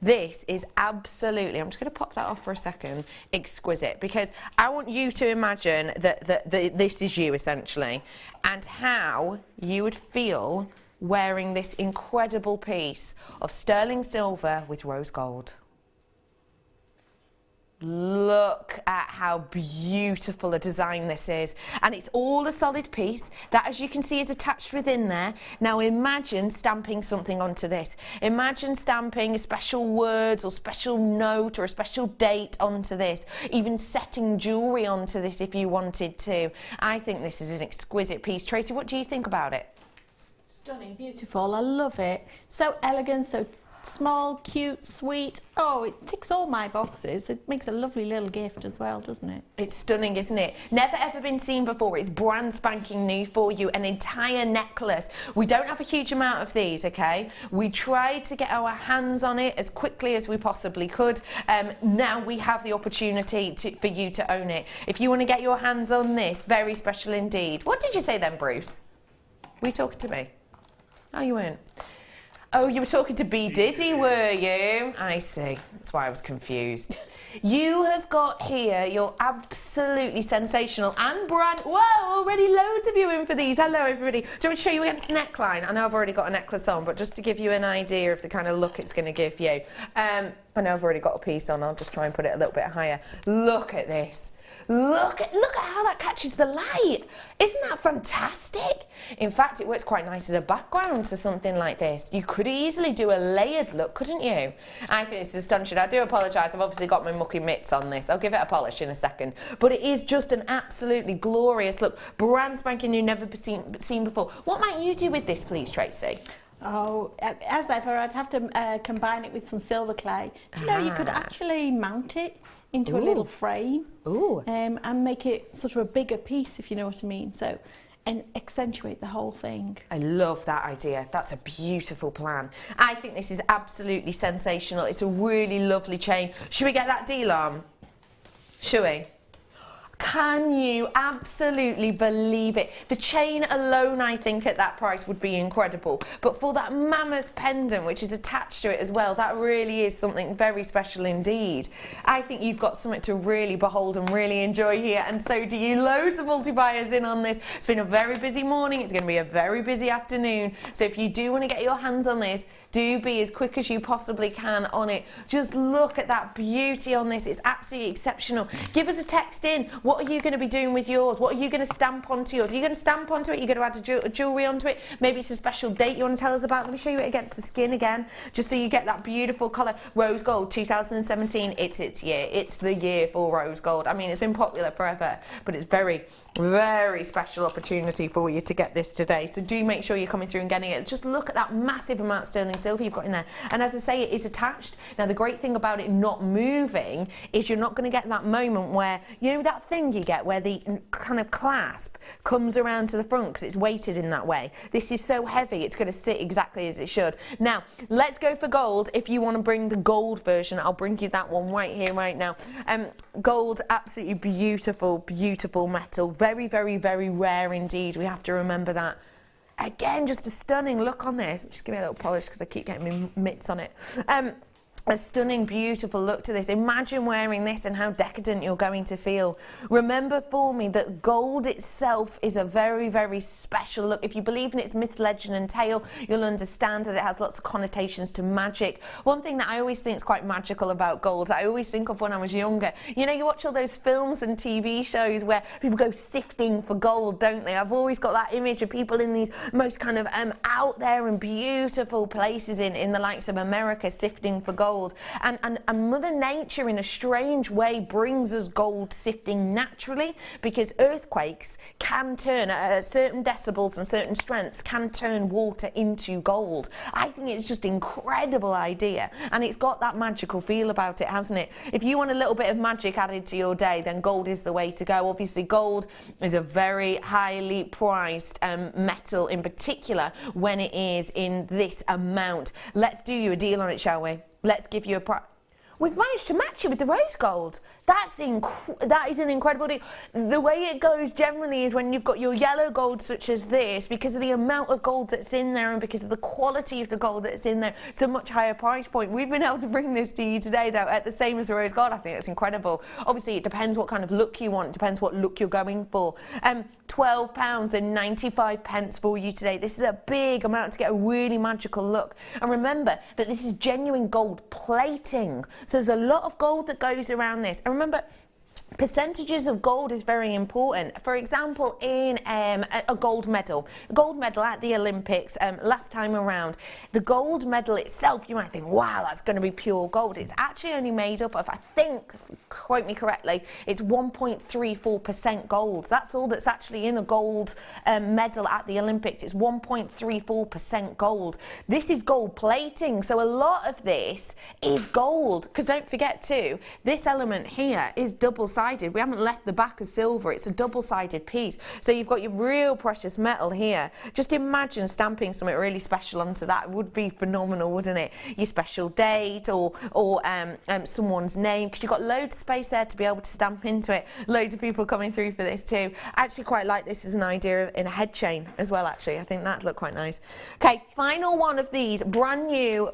This is absolutely, I'm just going to pop that off for a second, exquisite, because I want you to imagine that this is you essentially, and how you would feel wearing this incredible piece of sterling silver with rose gold. Look at how beautiful a design this is, and it's all a solid piece that, as you can see, is attached within there. Now imagine stamping something onto this. Imagine stamping a special words or special note or a special date onto this, even setting jewellery onto this if you wanted to. I think this is an exquisite piece. Tracy, what do you think about it? Stunning, beautiful, I love it. So elegant, so small, cute, sweet. Oh, it ticks all my boxes. It makes a lovely little gift as well, doesn't it? It's stunning, isn't it? Never ever been seen before. It's brand spanking new for you. An entire necklace. We don't have a huge amount of these, okay? We tried to get our hands on it as quickly as we possibly could. Now we have the opportunity for you to own it. If you want to get your hands on this, very special indeed. What did you say then, Bruce? Were you talking to me? Oh, you weren't. Oh, you were talking to B. Diddy, were you? I see. That's why I was confused. You have got here your absolutely sensational and brand... Whoa, already loads of you in for these. Hello, everybody. Do you want me to show you against the neckline? I know I've already got a necklace on, but just to give you an idea of the kind of look it's going to give you. I know I've already got a piece on. I'll just try and put it a little bit higher. Look at this. Look at how that catches the light. Isn't that fantastic? In fact, it works quite nice as a background to something like this. You could easily do a layered look, couldn't you? I think this is astonishing. I do apologise. I've obviously got my mucky mitts on this. I'll give it a polish in a second. But it is just an absolutely glorious look. Brand spanking new, never seen before. What might you do with this, please, Tracy? Oh, as ever, I'd have to combine it with some silver clay. You know, you could actually mount it into a little frame. Ooh. And make it sort of a bigger piece, if you know what I mean. So, and accentuate the whole thing. I love that idea. That's a beautiful plan. I think this is absolutely sensational. It's a really lovely chain. Should we get that deal on? Should we? Can you absolutely believe it? The chain alone, I think, at that price would be incredible. But for that mammoth pendant, which is attached to it as well, that really is something very special indeed. I think you've got something to really behold and really enjoy here, and so do you. Loads of multi-buyers in on this. It's been a very busy morning. It's going to be a very busy afternoon. So if you do want to get your hands on this, do be as quick as you possibly can on it. Just look at that beauty on this. It's absolutely exceptional. Give us a text in. What are you going to be doing with yours? What are you going to stamp onto yours? Are you going to stamp onto it? You're going to add a jewellery onto it? Maybe it's a special date you want to tell us about. Let me show you it against the skin again, just so you get that beautiful colour. Rose gold, 2017. It's its year. It's the year for rose gold. I mean, it's been popular forever, but it's very special opportunity for you to get this today. So do make sure you're coming through and getting it. Just look at that massive amount of sterling silver you've got in there. And as I say, it is attached. Now, the great thing about it not moving is you're not going to get that moment where, you know, that thing you get where the kind of clasp comes around to the front because it's weighted in that way. This is so heavy, it's going to sit exactly as it should. Now, let's go for gold. If you want to bring the gold version, I'll bring you that one right here, right now. Gold, absolutely beautiful, beautiful metal. Very, very, very rare indeed. We have to remember that. Again, just a stunning look on this. Just give me a little polish because I keep getting my mitts on it. A stunning, beautiful look to this. Imagine wearing this and how decadent you're going to feel. Remember for me that gold itself is a very, very special look. If you believe in its myth, legend and tale, you'll understand that it has lots of connotations to magic. One thing that I always think is quite magical about gold, I always think of when I was younger. You know, you watch all those films and TV shows where people go sifting for gold, don't they? I've always got that image of people in these most kind of out there and beautiful places in the likes of America sifting for gold. And Mother Nature in a strange way brings us gold sifting naturally, because earthquakes can turn at certain decibels and certain strengths can turn water into gold. I think it's just an incredible idea, and it's got that magical feel about it, hasn't it? If you want a little bit of magic added to your day, then gold is the way to go. Obviously gold is a very highly priced metal, in particular when it is in this amount. Let's do you a deal on it, shall we? Let's give you a price. we've managed to match it with the rose gold. That is an incredible deal. The way it goes generally is when you've got your yellow gold such as this, because of the amount of gold that's in there and because of the quality of the gold that's in there, it's a much higher price point. We've been able to bring this to you today though at the same as the rose gold. I think that's incredible. Obviously it depends what kind of look you want, it depends what look you're going for. £12.95 for you today. This is a big amount to get a really magical look. And remember that this is genuine gold plating. So there's a lot of gold that goes around this. And remember, percentages of gold is very important. For example, in a gold medal at the Olympics last time around, the gold medal itself, you might think, wow, that's going to be pure gold. It's actually only made up of, I think, quote me correctly, it's 1.34% gold. That's all that's actually in a gold medal at the Olympics. It's 1.34% gold. This is gold plating, so a lot of this is gold, because don't forget too, this element here is double-sided. We haven't left the back as silver. It's a double-sided piece. So you've got your real precious metal here. Just imagine stamping something really special onto that. It would be phenomenal, wouldn't it? Your special date or someone's name, because you've got loads of space there to be able to stamp into it. Loads of people coming through for this too. I actually quite like this as an idea in a head chain as well, actually. I think that'd look quite nice. Okay, final one of these. Brand new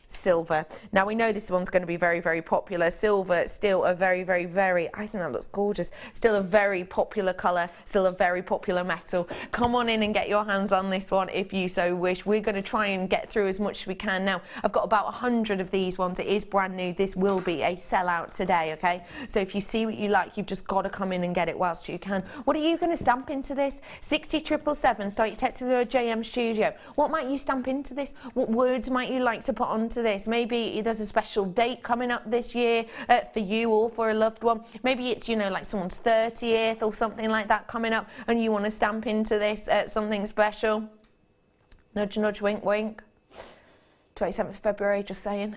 silver. Now we know this one's going to be very, very popular. Silver, still a very, very, very, I think that looks gorgeous. Still a very popular colour, still a very popular metal. Come on in and get your hands on this one if you so wish. We're going to try and get through as much as we can now. I've got about 100 of these ones. It is brand new. This will be a sellout today, okay? So if you see what you like, you've just got to come in and get it whilst you can. What are you going to stamp into this? 60777, start your text with your JM Studio. What might you stamp into this? What words might you like to put onto this? Maybe there's a special date coming up this year for you or for a loved one. Maybe it's, you know, like someone's 30th or something like that coming up and you want to stamp into this something special. Nudge, nudge, wink, wink. 27th of February, just saying.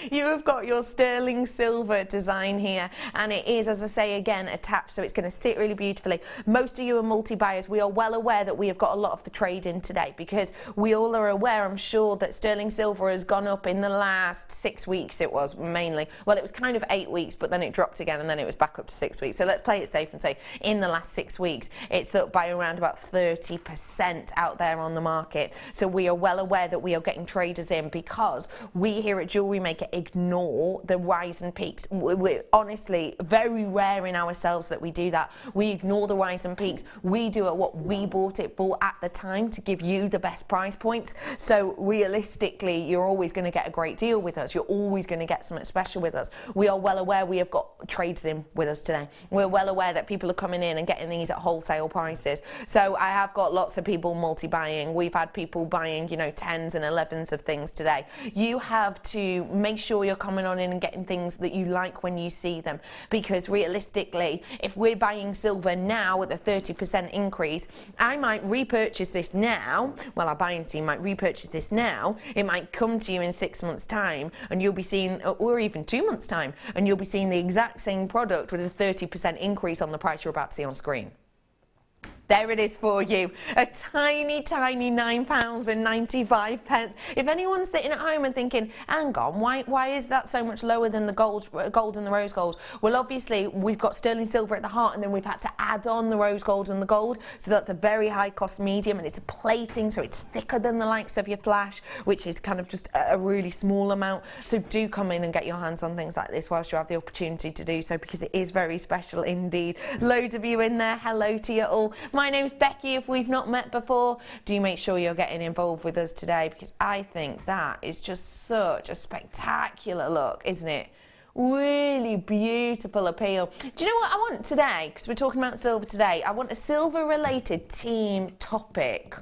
You have got your sterling silver design here, and it is, as I say again, attached, so it's going to sit really beautifully. Most of you are multi-buyers. We are well aware that we have got a lot of the trade in today, because we all are aware, I'm sure, that sterling silver has gone up in the last 6 weeks. It was mainly, well, it was kind of 8 weeks, but then it dropped again, and then it was back up to 6 weeks. So let's play it safe and say in the last 6 weeks, it's up by around about 30% out there on the market. So we are well aware that we are getting traders in, because we here at Jewellery Maker ignore the rise and peaks. We're honestly very rare in ourselves that we do that. We ignore the rise and peaks. We do it what we bought it for at the time to give you the best price points. So realistically, you're always going to get a great deal with us. You're always going to get something special with us. We are well aware we have got trades in with us today. We're well aware that people are coming in and getting these at wholesale prices. So I have got lots of people multi-buying. We've had people buying, you know, 10s and 11s of things today. You have to make sure you're coming on in and getting things that you like when you see them, because realistically, if we're buying silver now with a 30% increase, I might repurchase this now. Well, our buying team might repurchase this now. It might come to you in 6 months' time, and you'll be seeing, or even 2 months' time, and you'll be seeing the exact same product with a 30% increase on the price you're about to see on screen. There it is for you, a tiny, tiny £9.95. If anyone's sitting at home and thinking, hang on, why is that so much lower than the gold and the rose gold? Well, obviously, we've got sterling silver at the heart, and then we've had to add on the rose gold and the gold. So that's a very high cost medium, and it's a plating, so it's thicker than the likes of your flash, which is kind of just a really small amount. So do come in and get your hands on things like this whilst you have the opportunity to do so, because it is very special indeed. Loads of you in there. Hello to you all. My name's Becky. If we've not met before, do make sure you're getting involved with us today, because I think that is just such a spectacular look, isn't it? Really beautiful appeal. Do you know what I want today? Because we're talking about silver today. I want a silver related team topic.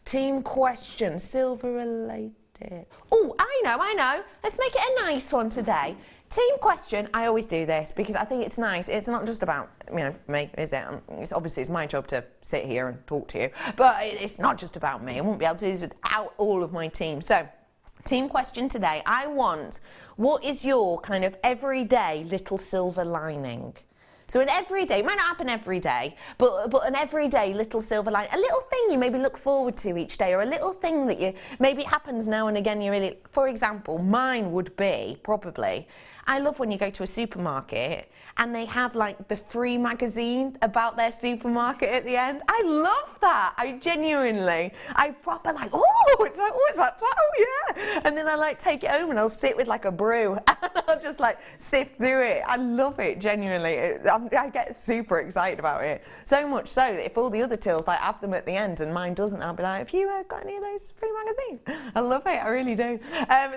Team question, silver related. Oh, I know. Let's make it a nice one today. Team question, I always do this because I think it's nice. It's not just about, you know, me, is it? It's my job to sit here and talk to you, but it's not just about me. I won't be able to do this without all of my team. So, team question today, I want, what is your kind of everyday little silver lining? So an everyday, it might not happen every day, but an everyday little silver line, a little thing you maybe look forward to each day, or a little thing that you, maybe it happens now and again, you really, for example, mine would be probably, I love when you go to a supermarket and they have like the free magazine about their supermarket at the end. I love that. I proper like, oh, it's like, oh, it's like, oh yeah. And then I like take it home and I'll sit with like a brew and I'll just like sift through it. I love it, genuinely. I get super excited about it. So much so that if all the other tills like have them at the end and mine doesn't, I'll be like, have you got any of those free magazines? I love it, I really do.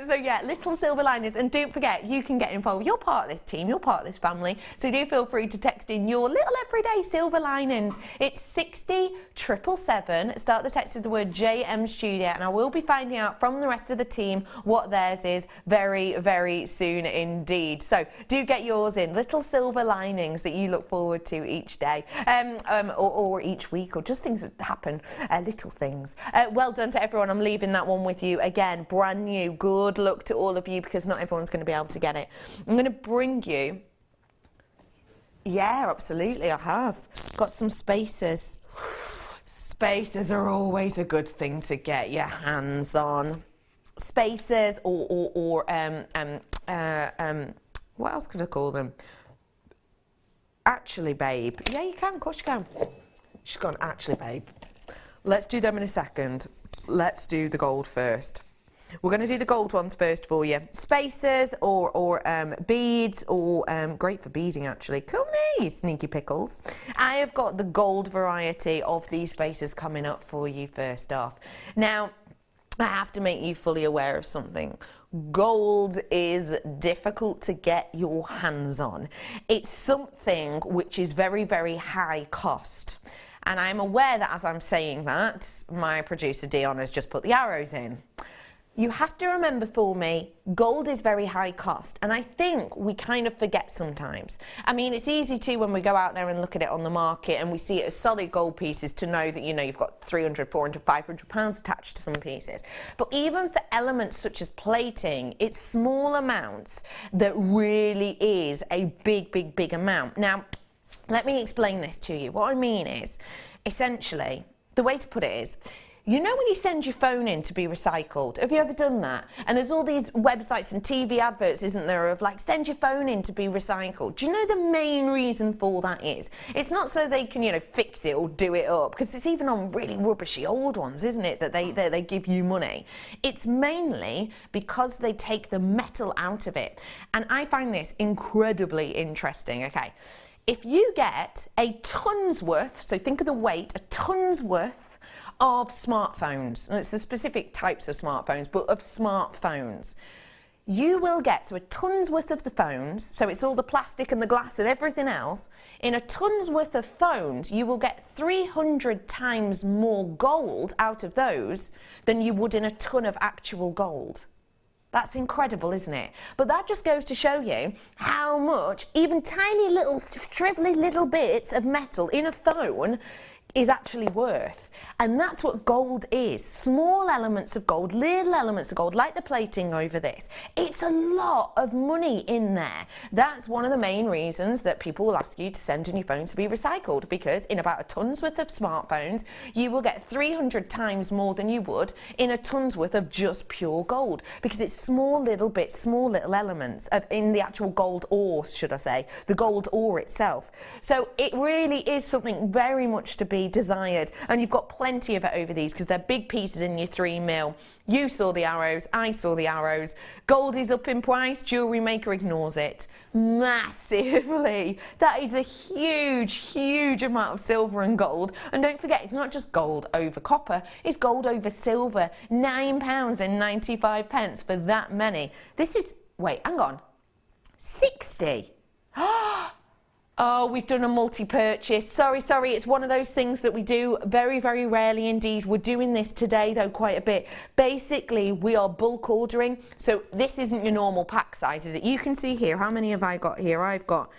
So yeah, little silver linings. And don't forget, you can get involved. You're part of this team, you're part of this family. So do feel free to text in your little everyday silver linings. It's 60777. Start the text with the word JM Studio, and I will be finding out from the rest of the team what theirs is very, very soon indeed. So do get yours in. Little silver linings that you look forward to each day, or each week, or just things that happen, little things. Well done to everyone. I'm leaving that one with you. Again, brand new. Good luck to all of you, because not everyone's going to be able to get it. I'm going to bring you... Yeah, absolutely, I have. Got some spacers. Spacers are always a good thing to get your hands on. Spacers or what else could I call them? Actually, babe. Yeah, you can, of course you can. She's gone, actually, babe. Let's do them in a second. Let's do the gold first. We're going to do the gold ones first for you. Spacers or beads, or great for beading actually. Come here, you sneaky pickles. I have got the gold variety of these spacers coming up for you first off. Now, I have to make you fully aware of something. Gold is difficult to get your hands on. It's something which is very, very high cost. And I'm aware that as I'm saying that, my producer Dion has just put the arrows in. You have to remember for me, gold is very high cost, and I think we kind of forget sometimes. I mean, it's easy to, when we go out there and look at it on the market and we see it as solid gold pieces, to know that, you know, you've got 300, 400, 500 pounds attached to some pieces. But even for elements such as plating, it's small amounts that really is a big, big, big amount. Now, let me explain this to you. What I mean is, essentially, the way to put it is, you know when you send your phone in to be recycled? Have you ever done that? And there's all these websites and TV adverts, isn't there, of like, send your phone in to be recycled. Do you know the main reason for that is? It's not so they can, you know, fix it or do it up, because it's even on really rubbishy old ones, isn't it, that they give you money. It's mainly because they take the metal out of it. And I find this incredibly interesting, okay? If you get a ton's worth, so think of the weight, a ton's worth of smartphones, and it's the specific types of smartphones, but of smartphones, you will get, so a ton's worth of the phones, so it's all the plastic and the glass and everything else, in a ton's worth of phones, you will get 300 times more gold out of those than you would in a ton of actual gold. That's incredible, isn't it? But that just goes to show you how much even tiny little, shrivelly little bits of metal in a phone is actually worth. And that's what gold is. Small elements of gold, little elements of gold, like the plating over this. It's a lot of money in there. That's one of the main reasons that people will ask you to send in your phone to be recycled, because in about a ton's worth of smartphones, you will get 300 times more than you would in a ton's worth of just pure gold, because it's small little bits, small little elements in the actual gold ore, should I say, the gold ore itself. So it really is something very much to be desired, and you've got plenty of it over these because they're big pieces in your 3mm. You saw the arrows, I saw the arrows. Gold is up in price, Jewellery Maker ignores it massively. That is a huge, huge amount of silver and gold. And don't forget, it's not just gold over copper, it's gold over silver. £9.95 for that many. This is, wait, hang on, 60. Oh, we've done a multi-purchase. Sorry, it's one of those things that we do very, very rarely indeed. We're doing this today, though, quite a bit. Basically, we are bulk ordering, so this isn't your normal pack size, is it? You can see here, how many have I got here? I've got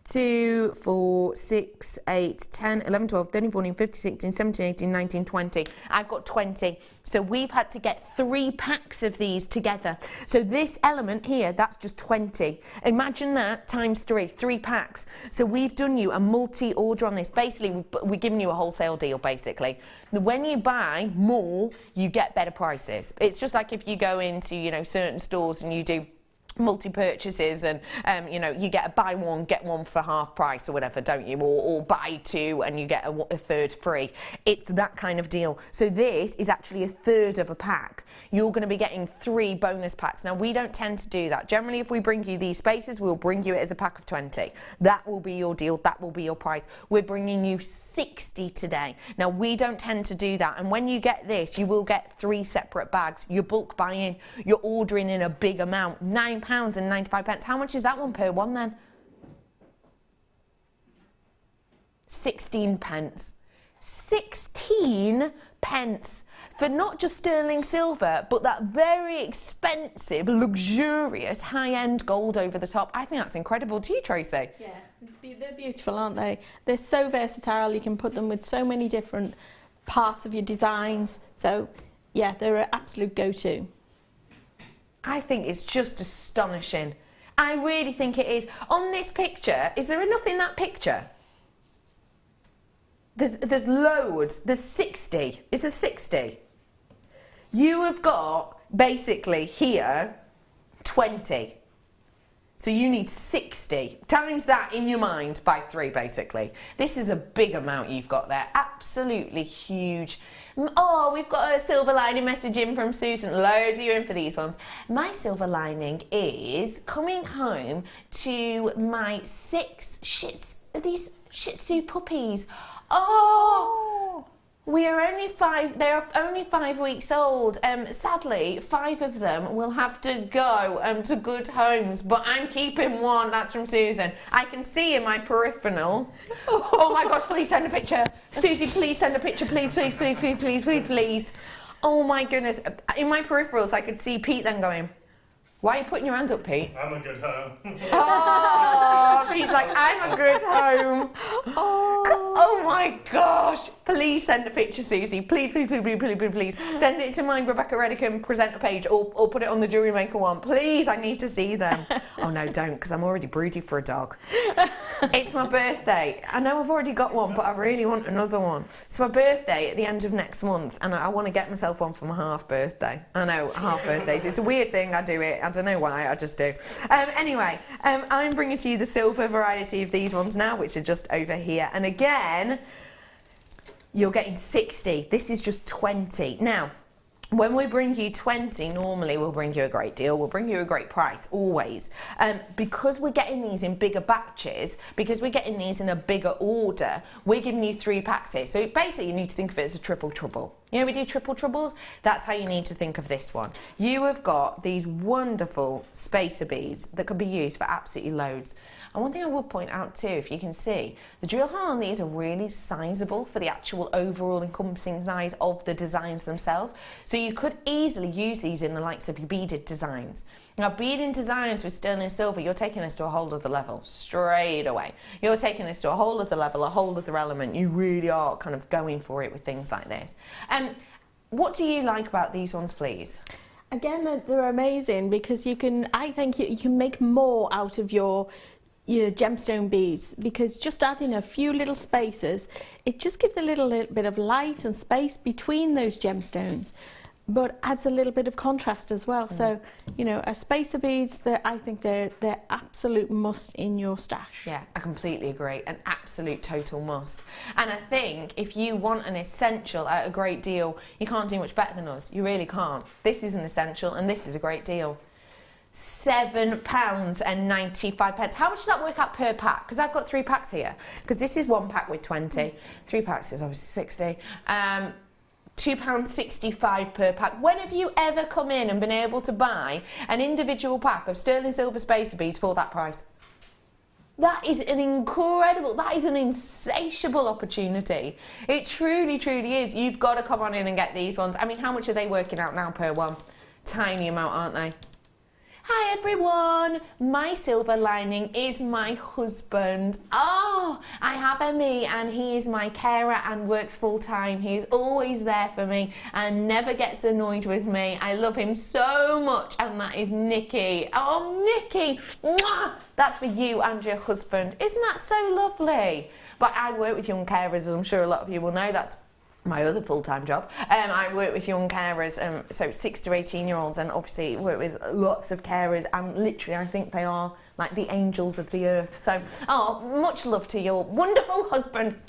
2, 4, 6, 8, 10, 11, 12, 13, 14, 15, 16, 17, 18, 19, 20. I've got 20. So we've had to get 3 packs of these together. So this element here, that's just 20. Imagine that times 3 packs. So we've done you a multi-order on this. Basically, we're giving you a wholesale deal, basically. When you buy more, you get better prices. It's just like if you go into, you know, certain stores and you do multi-purchases and you know, you get a buy one get one for half price or whatever, don't you, or buy 2 and you get a third free. It's that kind of deal. So this is actually a third of a pack. You're going to be getting 3 bonus packs. Now we don't tend to do that. Generally, if we bring you these spaces, we'll bring you it as a pack of 20. That will be your deal, that will be your price. We're bringing you 60 today. Now we don't tend to do that, and when you get this, you will get 3 separate bags. You're bulk buying, you're ordering in a big amount. £9.95. How much is that one per one then? 16 pence. 16 pence for not just sterling silver, but that very expensive, luxurious, high-end gold over the top. I think that's incredible. Do you, Tracy? Yeah, they're beautiful, aren't they? They're so versatile. You can put them with so many different parts of your designs. So, yeah, they're an absolute go-to. I think it's just astonishing. I really think it is. On this picture, is there enough in that picture? There's loads. There's 60. Is there 60? You have got, basically, here, 20. So you need 60. Times that in your mind by 3, basically. This is a big amount you've got there. Absolutely huge. Oh, we've got a silver lining message in from Susan. Loads of you in for these ones. My silver lining is coming home to my 6 these Shih Tzu puppies. Oh! We are only 5, they are only 5 weeks old. Sadly, 5 of them will have to go to good homes, but I'm keeping one. That's from Susan. I can see in my peripheral. Oh my gosh, please send a picture. Susie, please send a picture, please, please, please, please, please, please, please. Oh my goodness. In my peripherals, I could see Pete then going, why are you putting your hand up, Pete? I'm a good home. Oh, Pete's like, I'm a good home. Oh my gosh. Please send a picture, Susie. Please, please, please, please, please, please. Send it to my Rebecca Redican presenter page or put it on the Jewellery Maker one. Please, I need to see them. Oh no, don't, because I'm already broody for a dog. It's my birthday. I know I've already got one, but I really want another one. It's my birthday at the end of next month, and I want to get myself one for my half birthday. I know, half birthdays. It's a weird thing, I do it. I don't know why, I just do. Anyway, I'm bringing to you the silver variety of these ones now, which are just over here. And again, you're getting 60. This is just 20. Now, when we bring you 20, normally we'll bring you a great deal, we'll bring you a great price, always. Because we're getting these in bigger batches, because we're getting these in a bigger order, we're giving you 3 packs here. So basically you need to think of it as a triple trouble. You know, we do triple troubles? That's how you need to think of this one. You have got these wonderful spacer beads that could be used for absolutely loads. And one thing I would point out too, if you can see, the drill hole on these are really sizable for the actual overall encompassing size of the designs themselves. So you could easily use these in the likes of your beaded designs. Now, beading designs with sterling silver, you're taking this to a whole other level, straight away. You're taking this to a whole other level, a whole other element. You really are kind of going for it with things like this. What do you like about these ones, please? Again, they're amazing because you can, I think you can make more out of your gemstone beads, because just adding a few little spaces, it just gives a little bit of light and space between those gemstones, but adds a little bit of contrast as well. So, you know, as spacer beads, I think they're absolute must in your stash. Yeah, I completely agree. An absolute total must. And I think if you want an essential at a great deal, you can't do much better than us. You really can't. This is an essential and this is a great deal. £7.95. How much does that work out per pack? Because I've got 3 packs here. Because this is 1 pack with 20. 3 packs is obviously 60. £2.65 per pack. When have you ever come in and been able to buy an individual pack of sterling silver spacer beads for that price? That is an incredible, that is an insatiable opportunity. It truly, truly is. You've got to come on in and get these ones. I mean, how much are they working out now per one? Tiny amount, aren't they? Hi everyone, my silver lining is my husband. Oh, I have Emmy and he is my carer and works full time. He is always there for me and never gets annoyed with me. I love him so much, and that is Nikki. Oh, Nikki, mwah! That's for you and your husband. Isn't that so lovely? But I work with young carers, as I'm sure a lot of you will know. That's my other full-time job. I work with young carers, so 6 to 18-year-olds, and obviously work with lots of carers, and literally I think they are like the angels of the earth. So, much love to your wonderful husband.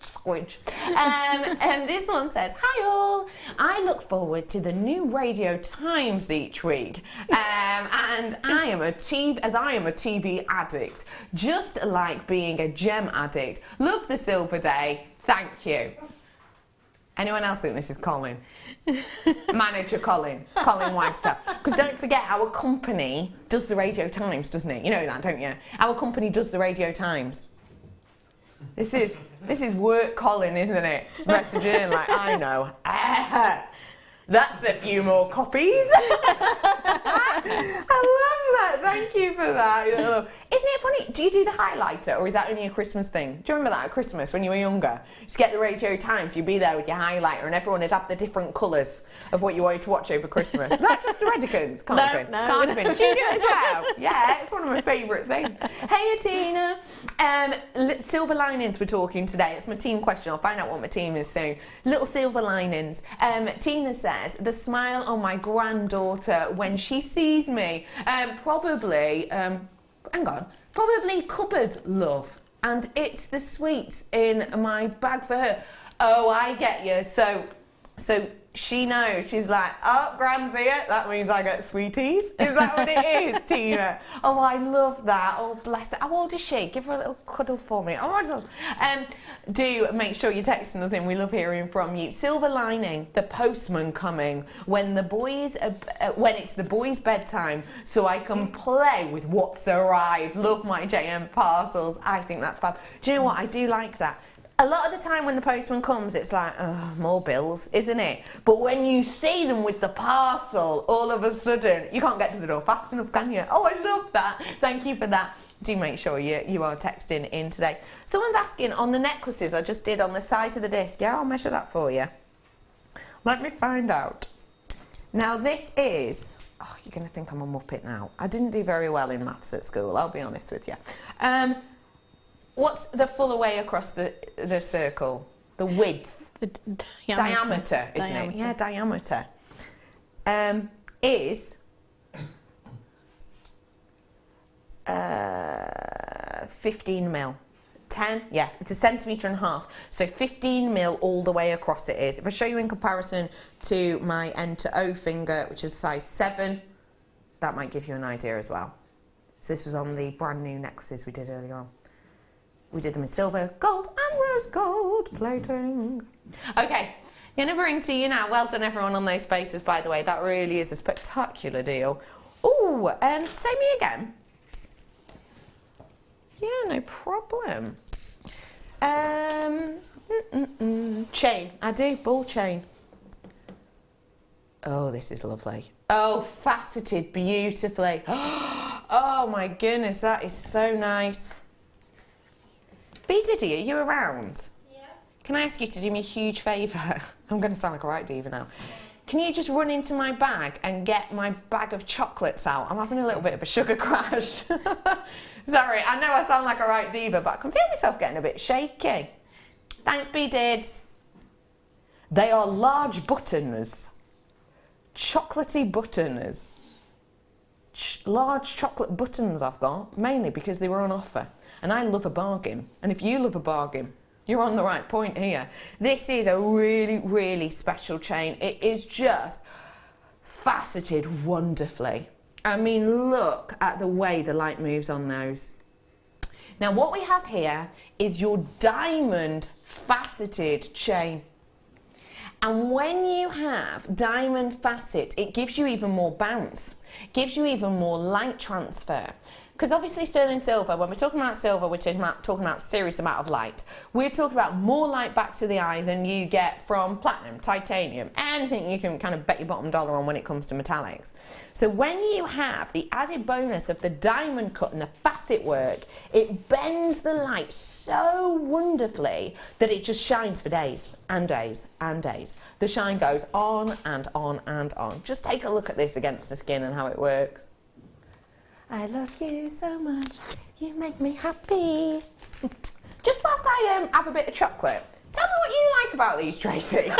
Squidge. And this one says, hi all, I look forward to the new Radio Times each week, and I am a TV addict, just like being a gem addict. Love the Silver Day, thank you. Anyone else think this is Colin? Manager Colin Wagstaff. Because don't forget, our company does the Radio Times, doesn't it? You know that, don't you? Our company does the Radio Times. This is work Colin, isn't it? Just messaging in like, I know. That's a few more copies. I love that. Thank you for that. Isn't it funny? Do you do the highlighter, or is that only a Christmas thing? Do you remember that at Christmas when you were younger? Just get the Radio Times, you'd be there with your highlighter, and everyone would have the different colours of what you wanted to watch over Christmas. Is that just the Redicans? Can't have been. Can't have been. Do you do it as well? Yeah, it's one of my favourite things. Hey, Tina. Silver linings we're talking today. It's my team question. I'll find out what my team is soon. Little silver linings. Tina says, the smile on my granddaughter when she sees me. Probably cupboard love. And it's the sweets in my bag for her. Oh, I get you. So she knows. She's like, oh, Gran's here. That means I get sweeties. Is that what it is, Tina? Oh, I love that. Oh, bless her. How old is she? Give her a little cuddle for me. Oh, do make sure you're texting us in. We love hearing from you. Silver lining, the postman coming when it's the boys' bedtime, so I can play with what's arrived. Love my JM parcels. I think that's fab. Do you know what? I do like that. A lot of the time when the postman comes, it's like, oh, more bills, isn't it? But when you see them with the parcel, all of a sudden, you can't get to the door fast enough, can you? Oh, I love that. Thank you for that. Do make sure you are texting in today. Someone's asking, on the necklaces I just did on the size of the disc. Yeah, I'll measure that for you. Let me find out. Now, this is... Oh, you're going to think I'm a muppet now. I didn't do very well in maths at school, I'll be honest with you. What's the full away across the circle? The width? The diameter, isn't it? Yeah, diameter. Is 15 mil. 10? Yeah, it's 1.5 centimetres. So 15 mil all the way across it is. If I show you in comparison to my N to O finger, which is size 7, that might give you an idea as well. So this was on the brand new necklaces we did earlier on. We did them in silver, gold and rose gold plating. Okay, going to bring to you now. Well done everyone on those spaces, by the way. That really is a spectacular deal. Oh, say me again. Yeah, no problem. Chain. I do, ball chain. Oh, this is lovely. Oh, faceted beautifully. Oh my goodness, that is so nice. B Diddy, are you around? Yeah. Can I ask you to do me a huge favour? I'm going to sound like a right diva now. Can you just run into my bag and get my bag of chocolates out? I'm having a little bit of a sugar crash. Sorry, I know I sound like a right diva, but I can feel myself getting a bit shaky. Thanks, B Dids. They are large buttons. Chocolatey buttons. Large chocolate buttons I've got, mainly because they were on offer. And I love a bargain. And if you love a bargain, you're on the right point here. This is a really, really special chain. It is just faceted wonderfully. I mean, look at the way the light moves on those. Now, what we have here is your diamond faceted chain. And when you have diamond facet, it gives you even more bounce, gives you even more light transfer. Because obviously sterling silver, when we're talking about silver, we're talking about serious amount of light. We're talking about more light back to the eye than you get from platinum, titanium, anything you can kind of bet your bottom dollar on when it comes to metallics. So when you have the added bonus of the diamond cut and the facet work, it bends the light so wonderfully that it just shines for days and days and days. The shine goes on and on and on. Just take a look at this against the skin and how it works. I love you so much, you make me happy. Just whilst I have a bit of chocolate, tell me what you like about these, Tracey.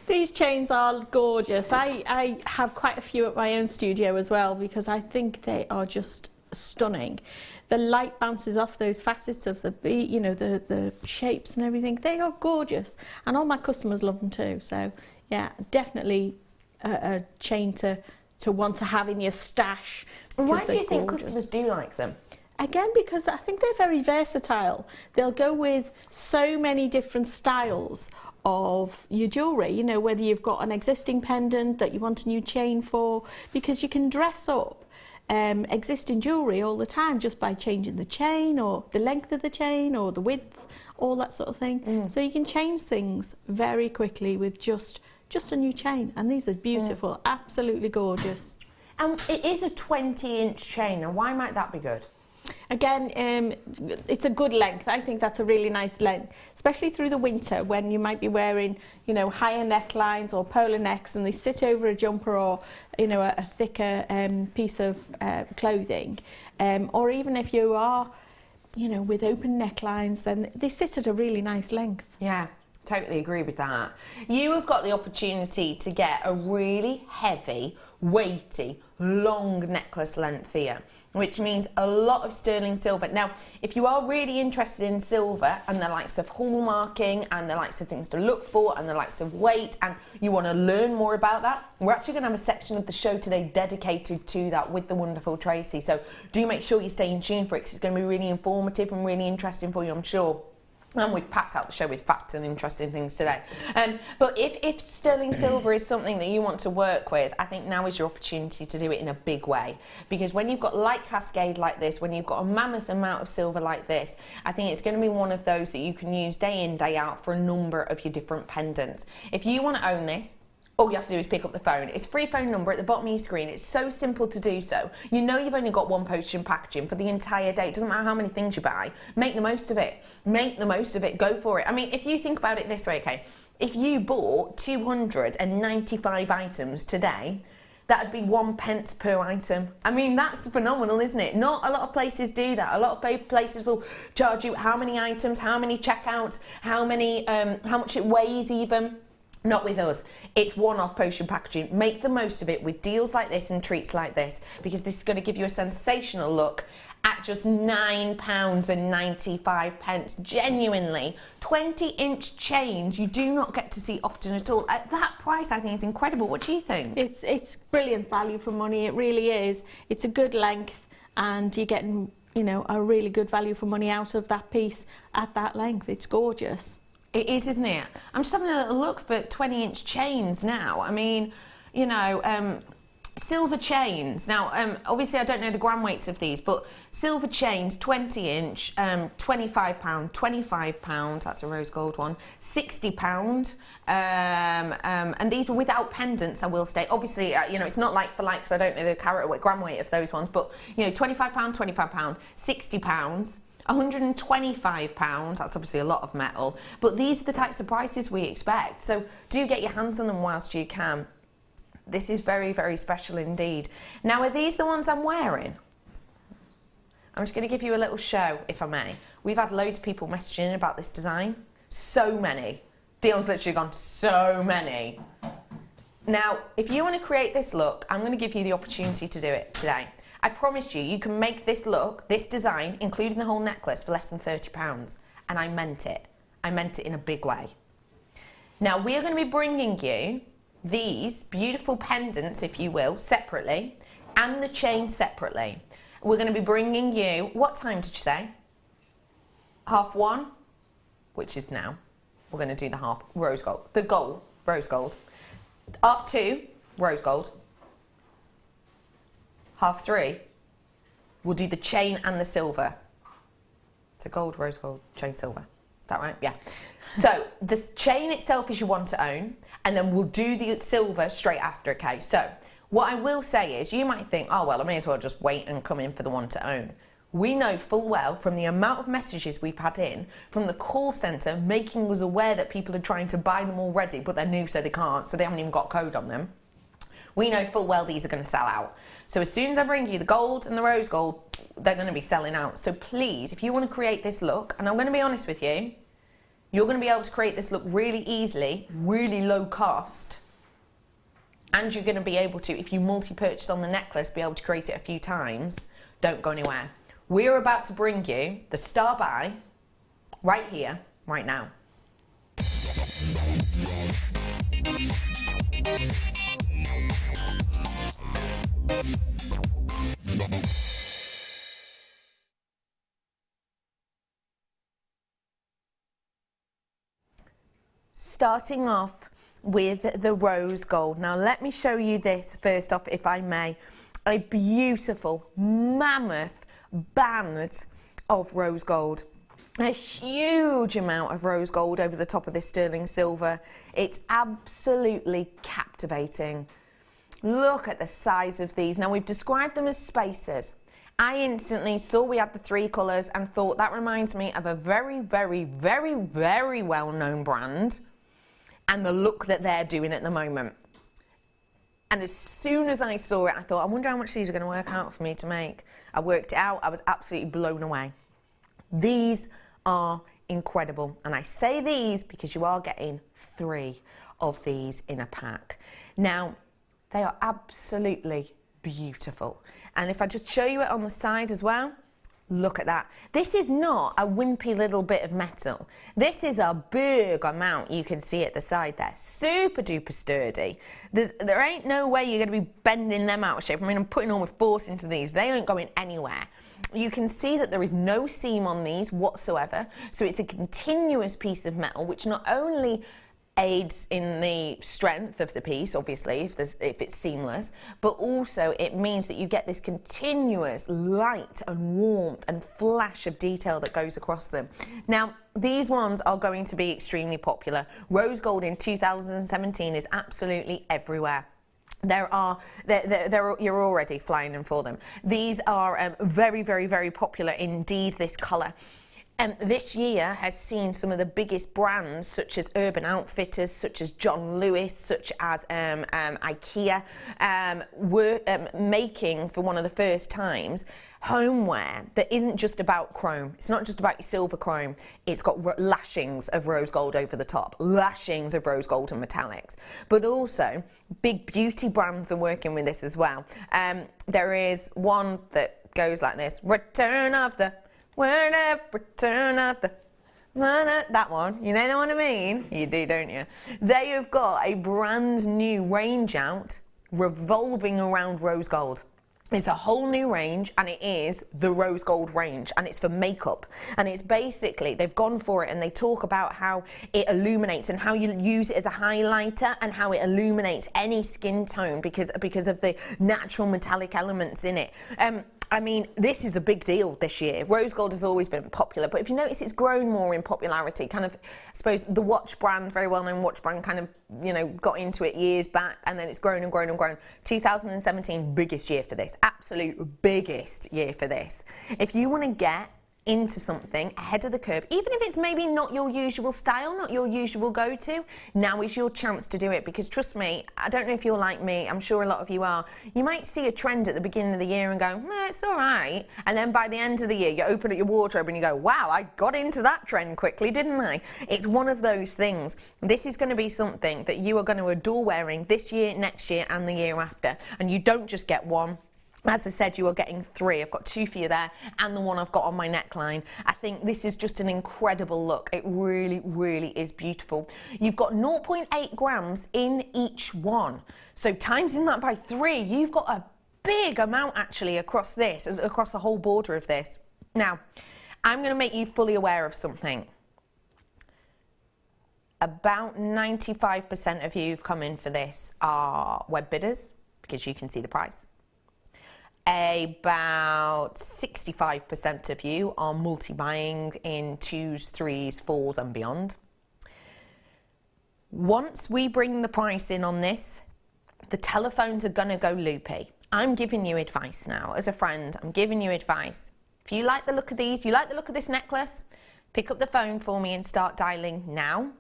These chains are gorgeous. I have quite a few at my own studio as well because I think they are just stunning. The light bounces off those facets of the bead, you know, the shapes and everything. They are gorgeous, and all my customers love them too. So yeah, definitely a chain to want to have in your stash. Why do you think customers do like them? Again, because I think they're very versatile. They'll go with so many different styles of your jewellery, you know, whether you've got an existing pendant that you want a new chain for, because you can dress up existing jewellery all the time just by changing the chain or the length of the chain or the width, all that sort of thing. So you can change things very quickly with just a new chain, and these are beautiful, absolutely gorgeous. And it is a 20-inch chain, and why might that be good? Again, it's a good length. I think that's a really nice length, especially through the winter when you might be wearing, you know, higher necklines or polar necks, and they sit over a jumper or, you know, a thicker piece of clothing, or even if you are, you know, with open necklines, then they sit at a really nice length. Yeah. Totally agree with that. You have got the opportunity to get a really heavy, weighty, long necklace length here, which means a lot of sterling silver. Now, if you are really interested in silver and the likes of hallmarking and the likes of things to look for and the likes of weight, and you want to learn more about that, we're actually going to have a section of the show today dedicated to that with the wonderful Tracey. So do make sure you stay in tune for it, because it's going to be really informative and really interesting for you, I'm sure. And we've packed out the show with facts and interesting things today. But if sterling silver is something that you want to work with, I think now is your opportunity to do it in a big way. Because when you've got light cascade like this, when you've got a mammoth amount of silver like this, I think it's going to be one of those that you can use day in, day out for a number of your different pendants. If you want to own this, all you have to do is pick up the phone. It's a free phone number at the bottom of your screen. It's so simple to do so. You know you've only got one postage and packaging for the entire day. It doesn't matter how many things you buy. Make the most of it. Make the most of it. Go for it. I mean, if you think about it this way, okay, if you bought 295 items today, that'd be 1 pence per item. I mean, that's phenomenal, isn't it? Not a lot of places do that. A lot of places will charge you how many items, how many checkouts, how much it weighs even. Not with us. It's one-off potion packaging. Make the most of it with deals like this and treats like this, because this is going to give you a sensational look at just £9.95. Genuinely, 20-inch chains you do not get to see often at all. At that price, I think it's incredible. What do you think? It's brilliant value for money. It really is. It's a good length, and you're getting, you know, a really good value for money out of that piece at that length. It's gorgeous. It is, isn't it? I'm just having a little look for 20-inch chains now. I mean, you know, silver chains. Now, obviously I don't know the gram weights of these, but silver chains, 20-inch, £25, £25, that's a rose gold one, £60, and these are without pendants, I will state. Obviously, you know, it's not like for like, because I don't know the carat weight, gram weight of those ones, but, you know, £25, £25, £60, £125, that's obviously a lot of metal, but these are the types of prices we expect, so do get your hands on them whilst you can. This is very, very special indeed. Now, are these the ones I'm wearing? I'm just going to give you a little show, if I may. We've had loads of people messaging about this design. So many. Dion's literally gone, so many. Now, if you want to create this look, I'm going to give you the opportunity to do it today. I promised you, you can make this look, this design, including the whole necklace, for less than £30. And I meant it. I meant it in a big way. Now, we are going to be bringing you these beautiful pendants, if you will, separately, and the chain separately. We're going to be bringing you, what time did you say? 1:30, which is now. We're going to do the half rose gold, the gold, rose gold. 2:30, rose gold. 3, we'll do the chain and the silver. So gold, rose gold, chain, silver. Is that right? Yeah. So the chain itself is your one to own, and then we'll do the silver straight after, okay? So what I will say is, you might think, oh, well, I may as well just wait and come in for the one to own. We know full well from the amount of messages we've had in from the call centre making us aware that people are trying to buy them already, but they're new so they can't, so they haven't even got a code on them. We know full well these are going to sell out. So as soon as I bring you the gold and the rose gold, they're going to be selling out. So please, if you want to create this look, and I'm going to be honest with you, you're going to be able to create this look really easily, really low cost, and you're going to be able to, if you multi-purchase on the necklace, be able to create it a few times. Don't go anywhere. We're about to bring you the star buy right here, right now. Starting off with the rose gold. Now let me show you this first off, if I may. A beautiful mammoth band of rose gold. A huge amount of rose gold over the top of this sterling silver. It's absolutely captivating. Look at the size of these. Now we've described them as spacers. I instantly saw we had the 3 colours and thought that reminds me of a very, very, very, very well-known brand and the look that they're doing at the moment. And as soon as I saw it, I thought, I wonder how much these are going to work out for me to make. I worked it out. I was absolutely blown away. These are incredible. And I say these because you are getting 3 of these in a pack. Now, they are absolutely beautiful. And if I just show you it on the side as well, look at that. This is not a wimpy little bit of metal. This is a big amount. You can see at the side there. Super duper sturdy. There ain't no way you're going to be bending them out of shape. I mean, I'm putting all my force into these. They ain't going anywhere. You can see that there is no seam on these whatsoever. So it's a continuous piece of metal, which not only aids in the strength of the piece, obviously, if it's seamless, but also it means that you get this continuous light and warmth and flash of detail that goes across them. Now, these ones are going to be extremely popular. Rose gold in 2017 is absolutely everywhere. You're already flying in for them. These are very, very, very popular indeed, this colour. This year has seen some of the biggest brands such as Urban Outfitters, such as John Lewis, such as IKEA, making for one of the first times homeware that isn't just about chrome. It's not just about your silver chrome. It's got lashings of rose gold over the top, lashings of rose gold and metallics. But also, big beauty brands are working with this as well. There is one that goes like this: Return of the Word up, return of the... That one, you know the one I mean? You do, don't you? They have got a brand new range out revolving around rose gold. It's a whole new range, and it is the rose gold range, and it's for makeup. And it's basically, they've gone for it, and they talk about how it illuminates and how you use it as a highlighter and how it illuminates any skin tone because of the natural metallic elements in it. I mean, this is a big deal this year. Rose gold has always been popular, but if you notice, it's grown more in popularity. Kind of, I suppose, the watch brand, very well-known watch brand, kind of, you know, got into it years back, and then it's grown and grown and grown. 2017, biggest year for this. Absolute biggest year for this. If you want to get into something ahead of the curve, even if it's maybe not your usual style, not your usual go-to, now is your chance to do it. Because trust me, I don't know if you're like me, I'm sure a lot of you are, you might see a trend at the beginning of the year and go, no, it's all right, and then by the end of the year you open up your wardrobe and you go, wow, I got into that trend quickly, didn't I? It's one of those things. This is going to be something that you are going to adore wearing this year, next year and the year after, and you don't just get one. As I said, you are getting 3. I've got 2 for you there, and the one I've got on my neckline. I think this is just an incredible look. It really, really is beautiful. You've got 0.8 grams in each one. So timesing that by 3, you've got a big amount actually across this, across the whole border of this. Now, I'm going to make you fully aware of something. About 95% of you who've come in for this are web bidders, because you can see the price. about 65% of you are multi-buying in 2s, 3s, 4s and beyond. Once we bring the price in on this, the telephones are going to go loopy. I'm giving you advice now. As a friend, I'm giving you advice. If you like the look of these, you like the look of this necklace, pick up the phone for me and start dialing now,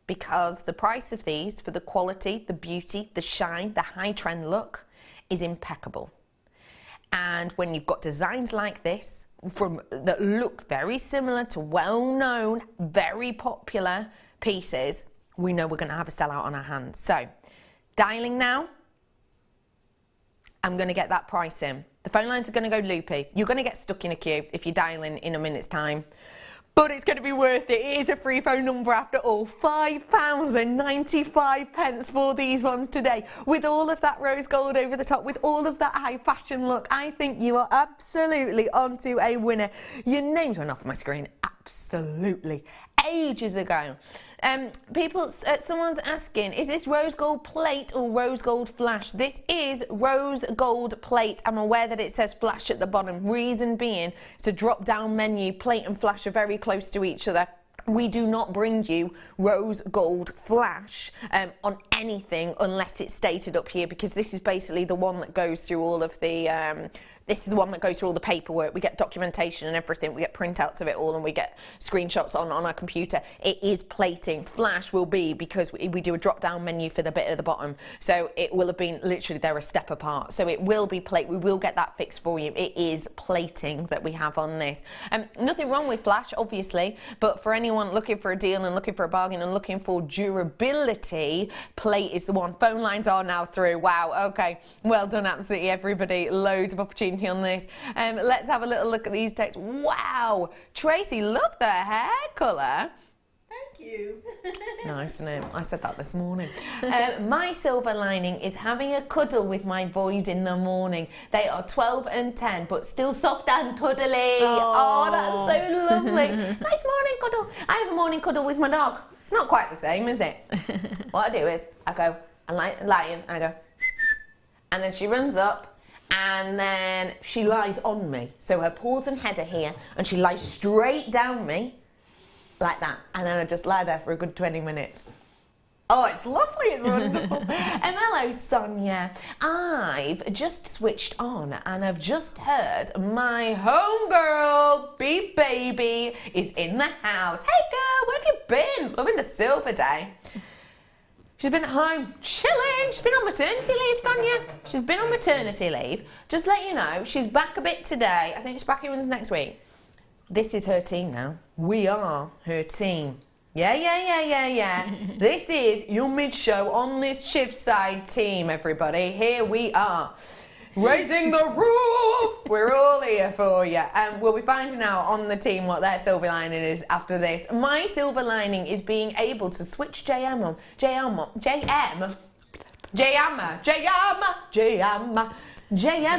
because the price of these for the quality, the beauty, the shine, the high trend look is impeccable. And when you've got designs like this that look very similar to well-known, very popular pieces, we know we're going to have a sellout on our hands. So, dialing now, I'm going to get that price in. The phone lines are going to go loopy. You're going to get stuck in a queue if you're dialing in a minute's time. But it's going to be worth it. It is a free phone number after all. £5.95 for these ones today. With all of that rose gold over the top, with all of that high fashion look, I think you are absolutely onto a winner. Your names went off my screen absolutely ages ago. Someone's asking, is this rose gold plate or rose gold flash? This is rose gold plate. I'm aware that it says flash at the bottom. Reason being, it's a drop down menu. Plate and flash are very close to each other. We do not bring you rose gold flash on anything unless it's stated up here, because this is basically the one that goes through all of the this is the one that goes through all the paperwork. We get documentation and everything. We get printouts of it all, and we get screenshots on our computer. It is plating. Flash will be, because we do a drop-down menu for the bit at the bottom. So it will have been, literally, they're a step apart. So it will be plate. We will get that fixed for you. It is plating that we have on this. Nothing wrong with flash, obviously, but for anyone looking for a deal and looking for a bargain and looking for durability, plate is the one. Phone lines are now through. Wow, okay. Well done, absolutely, everybody. Loads of opportunity on this. Let's have a little look at these texts. Wow, Tracey, look the hair colour. Thank you. Nice, isn't it? I said that this morning. My silver lining is having a cuddle with my boys in the morning. They are 12 and 10, but still soft and cuddly. Oh, that's so lovely. Nice morning cuddle. I have a morning cuddle with my dog. It's not quite the same, is it? What I do is, I go, I'm lying, and I go, and then she runs up, and then she lies on me. So her paws and head are here, and she lies straight down me, like that. And then I just lie there for a good 20 minutes. Oh, it's lovely, it's wonderful. Hello, Sonia. I've just switched on, and I've just heard my homegirl, Beep Baby, is in the house. Hey, girl, where have you been? Loving the Silver Day. She's been at home, chilling. She's been on maternity leave, Sonia. She's been on maternity leave. Just let you know, she's back a bit today. I think she's back in next week. This is her team now. We are her team. Yeah. This is your mid-show on this shift side team, everybody. Here we are. Raising the roof! We're all here for you. We'll be finding out on the team what their silver lining is after this. My silver lining is being able to switch JM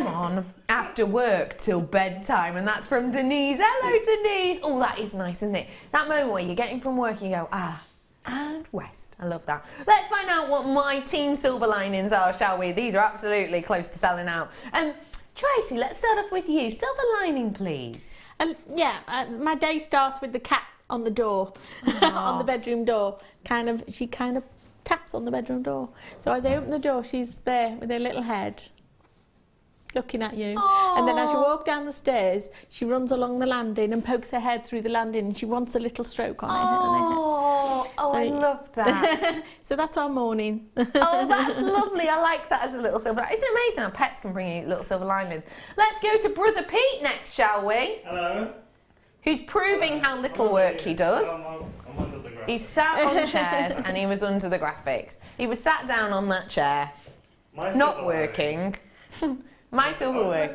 on after work till bedtime, and that's from Denise. Hello, Denise. Oh, that is nice, isn't it? That moment where you're getting from work, you go, and rest. I love that. Let's find out what my team silver linings are, shall we? These are absolutely close to selling out. Tracey, let's start off with you. Silver lining, please. My day starts with the cat on the door, on the bedroom door. She kind of taps on the bedroom door. So as I open the door, she's there with her little head, looking at you. Aww. And then as you walk down the stairs, she runs along the landing and pokes her head through the landing, and she wants a little stroke on her. So, I love that. So that's our morning. Oh, that's lovely. I like that as a little silver. Isn't it amazing how pets can bring you little silver linings? Let's go to Brother Pete next, shall we? Hello. Who's proving how little work he does. I'm under the graphics. He sat on chairs and he was under the graphics. He was sat down on that chair, not working. My silver work.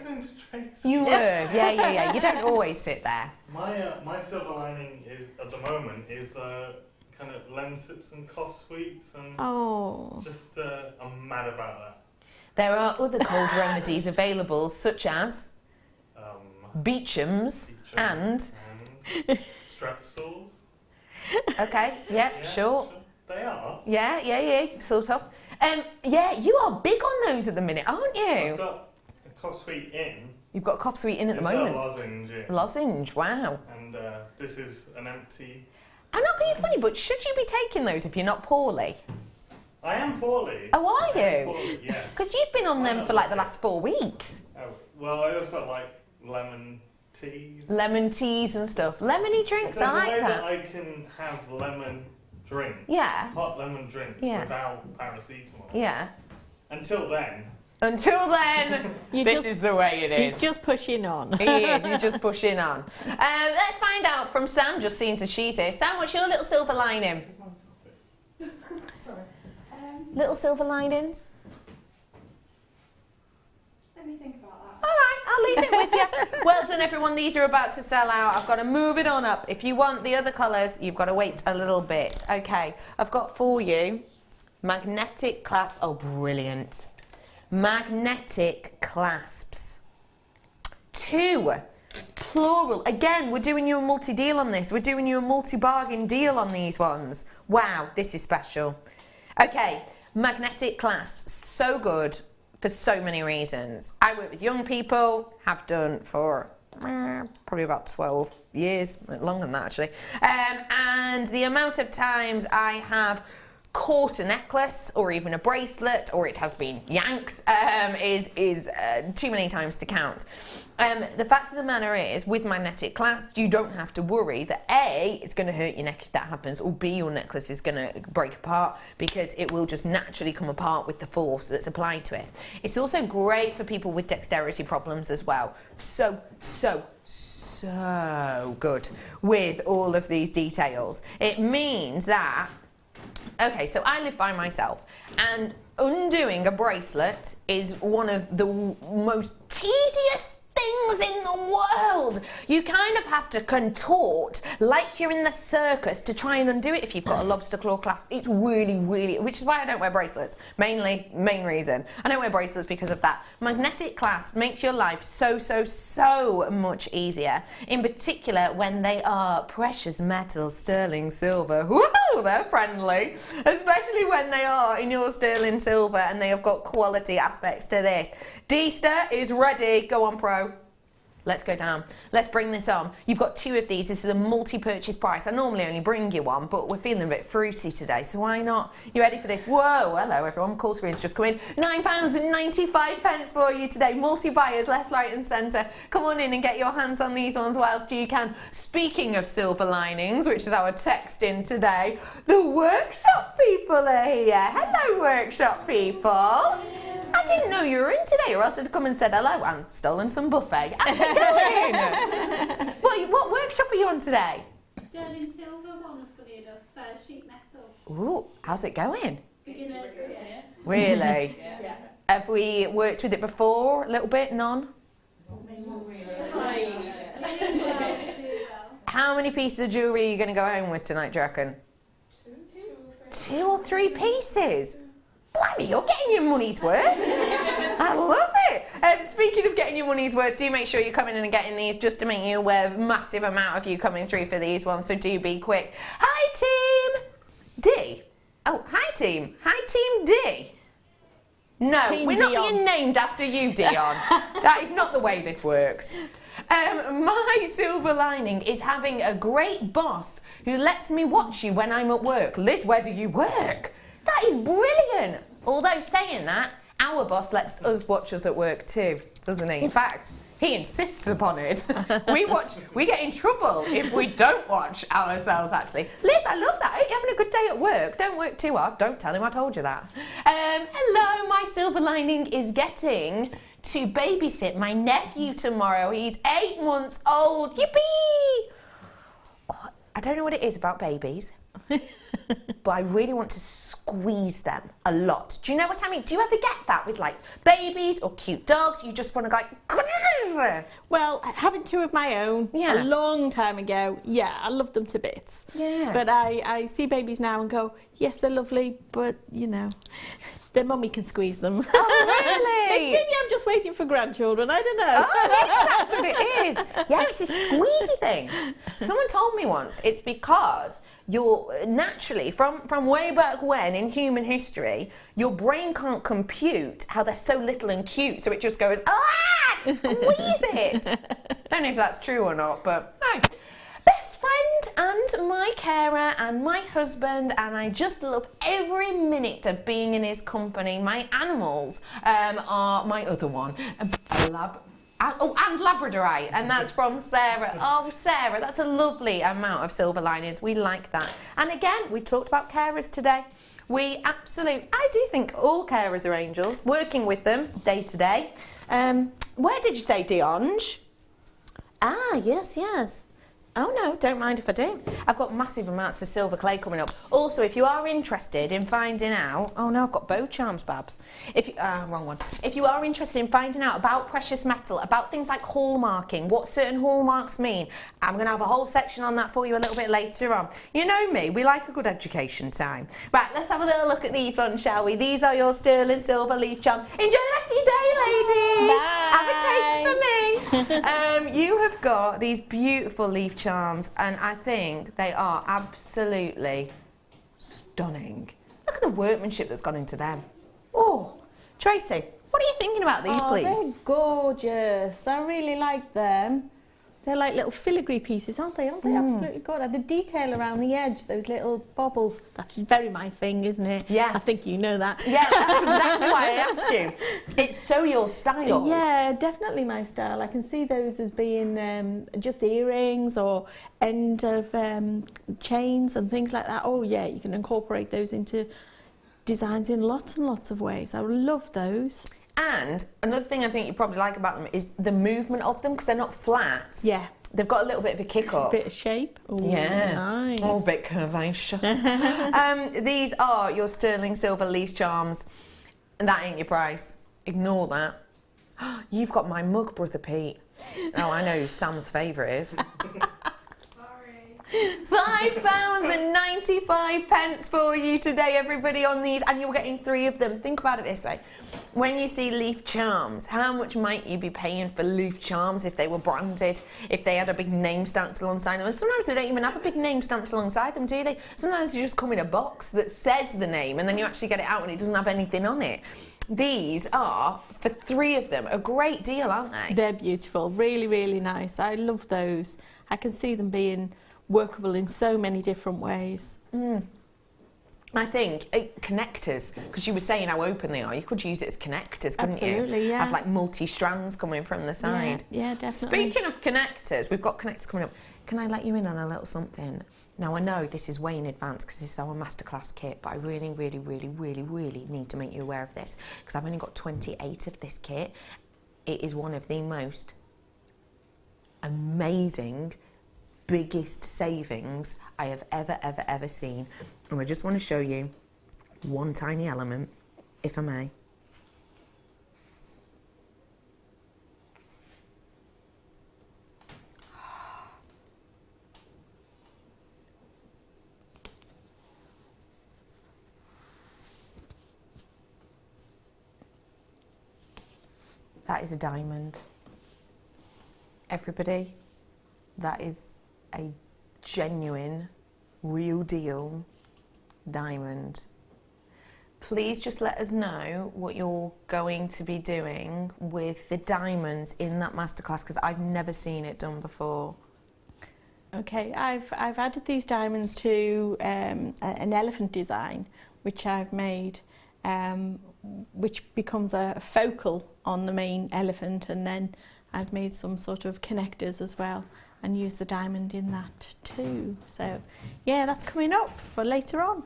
You were, yeah. You don't always sit there. My silver lining is at the moment is kind of lemon sips and cough sweets, and just I'm mad about that. There are other cold remedies available, such as Beecham's and Strepsils. Okay, yeah, sure. They are. Yeah, sort of. You are big on those at the minute, aren't you? I've got a cough sweet in. You've got a cough sweet in at the moment. It's a lozenge in. Lozenge, wow. And this is an empty. I'm not being funny, but should you be taking those if you're not poorly? I am poorly. Oh, are you? Poorly, yes. Because you've been on them for like the last 4 weeks. Oh, well, I also like lemon teas. Lemon teas and stuff. Lemony drinks, There's I like a way that. that I can have lemon drinks. Yeah. Hot lemon drinks without paracetamol. Yeah. Until then. Until then, this is the way it is. He's just pushing on. He is, he's just pushing on. Let's find out from Sam, just seeing as she's here. Sam, what's your little silver lining? Sorry. Little silver linings? Let me think about that. All right, I'll leave it with you. Well done, everyone. These are about to sell out. I've got to move it on up. If you want the other colours, you've got to wait a little bit. Okay, I've got for you magnetic clasp. Oh, brilliant. Magnetic clasps. 2. Plural. Again, we're doing you a multi-deal on this. We're doing you a multi-bargain deal on these ones. Wow, this is special. Okay, magnetic clasps. So good for so many reasons. I work with young people, have done for probably about 12 years, longer than that actually. And the amount of times I have caught a necklace or even a bracelet, or it has been yanked, is too many times to count. The fact of the matter is, with magnetic clasps, you don't have to worry that A, it's going to hurt your neck if that happens, or B, your necklace is going to break apart, because it will just naturally come apart with the force that's applied to it. It's also great for people with dexterity problems as well. So good with all of these details. It means that, okay, so I live by myself, and undoing a bracelet is one of the most tedious things in the world. You kind of have to contort like you're in the circus to try and undo it if you've got a lobster claw clasp. It's really, which is why I don't wear bracelets. Main reason. I don't wear bracelets because of that. Magnetic clasp makes your life so much easier. In particular, when they are precious metal, sterling silver. Woohoo, they're friendly. Especially when they are in your sterling silver and they have got quality aspects to this. D-Ster is ready. Go on, Pro. Let's go down. Let's bring this on. You've got 2 of these. This is a multi-purchase price. I normally only bring you one, but we're feeling a bit fruity today, so why not? You ready for this? Whoa, hello everyone. Call screen's just come in. £9.95 for you today. Multi-buyers left, right and centre. Come on in and get your hands on these ones whilst you can. Speaking of silver linings, which is our text in today, the workshop people are here. Hello, workshop people. I didn't know you were in today, or else I'd come and said hello and stolen some buffet. How's it going? What workshop are you on today? Sterling silver one, funny enough, sheet metal. Ooh, how's it going? Beginners, yeah. Really? Yeah. Have we worked with it before? A little bit? None? How many pieces of jewellery are you going to go home with tonight, do you reckon? 2 or 3 pieces? Blimey, you're getting your money's worth. I love it. Speaking of getting your money's worth, do make sure you're coming in and getting these, just to make you aware of massive amount of you coming through for these ones, so do be quick. Hi, Team D. Oh, hi, Team. Hi, Team D. No, Team we're Dion. not being named after you, Dion. That is not the way this works. My silver lining is having a great boss who lets me watch you when I'm at work. Liz, where do you work? That is brilliant. Although saying that, our boss lets us watch us at work too, doesn't he? In fact, he insists upon it. We get in trouble if we don't watch ourselves, actually. Liz, I love that. I hope you're having a good day at work. Don't work too hard. Don't tell him I told you that. Hello, my silver lining is getting to babysit my nephew tomorrow. He's 8 months old. Yippee! Oh, I don't know what it is about babies. But I really want to squeeze them a lot. Do you know what I mean? Do you ever get that with like babies or cute dogs? You just want to go, Well, having 2 of my own a long time ago, I love them to bits. Yeah. But I see babies now and go, yes, they're lovely, but you know, their mummy can squeeze them. Oh, really? Maybe I'm just waiting for grandchildren, I don't know. Oh, maybe that's what it is. Yeah, it's a squeezy thing. Someone told me once it's because you're naturally, from way back when in human history, your brain can't compute how they're so little and cute, so it just goes, ah! Squeeze it. Don't know if that's true or not, but no. Best friend and my carer and my husband, and I just love every minute of being in his company. My animals are my other one, and Labradorite, and that's from Sarah. Oh, Sarah, that's a lovely amount of silver linings. We like that. And again, we talked about carers today. I do think all carers are angels, working with them day to day. Where did you say, Dionge? Ah, yes. Oh no, don't mind if I do. I've got massive amounts of silver clay coming up. Also, if you are interested in finding out... Oh no, I've got bow charms, Babs. Wrong one. If you are interested in finding out about precious metal, about things like hallmarking, what certain hallmarks mean, I'm going to have a whole section on that for you a little bit later on. You know me, we like a good education time. Right, let's have a little look at these ones, shall we? These are your sterling silver leaf charms. Enjoy the rest of your day, ladies. Bye. Have a cake for me. You have got these beautiful leaf charms, and I think they are absolutely stunning. Look at the workmanship that's gone into them. Oh, Tracey, what are you thinking about these, please? They're gorgeous. I really like them. They're like little filigree pieces, aren't they? Aren't they absolutely gorgeous? The detail around the edge, those little bobbles, that's very my thing, isn't it? Yeah. I think you know that. Yeah, that's exactly why I asked you. It's so your style. Yeah, definitely my style. I can see those as being just earrings or end of chains and things like that. Oh yeah, you can incorporate those into designs in lots and lots of ways. I love those. And another thing I think you probably like about them is the movement of them, because they're not flat. Yeah. They've got a little bit of a kick up. Bit of shape. Ooh, yeah. Nice. Oh, a bit curvaceous. These are your sterling silver leaf charms. And that ain't your price. Ignore that. You've got my mug, Brother Pete. Oh, I know who Sam's favourite is. £5.95 for you today, everybody, on these, and you're getting 3 of them. Think about it this way. When you see leaf charms, how much might you be paying for leaf charms if they were branded, if they had a big name stamped alongside them? And sometimes they don't even have a big name stamped alongside them, do they? Sometimes they just come in a box that says the name, and then you actually get it out and it doesn't have anything on it. These are, for 3 of them, a great deal, aren't they? They're beautiful. Really, really nice. I love those. I can see them being workable in so many different ways. I think connectors, because you were saying how open they are, you could use it as connectors, couldn't you? Absolutely, yeah. Have like multi-strands coming from the side. Yeah, definitely. Speaking of connectors, we've got connectors coming up. Can I let you in on a little something? Now, I know this is way in advance because this is our masterclass kit, but I really, really, really, really, really need to make you aware of this, because I've only got 28 of this kit. It is one of the most amazing, biggest savings I have ever seen. And I just want to show you one tiny element, if I may. That is a diamond. Everybody, that is a genuine, real deal diamond. Please just let us know what you're going to be doing with the diamonds in that masterclass, because I've never seen it done before. Okay, I've added these diamonds to an elephant design, which I've made, which becomes a focal on the main elephant, and then I've made some sort of connectors as well, and use the diamond in that too. So yeah, that's coming up for later on.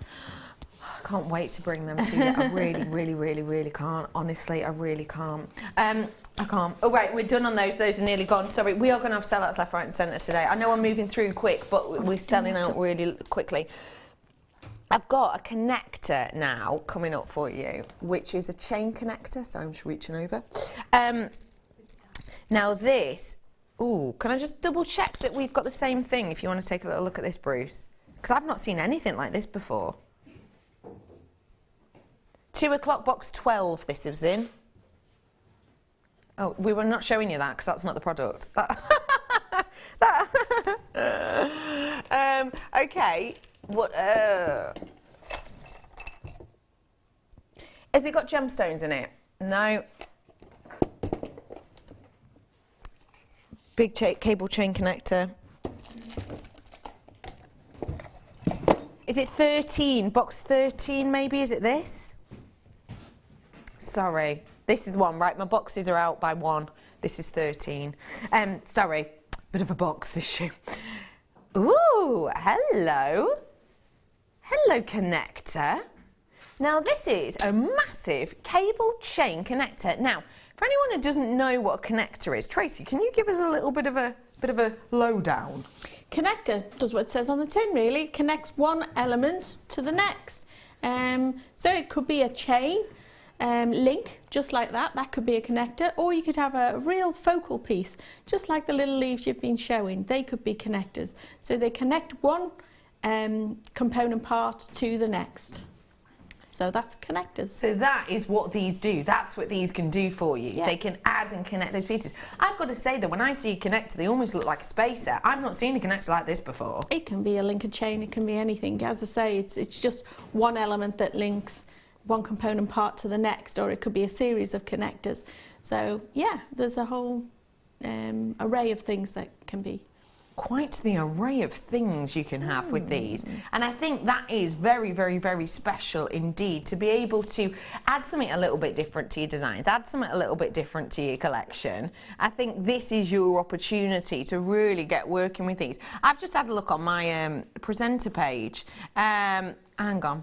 I can't wait to bring them to you. I really can't. Honestly, I really can't. I can't. Oh, right, we're done on those. Those are nearly gone. Sorry, we are going to have sellouts left, right and centre today. I know I'm moving through quick, but we're selling out really quickly. I've got a connector now coming up for you, which is a chain connector. Sorry, I'm just reaching over. Now this... Ooh, can I just double check that we've got the same thing if you want to take a little look at this, Bruce? Because I've not seen anything like this before. 2 o'clock box 12 this is in. Oh, we were not showing you that because that's not the product. Okay. What? Has it got gemstones in it? No. big cable chain connector. Is it 13? Box 13 maybe, is it this? Sorry, this is one, right? My boxes are out by one. This is 13. Sorry, bit of a box issue. Ooh, hello. Hello, connector. Now this is a massive cable chain connector. Now, for anyone who doesn't know what a connector is, Tracey, can you give us a little bit of a lowdown? Connector does what it says on the tin, really. It connects one element to the next. So it could be a chain link, just like that. That could be a connector, or you could have a real focal piece, just like the little leaves you've been showing. They could be connectors. So they connect one component part to the next. So that's connectors. So that is what these do. That's what these can do for you. Yeah. They can add and connect those pieces. I've got to say that when I see a connector, they almost look like a spacer. I've not seen a connector like this before. It can be a linker chain, it can be anything. As I say, it's just one element that links one component part to the next, or it could be a series of connectors. So yeah, there's a whole array of things that can be. Quite the array of things you can have with these, and I think that is very, very, very special indeed, to be able to add something a little bit different to your designs, add something a little bit different to your collection. I think this is your opportunity to really get working with these. I've just had a look on my presenter page. Hang on.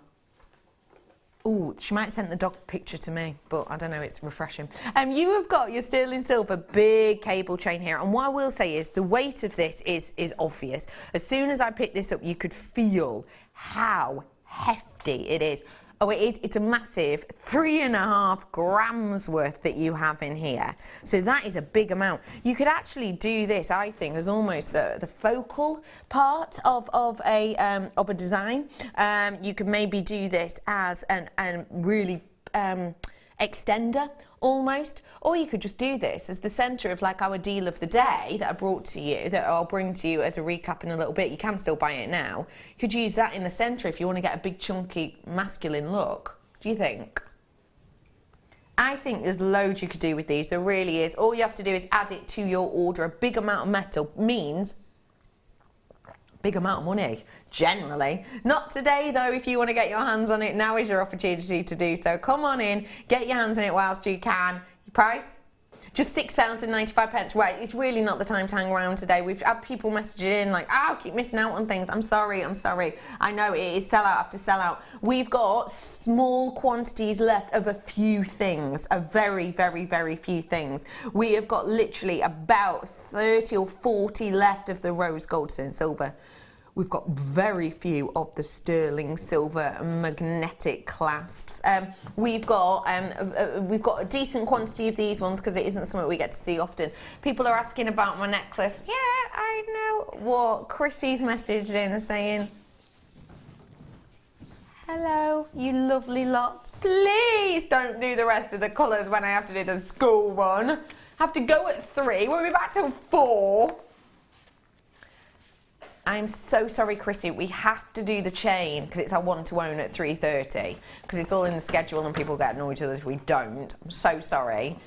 Oh, she might have sent the dog picture to me, but I don't know, it's refreshing. You have got your sterling silver big cable chain here, and what I will say is the weight of this is obvious. As soon as I picked this up, you could feel how hefty it is. Oh, it is. It's a massive 3.5 grams worth that you have in here. So that is a big amount. You could actually do this, I think, as almost the focal part of a design. You could maybe do this as an really extender almost, or you could just do this as the center of like our deal of the day that I brought to you, that I'll bring to you as a recap in a little bit. You can still buy it now. You could use that in the center if you want to get a big chunky masculine look. Do you think? I think there's loads you could do with these. There really is. All you have to do is add it to your order. A big amount of metal means big amount of money, generally. Not today though. If you want to get your hands on it, now is your opportunity to do so. Come on in, get your hands on it whilst you can. Your price? Just £6.95. Right, it's really not the time to hang around today. We've had people messaging in like, I keep missing out on things. I'm sorry. I know it is sellout after sellout. We've got small quantities left of a few things, a very, very, very few things. We have got literally about 30 or 40 left of the rose gold and silver. We've got very few of the sterling silver magnetic clasps. We've got a decent quantity of these ones because it isn't something we get to see often. People are asking about my necklace. Yeah, I know what Chrissy's messaged in saying, hello, you lovely lot. Please don't do the rest of the colours when I have to do the school run. I have to go at 3. We'll be back till 4. I'm so sorry, Chrissy. We have to do the chain because it's our one-to-own at 3:30 because it's all in the schedule and people get annoyed with us if we don't. I'm so sorry.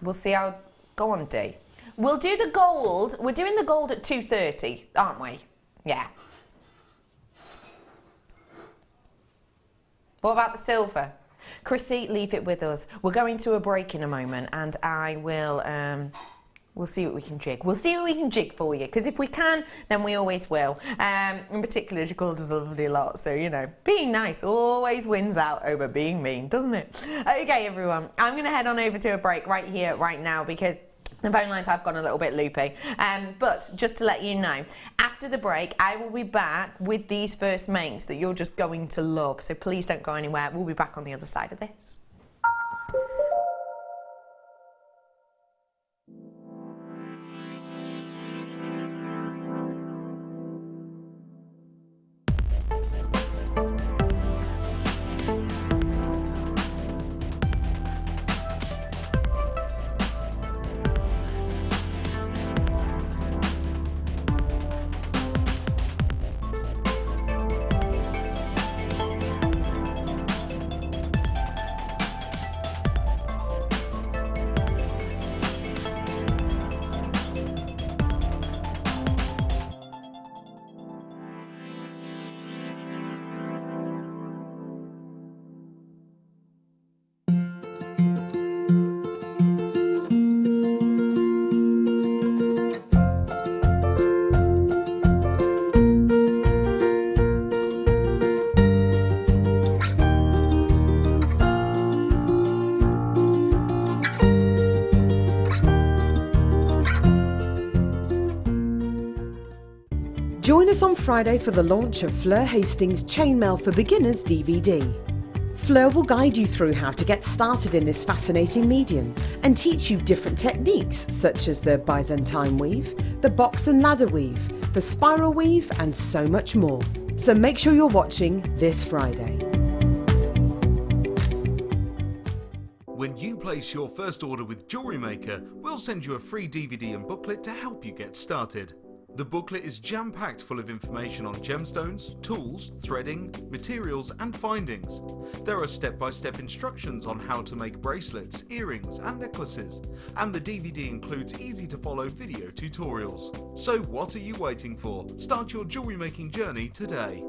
We'll see how... Go on, Dee. We'll do the gold. We're doing the gold at 2:30, aren't we? Yeah. What about the silver? Chrissy, leave it with us. We're going to a break in a moment and I will... We'll see what we can jig. We'll see what we can jig for you, because if we can, then we always will. In particular, she called us a lovely lot, so, you know, being nice always wins out over being mean, doesn't it? Okay, everyone, I'm going to head on over to a break right here, right now, because the phone lines have gone a little bit loopy. But just to let you know, after the break, I will be back with these first makes that you're just going to love, so please don't go anywhere. We'll be back on the other side of this. us on Friday for the launch of Fleur Hastings' Chainmail for Beginners DVD. Fleur will guide you through how to get started in this fascinating medium and teach you different techniques such as the Byzantine weave, the box and ladder weave, the spiral weave and so much more. So make sure you're watching this Friday. When you place your first order with Jewellery Maker, we'll send you a free DVD and booklet to help you get started. The booklet is jam-packed full of information on gemstones, tools, threading, materials and findings. There are step-by-step instructions on how to make bracelets, earrings and necklaces, and the DVD includes easy-to-follow video tutorials. So what are you waiting for? Start your jewellery making journey today.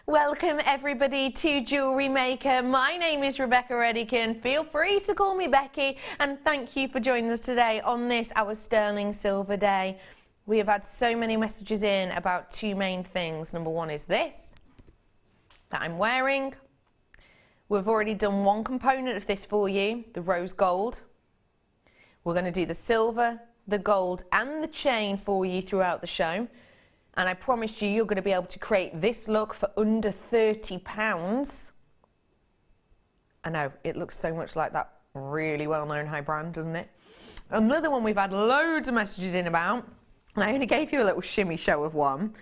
Welcome everybody to Jewellery Maker. My name is Rebecca Redican. Feel free to call me Becky, and thank you for joining us today on this, our sterling silver day. We have had so many messages in about two main things. Number one is this, that I'm wearing. We've already done one component of this for you, the rose gold. We're going to do the silver, the gold and the chain for you throughout the show. And I promised you're going to be able to create this look for under £30. I know, it looks so much like that really well-known high brand, doesn't it? Another one we've had loads of messages in about, and I only gave you a little shimmy show of one,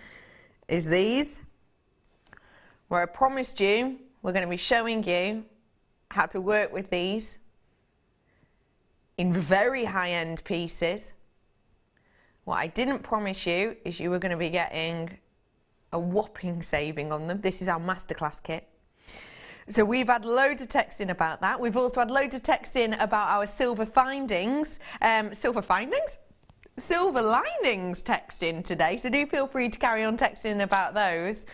is these, where I promised you we're going to be showing you how to work with these in very high-end pieces. What I didn't promise you is you were going to be getting a whopping saving on them. This is our masterclass kit. So we've had loads of text in about that. We've also had loads of text in about our silver findings. Silver linings text in today. So do feel free to carry on texting about those.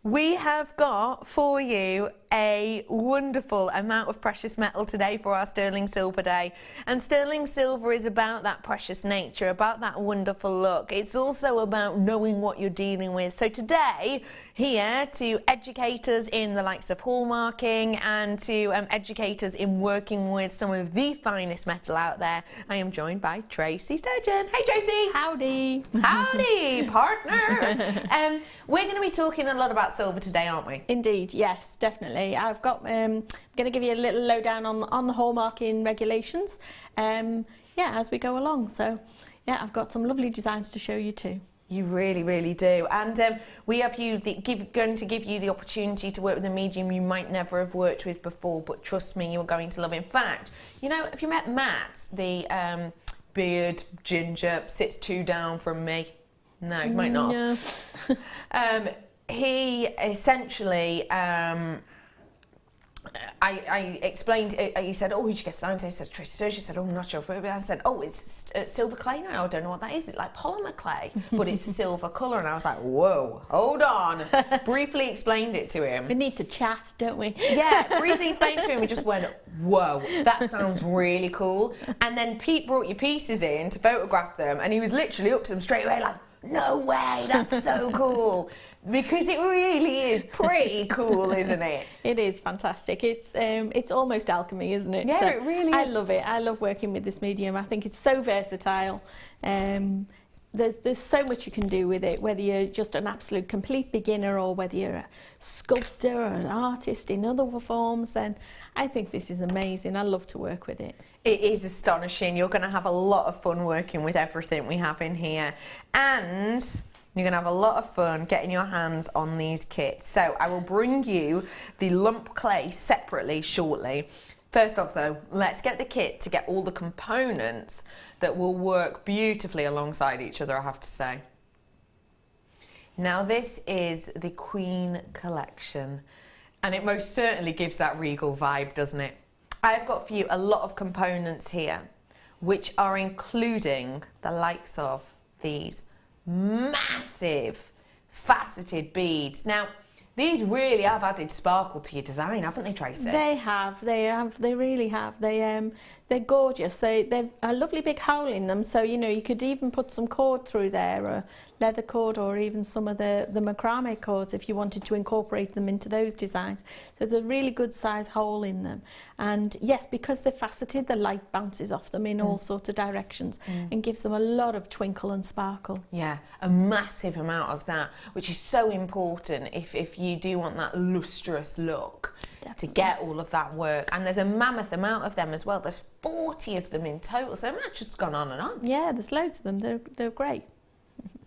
We have got for you a wonderful amount of precious metal today for our sterling silver day, and sterling silver is about that precious nature, about that wonderful look. It's also about knowing what you're dealing with. So today, here to educate us in the likes of hallmarking and to educate us in working with some of the finest metal out there, I am joined by Tracey Spurgin. Hey Tracey! Howdy! Howdy, partner! We're going to be talking a lot about silver today, aren't we? Indeed, yes, definitely. I've got, I'm going to give you a little lowdown on the hallmarking regulations, as we go along. So, yeah, I've got some lovely designs to show you too. You really, really do. And we have going to give you the opportunity to work with a medium you might never have worked with before, but trust me, you're going to love it. In fact, you know, have you met Matt, the beard ginger, sits 2 down from me? No, you might not. No. He essentially, I explained, he said, oh, who'd you get signed to? I said, Tracey Spurgin. She said, oh, I'm not sure. But I said, oh, it's silver clay now. I don't know what that is. It's like polymer clay, but it's a silver colour. And I was like, whoa, hold on. Briefly explained it to him. We need to chat, don't we? Yeah, briefly explained to him. We just went, whoa, that sounds really cool. And then Pete brought your pieces in to photograph them. And he was literally up to them straight away like, no way, that's so cool. Because it really is pretty cool, isn't it? It is fantastic. It's almost alchemy, isn't it? Yeah, So it really is. I love it. I love working with this medium. I think it's so versatile. There's so much you can do with it, whether you're just an absolute complete beginner or whether you're a sculptor or an artist in other forms, then I think this is amazing. I love to work with it. It is astonishing. You're going to have a lot of fun working with everything we have in here, and you're going to have a lot of fun getting your hands on these kits. So I will bring you the lump clay separately shortly. First off though, let's get the kit to get all the components that will work beautifully alongside each other, I have to say. Now this is the Queen collection, and it most certainly gives that regal vibe, doesn't it? I've got for you a lot of components here, which are including the likes of these massive faceted beads. Now, these really have added sparkle to your design, haven't they, Tracey? They have. They really have. They're gorgeous. They've a lovely big hole in them, so you know you could even put some cord through there, or leather cord, or even some of the macrame cords if you wanted to incorporate them into those designs. So there's a really good size hole in them, and yes, because they're faceted, the light bounces off them in all sorts of directions and gives them a lot of twinkle and sparkle. Yeah, a massive amount of that, which is so important if you do want that lustrous look. Definitely. To get all of that work. And there's a mammoth amount of them as well. There's 40 of them in total, so they've not just gone on and on. Yeah, there's loads of them. They're great.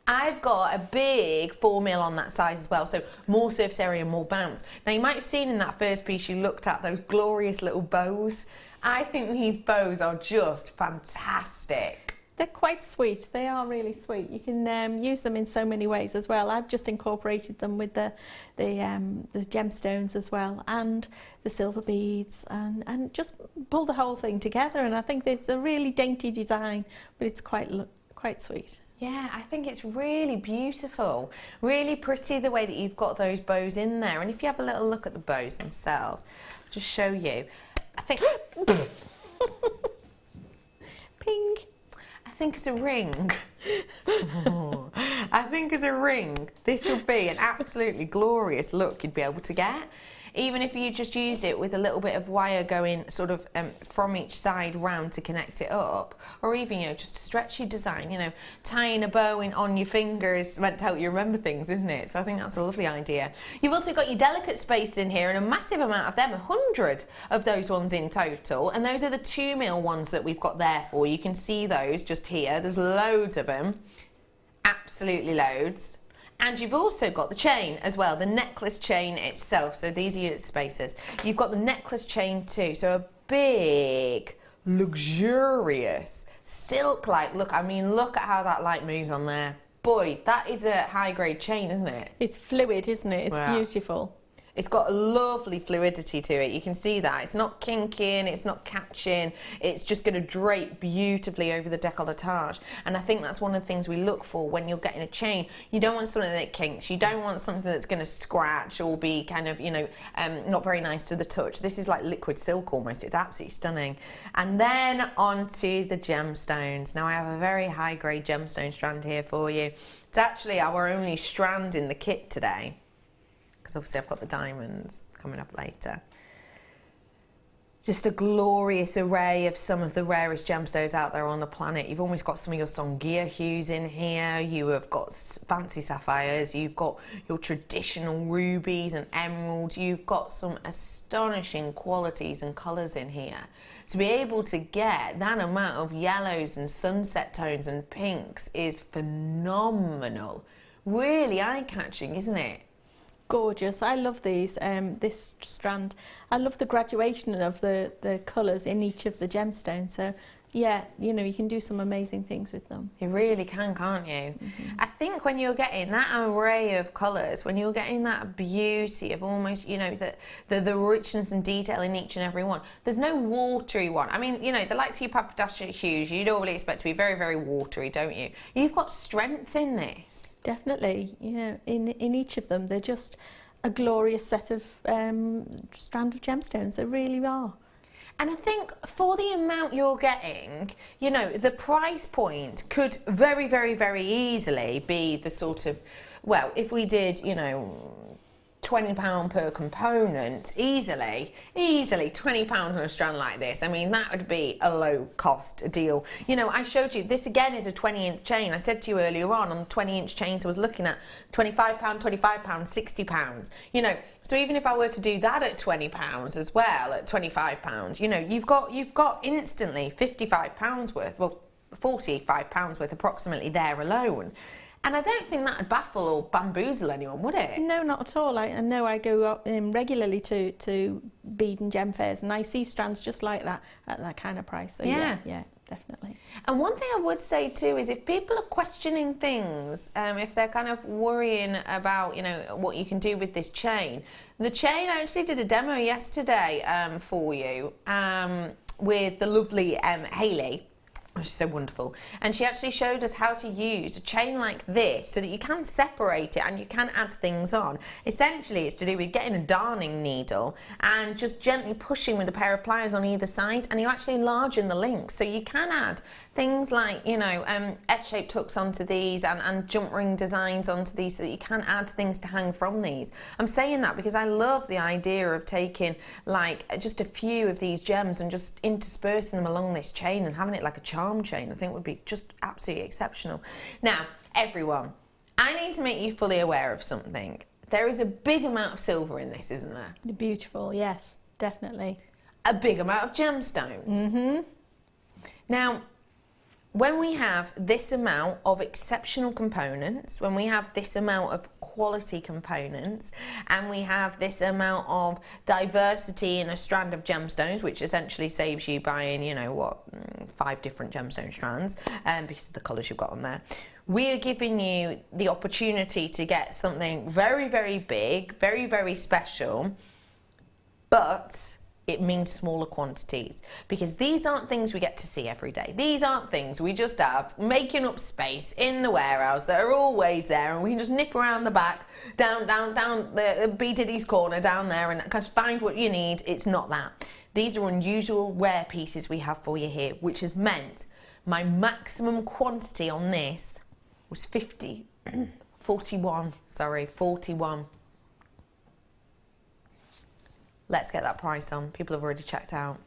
I've got a big 4mm on that size as well, so more surface area, more bounce. Now you might have seen in that first piece you looked at those glorious little bows. I think these bows are just fantastic. They're quite sweet. They are really sweet. You can use them in so many ways as well. I've just incorporated them with the gemstones as well, and the silver beads, and just pull the whole thing together. And I think it's a really dainty design, but it's quite sweet. Yeah, I think it's really beautiful. Really pretty the way that you've got those bows in there. And if you have a little look at the bows themselves, I'll just show you. I think... Ping! I think as a ring, I think as a ring, this would be an absolutely glorious look you'd be able to get. Even if you just used it with a little bit of wire going sort of from each side round to connect it up, or even, you know, just a stretchy design, you know, tying a bow on your finger is meant to help you remember things, isn't it? So I think that's a lovely idea. You've also got your delicate space in here, and a massive amount of them, 100 of those ones in total, and those are the 2mm ones that we've got there for you. You can see those just here. There's loads of them, absolutely loads. And you've also got the chain as well, the necklace chain itself. So these are your spacers. You've got the necklace chain too. So a big, luxurious, silk-like look. I mean, look at how that light moves on there. Boy, that is a high-grade chain, isn't it? It's fluid, isn't it? It's beautiful. It's got a lovely fluidity to it. You can see that. It's not kinking, it's not catching. It's just going to drape beautifully over the décolletage. And I think that's one of the things we look for when you're getting a chain. You don't want something that kinks. You don't want something that's going to scratch or be kind of, you know, not very nice to the touch. This is like liquid silk almost. It's absolutely stunning. And then onto the gemstones. Now I have a very high-grade gemstone strand here for you. It's actually our only strand in the kit today, because obviously I've got the diamonds coming up later. Just a glorious array of some of the rarest gemstones out there on the planet. You've almost got some of your Songhia hues in here. You have got fancy sapphires. You've got your traditional rubies and emeralds. You've got some astonishing qualities and colours in here. To be able to get that amount of yellows and sunset tones and pinks is phenomenal. Really eye-catching, isn't it? Gorgeous. I love these, this strand. I love the graduation of the colours in each of the gemstones. So yeah, you know, you can do some amazing things with them. You really can, can't you? I think when you're getting that array of colours, when you're getting that beauty of almost, you know, the richness and detail in each and every one, there's no watery one. I mean, you know, the likes of your Papadasha hues, you normally expect to be very, very watery, don't you? You've got strength in this. Definitely, yeah. In each of them, they're just a glorious set of strand of gemstones. They really are. And I think for the amount you're getting, you know, the price point could very, very, very easily be the sort of well, if we did, you know, £20 per component, easily £20 on a strand like this. I mean, that would be a low cost deal. You know, I showed you, this again is a 20-inch chain. I said to you earlier on the 20-inch chains, I was looking at £25, £25, £60. You know, so even if I were to do that at £20 as well, at £25, you know, you've got instantly £55 worth, well, £45 worth approximately there alone. And I don't think that would baffle or bamboozle anyone, would it? No, not at all. I know I go up regularly to bead and gem fairs, and I see strands just like that at that kind of price. So yeah, definitely. And one thing I would say too is if people are questioning things, if they're kind of worrying about, you know, what you can do with this chain, the chain, I actually did a demo yesterday for you with the lovely Hayley. She's so wonderful, and she actually showed us how to use a chain like this so that you can separate it and you can add things on. Essentially, it's to do with getting a darning needle and just gently pushing with a pair of pliers on either side, and you actually enlarge the links, so you can add things like, you know, S-shaped hooks onto these and jump ring designs onto these, so that you can add things to hang from these. I'm saying that because I love the idea of taking like just a few of these gems and just interspersing them along this chain and having it like a charm chain. I think would be just absolutely exceptional. Now, everyone, I need to make you fully aware of something. There is a big amount of silver in this, isn't there? Beautiful, yes, definitely. A big amount of gemstones. Mm-hmm. Now, when we have this amount of exceptional components, when we have this amount of quality components, and we have this amount of diversity in a strand of gemstones, which essentially saves you buying, you know, what, 5 different gemstone strands, because of the colours you've got on there, we are giving you the opportunity to get something very, very big, very, very special, but it means smaller quantities, because these aren't things we get to see every day. These aren't things we just have making up space in the warehouse that are always there, and we can just nip around the back, down the B Diddy's corner down there and just find what you need. It's not that. These are unusual, rare pieces we have for you here, which has meant my maximum quantity on this was 41. Let's get that price on. People have already checked out.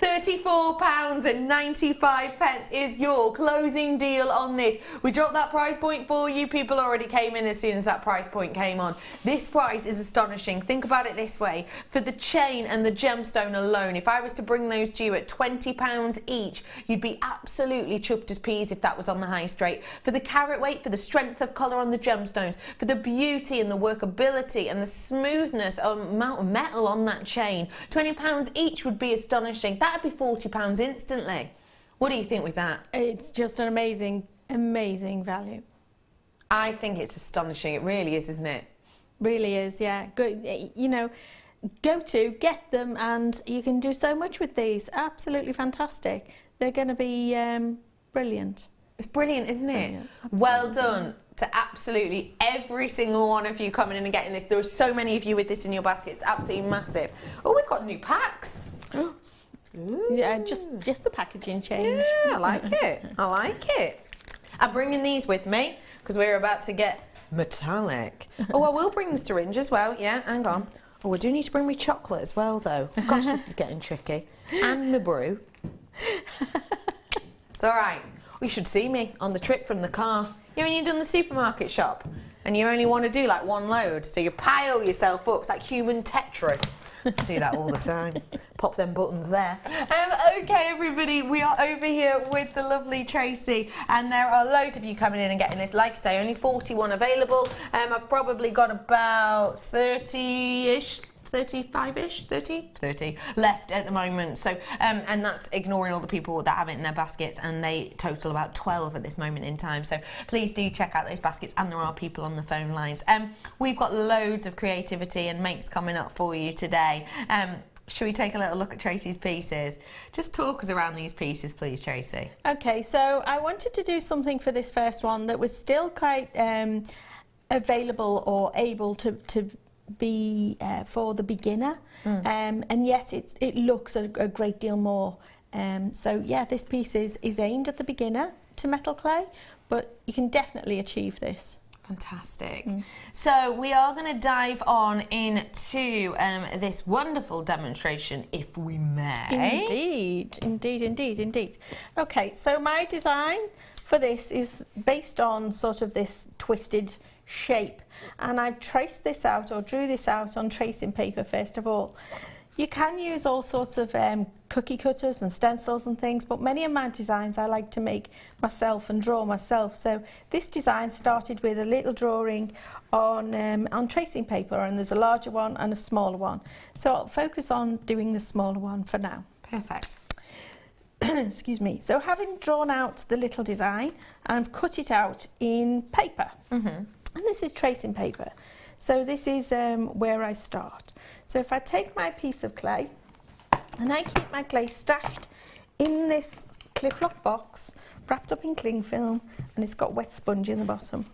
£34.95 is your closing deal on this. We dropped that price point for you. People already came in as soon as that price point came on. This price is astonishing. Think about it this way. For the chain and the gemstone alone, if I was to bring those to you at £20 each, you'd be absolutely chuffed as peas if that was on the high straight. For the carat weight, for the strength of colour on the gemstones, for the beauty and the workability and the smoothness amount of metal on that chain, £20 each would be astonishing. That'd be £40 instantly. What do you think with that? It's just an amazing, amazing value. I think it's astonishing. It really is, isn't it? Really is, yeah. Go, you know, go to, get them, and you can do so much with these. Absolutely fantastic. They're going to be brilliant. It's brilliant, isn't it? Brilliant. Well done to absolutely every single one of you coming in and getting this. There are so many of you with this in your basket. It's absolutely massive. Oh, we've got new packs. Yeah, just the packaging change. Yeah, I like it. I like it. I'm bringing these with me because we're about to get metallic. Oh, I will bring the syringe as well. Yeah, hang on. Oh, I do need to bring me chocolate as well, though. Gosh, this is getting tricky. And my brew. It's all right. You should see me on the trip from the car. You know when you've done the supermarket shop and you only want to do like one load, so you pile yourself up. It's like human Tetris. I do that all the time. Pop them buttons there. Okay, everybody, we are over here with the lovely Tracey, and there are loads of you coming in and getting this. Like I say, only 41 available. I've probably got about 30-ish, 35-ish, 30 left at the moment. So, and that's ignoring all the people that have it in their baskets, and they total about 12 at this moment in time. So please do check out those baskets, and there are people on the phone lines. We've got loads of creativity and makes coming up for you today. Should we take a little look at Tracey's pieces? Just talk us around these pieces, please, Tracey. Okay, so I wanted to do something for this first one that was still quite available or able to be for the beginner, and yet it looks a great deal more. So yeah, this piece is aimed at the beginner to metal clay, but you can definitely achieve this. Fantastic. So we are going to dive on into this wonderful demonstration, if we may. Indeed, indeed, indeed, indeed. Okay, so my design for this is based on sort of this twisted shape, and I've traced this out, or drew this out on tracing paper first of all. You can use all sorts of cookie cutters and stencils and things, but many of my designs I like to make myself and draw myself. So this design started with a little drawing on tracing paper, and there's a larger one and a smaller one. So I'll focus on doing the smaller one for now. Perfect. Excuse me. So having drawn out the little design, I've cut it out in paper. And this is tracing paper. So this is where I start. So if I take my piece of clay, and I keep my clay stashed in this clip lock box, wrapped up in cling film, and it's got wet sponge in the bottom.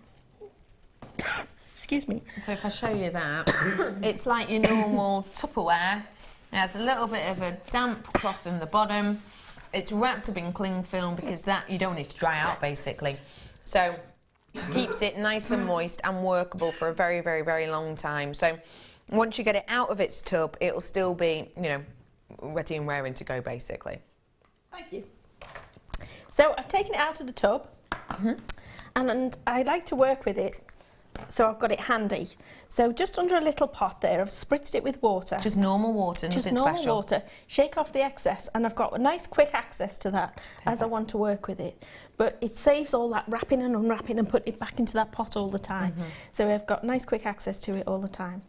Excuse me. So if I show you that, it's like your normal Tupperware. It has a little bit of a damp cloth in the bottom. It's wrapped up in cling film because that you don't need to dry out basically. So keeps it nice and moist and workable for a very, very, very long time. So once you get it out of its tub, it'll still be, you know, ready and raring to go basically. Thank you. So I've taken it out of the tub, and I like to work with it, so I've got it handy. So just under a little pot there, I've spritzed it with water. Just normal water, nothing special. Just normal water. Shake off the excess, and I've got a nice quick access to that as I want to work with it. But it saves all that wrapping and unwrapping and putting it back into that pot all the time. So I've got nice quick access to it all the time.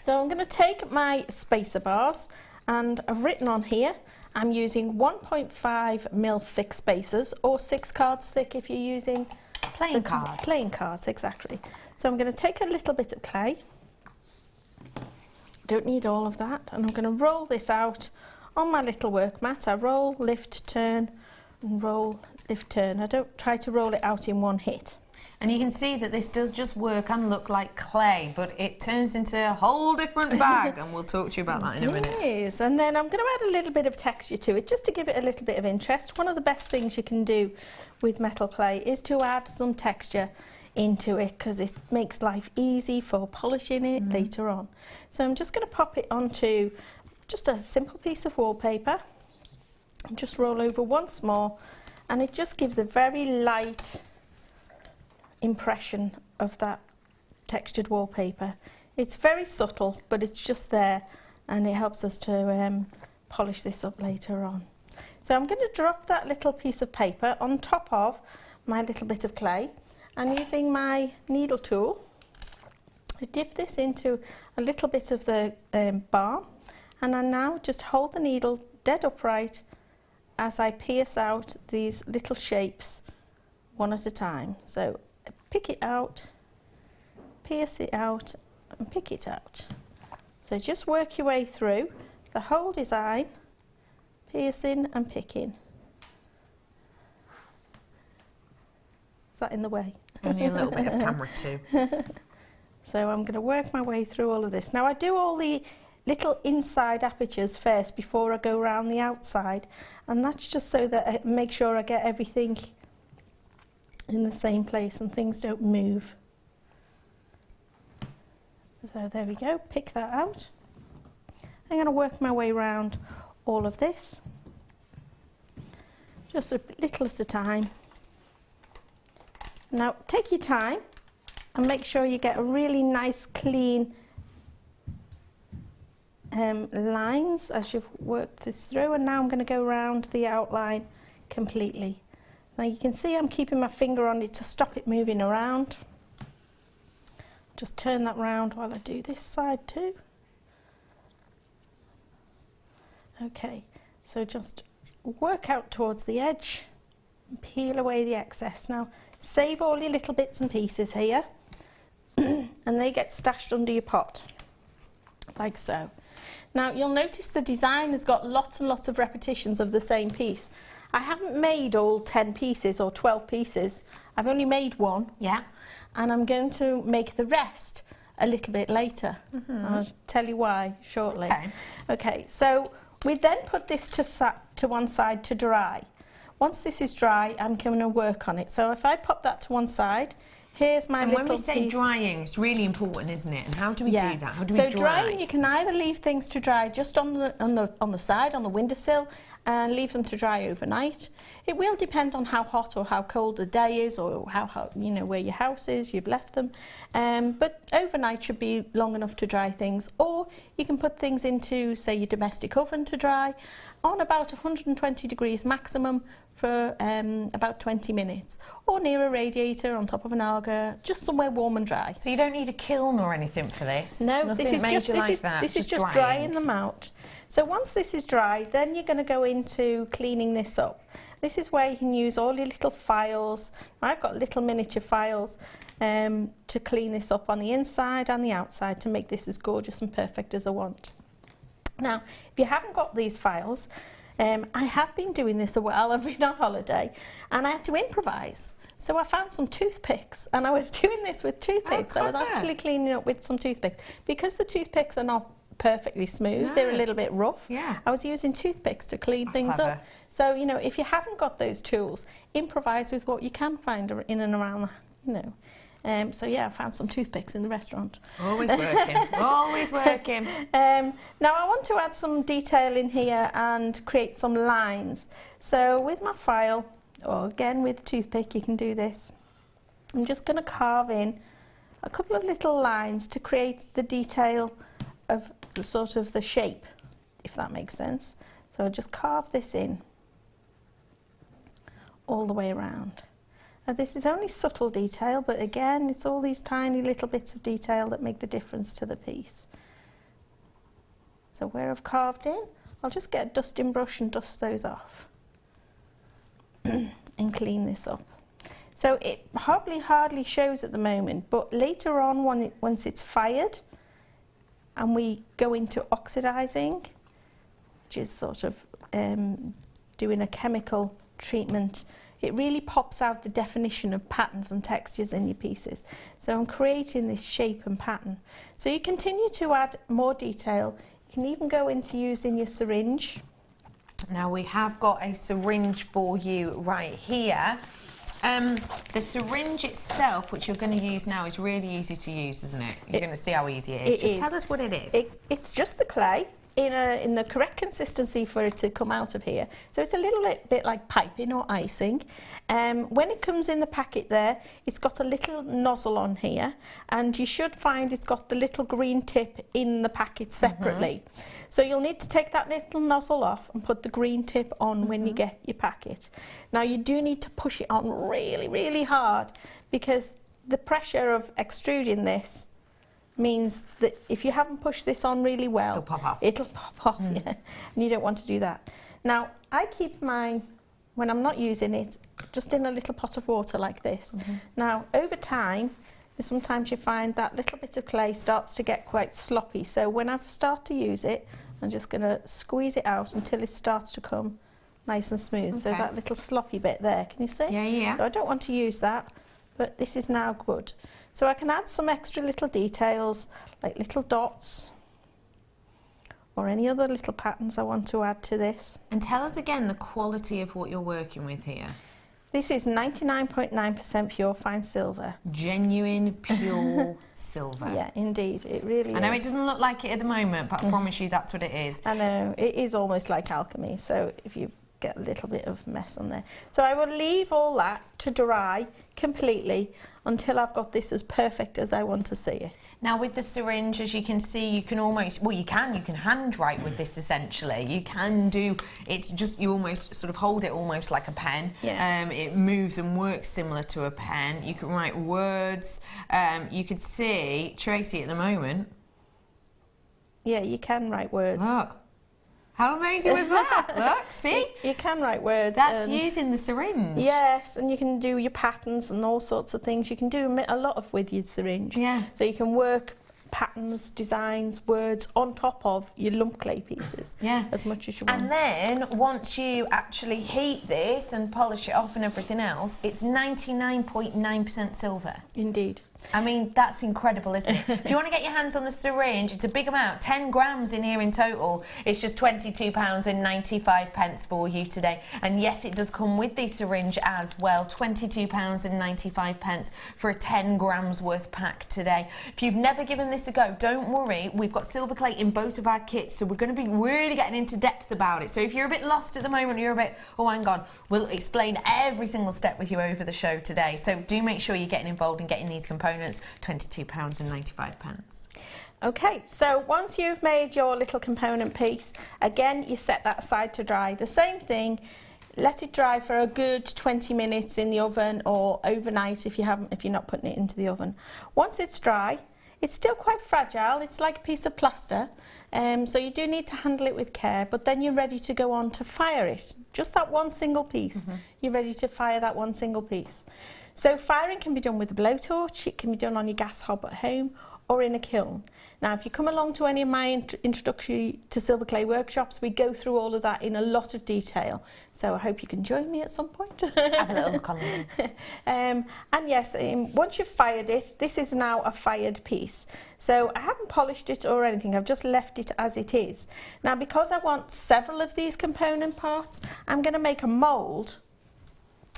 So I'm going to take my spacer bars, and I've written on here, I'm using 1.5mm thick spacers, or 6 cards thick if you're using Playing cards. Playing cards, exactly. So I'm going to take a little bit of clay. Don't need all of that. And I'm going to roll this out on my little work mat. I roll, lift, turn, and roll, lift, turn. I don't try to roll it out in one hit. And you can see that this does just work and look like clay, but it turns into a whole different bag, and we'll talk to you about that in a minute. It is. And then I'm going to add a little bit of texture to it, just to give it a little bit of interest. One of the best things you can do with metal clay is to add some texture into it, because it makes life easy for polishing it later on. So I'm just going to pop it onto just a simple piece of wallpaper, and just roll over once more, and it just gives a very light impression of that textured wallpaper. It's very subtle, but it's just there, and it helps us to polish this up later on. So I'm going to drop that little piece of paper on top of my little bit of clay, and using my needle tool, I dip this into a little bit of the balm, and I now just hold the needle dead upright as I pierce out these little shapes one at a time. So pick it out, pierce it out, and pick it out. So just work your way through the whole design, piercing and picking. Is that in the way? Only a little bit of camera too. So I'm going to work my way through all of this. Now I do all the little inside apertures first before I go around the outside, and that's just so that I make sure I get everything in the same place and things don't move. So there we go, pick that out. I'm going to work my way around all of this, just a little at a time. Now take your time and make sure you get a really nice clean lines as you've worked this through, and now I'm going to go around the outline completely. Now you can see I'm keeping my finger on it to stop it moving around. Just turn that round while I do this side too. Okay, so just work out towards the edge and peel away the excess. Now save all your little bits and pieces here and they get stashed under your pot, like so. Now you'll notice the design has got lots and lots of repetitions of the same piece. I haven't made all 10 pieces or 12 pieces. I've only made one. Yeah. And I'm going to make the rest a little bit later. I'll tell you why shortly. Okay, so we then put this to one side to dry. Once this is dry, I'm going to work on it. So if I pop that to one side, Here's my little piece. And when we say piece. drying, it's really important, isn't it? And how do we do that? How do we so dry? drying, you can either leave things to dry just on the side, on the windowsill, and leave them to dry overnight. It will depend on how hot or how cold the day is, or how where your house is, you've left them. But overnight should be long enough to dry things. Or you can put things into, say, your domestic oven to dry on about 120 degrees maximum for about 20 minutes, or near a radiator on top of an alga, just somewhere warm and dry. So you don't need a kiln or anything for this? No, Nothing this is just drying them out. So once this is dry, then you're going to go into cleaning this up. This is where you can use all your little files. I've got little miniature files to clean this up on the inside and the outside to make this as gorgeous and perfect as I want. Now, if you haven't got these files, I have been doing this a while. I've been on holiday and I had to improvise. So I found some toothpicks and I was doing this with toothpicks. I was actually cleaning up with some toothpicks. Because the toothpicks are not perfectly smooth, they're a little bit rough. Yeah. I was using toothpicks to clean things up. So, if you haven't got those tools, improvise with what you can find in and around, So I found some toothpicks in the restaurant. Always working, always working. Now I want to add some detail in here and create some lines. So with my file, or again with toothpick, you can do this. I'm just going to carve in a couple of little lines to create the detail of the sort of the shape, if that makes sense. So I'll just carve this in all the way around. Now this is only subtle detail, but again, it's all these tiny little bits of detail that make the difference to the piece. So where I've carved in, I'll just get a dusting brush and dust those off and clean this up. So it hardly shows at the moment, but later on, once it's fired and we go into oxidizing, which is sort of doing a chemical treatment, it really pops out the definition of patterns and textures in your pieces. So I'm creating this shape and pattern. So you continue to add more detail. You can even go into using your syringe. Now we have got a syringe for you right here. The syringe itself, which you're going to use now, is really easy to use, isn't it? You're going to see how easy it is. Just tell us what it is. It's just the clay in the correct consistency for it to come out of here. So it's a little bit like piping or icing. When it comes in the packet there, it's got a little nozzle on here, and you should find it's got the little green tip in the packet separately. So you'll need to take that little nozzle off and put the green tip on when you get your packet. Now you do need to push it on really, really hard, because the pressure of extruding this means that if you haven't pushed this on really well, it'll pop off. It'll pop off, yeah. And you don't want to do that. Now, I keep mine, when I'm not using it, just in a little pot of water like this. Now, over time, sometimes you find that little bit of clay starts to get quite sloppy. So when I start to use it, I'm just going to squeeze it out until it starts to come nice and smooth. So that little sloppy bit there, can you see? Yeah. So I don't want to use that, but this is now good. So I can add some extra little details, like little dots, or any other little patterns I want to add to this. And tell us again the quality of what you're working with here. This is 99.9% pure fine silver. Genuine, pure silver. Yeah, indeed, it really is. I know it doesn't look like it at the moment, but I promise you that's what it is. I know, it is almost like alchemy, so if you get a little bit of mess on there. So I will leave all that to dry completely until I've got this as perfect as I want to see it. Now with the syringe, as you can see, you can almost, you can hand write with this essentially. You can do, it's just, you almost sort of hold it almost like a pen. Yeah. It moves and works similar to a pen. You can write words. You could see, Tracey at the moment. Yeah, you can write words. Look. How amazing was that? Look, see? You can write words. That's using the syringe. Yes, and you can do your patterns and all sorts of things. You can do a lot with your syringe. Yeah. So you can work patterns, designs, words on top of your lump clay pieces. Yeah. As much as you want. And then once you actually heat this and polish it off and everything else, it's 99.9% silver. Indeed. I mean, that's incredible, isn't it? If you want to get your hands on the syringe, it's a big amount, 10 grams in here in total. It's just £22.95 for you today. And yes, it does come with the syringe as well, £22.95 for a 10 grams worth pack today. If you've never given this a go, don't worry. We've got silver clay in both of our kits, so we're going to be really getting into depth about it. So if you're a bit lost at the moment, you're a bit, oh, hang on, we'll explain every single step with you over the show today. So do make sure you're getting involved and getting these components. £22.95. Okay, so once you've made your little component piece, again, you set that aside to dry. The same thing, let it dry for a good 20 minutes in the oven or overnight if you're not putting it into the oven. Once it's dry, it's still quite fragile. It's like a piece of plaster, so you do need to handle it with care, but then you're ready to go on to fire it. Just that one single piece. You're ready to fire that one single piece. So firing can be done with a blowtorch, it can be done on your gas hob at home or in a kiln. Now, if you come along to any of my introductory to silver clay workshops, we go through all of that in a lot of detail. So I hope you can join me at some point. Have a little look on there. And yes, once you've fired it, this is now a fired piece. So I haven't polished it or anything, I've just left it as it is. Now, because I want several of these component parts, I'm going to make a mould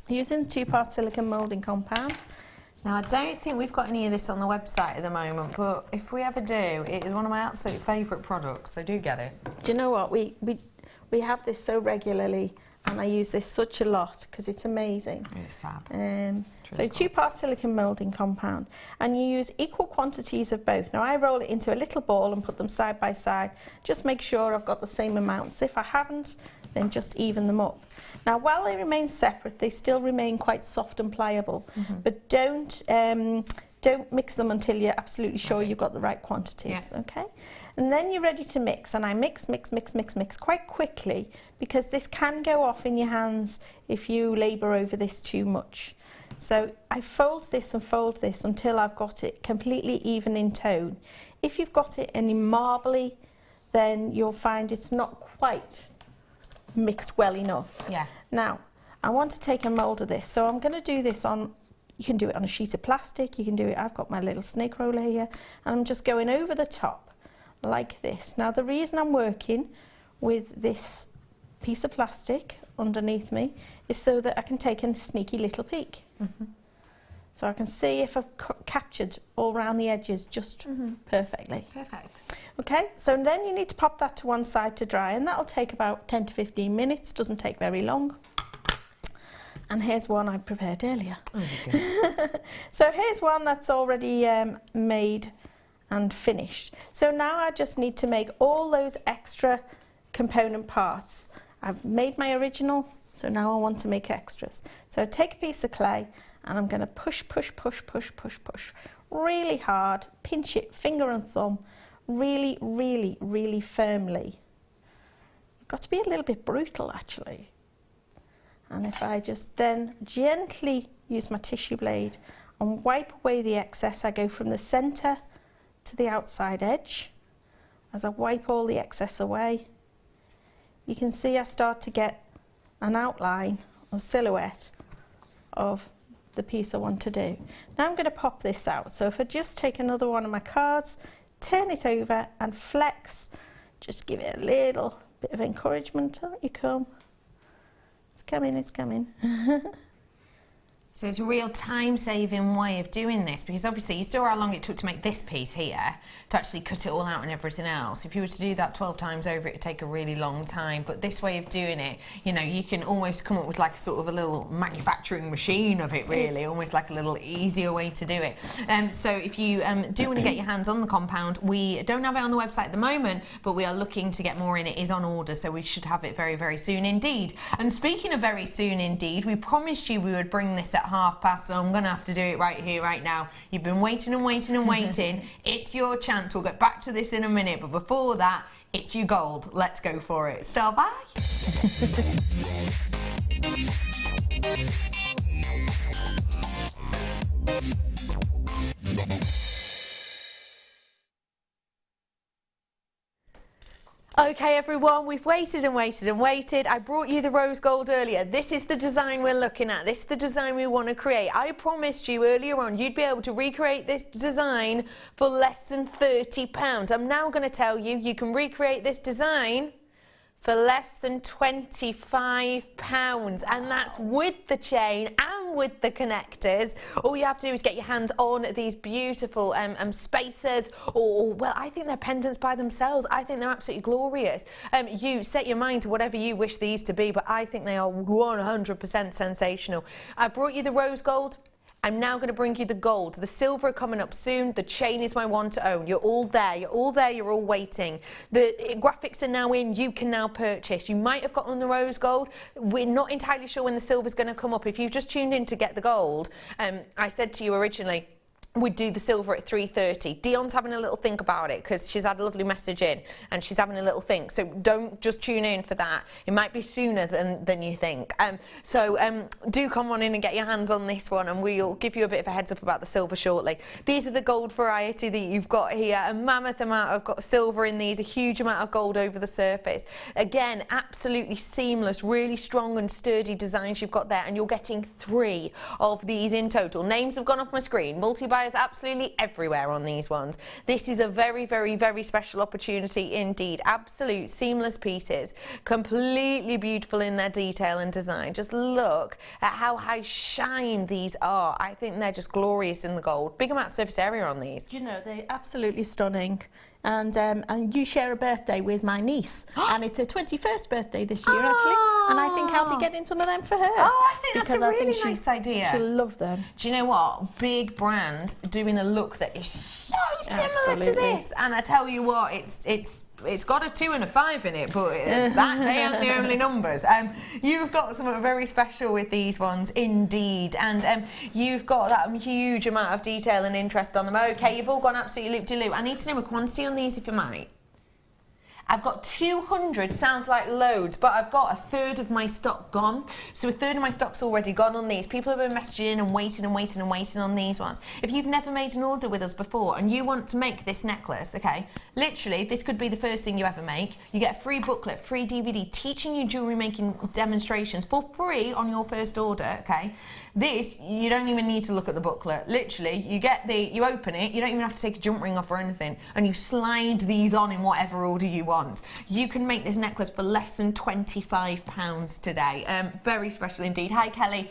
using 2-part silicone moulding compound. Now, I don't think we've got any of this on the website at the moment, but if we ever do, it is one of my absolute favourite products, so do get it. Do you know what? We have this so regularly, and I use this such a lot because it's amazing. It's fab. So 2-part silicone moulding compound, and you use equal quantities of both. Now, I roll it into a little ball and put them side by side. Just make sure I've got the same amounts. If I haven't, then just even them up. Now, while they remain separate, they still remain quite soft and pliable, but don't mix them until you're absolutely sure you've got the right quantities, okay? And then you're ready to mix, and I mix quite quickly because this can go off in your hands if you labour over this too much. So I fold this and fold this until I've got it completely even in tone. If you've got it any marbly, then you'll find it's not quite mixed well enough. Yeah. Now, I want to take a mould of this, so I'm going to do this on, you can do it on a sheet of plastic, you can do it, I've got my little snake roller here, and I'm just going over the top like this. Now, the reason I'm working with this piece of plastic underneath me is so that I can take a sneaky little peek. So I can see if I've captured all around the edges just perfectly. Perfect. Okay, so then you need to pop that to one side to dry, and that'll take about 10 to 15 minutes, doesn't take very long. And here's one I prepared earlier. So here's one that's already made and finished. So now I just need to make all those extra component parts. I've made my original, so now I want to make extras. So I take a piece of clay and I'm going to push really hard, pinch it, finger and thumb, really, really, really firmly. You've got to be a little bit brutal, actually. And if I just then gently use my tissue blade and wipe away the excess, I go from the centre to the outside edge. As I wipe all the excess away, you can see I start to get an outline or silhouette of the piece I want to do. Now I'm going to pop this out. So if I just take another one of my cards, turn it over and flex, just give it a little bit of encouragement. Out you come. It's coming, it's coming. So it's a real time-saving way of doing this, because obviously you saw how long it took to make this piece here, to actually cut it all out and everything else. If you were to do that 12 times over, it would take a really long time. But this way of doing it, you know, you can almost come up with like sort of a little manufacturing machine of it, really, almost like a little easier way to do it. So if you do want to get your hands on the compound, we don't have it on the website at the moment, but we are looking to get more in. It is on order, so we should have it very, very soon indeed. And speaking of very soon indeed, we promised you we would bring this at past, so I'm going to have to do it right here, right now. You've been waiting and waiting and waiting. It's your chance. We'll get back to this in a minute, but before that, it's your gold. Let's go for it. Stand by. Okay everyone, we've waited and waited and waited. I brought you the rose gold earlier. This is the design we're looking at. This is the design we want to create. I promised you earlier on you'd be able to recreate this design for less than £30. I'm now going to tell you you can recreate this design for less than £25, and that's with the chain and with the connectors. All you have to do is get your hands on these beautiful spacers, or well, I think they're pendants by themselves. I think they're absolutely glorious. You set your mind to whatever you wish these to be, but I think they are 100% sensational. I brought you the rose gold. I'm now going to bring you the gold. The silver are coming up soon. The chain is my one to own. You're all there. You're all there. You're all waiting. The graphics are now in. You can now purchase. You might have gotten the rose gold. We're not entirely sure when the silver's going to come up. If you've just tuned in to get the gold, I said to you originally, we'd do the silver at 3:30. Dion's having a little think about it because she's had a lovely message in and she's having a little think. So don't just tune in for that. It might be sooner than you think. Do come on in and get your hands on this one, and we'll give you a bit of a heads up about the silver shortly. These are the gold variety that you've got here. A mammoth amount of silver in these, a huge amount of gold over the surface. Again, absolutely seamless, really strong and sturdy designs you've got there, and you're getting 3 of these in total. Names have gone off my screen. Multi-buy is absolutely everywhere on these ones. This is a very, very, very special opportunity indeed. Absolute seamless pieces, completely beautiful in their detail and design. Just look at how high shine these are. I think they're just glorious in the gold. Big amount of surface area on these. Do you know, they're absolutely stunning. And you share a birthday with my niece, and it's her 21st birthday this year actually, and I think I'll be getting some of them for her. Oh, I think that's a really nice idea. She'll love them. Do you know what? Big brand doing a look that is so similar to this, and I tell you what, it's got a 2 and a 5 in it, but that they aren't the only numbers. You've got something very special with these ones indeed, and you've got that huge amount of detail and interest on them. Okay, you've all gone absolutely loop-de-loop. I need to know a quantity on these if you might. I've got 200, sounds like loads, but I've got 1/3 of my stock gone. So 1/3 of my stock's already gone on these. People have been messaging and waiting and waiting and waiting on these ones. If you've never made an order with us before and you want to make this necklace, okay, literally this could be the first thing you ever make. You get a free booklet, free DVD teaching you jewellery making demonstrations for free on your first order, okay. This, you don't even need to look at the booklet. Literally, you open it, you don't even have to take a jump ring off or anything, and you slide these on in whatever order you want. You can make this necklace for less than £25 today. Very special indeed. Hi, Kelly.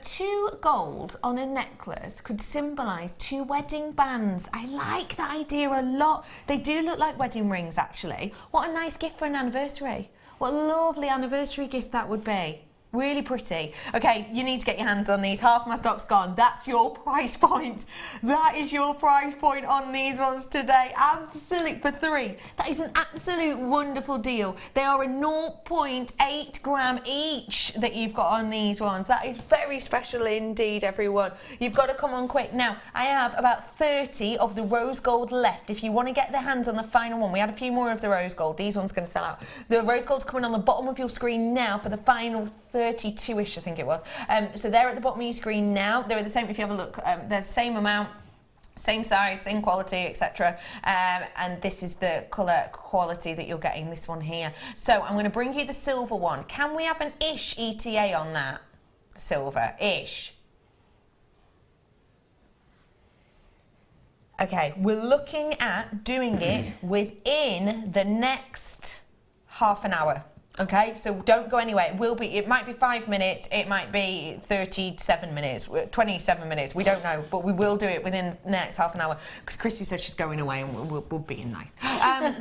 2 gold on a necklace could symbolise 2 wedding bands. I like that idea a lot. They do look like wedding rings, actually. What a nice gift for an anniversary. What a lovely anniversary gift that would be. Really pretty. Okay, you need to get your hands on these. Half my stock's gone. That's your price point. That is your price point on these ones today. Absolute for 3. That is an absolute wonderful deal. They are a 0.8 gram each that you've got on these ones. That is very special indeed, everyone. You've got to come on quick. Now, I have about 30 of the rose gold left. If you want to get their hands on the final one, we had a few more of the rose gold. These ones are going to sell out. The rose gold's coming on the bottom of your screen now for the final 32-ish, I think it was. So they're at the bottom of your screen now. They're the same, if you have a look, they're the same amount, same size, same quality, etc. And this is the colour quality that you're getting, this one here. So I'm going to bring you the silver one. Can we have an ish ETA on that? Silver, ish. Okay, we're looking at doing it within the next half an hour. Okay, so don't go anywhere. It might be 5 minutes, it might be 37 minutes, 27 minutes, we don't know, but we will do it within the next half an hour because Christy said she's going away and we'll be in nice.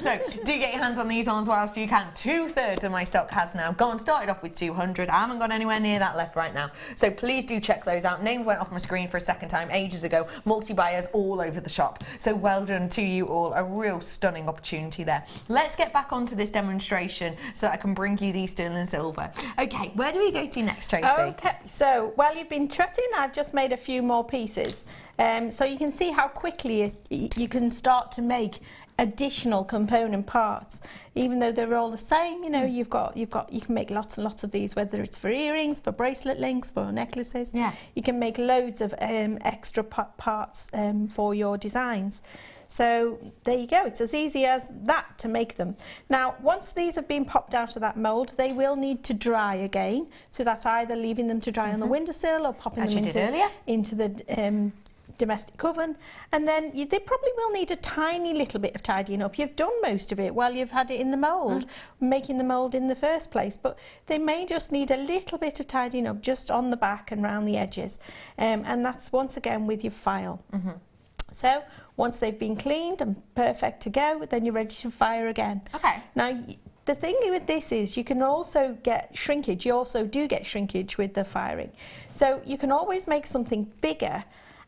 So do get your hands on these ones whilst you can. 2/3 of my stock has now gone. Started off with 200. I haven't got anywhere near that left right now. So please do check those out. Names went off my screen for a second time ages ago. Multi-buyers all over the shop. So well done to you all. A real stunning opportunity there. Let's get back onto this demonstration so that I can bring you these sterling silver. Okay, where do we go to next, Tracey? Okay, so while you've been trotting, I've just made a few more pieces. So you can see how quickly you can start to make additional component parts, even though they're all the same. You know, you can make lots and lots of these, whether it's for earrings, for bracelet links, for necklaces. Yeah, you can make loads of extra parts for your designs. So there you go, it's as easy as that to make them. Now once these have been popped out of that mould, they will need to dry again. So that's either leaving them to dry on the windowsill or popping them into the domestic oven, and then they probably will need a tiny little bit of tidying up. You've done most of it while you've had it in the mould, making the mould in the first place, but they may just need a little bit of tidying up just on the back and round the edges, and that's once again with your file. So once they've been cleaned and perfect to go, then you're ready to fire again. Okay. Now the thing with this is you can also get shrinkage. You also do get shrinkage with the firing, so you can always make something bigger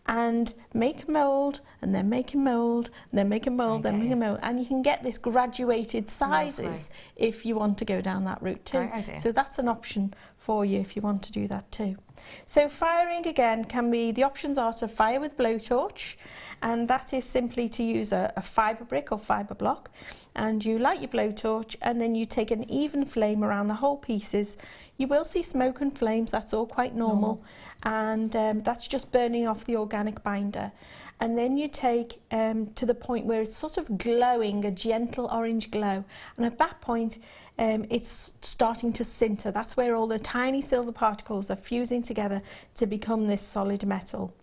and make a mould, and then make a mould, and then make a mould, then make a mould, and you can get this graduated sizes if you want to go down that route too. So that's an option for you if you want to do that too. So firing again can be, the options are to fire with blowtorch, and that is simply to use a fibre brick or fibre block, and you light your blowtorch and then you take an even flame around the whole pieces. You will see smoke and flames, that's all quite normal. And that's just burning off the organic binder. And then you take to the point where it's sort of glowing, a gentle orange glow, and at that point it's starting to sinter. That's where all the tiny silver particles are fusing together to become this solid metal.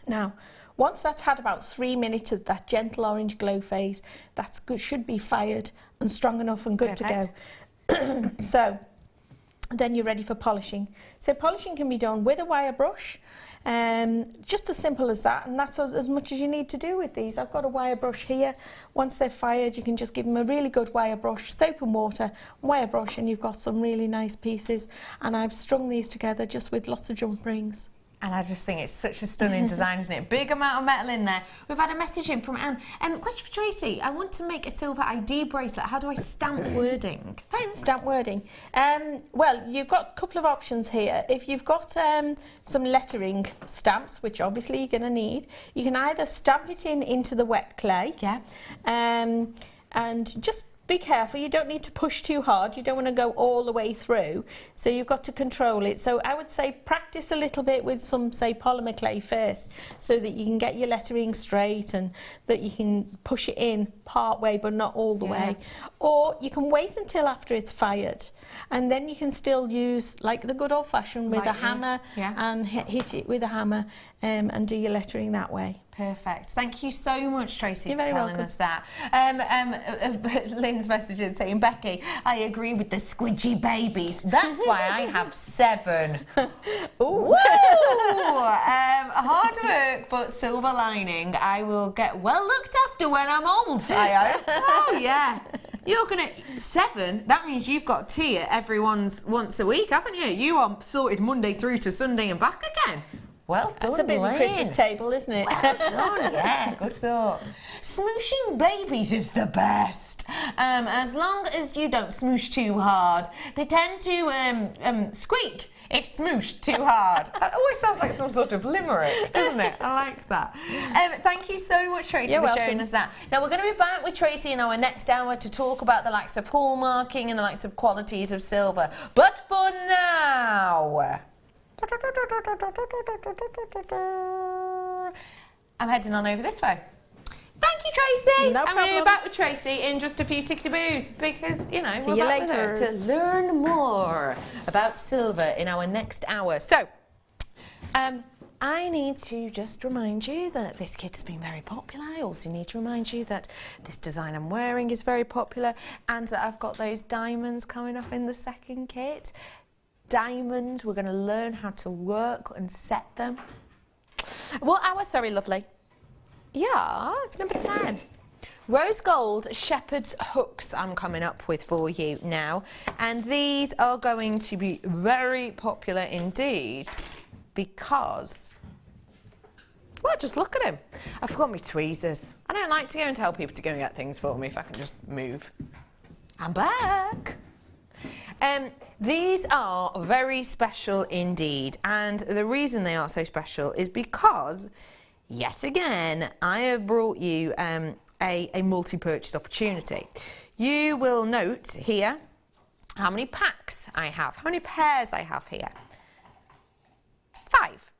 Now once that's had about 3 minutes of that gentle orange glow phase, that's good, should be fired and strong enough and good to go. So then you're ready for polishing. So polishing can be done with a wire brush, just as simple as that, and that's as much as you need to do with these. I've got a wire brush here. Once they're fired, you can just give them a really good wire brush, soap and water, wire brush, and you've got some really nice pieces. And I've strung these together just with lots of jump rings. And I just think it's such a stunning design, isn't it? Big amount of metal in there. We've had a message in from Anne. Question for Tracey. I want to make a silver ID bracelet. How do I stamp wording? Thanks. Stamp wording. Well, you've got a couple of options here. If you've got some lettering stamps, which obviously you're going to need, you can either stamp it into the wet clay. Yeah. And just be careful, you don't need to push too hard, you don't want to go all the way through, so you've got to control it. So I would say practice a little bit with some, say, polymer clay first, so that you can get your lettering straight and that you can push it in part way but not all the way. Or you can wait until after it's fired, and then you can still use like the good old-fashioned with a hammer and hit it with a hammer and do your lettering that way. Perfect. Thank you so much, Tracey, You're for very telling us that. Lynn's message saying, Becky, I agree with the squidgy babies. That's why I have 7. Woo! Hard work, but silver lining. I will get well looked after when I'm old, I hope. Oh, yeah. You're going to... 7? That means you've got tea at everyone's once a week, haven't you? You are sorted Monday through to Sunday and back again. Well done, It's a busy Lynn. Christmas table, isn't it? Well done, yeah, good thought. Smooshing babies is the best. As long as you don't smoosh too hard. They tend to squeak if smooshed too hard. That always sounds like some sort of limerick, doesn't it? I like that. Thank you so much, Tracey, for showing us that. Now, we're going to be back with Tracey in our next hour to talk about the likes of hallmarking and the likes of qualities of silver. But for now... I'm heading on over this way. Thank you, Tracey. No I'm going to problem. be back with Tracey in just a few tickety-boos because, you know, we're you back with her later. to learn more about silver in our next hour. So, I need to just remind you that this kit's been very popular. I also need to remind you that this design I'm wearing is very popular and that I've got those diamonds coming up in the second kit. Diamonds, we're going to learn how to work and set them. What hour? Sorry, lovely. Yeah, number 10. Rose gold shepherd's hooks I'm coming up with for you now. And these are going to be very popular indeed because, well, just look at him. I forgot my tweezers. I don't like to go and tell people to go and get things for me if I can just move. I'm back. These are very special indeed, and the reason they are so special is because, yet again, I have brought you a multi-purchase opportunity. You will note here how many packs I have, how many pairs I have here. 5.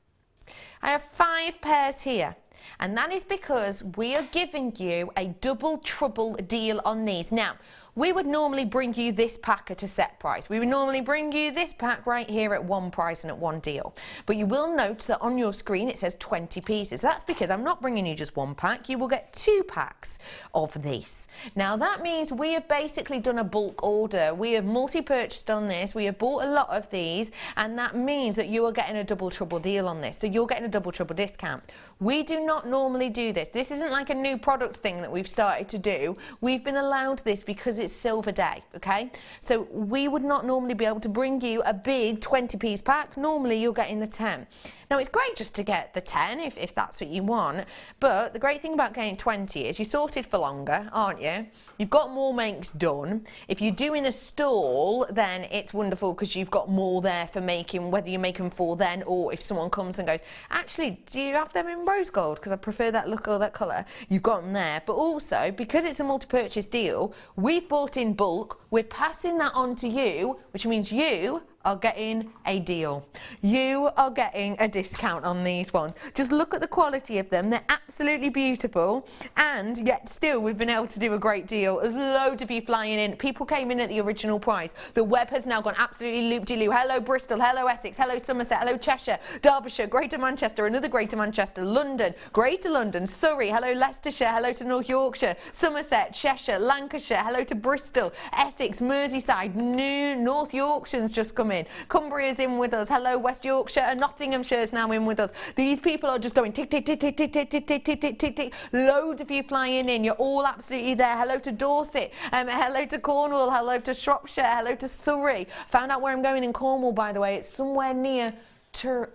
I have 5 pairs here. And that is because we are giving you a double trouble deal on these. Now, we would normally bring you this pack at a set price. We would normally bring you this pack right here at one price and at one deal. But you will note that on your screen it says 20 pieces. That's because I'm not bringing you just one pack. You will get 2 packs of these. Now that means we have basically done a bulk order. We have multi-purchased on this. We have bought a lot of these, and that means that you are getting a double trouble deal on this. So you're getting a double trouble discount. We do not normally do this. This isn't like a new product thing that we've started to do. We've been allowed this because it's Silver Day, okay? So we would not normally be able to bring you a big 20-piece pack. Normally you're getting the 10. Now it's great just to get the 10 if that's what you want, but the great thing about getting 20 is you're sorted for longer, aren't you? You've got more makes done. If you're doing a stall, then it's wonderful because you've got more there for making, whether you make them for then or if someone comes and goes, actually, do you have them in rose gold? Because I prefer that look or that colour. You've got them there. But also, because it's a multi-purchase deal, we've bought in bulk. We're passing that on to you, which means you are getting a deal. You are getting a discount on these ones. Just look at the quality of them. They're absolutely beautiful, and yet still we've been able to do a great deal. There's loads of you flying in. People came in at the original price. The web has now gone absolutely loop-de-loo. Hello Bristol, hello Essex, hello Somerset, hello Cheshire, Derbyshire, Greater Manchester, another Greater Manchester, London, Greater London, Surrey, hello Leicestershire, hello to North Yorkshire, Somerset, Cheshire, Lancashire, hello to Bristol, Essex, Merseyside, North Yorkshire's just come in. Cumbria's in with us. Hello West Yorkshire, and Nottinghamshire's now in with us. These people are just going tick, tick, tick, tick, tick, tick, tick, tick, tick, tick, tick, tick. Loads of you flying in. You're all absolutely there. Hello to Dorset. Hello to Cornwall. Hello to Shropshire. Hello to Surrey. Found out where I'm going in Cornwall, by the way. It's somewhere near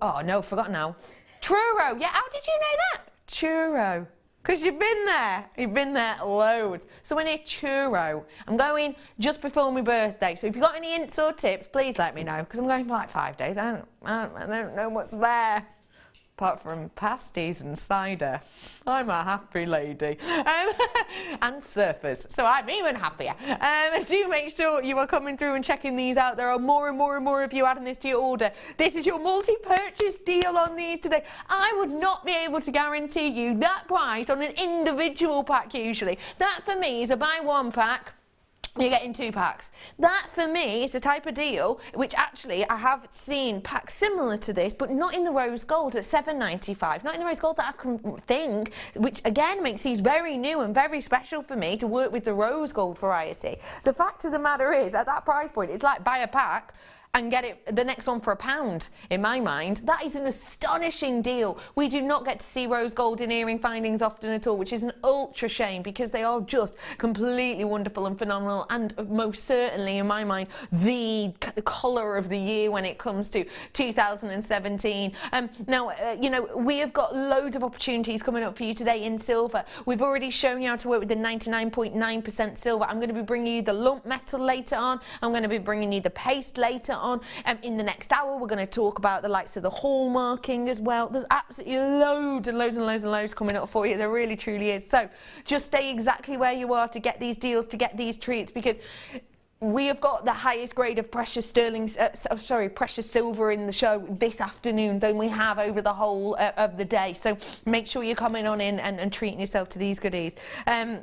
oh no, forgot now. Truro. Yeah, how did you know that? Truro. Because you've been there loads. So we're near Truro. I'm going just before my birthday. So if you've got any hints or tips, please let me know. Because I'm going for like 5 days. I don't know what's there. Apart from pasties and cider. I'm a happy lady. And surfers. So I'm even happier. Do make sure you are coming through and checking these out. There are more and more and more of you adding this to your order. This is your multi-purchase deal on these today. I would not be able to guarantee you that price on an individual pack usually. That for me is a buy one pack, you're getting 2 packs. That for me is the type of deal which actually I have seen packs similar to this, but not in the rose gold at £7.95. Not in the rose gold that I can think, which again makes these very new and very special for me to work with the rose gold variety. The fact of the matter is, at that price point, it's like buy a pack and get it the next one for £1 in my mind. That is an astonishing deal. We do not get to see rose gold in earring findings often at all, which is an ultra shame because they are just completely wonderful and phenomenal, and most certainly in my mind the colour of the year when it comes to 2017. You know, we have got loads of opportunities coming up for you today in silver. We've already shown you how to work with the 99.9% silver. I'm going to be bringing you the lump metal later on. I'm going to be bringing you the paste later on. In the next hour we're going to talk about the likes of the hallmarking as well. There's absolutely loads and loads and loads and loads coming up for you. There really truly is. So just stay exactly where you are to get these deals, to get these treats, because we have got the highest grade of precious precious silver in the show this afternoon than we have over the whole of the day. So make sure you're coming on in and treating yourself to these goodies. I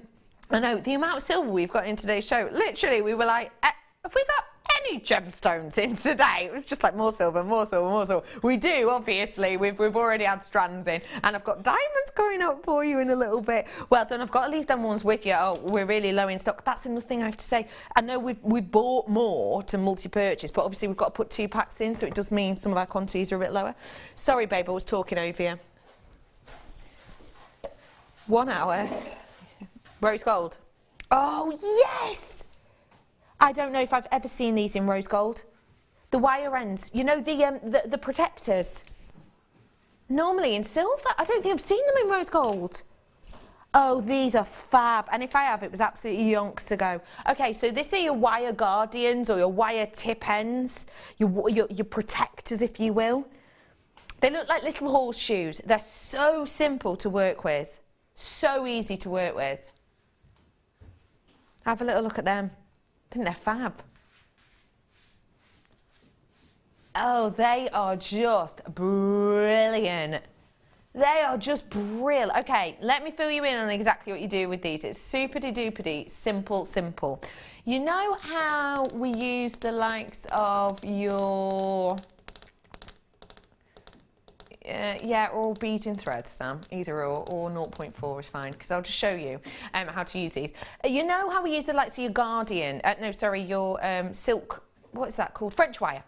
know the amount of silver we've got in today's show. Literally, we were like, have we got any gemstones in today? It was just like more silver, more silver, more silver. We do, obviously. We've already had strands in, and I've got diamonds going up for you in a little bit. Well done. I've got to leave them ones with you. Oh, we're really low in stock. That's another thing I have to say. I know we've bought more to multi-purchase, but obviously we've got to put 2 packs in, so it does mean some of our quantities are a bit lower. Sorry, babe, I was talking over you. 1 hour. Rose gold. Oh, yes! I don't know if I've ever seen these in rose gold. The wire ends, you know, the protectors. Normally in silver. I don't think I've seen them in rose gold. Oh, these are fab. And if I have, it was absolutely yonks to go. Okay, so this are your wire guardians or your wire tip ends, your protectors, if you will. They look like little horseshoes. They're so simple to work with. So easy to work with. Have a little look at them. I think they're fab. Oh, they are just brilliant. They are just brilliant. Okay, let me fill you in on exactly what you do with these. It's super-de-duper-de, simple. You know how we use the likes of your... yeah, or beading thread, Sam, either or 0.4 is fine, because I'll just show you how to use these. You know how we use the likes of your Guardian, your silk, what is that called? French wire.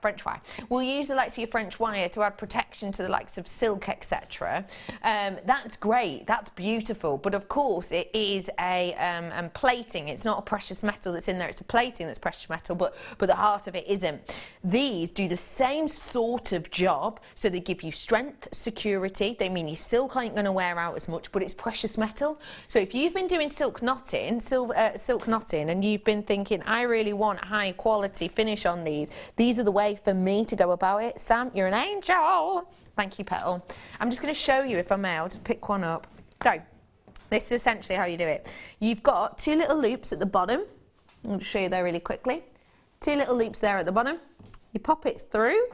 We'll use the likes of your French wire to add protection to the likes of silk, etc. That's great, that's beautiful, but of course it is a plating. It's not a precious metal that's in there, it's a plating that's precious metal, but the heart of it isn't. These do the same sort of job, so they give you strength, security. They mean your silk ain't going to wear out as much, but it's precious metal. So if you've been doing silk knotting, and you've been thinking, I really want high quality finish on these are the way for me to go about it. Sam, you're an angel. Thank you, Petal. I'm just going to show you, if I may, I'll just pick one up. So, this is essentially how you do it. You've got 2 little loops at the bottom. I'll just show you there really quickly. 2 little loops there at the bottom. You pop it through.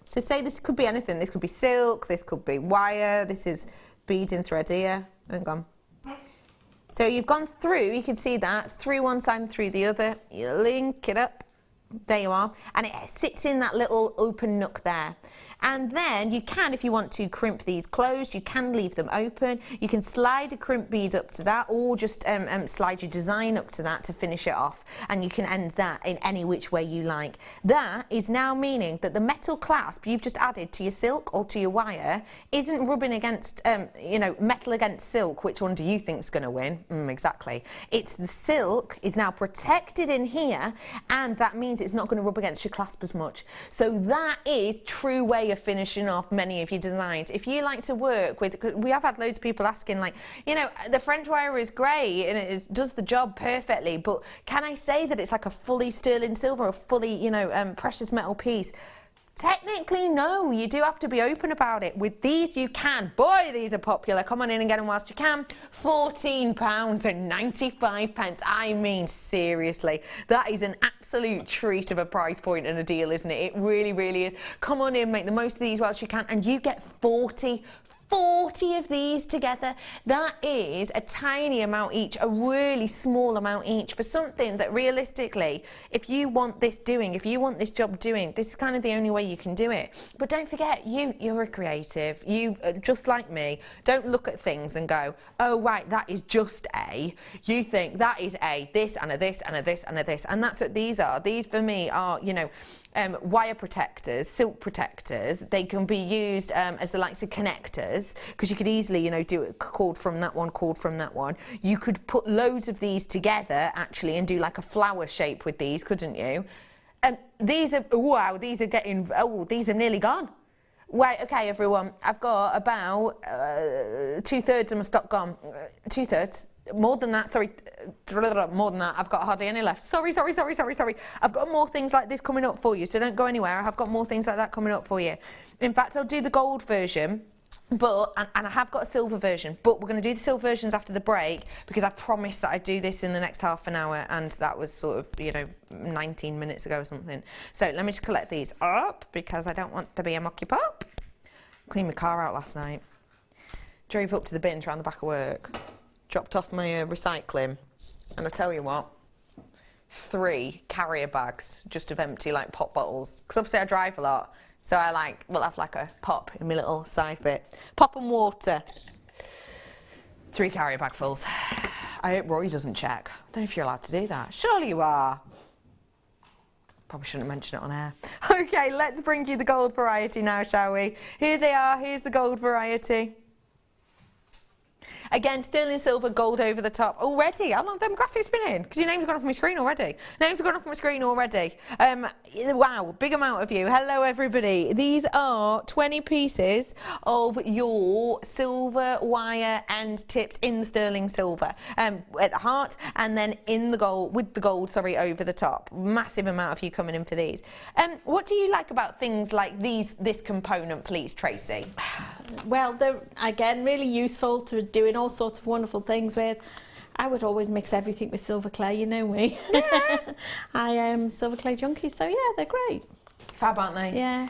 So say this could be anything. This could be silk, this could be wire, this is beading thread here. Hang on. So you've gone through, you can see that, through one side and through the other. You link it up. There you are, and it sits in that little open nook there. And then you can, if you want to, crimp these closed. You can leave them open. You can slide a crimp bead up to that, or just slide your design up to that to finish it off. And you can end that in any which way you like. That is now meaning that the metal clasp you've just added to your silk or to your wire isn't rubbing against, metal against silk. Which one do you think is going to win? Exactly. It's the silk is now protected in here, and that means it's not going to rub against your clasp as much. So that is true way of finishing off many of your designs. If you like to work with, we have had loads of people asking, like, the French wire is great and it does the job perfectly, but can I say that it's like a fully sterling silver or fully, precious metal piece? Technically, no. You do have to be open about it. With these, you can. Boy, these are popular. Come on in and get them whilst you can. £14.95. I mean, seriously. That is an absolute treat of a price point and a deal, isn't it? It really, really is. Come on in, make the most of these whilst you can, and you get 40 of these together. That is a tiny amount each, a really small amount each for something that realistically, if you want this job doing, this is kind of the only way you can do it. But don't forget, you're a creative. You, just like me, don't look at things and go, oh right, that is just A. You think that is A, this and a this and a this and a this, and that's what these are. These for me are, wire protectors, silk protectors. They can be used as the likes of connectors, because you could easily, do it cord from that one, cord from that one. You could put loads of these together actually and do like a flower shape with these, couldn't you? These are, wow, these are nearly gone. Right, okay, everyone, I've got about 2/3 of my stock gone. 2/3. More than that, sorry, more than that, I've got hardly any left. Sorry. I've got more things like this coming up for you, so don't go anywhere. I have got more things like that coming up for you. In fact, I'll do the gold version, but, and I have got a silver version, but we're going to do the silver versions after the break, because I promised that I'd do this in the next half an hour, and that was sort of, 19 minutes ago or something. So let me just collect these up, because I don't want to be a mucky pup. Cleaned my car out last night. Drove up to the bins around the back of work. Dropped off my recycling, and I tell you what, 3 carrier bags just of empty like pop bottles, because obviously I drive a lot, so I will have like a pop in my little side bit, pop and water. 3 carrier bagfuls. I hope Roy doesn't check. I don't know if you're allowed to do that. Surely you are. Probably shouldn't mention it on air. Okay, let's bring you the gold variety now, shall we? Here they are. Here's the gold variety. Again, sterling silver, gold over the top. Already, how long have them graphics been in? Because your name's gone off my screen already. Wow, big amount of you. Hello, everybody. These are 20 pieces of your silver wire end tips in the sterling silver at the heart, and then in the gold, with the gold, over the top. Massive amount of you coming in for these. What do you like about things like this component, please, Tracy? Well, they're, again, really useful to doing all sorts of wonderful things with. I would always mix everything with silver clay, you know me. Yeah. I am silver clay junkie, so yeah, they're great. Fab, aren't they? Yeah.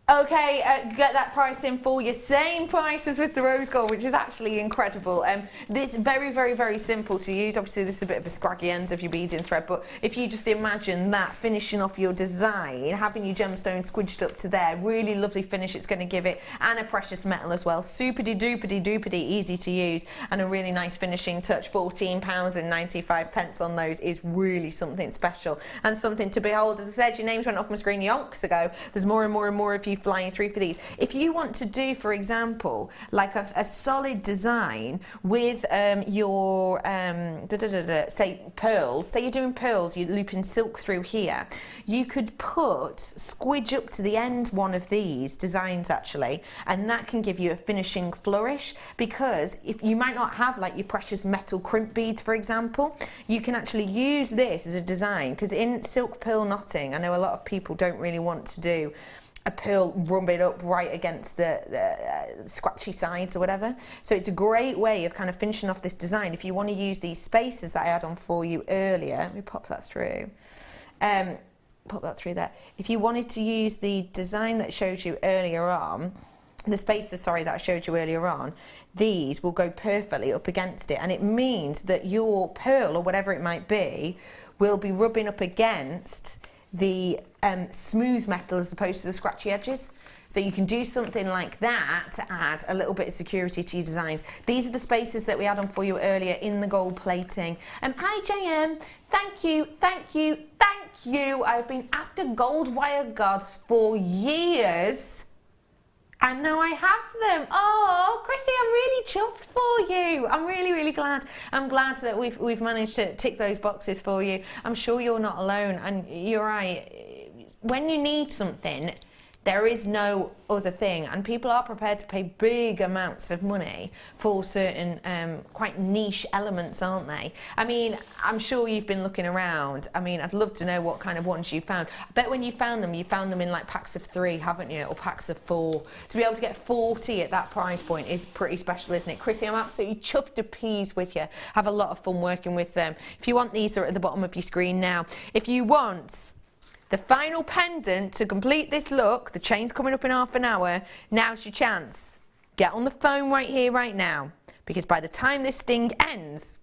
Okay, get that price in for you. Same price as with the rose gold, which is actually incredible. This is very, very, very simple to use. Obviously, this is a bit of a scraggy end of your beading thread, but if you just imagine that finishing off your design, having your gemstone squidged up to there, really lovely finish it's going to give it, and a precious metal as well. Super-de-duper-de-duper-de easy to use, and a really nice finishing touch. £14.95 on those is really something special and something to behold. As I said, your names went off my screen yonks ago. There's more and more and more of you flying through for these. If you want to do, for example, like a solid design with your say pearls, say you're doing pearls, you're looping silk through here, you could squidge up to the end one of these designs actually, and that can give you a finishing flourish, because if you might not have like your precious metal crimp beads, for example, you can actually use this as a design, because in silk pearl knotting, I know a lot of people don't really want to do a pearl rub it up right against the scratchy sides or whatever. So it's a great way of kind of finishing off this design. If you want to use these spaces that I had on for you earlier, let me pop that through. Pop that through there. If you wanted to use the design that I showed you earlier on, the spaces, sorry, that I showed you earlier on, these will go perfectly up against it, and it means that your pearl, or whatever it might be, will be rubbing up against the smooth metal as opposed to the scratchy edges. So you can do something like that to add a little bit of security to your designs. These are the spaces that we had on for you earlier in the gold plating. Hi JM, thank you, thank you, thank you. I've been after gold wire guards for years, and now I have them. Oh, Chrissy, I'm really chuffed for you. I'm really, really glad. I'm glad that we've managed to tick those boxes for you. I'm sure you're not alone, and you're right. When you need something, there is no other thing, and people are prepared to pay big amounts of money for certain quite niche elements, aren't they? I mean, I'm sure you've been looking around. I mean, I'd love to know what kind of ones you found. I bet when you found them in like packs of 3, haven't you, or packs of 4. To be able to get 40 at that price point is pretty special, isn't it? Chrissy, I'm absolutely chuffed to peas with you. Have a lot of fun working with them. If you want these, they're at the bottom of your screen now. If you want the final pendant to complete this look, the chain's coming up in half an hour, now's your chance. Get on the phone right here, right now, because by the time this sting ends,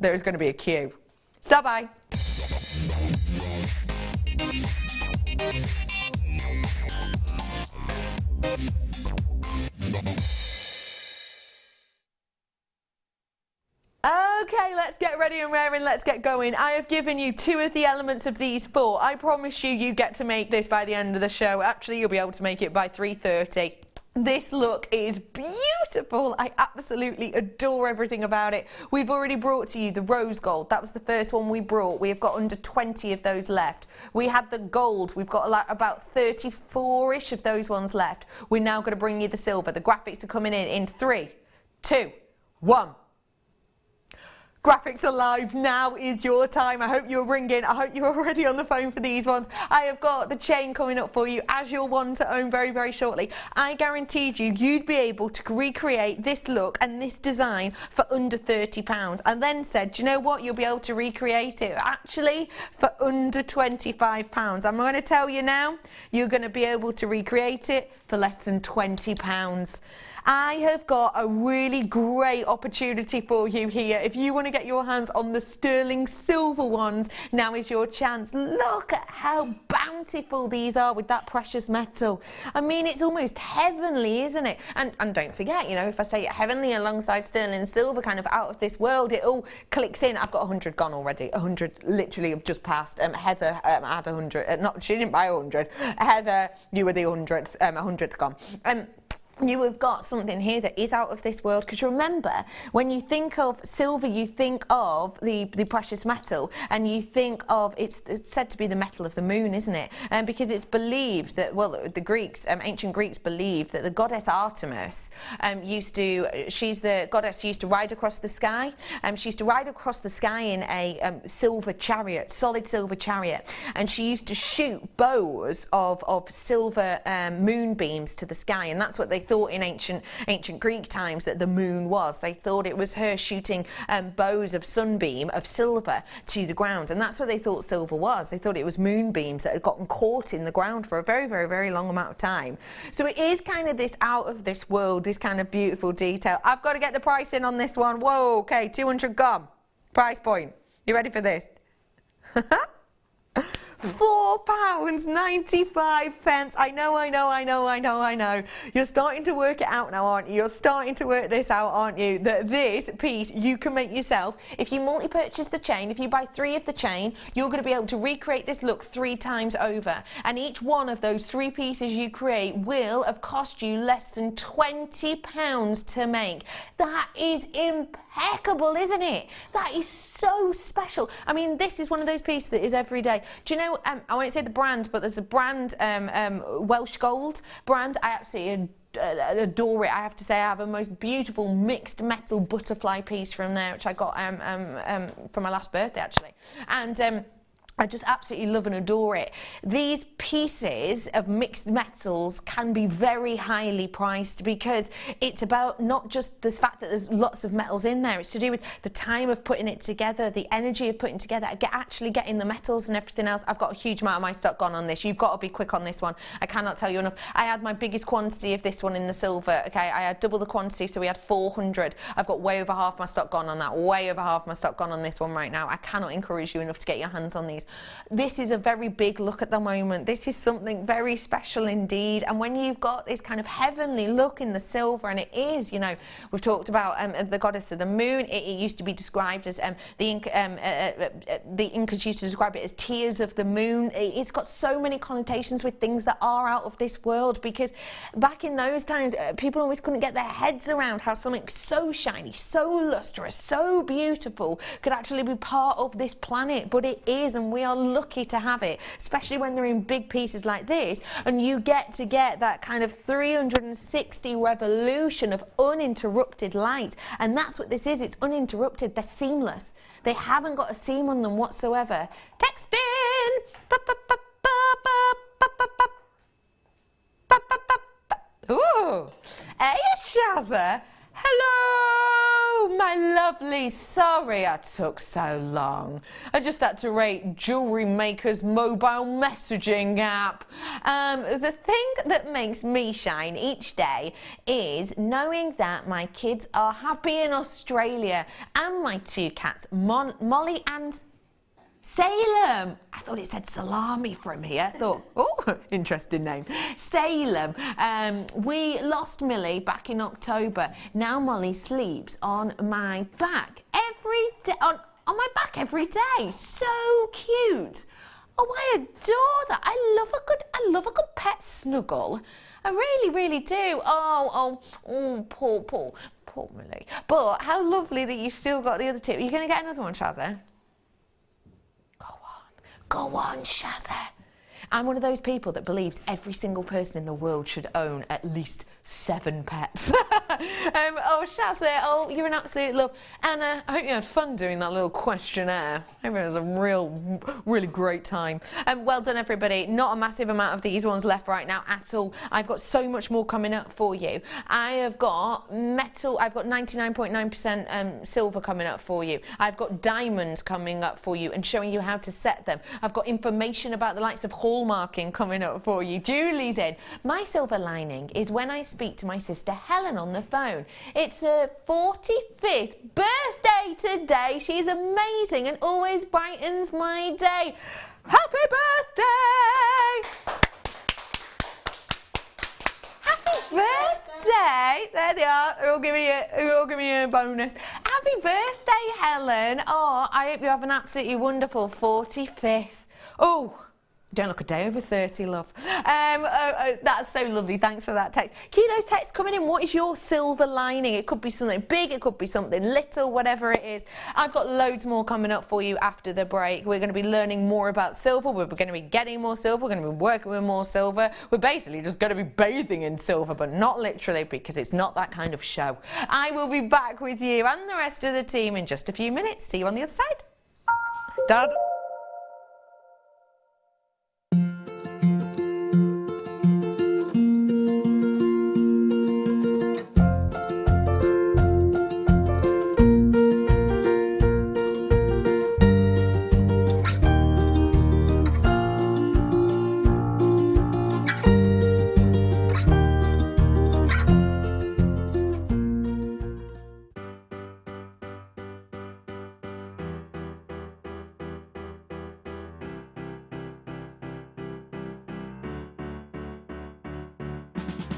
there is going to be a queue. Stop by. Okay, let's get ready and raring, let's get going. I have given you 2 of the elements of these 4. I promise you, you get to make this by the end of the show. Actually, you'll be able to make it by 3:30. This look is beautiful. I absolutely adore everything about it. We've already brought to you the rose gold. That was the first one we brought. We have got under 20 of those left. We had the gold. We've got about 34-ish of those ones left. We're now going to bring you the silver. The graphics are coming in 3, 2, 1. Graphics are live. Now is your time. I hope you're ringing. I hope you're already on the phone for these ones. I have got the chain coming up for you as your one to own very, very shortly. I guaranteed you'd be able to recreate this look and this design for under £30, and then said, do you know what? You'll be able to recreate it actually for under £25. I'm going to tell you now, you're going to be able to recreate it for less than £20. I have got a really great opportunity for you here. If you want to get your hands on the sterling silver ones, now is your chance. Look at how bountiful these are with that precious metal. I mean, it's almost heavenly, isn't it? And don't forget, you know, if I say heavenly alongside sterling silver, kind of out of this world, it all clicks in. I've got 100 gone already. 100 literally have just passed. Heather had 100. She didn't buy 100. Heather, you were the 100th. 100th gone. You have got something here that is out of this world, because remember, when you think of silver, you think of the precious metal, and you think of it's said to be the metal of the moon, isn't it? Because it's believed that, well, the Greeks, ancient Greeks believed that the goddess Artemis she's the goddess who used to ride across the sky. She used to ride across the sky in a silver chariot, solid silver chariot, and she used to shoot bows of silver moonbeams to the sky, and that's what they thought in ancient Greek times that the moon was. They thought it was her shooting bows of sunbeam of silver to the ground, and that's what they thought silver was. They thought it was moonbeams that had gotten caught in the ground for a very, very, very long amount of time. So it is kind of this out of this world, this kind of beautiful detail. I've got to get the price in on this one. Whoa, okay, 200 gone. Price point. You ready for this? £4.95. I know. You're starting to work it out now, aren't you? You're starting to work this out, aren't you? That this piece you can make yourself. If you multi-purchase the chain, if you buy 3 of the chain, you're going to be able to recreate this look 3 times over. And each one of those 3 pieces you create will have cost you less than £20 to make. That is impeccable, isn't it? That is so special. I mean, this is one of those pieces that is every day. Do you know, I won't say the brand, but there's a brand, Welsh Gold brand. I absolutely adore it. I have to say, I have a most beautiful mixed metal butterfly piece from there, which I got for my last birthday, actually. And I just absolutely love and adore it. These pieces of mixed metals can be very highly priced because it's about not just the fact that there's lots of metals in there, it's to do with the time of putting it together, the energy of putting it together, actually getting the metals and everything else. I've got a huge amount of my stock gone on this. You've got to be quick on this one. I cannot tell you enough. I had my biggest quantity of this one in the silver, okay? I had double the quantity, so we had 400. I've got way over half my stock gone on that, way over half my stock gone on this one right now. I cannot encourage you enough to get your hands on these. This is a very big look at the moment. This is something very special indeed. And when you've got this kind of heavenly look in the silver, and it is, you know, we've talked about the goddess of the moon. It used to be described as the Incas used to describe it as tears of the moon. It's got so many connotations with things that are out of this world, because back in those times, people always couldn't get their heads around how something so shiny, so lustrous, so beautiful could actually be part of this planet. But it is, and we are lucky to have it, especially when they're in big pieces like this, and you get to get that kind of 360 revolution of uninterrupted light. And that's what this is. It's uninterrupted. They're seamless. They haven't got a seam on them whatsoever. Text in. Ooh. Hey, Shazza. Hello, my lovely. Sorry I took so long. I just had to rate Jewellery Maker's mobile messaging app. The thing that makes me shine each day is knowing that my kids are happy in Australia and my 2 cats, Molly and Salem. I thought it said salami from here. I thought, oh, interesting name. Salem. We lost Millie back in October. Now Molly sleeps on my back every day. On my back every day. So cute. Oh, I adore that. I love a good pet snuggle. I really, really do. Oh, poor Millie. But how lovely that you've still got the other 2. Are you going to get another one, Shazza? Go on, Shazza. I'm one of those people that believes every single person in the world should own at least 7 pets. Oh, Shazza, oh, you're an absolute love. Anna, I hope you had fun doing that little questionnaire. I hope it was a really great time. Well done, everybody. Not a massive amount of these ones left right now at all. I've got so much more coming up for you. I have got metal, I've got 99.9% silver coming up for you. I've got diamonds coming up for you and showing you how to set them. I've got information about the likes of hallmarking coming up for you. Julie's in. My silver lining is when I speak to my sister Helen on the phone. It's her 45th birthday today. She's amazing and always brightens my day. Happy birthday! Happy birthday! There they are. They're all giving you a bonus. Happy birthday, Helen. Oh, I hope you have an absolutely wonderful 45th. Oh, don't look a day over 30, love. That's so lovely. Thanks for that text. Keep those texts coming in. What is your silver lining? It could be something big, it could be something little, whatever it is. I've got loads more coming up for you after the break. We're going to be learning more about silver. We're going to be getting more silver. We're going to be working with more silver. We're basically just going to be bathing in silver, but not literally, because it's not that kind of show. I will be back with you and the rest of the team in just a few minutes. See you on the other side. Dad.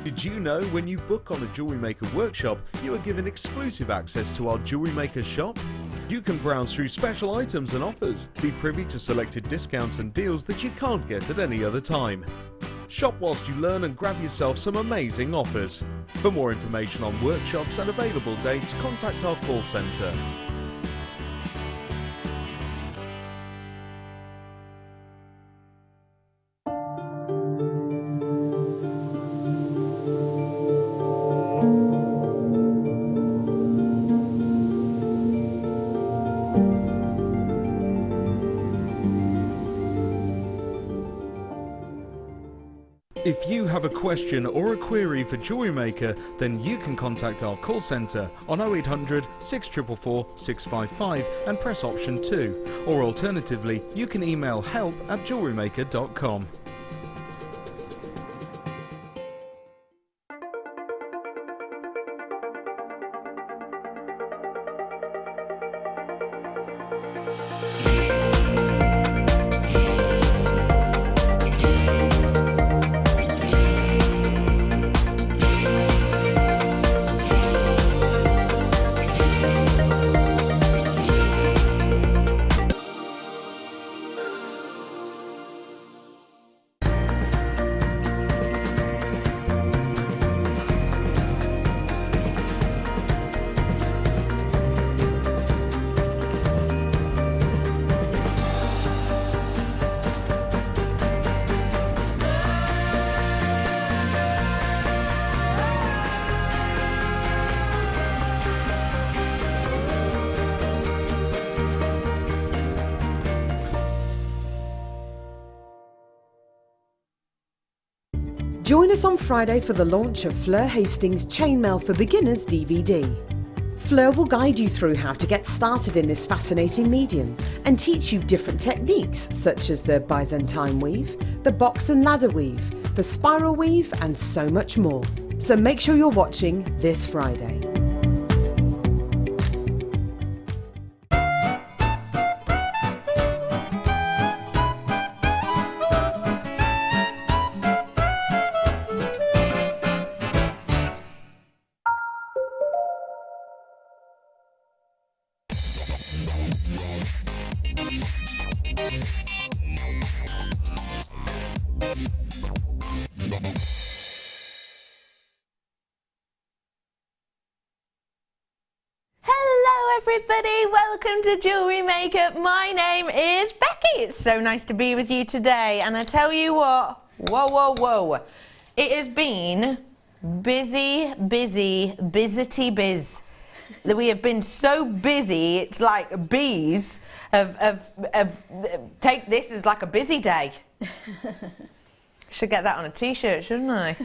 Did you know when you book on a Jewellery Maker workshop, you are given exclusive access to our Jewellery Maker shop? You can browse through special items and offers, be privy to selected discounts and deals that you can't get at any other time. Shop whilst you learn and grab yourself some amazing offers. For more information on workshops and available dates, contact our call centre. If you have a question or a query for Jewellery Maker, then you can contact our call centre on 0800 644 655 and press option 2, or alternatively you can email help@jewellerymaker.com. Join us on Friday for the launch of Fleur Hastings' Chainmail for Beginners DVD. Fleur will guide you through how to get started in this fascinating medium and teach you different techniques such as the Byzantine weave, the box and ladder weave, the spiral weave and so much more. So make sure you're watching this Friday. Everybody, welcome to Jewellery Maker. My name is Becky. It's so nice to be with you today. And I tell you what, whoa. It has been busy, busy-ty biz. We have been so busy, it's like bees take this as like a busy day. Should get that on a t-shirt, shouldn't I?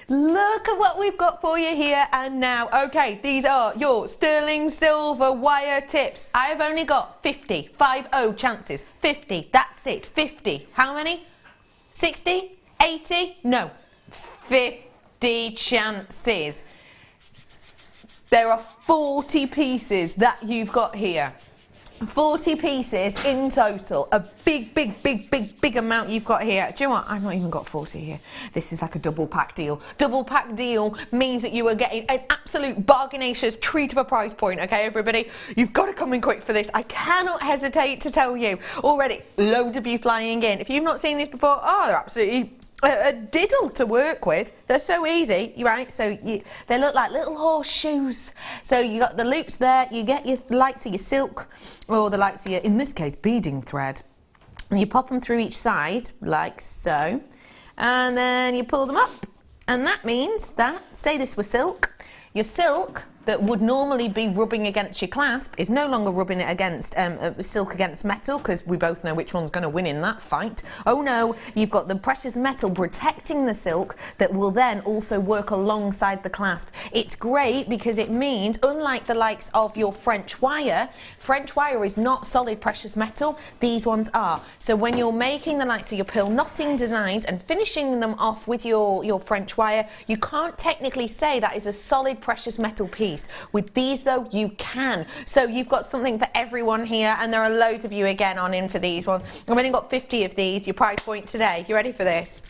Look at what we've got for you here and now. Okay, these are your sterling silver wire tips. I have only got 50 chances. 50, that's it, 50. How many? 60? 80? No, 50 chances. There are 40 pieces that you've got here. 40 pieces in total, a big amount you've got here. Do you know what? I've not even got 40 here. This is like a double pack deal. Double pack deal means that you are getting an absolute bargainacious treat of a price point, okay, everybody? You've got to come in quick for this. I cannot hesitate to tell you. Already, loads of you flying in. If you've not seen these before, they're absolutely a diddle to work with. They're so easy, right? So they look like little horseshoes. So you got the loops there, you get your likes of your silk, or the likes of your, in this case, beading thread. And you pop them through each side, like so. And then you pull them up. And that means that, say this was silk, your silk that would normally be rubbing against your clasp is no longer rubbing it against silk against metal, because we both know which one's going to win in that fight. Oh no, you've got the precious metal protecting the silk that will then also work alongside the clasp. It's great because it means, unlike the likes of your French wire is not solid precious metal, these ones are. So when you're making the likes of your pearl knotting designs and finishing them off with your French wire, you can't technically say that is a solid precious metal piece. With these though, you can. So you've got something for everyone here, and there are loads of you again on in for these ones. I've only got 50 of these. Your price point today, you ready for this?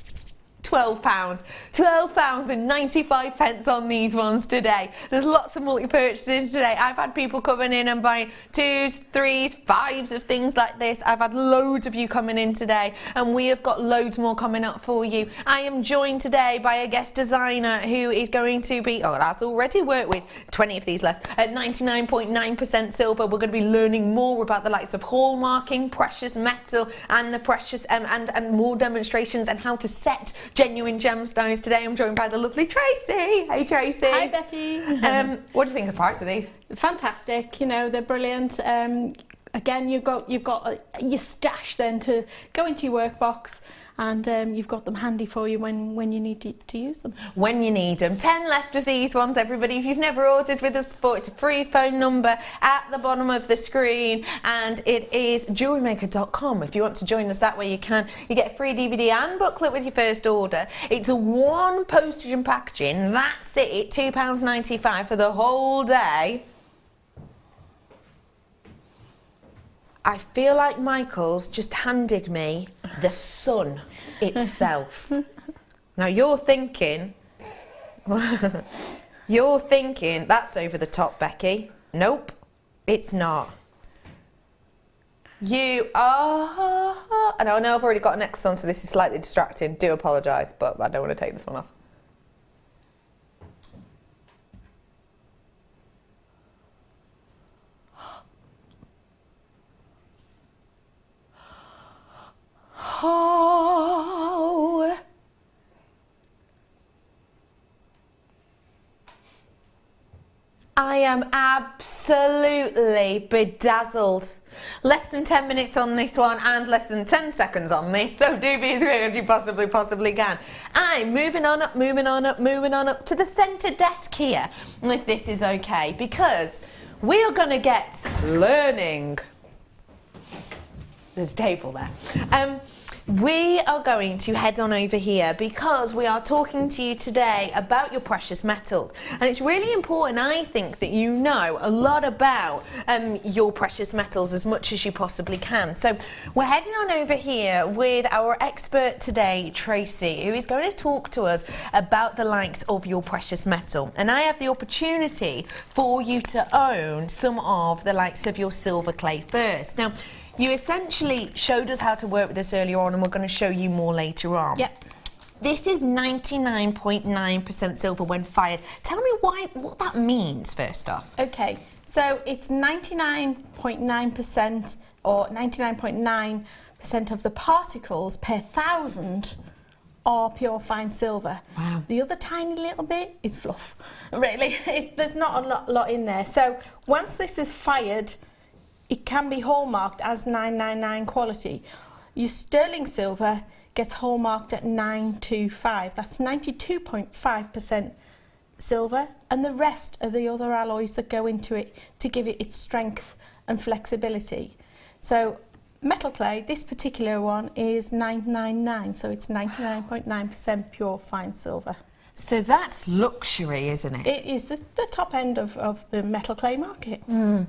£12. £12.95 on these ones today. There's lots of multi-purchases today. I've had people coming in and buying 2s, 3s, 5s of things like this. I've had loads of you coming in today, and we have got loads more coming up for you. I am joined today by a guest designer who is going to be, that's already worked with 20 of these left, at 99.9% silver. We're going to be learning more about the likes of hallmarking, precious metal, and the precious and more demonstrations and how to set genuine gemstones. Today I'm joined by the lovely Tracey. Hey Tracey. Hi Becky. What do you think of the price of these? Fantastic, they're brilliant. Again, you've got your stash then to go into your workbox, and you've got them handy for you when you need to use them. When you need them. 10 left of these ones, everybody. If you've never ordered with us before, it's a free phone number at the bottom of the screen, and it is JewelleryMaker.com. If you want to join us that way, you can. You get a free DVD and booklet with your first order. It's a one postage and packaging. That's it. £2.95 for the whole day. I feel like Michael's just handed me the sun itself. Now you're thinking, that's over the top, Becky. Nope, it's not. You are, and I know I've already got an X on, so this is slightly distracting. Do apologise, but I don't want to take this one off. Oh. I am absolutely bedazzled. Less than 10 minutes on this one and less than 10 seconds on this, so do be as quick as you possibly can. I'm moving on up to the centre desk here, if this is okay, because we are going to get learning. There's a table there. We are going to head on over here because we are talking to you today about your precious metals, and it's really important, I think, that you know a lot about your precious metals as much as you possibly can. So we're heading on over here with our expert today, Tracey, who is going to talk to us about the likes of your precious metal, and I have the opportunity for you to own some of the likes of your silver clay first. Now, you essentially showed us how to work with this earlier on, and we're going to show you more later on. Yep. This is 99.9% silver when fired. Tell me what that means first off. Okay, so it's 99.9% or 99.9% of the particles per 1,000 are pure fine silver. Wow. The other tiny little bit is fluff. Really, there's not a lot in there. So once this is fired, it can be hallmarked as 999 quality. Your sterling silver gets hallmarked at 925. That's 92.5% silver, and the rest are the other alloys that go into it to give it its strength and flexibility. So metal clay, this particular one, is 999, so it's 99.9% pure fine silver. So that's luxury, isn't it? It is the top end of the metal clay market. Mm.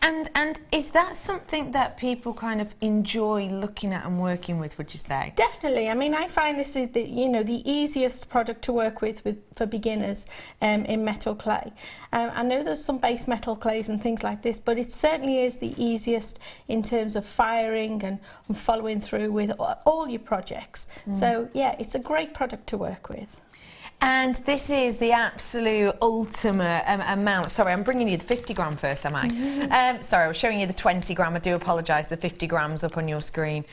And is that something that people kind of enjoy looking at and working with, would you say? Definitely. I mean, I find this is the easiest product to work with for beginners in metal clay. I know there's some base metal clays and things like this, but it certainly is the easiest in terms of firing and following through with all your projects. Mm. So yeah, it's a great product to work with. And this is the absolute ultimate amount. Sorry, I'm bringing you the 50 gram first, am I? Mm-hmm. Sorry, I was showing you the 20 gram. I do apologise, the 50 grams up on your screen.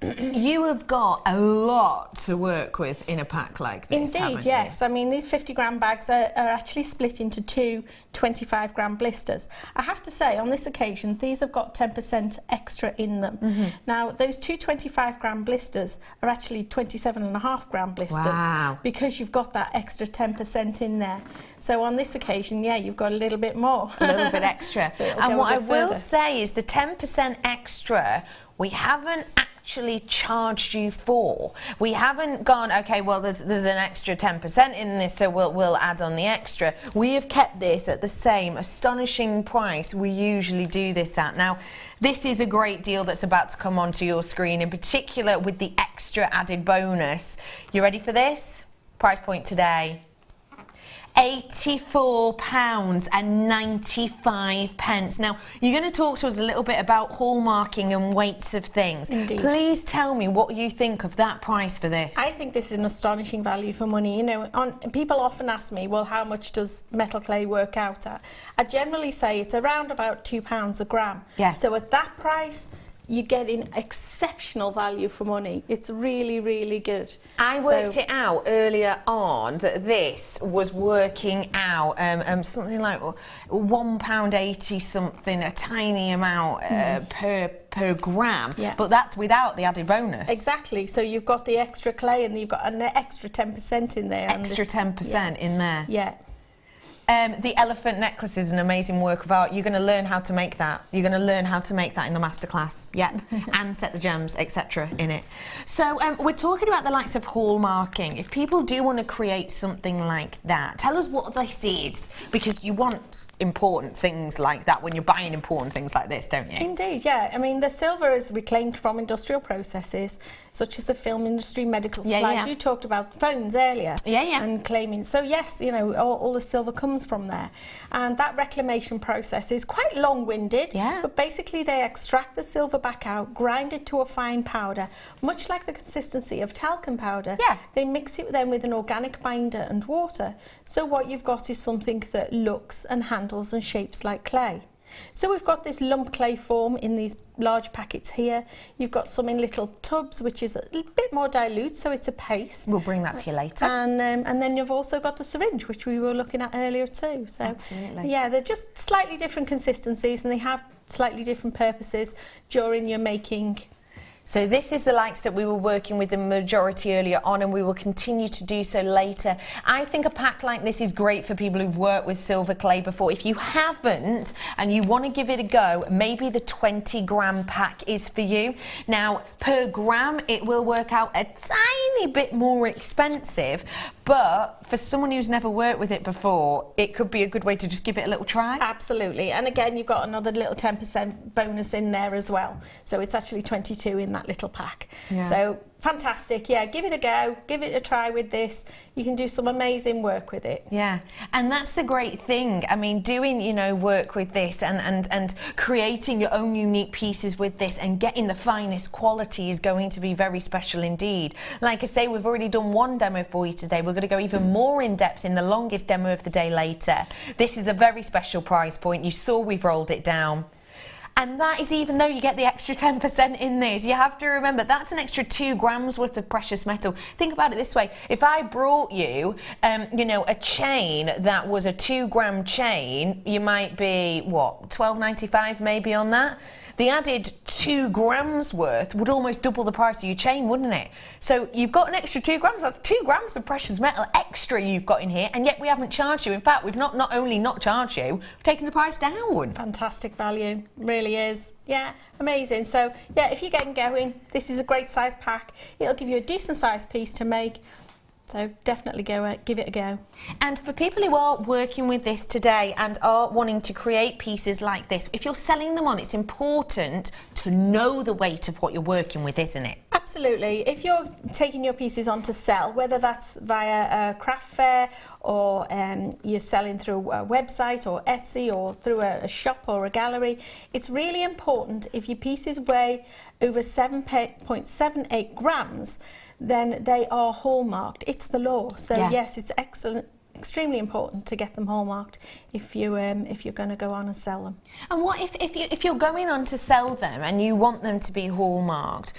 You have got a lot to work with in a pack like this. Indeed, yes. I mean, these 50 gram bags are actually split into two 25 gram blisters. I have to say, on this occasion, these have got 10% extra in them. Mm-hmm. Now, those two 25 gram blisters are actually 27.5 gram blisters. Wow. Because you've got that extra 10% in there. So on this occasion, yeah, you've got a little bit more. A little bit extra. So and what I will say is the 10% extra, we haven't actually actually charged you for. We haven't gone, okay, well, there's an extra 10% in this, so we'll add on the extra. We have kept this at the same astonishing price we usually do this at. Now, this is a great deal that's about to come onto your screen, in particular with the extra added bonus. You ready for this? Price point today. £84.95. Now, you're going to talk to us a little bit about hallmarking and weights of things. Indeed. Please tell me what you think of that price for this. I think this is an astonishing value for money. You know, people often ask me, well, how much does metal clay work out at? I generally say it's around about £2 a gram. Yeah. So at that price, you're getting exceptional value for money. It's really, really good. I worked it out earlier on that this was working out something like £1.80 something, a tiny amount per gram. Yeah. But that's without the added bonus. Exactly. So you've got the extra clay and you've got an extra 10% in there. Extra 10% in there. Yeah. The elephant necklace is an amazing work of art. You're going to learn how to make that. You're going to learn how to make that in the masterclass. Yep. And set the gems, etc. in it. So we're talking about the likes of hallmarking. If people do want to create something like that, tell us what this is, because you want important things like that when you're buying important things like this, don't you? Indeed, yeah. I mean, the silver is reclaimed from industrial processes, such as the film industry, medical supplies. Yeah. You talked about phones earlier. Yeah. And claiming. So yes, you know, all the silver comes from there. And that reclamation process is quite long-winded. Yeah. But basically they extract the silver back out, grind it to a fine powder, much like the consistency of talcum powder. Yeah. They mix it then with an organic binder and water. So what you've got is something that looks and handles and shapes like clay. So we've got this lump clay form in these large packets here. You've got some in little tubs, which is a bit more dilute, so it's a paste. We'll bring that to you later. And then you've also got the syringe, which we were looking at earlier too. So absolutely. Yeah, they're just slightly different consistencies and they have slightly different purposes during your making. So this is the likes that we were working with the majority earlier on, and we will continue to do so later. I think a pack like this is great for people who've worked with silver clay before. If you haven't and you want to give it a go, maybe the 20-gram pack is for you. Now, per gram, it will work out a tiny bit more expensive, but for someone who's never worked with it before, it could be a good way to just give it a little try. Absolutely. And again, you've got another little 10% bonus in there as well. So it's actually 22 in that little pack. Yeah. So fantastic. Yeah, give it a go. Give it a try with this. You can do some amazing work with it. Yeah, and that's the great thing. I mean, doing, you know, work with this and creating your own unique pieces with this and getting the finest quality is going to be very special indeed. Like I say, we've already done one demo for you today. We're going to go even more in depth in the longest demo of the day later. This is a very special price point. You saw we've rolled it down. And that is even though you get the extra 10% in this. You have to remember that's an extra 2 grams worth of precious metal. Think about it this way. If I brought you, you know, a chain that was a 2-gram chain, you might be, what, $12.95 maybe on that? The added 2 grams worth would almost double the price of your chain, wouldn't it? So you've got an extra 2 grams. That's 2 grams of precious metal extra you've got in here, and yet we haven't charged you. In fact, we've not only not charged you, we've taken the price down. Fantastic value, really is. Yeah, amazing. So yeah, if you're getting going, this is a great size pack. It'll give you a decent sized piece to make. So definitely give it a go. And for people who are working with this today and are wanting to create pieces like this, if you're selling them on, it's important to know the weight of what you're working with, isn't it? Absolutely. If you're taking your pieces on to sell, whether that's via a craft fair or you're selling through a website or Etsy or through a shop or a gallery, it's really important if your pieces weigh over 7.78 grams, then they are hallmarked. It's the law. So yeah. Yes, it's extremely important to get them hallmarked if you're going to go on and sell them. And what if you're going on to sell them and you want them to be hallmarked?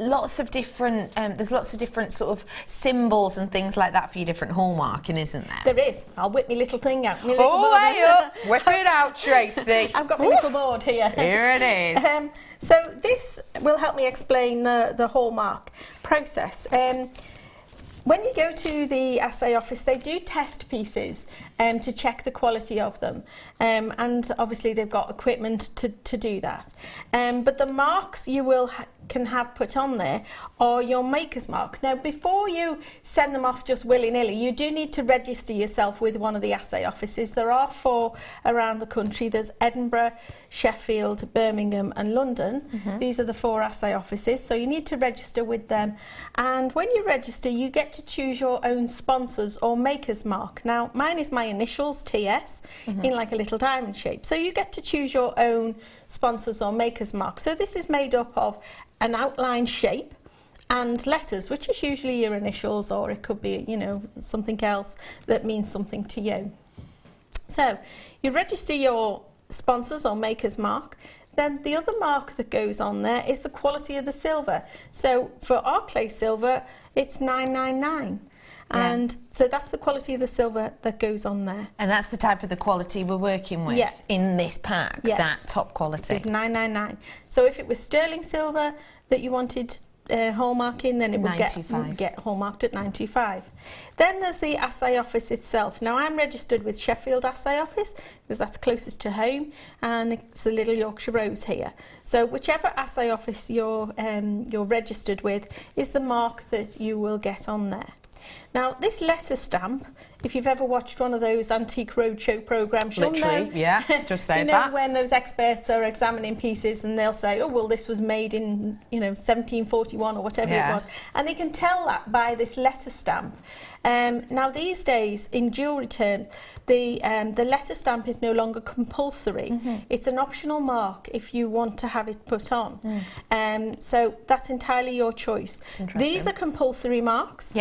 Lots of different there's lots of different sort of symbols and things like that for your different hallmarking, isn't there? There is. I'll whip my little thing out. Way up! Whip it out, Tracey. I've got my little board here. Here it is. So this will help me explain the hallmark process. When you go to the assay office, they do test pieces to check the quality of them, and obviously they've got equipment to do that. But the marks you will can have put on there are your maker's marks. Now, before you send them off just willy-nilly, you do need to register yourself with one of the assay offices. There are 4 around the country. There's Edinburgh, Sheffield, Birmingham and London. These are the 4 assay offices, so you need to register with them. And when you register, you get to choose your own sponsors or maker's mark. Now, mine is my initials, TS, in like a little diamond shape. So you get to choose your own sponsors or maker's mark. So this is made up of an outline shape and letters, which is usually your initials, or it could be, you know, something else that means something to you. So you register your sponsors or maker's mark. Then the other mark that goes on there is the quality of the silver. So for our clay silver, it's 999. And so that's the quality of the silver that goes on there. And that's the type of the quality we're working with in this pack, that top quality. It's 999. So if it was sterling silver that you wanted hallmarking, then it would get hallmarked at 925. Then there's the assay office itself. Now I'm registered with Sheffield Assay Office because that's closest to home, and it's a little Yorkshire Rose here. So whichever assay office you're registered with is the mark that you will get on there. Now, this letter stamp, if you've ever watched one of those antique roadshow programs, you'll know, just say you know, when those experts are examining pieces and they'll say, oh, well, this was made in, you know, 1741 or whatever it was. And they can tell that by this letter stamp. Now, these days, in jewellery terms, the letter stamp is no longer compulsory. It's an optional mark if you want to have it put on. So that's entirely your choice. These are compulsory marks.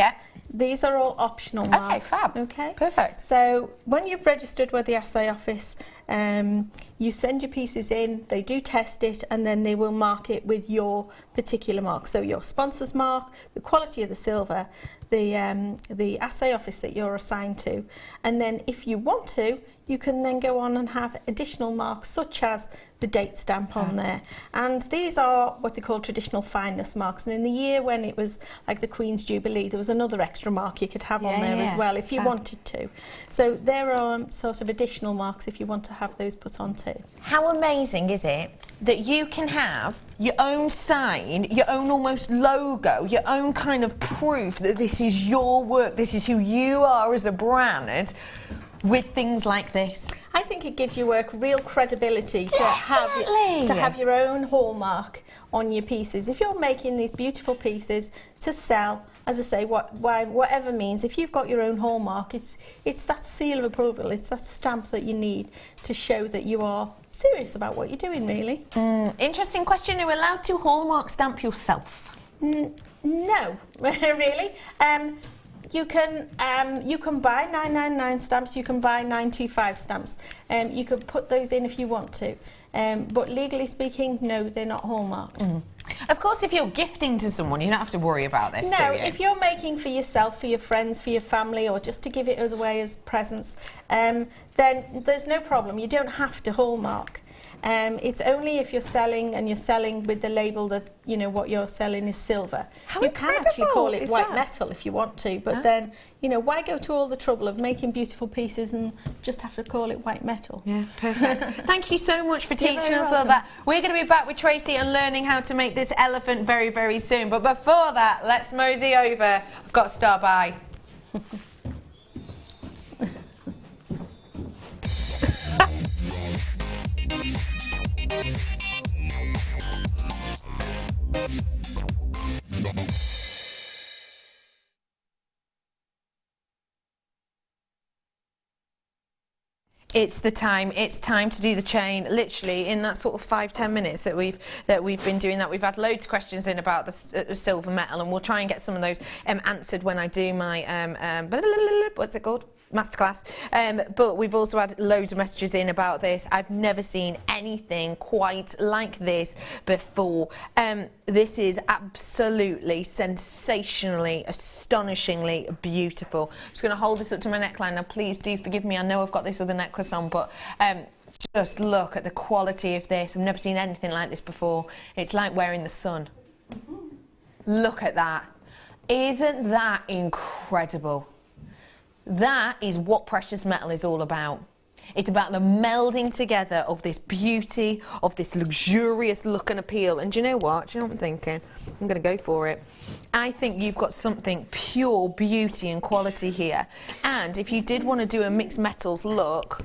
These are all optional marks. Okay, fab. Okay, perfect. So when you've registered with the assay office, you send your pieces in, they do test it, and then they will mark it with your particular mark. So your sponsor's mark, the quality of the silver, the assay office that you're assigned to, and then if you want to, you can then go on and have additional marks such as the date stamp on there. And these are what they call traditional fineness marks. And in the year when it was like the Queen's Jubilee, there was another extra mark you could have on there as well if you wanted to. So there are sort of additional marks if you want to have those put on too. How amazing is it that you can have your own sign, your own almost logo, your own kind of proof that this is your work, this is who you are as a brand, with things like this? I think it gives your work real credibility to have your own hallmark on your pieces. If you're making these beautiful pieces to sell, as I say, whatever means, if you've got your own hallmark, it's that seal of approval, it's that stamp that you need to show that you are serious about what you're doing, really. Interesting question. Are you allowed to hallmark stamp yourself? No, really. You can buy 999 stamps, you can buy 925 stamps. You can put those in if you want to. But legally speaking, no, they're not hallmarked. Of course, if you're gifting to someone, you don't have to worry about this, do you? No, if you're making for yourself, for your friends, for your family, or just to give it away as presents, then there's no problem. You don't have to hallmark. It's only if you're selling with the label that, you know, what you're selling is silver. You can actually call it white metal if you want to, but then, you know, why go to all the trouble of making beautiful pieces and just have to call it white metal? Yeah, perfect. Thank you so much for teaching us all that. We're going to be back with Tracey and learning how to make this elephant very, very soon. But before that, let's mosey over. I've got to start by. It's time to do the chain. Literally in that sort of 5-10 minutes that we've been doing that, we've had loads of questions in about the silver metal, and we'll try and get some of those answered when I do my what's it called? Masterclass. But we've also had loads of messages in about this. I've never seen anything quite like this before. This is absolutely sensationally, astonishingly beautiful. I'm just going to hold this up to my neckline. Now please do forgive me, I know I've got this other necklace on, but just look at the quality of this. I've never seen anything like this before. It's like wearing the sun. Look at that. Isn't that incredible? That is what precious metal is all about. It's about the melding together of this beauty, of this luxurious look and appeal. And do you know what? Do you know what I'm thinking? I'm going to go for it. I think you've got something pure beauty and quality here. And if you did want to do a mixed metals look,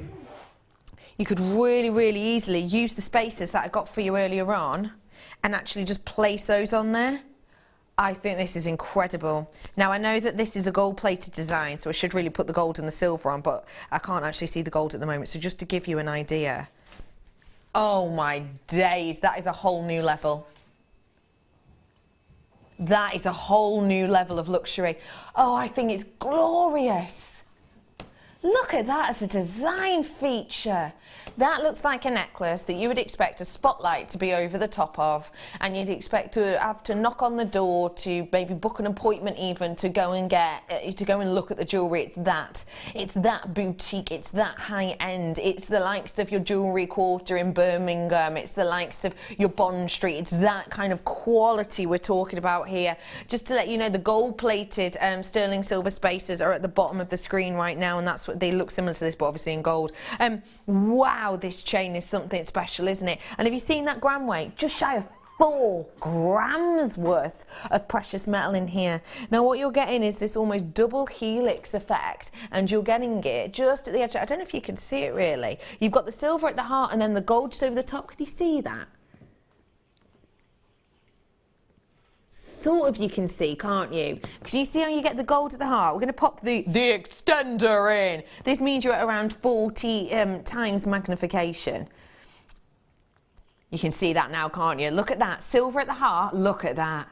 you could really, really easily use the spaces that I got for you earlier on and actually just place those on there. I think this is incredible. Now, I know that this is a gold-plated design, so I should really put the gold and the silver on, but I can't actually see the gold at the moment, so just to give you an idea. Oh, my days, that is a whole new level. That is a whole new level of luxury. Oh, I think it's glorious. Look at that as a design feature. That looks like a necklace that you would expect a spotlight to be over the top of, and you'd expect to have to knock on the door to maybe book an appointment even to go and look at the jewellery. It's that boutique, it's that high end, it's the likes of your Jewellery Quarter in Birmingham, it's the likes of your Bond Street, it's that kind of quality we're talking about here. Just to let you know, the gold plated sterling silver spaces are at the bottom of the screen right now, and that's what they look similar to this, but obviously in gold. Wow, this chain is something special, isn't it? And have you seen that gram weight? Just shy of 4 grams worth of precious metal in here. Now what you're getting is this almost double helix effect, and you're getting it just at the edge. I don't know if you can see it really. You've got the silver at the heart and then the gold just over the top. Can you see that? Sort of you can see, can't you? Because you see how you get the gold at the heart? We're going to pop the extender in. This means you're at around 40 times magnification. You can see that now, can't you? Look at that. Silver at the heart. Look at that.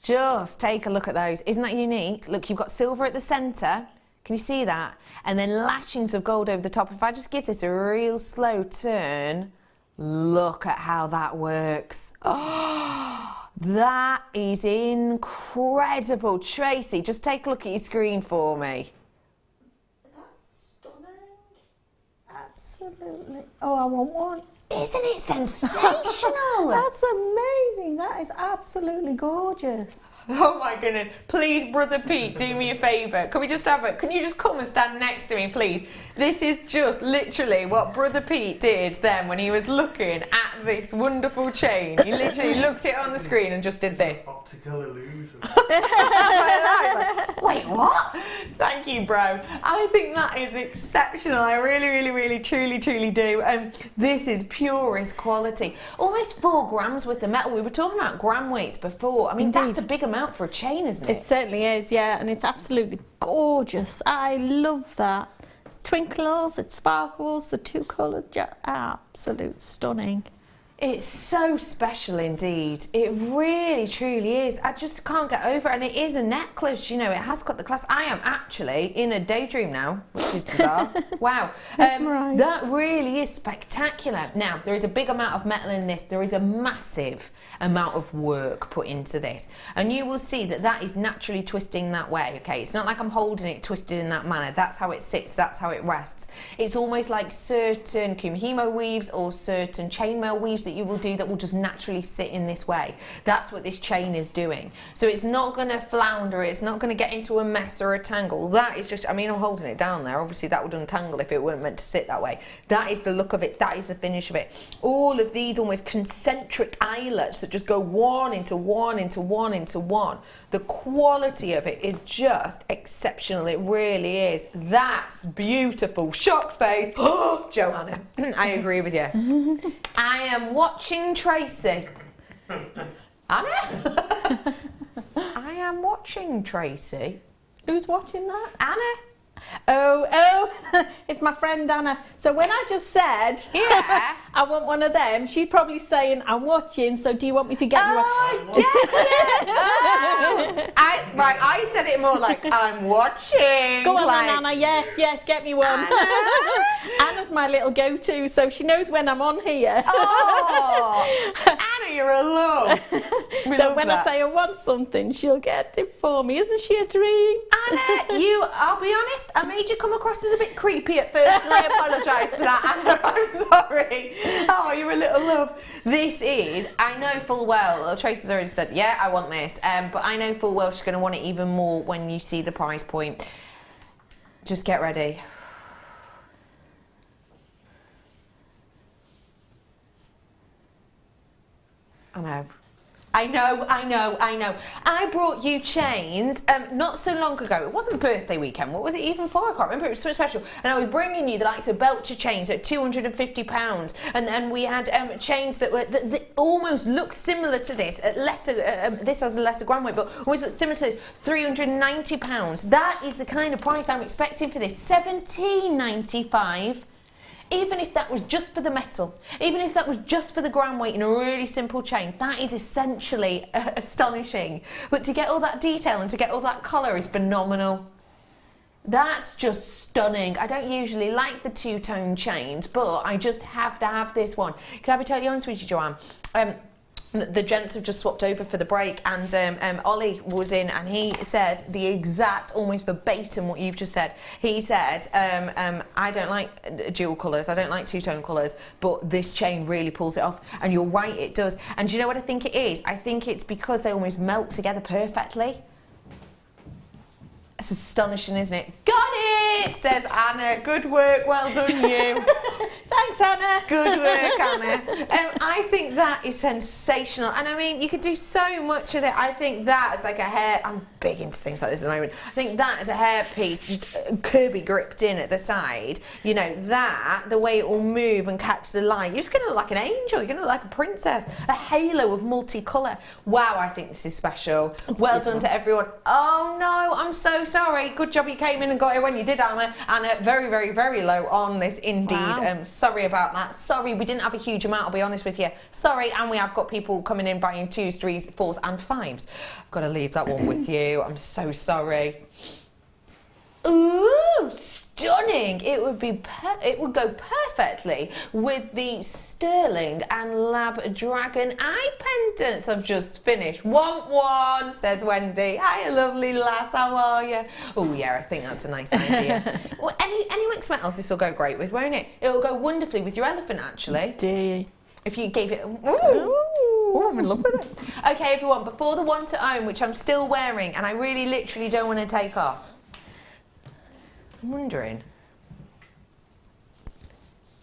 Just take a look at those. Isn't that unique? Look, you've got silver at the centre. Can you see that? And then lashings of gold over the top. If I just give this a real slow turn, look at how that works. Oh! That is incredible. Tracey, just take a look at your screen for me. That's stunning. Absolutely. Oh, I want one. Isn't it sensational? That's amazing. That is absolutely gorgeous. Oh my goodness. Please, Brother Pete, do me a favour. Can we just have it? Can you just come and stand next to me, please? This is just literally what Brother Pete did then when he was looking at this wonderful chain. He literally looked it on the screen and just did this. Optical illusion. Wait, what? Thank you, bro. I think that is exceptional. I really, really, really, truly, truly do. This is purest quality. Almost 4 grams worth of metal. We were talking about gram weights before. I mean, Indeed. That's a big amount for a chain, isn't it? It certainly is, yeah, and it's absolutely gorgeous. I love that. Twinkles, it sparkles, the 2 colours, absolute stunning. It's so special indeed. It really, truly is. I just can't get over it. And it is a necklace, you know, it has got the class. I am actually in a daydream now, which is bizarre. Wow. That really is spectacular. Now, there is a big amount of metal in this. There is a massive amount of work put into this, and you will see that that is naturally twisting that way. Okay, it's not like I'm holding it twisted in that manner. That's how it sits, that's how it rests. It's almost like certain kumihimo weaves or certain chainmail weaves that you will do that will just naturally sit in this way. That's what this chain is doing. So it's not going to flounder, it's not going to get into a mess or a tangle. That is just, I mean, I'm holding it down there, obviously that would untangle if it weren't meant to sit that way. That is the look of it, that is the finish of it. All of these almost concentric eyelets that just go one into one into one into one. The quality of it is just exceptional. It really is. That's beautiful. Shocked face. Oh, Joanna, I agree with you. I am watching Tracey. Anna? I am watching Tracey. Who's watching that? Anna. Oh, it's my friend Anna. So when I just said, yeah, I want one of them, she's probably saying, I'm watching, so do you want me to get you one? I said it more like, I'm watching. Go on like, then, Anna, yes, get me one. Anna's my little go-to, so she knows when I'm on here. Oh, Anna, you're a love. So when I say I want something, she'll get it for me. Isn't she a dream? Anna, I'll be honest, I made you come across as a bit creepy at first, and I apologise for that, Anna, I'm sorry. Oh, you're a little love. This is, I know full well, Tracey's already said, yeah, I want this, but I know full well she's going to want it even more when you see the price point. Just get ready. I know. I brought you chains not so long ago. It wasn't birthday weekend. What was it even for? I can't remember. It was so special. And I was bringing you the likes of Belcher chains at £250. And then we had chains that were that almost looked similar to this. At lesser, this has a lesser gram weight, but always looked similar to this. £390. That is the kind of price I'm expecting for this. £17.95. Even if that was just for the metal, even if that was just for the gram weight in a really simple chain, that is essentially astonishing. But to get all that detail and to get all that colour is phenomenal. That's just stunning. I don't usually like the two-tone chains, but I just have to have this one. Can I be totally honest with you, Joanne? The gents have just swapped over for the break, and Ollie was in, and he said the exact, almost verbatim what you've just said. He said, I don't like dual colours, I don't like two-tone colours, but this chain really pulls it off. And you're right, it does. And do you know what I think it is? I think it's because they almost melt together perfectly. It's astonishing, isn't it? Got it, says Anna. Good work, well done you. Thanks, Anna. Good work, Anna. I think that is sensational. And I mean, you could do so much with it. I think that is like a hair, I'm big into things like this at the moment. I think that is a hair piece, Kirby gripped in at the side. You know, that, the way it will move and catch the light, you're just going to look like an angel. You're going to look like a princess. A halo of multicolour. Wow, I think this is special. Well done to everyone. Oh no, I'm so sorry. Good job you came in and got it when you did, Anna. Anna, very, very, very low on this indeed. Wow. Sorry about that. Sorry, we didn't have a huge amount, I'll be honest with you. Sorry, and we have got people coming in buying 2s, 3s, 4s and 5s. I've got to leave that one with you. I'm so sorry. Ooh, stunning! It would be it would go perfectly with the sterling and lab dragon eye pendants I've just finished. Want one, says Wendy. Hi, lovely lass. How are you? Oh yeah, I think that's a nice idea. Well, any mixed metals this will go great with, won't it? It'll go wonderfully with your elephant, actually. Dear. If you gave it. Ooh, I'm in love with it. Okay, everyone. Before the one to own, which I'm still wearing, and I really, literally don't want to take off. I'm wondering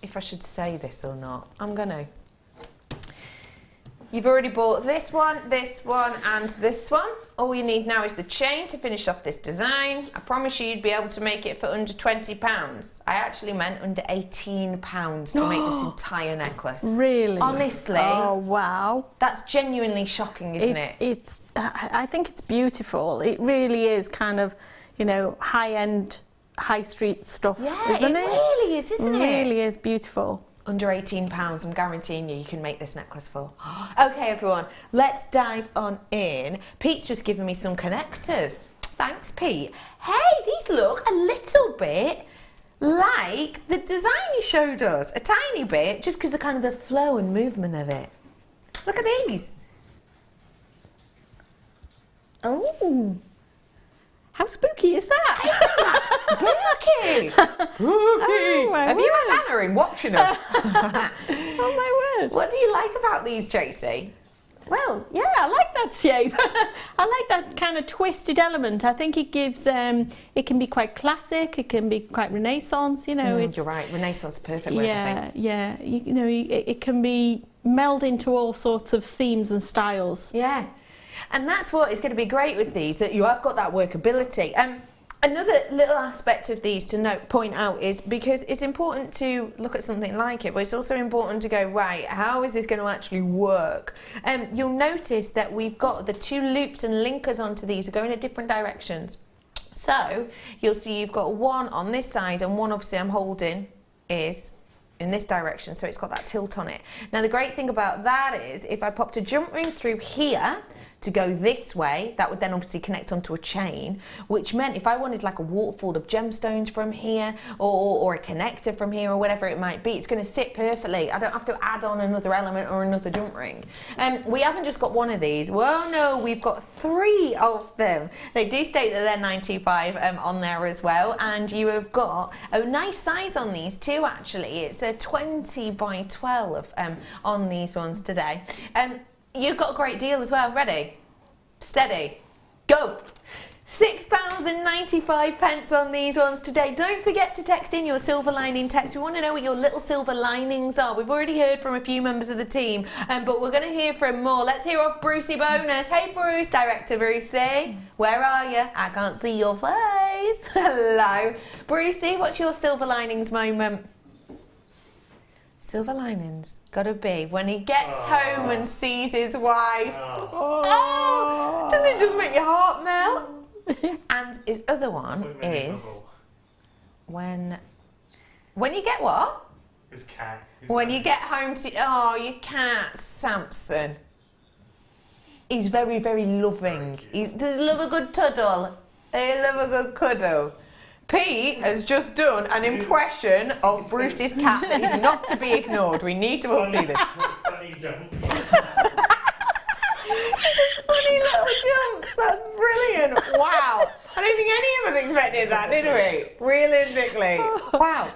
if I should say this or not. I'm gonna. You've already bought this one, and this one. All you need now is the chain to finish off this design. I promise you, you'd be able to make it for under £20. I actually meant under £18 to make this entire necklace. Really? Honestly. Oh, wow. That's genuinely shocking, isn't it? I think it's beautiful. It really is kind of, you know, high-end, high street stuff, isn't it? It really is, isn't it? It really is beautiful. Under £18, I'm guaranteeing you can make this necklace for. Okay, everyone, let's dive on in. Pete's just given me some connectors. Thanks, Pete. Hey, these look a little bit like the design he showed us. A tiny bit, just because of kind of the flow and movement of it. Look at these. Oh. How spooky is that? Isn't that spooky? Spooky. Oh, my Have you had Anna in watching us? Oh my word. What do you like about these, Tracey? Well, yeah, I like that shape. I like that kind of twisted element. I think it gives, it can be quite classic, it can be quite Renaissance, you know. You're right, Renaissance is the perfect word, I think. Yeah, you know, it can be melded into all sorts of themes and styles. Yeah. And that's what is going to be great with these, that you have got that workability. Another little aspect of these to point out is because it's important to look at something like it, but it's also important to go, right, how is this going to actually work? You'll notice that we've got the two loops and linkers onto these are going in different directions. So you'll see you've got one on this side and one obviously I'm holding is in this direction, so it's got that tilt on it. Now the great thing about that is if I popped a jump ring through here to go this way, that would then obviously connect onto a chain, which meant if I wanted like a waterfall of gemstones from here or a connector from here or whatever it might be, it's going to sit perfectly. I don't have to add on another element or another jump ring. We haven't just got one of these. Well, no, we've got 3 of them. They do state that they're 95 on there as well, and you have got a nice size on these too, actually. It's a 20 by 12 on these ones today. You've got a great deal as well. Ready? Steady. Go! £6.95 on these ones today. Don't forget to text in your silver lining text. We want to know what your little silver linings are. We've already heard from a few members of the team, but we're going to hear from more. Let's hear off Brucey Bonus. Hey Bruce, Director Brucey. Where are you? I can't see your face. Hello. Brucey, what's your silver linings moment? Silver linings gotta be when he gets home and sees his wife. Oh, doesn't it just make your heart melt? And his other one is when you get what? His cat. When you get home to your cat Samson. He's very, very loving. Does he love a good tuddle? He love a good cuddle. Pete has just done an impression of Bruce's cat that is not to be ignored. We need to all see this. Funny jumps. Funny little jump. That's brilliant. Wow. I don't think any of us expected that, did we? Realistically. Wow.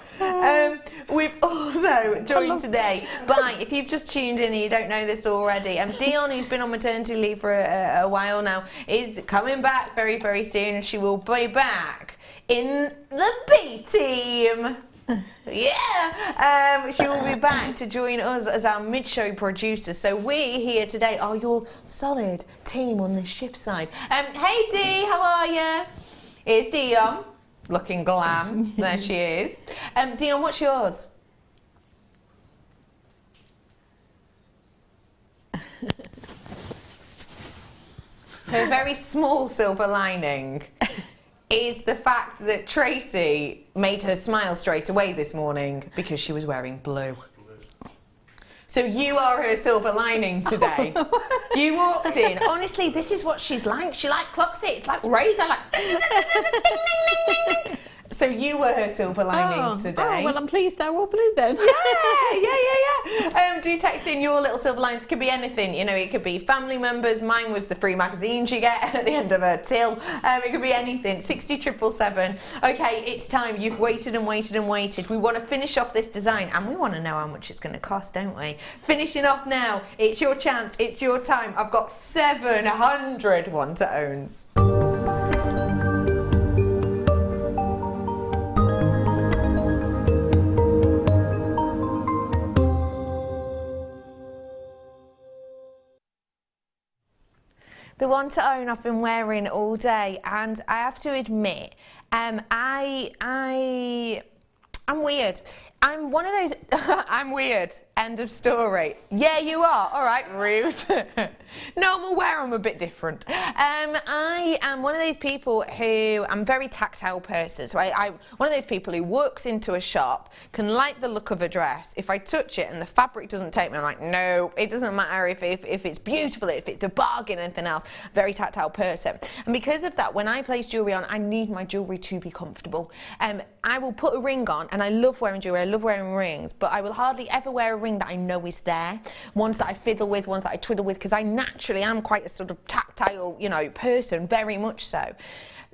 We've also joined today by, if you've just tuned in and you don't know this already, Dion, who's been on maternity leave for a while now, is coming back very, very soon. She will be back in the B team. Yeah, she will be back to join us as our mid-show producer. So we here today are your solid team on the shift side. Hey Dee, how are you? Here's Dion, looking glam. There she is. Dion, what's yours? Her very small silver lining is the fact that Tracey made her smile straight away this morning because she was wearing blue. So you are her silver lining today. You walked in. Honestly, this is what she's like. She clocks it. It's like radar, like. So you were her silver lining today. Oh, well, I'm pleased I wore blue then. Yeah. Do text in your little silver lines. It could be anything. You know, it could be family members. Mine was the free magazines you get at the end of a till. It could be anything. 60777. Okay, it's time. You've waited and waited and waited. We want to finish off this design and we want to know how much it's going to cost, don't we? Finishing off now. It's your chance. It's your time. I've got 700 one-to-owns. The one to own I've been wearing all day, and I have to admit, I'm weird. I'm one of those. I'm weird. End of story. Yeah, you are. All right, rude. No, I'm aware I'm a bit different. I am one of those people who, I'm a very tactile person. So I'm one of those people who walks into a shop, can like the look of a dress. If I touch it and the fabric doesn't take me, I'm like, no, it doesn't matter if it's beautiful, if it's a bargain, anything else. Very tactile person. And because of that, when I place jewellery on, I need my jewellery to be comfortable. I will put a ring on, and I love wearing jewellery, I love wearing rings, but I will hardly ever wear a ring that I know is there. Ones that I fiddle with, ones that I twiddle with, because I naturally am quite a sort of tactile, person, very much so.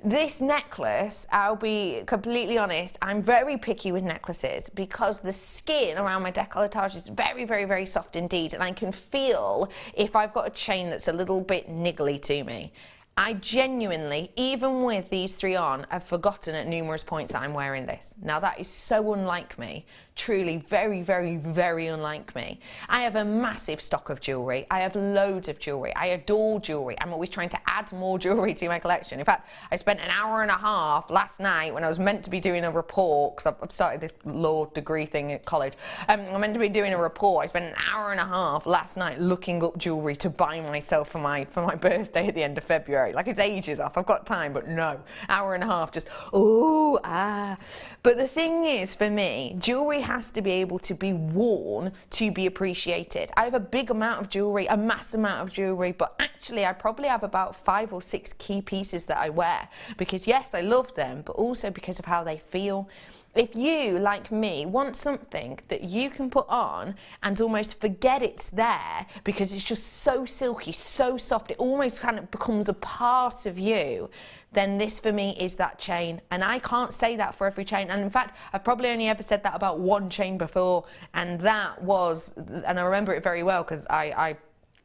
This necklace, I'll be completely honest, I'm very picky with necklaces because the skin around my décolletage is very, very, very soft indeed, and I can feel if I've got a chain that's a little bit niggly to me. I genuinely, even with these three on, have forgotten at numerous points that I'm wearing this. Now that is so unlike me, truly very, very, very unlike me. I have a massive stock of jewellery. I have loads of jewellery. I adore jewellery. I'm always trying to add more jewellery to my collection. In fact, I spent an hour and a half last night when I was meant to be doing a report, because I've started this law degree thing at college. I'm meant to be doing a report. I spent an hour and a half last night looking up jewellery to buy myself for my birthday at the end of February. Like, it's ages off. I've got time, but no. Hour and a half just, But the thing is, for me, jewellery has to be able to be worn to be appreciated. I have a big amount of jewellery, a mass amount of jewellery, but actually I probably have about 5 or 6 key pieces that I wear because yes, I love them, but also because of how they feel. If you, like me, want something that you can put on and almost forget it's there because it's just so silky, so soft, it almost kind of becomes a part of you, then this for me is that chain. And I can't say that for every chain. And in fact, I've probably only ever said that about one chain before. And that was, and I remember it very well because I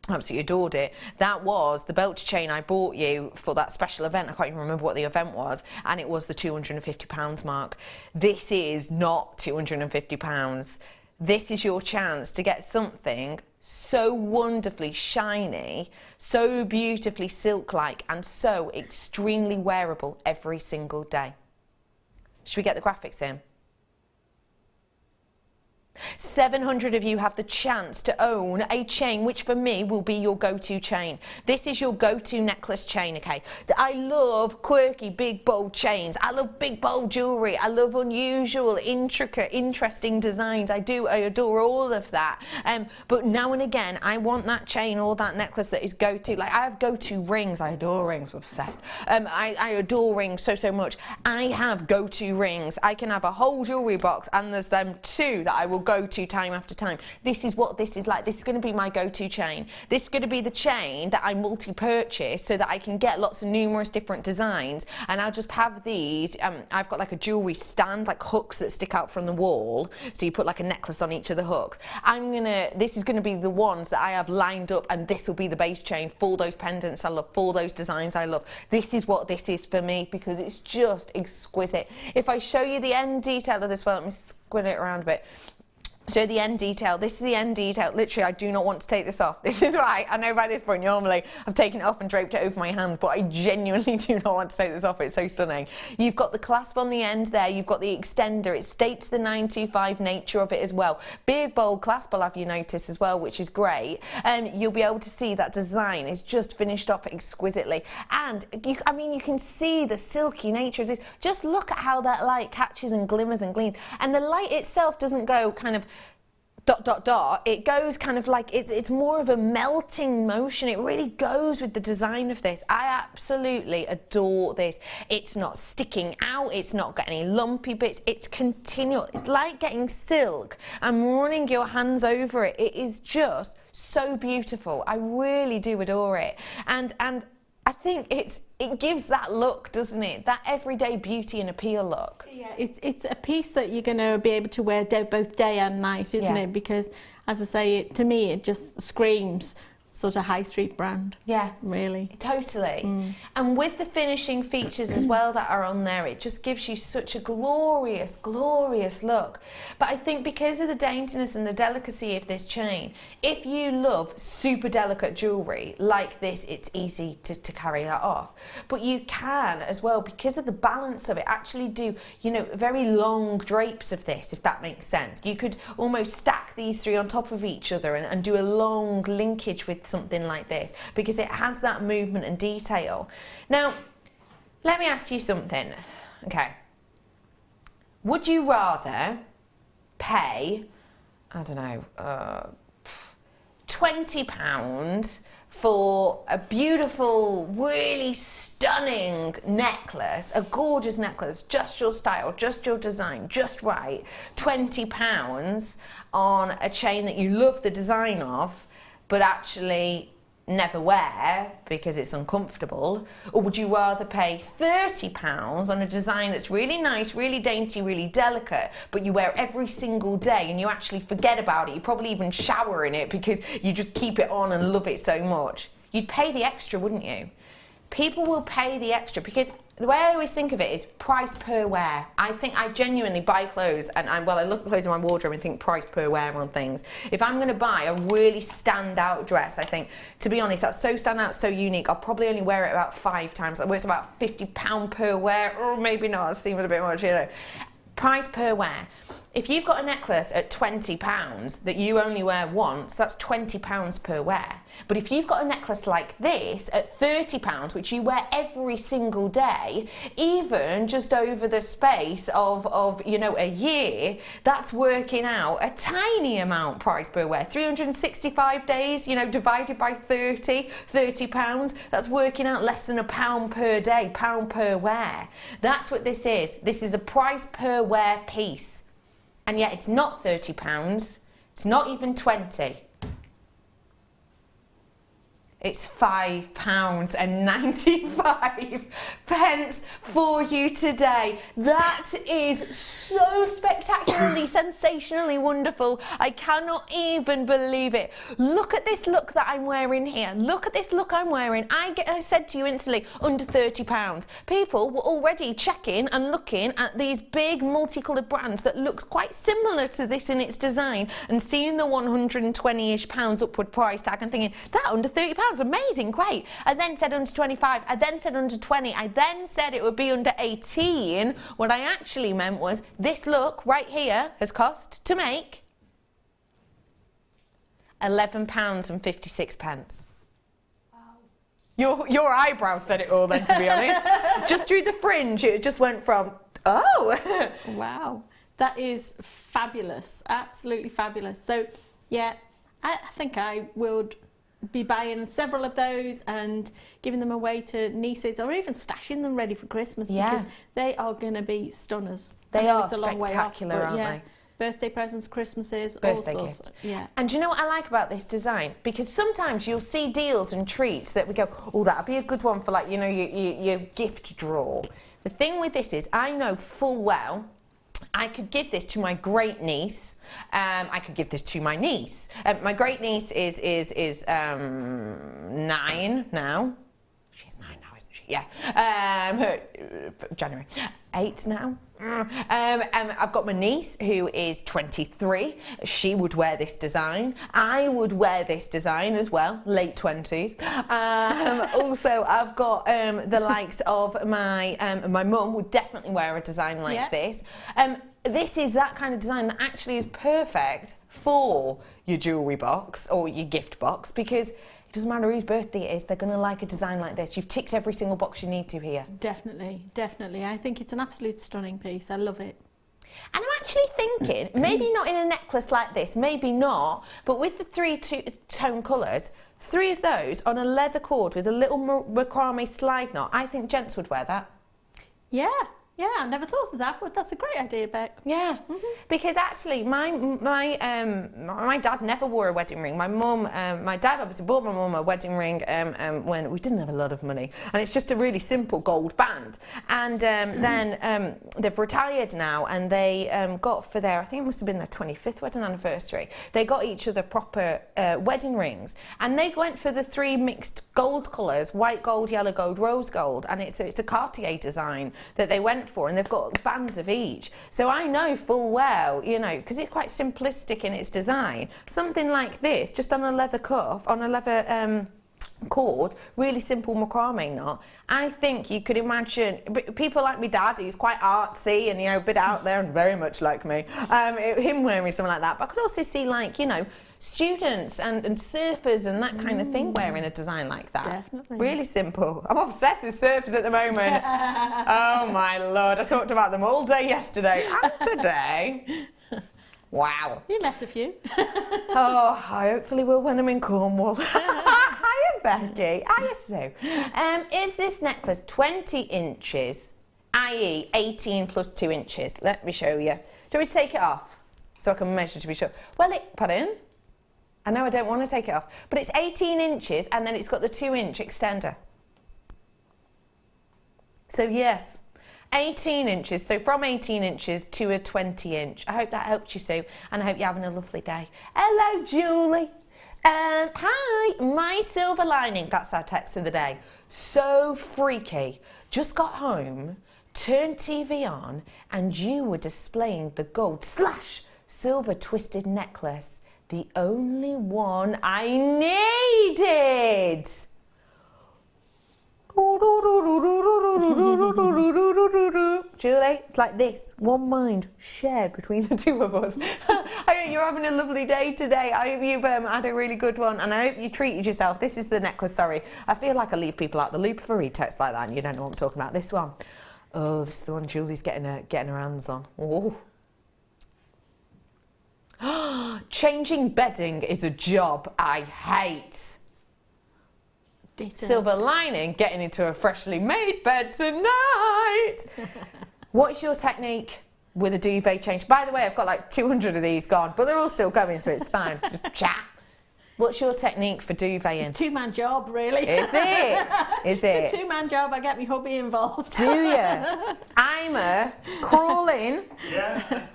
Absolutely adored it. That was the belcher chain I bought you for that special event. I can't even remember what the event was, and it was the £250 mark. This is not £250. This is your chance to get something so wonderfully shiny, so beautifully silk-like, and so extremely wearable every single day. Should we get the graphics in? 700 of you have the chance to own a chain which for me will be your go-to chain. This is your go-to necklace chain, okay? I love quirky, big, bold chains. I love big, bold jewellery. I love unusual, intricate, interesting designs. I adore all of that. But now and again, I want that chain or that necklace that is go-to. Like, I have go-to rings. I adore rings. I'm obsessed. I adore rings so much. I have go-to rings. I can have a whole jewellery box, and there's them too that I will go to time after time. This is what this is like. This is going to be my go-to chain. This is going to be the chain that I multi-purchase so that I can get lots of numerous different designs, and I'll just have these. I've got like a jewellery stand, like hooks that stick out from the wall, so you put like a necklace on each of the hooks. This is going to be the ones that I have lined up, and this will be the base chain for those pendants I love, for those designs I love. This is what this is for me, because it's just exquisite. If I show you the end detail of this, well, let me squint it around a bit. So the end detail, this is the end detail. Literally, I do not want to take this off. This is why, I know by this point, normally I've taken it off and draped it over my hand, but I genuinely do not want to take this off. It's so stunning. You've got the clasp on the end there. You've got the extender. It states the 925 nature of it as well. Big, bold clasp, I'll have you notice as well, which is great. You'll be able to see that design is just finished off exquisitely. And, you can see the silky nature of this. Just look at how that light catches and glimmers and gleams. And the light itself doesn't go kind of it goes kind of like, it's more of a melting motion. It really goes with the design of this. I absolutely adore this. It's not sticking out, it's not got any lumpy bits, it's continual. It's like getting silk and running your hands over it. It is just so beautiful. I really do adore it. And I think it gives that look, doesn't it? That everyday beauty and appeal look. Yeah, it's a piece that you're going to be able to wear both day and night, isn't it? Because, as I say, to me, it just screams sort of high street brand. Yeah. Really. Totally. And with the finishing features as well that are on there, it just gives you such a glorious, glorious look. But I think because of the daintiness and the delicacy of this chain, if you love super delicate jewellery like this, it's easy to carry that off. But you can as well, because of the balance of it, actually do, very long drapes of this, if that makes sense. You could almost stack these three on top of each other and do a long linkage with something like this, because it has that movement and detail. Now, let me ask you something. Okay. Would you rather pay, I don't know, £20 for a beautiful, really stunning necklace, a gorgeous necklace, just your style, just your design, just right, £20 on a chain that you love the design of, but actually never wear because it's uncomfortable? Or would you rather pay £30 on a design that's really nice, really dainty, really delicate, but you wear every single day and you actually forget about it? You probably even shower in it because you just keep it on and love it so much. You'd pay the extra, wouldn't you? People will pay the extra because the way I always think of it is price per wear. I think I genuinely buy clothes and I look at clothes in my wardrobe and think price per wear on things. If I'm going to buy a really standout dress, I think, to be honest, that's so standout, so unique, I'll probably only wear it about 5 times. It's about £50 per wear, or maybe not, it seems a bit much, Price per wear. If you've got a necklace at £20 that you only wear once, that's £20 per wear. But if you've got a necklace like this at £30, which you wear every single day, even just over the space of a year, that's working out a tiny amount price per wear. 365 days, divided by £30, that's working out less than £1 per day, £1 per wear. That's what this is. This is a price per wear piece. And yet it's not £30, it's not even 20. It's £5.95 for you today. That is so spectacularly, sensationally wonderful. I cannot even believe it. Look at this look that I'm wearing here. Look at this look I'm wearing. I said to you instantly, under £30. People were already checking and looking at these big multicoloured brands that looks quite similar to this in its design, and seeing the 120-ish pounds upward price tag and thinking, that under £30, amazing, great. I then said under 25, I then said under 20, I then said it would be under 18. What I actually meant was this look right here has cost to make £11.56. Wow. Your eyebrows said it all then, to be honest. Just through the fringe, it just went from, oh. Wow, that is fabulous, absolutely fabulous. So yeah, I think I would be buying several of those and giving them away to nieces, or even stashing them ready for Christmas, because they are going to be stunners. They are it's a long way off, spectacular, aren't they? Birthday presents, Christmases, birthday all gifts. sorts. Yeah. And do you know what I like about this design? Because sometimes you'll see deals and treats that we go, oh, that'd be a good one for, like, you know, your gift drawer. The thing with this is, I know full well I could give this to my great niece. I could give this to my niece. My great niece is 9 now. She's 9 now, isn't she? Yeah. January. 8 now. I've got my niece who is 23. She would wear this design. I would wear this design as well, late 20s. Also, I've got the likes of my mum would definitely wear a design like this. This is that kind of design that actually is perfect for your jewellery box or your gift box, because it doesn't matter whose birthday it is, they're going to like a design like this. You've ticked every single box you need to here. Definitely, definitely. I think it's an absolute stunning piece. I love it. And I'm actually thinking, maybe not in a necklace like this, maybe not, but with the 3 tone colours, 3 of those on a leather cord with a little macrame slide knot, I think gents would wear that. Yeah. Yeah, I never thought of that, but that's a great idea, Beck. Yeah, because actually my dad never wore a wedding ring. My dad obviously bought my mum a wedding ring when we didn't have a lot of money, and it's just a really simple gold band. And then they've retired now, and they got for their, I think it must have been their 25th wedding anniversary, they got each other proper wedding rings, and they went for the 3 mixed gold colours, white gold, yellow gold, rose gold, and it's a Cartier design that they went for, and they've got bands of each. So I know full well, you know, because it's quite simplistic in its design, something like this, just on a leather cuff, on a leather cord, really simple macrame knot. I think you could imagine people like my dad, who's quite artsy and, you know, a bit out there and very much like me, him wearing something like that. But I could also see, like, you know, students and surfers and that kind of thing wearing a design like that. Definitely. Really simple. I'm obsessed with surfers at the moment. Oh my Lord, I talked about them all day yesterday and today. Wow. You met a few. Oh, I hopefully will when I'm in Cornwall. Hiya, Becky. Hiya, Sue. Is this necklace 20 inches, i.e. 18 plus 2 inches? Let me show you. Do you want me to take it off so I can measure to be sure? Well, pardon? I know I don't want to take it off, but it's 18 inches and then it's got the 2-inch extender. So yes, 18 inches. So from 18 inches to a 20-inch. I hope that helped you, Sue, and I hope you're having a lovely day. Hello, Julie. Hi, my silver lining. That's our text of the day. So freaky. Just got home, turned TV on, and you were displaying the gold / silver twisted necklace. The only one I needed. Julie, it's like this, one mind shared between the two of us. I hope you're having a lovely day today. I hope you've had a really good one, and I hope you treated yourself. This is the necklace, sorry. I feel like I leave people out the loop for retexts like that, and you don't know what I'm talking about. This one. Oh, this is the one Julie's getting her hands on. Oh. Changing bedding is a job I hate. Ditto. Silver lining, getting into a freshly made bed tonight. What is your technique with a duvet change? By the way, I've got like 200 of these gone, but they're all still going, so it's fine. Just chat. What's your technique for duveting? Two-man job, really. Is it? Is it? It's a two-man job. I get my hubby involved. Do you? I'm a crawl in, Yeah.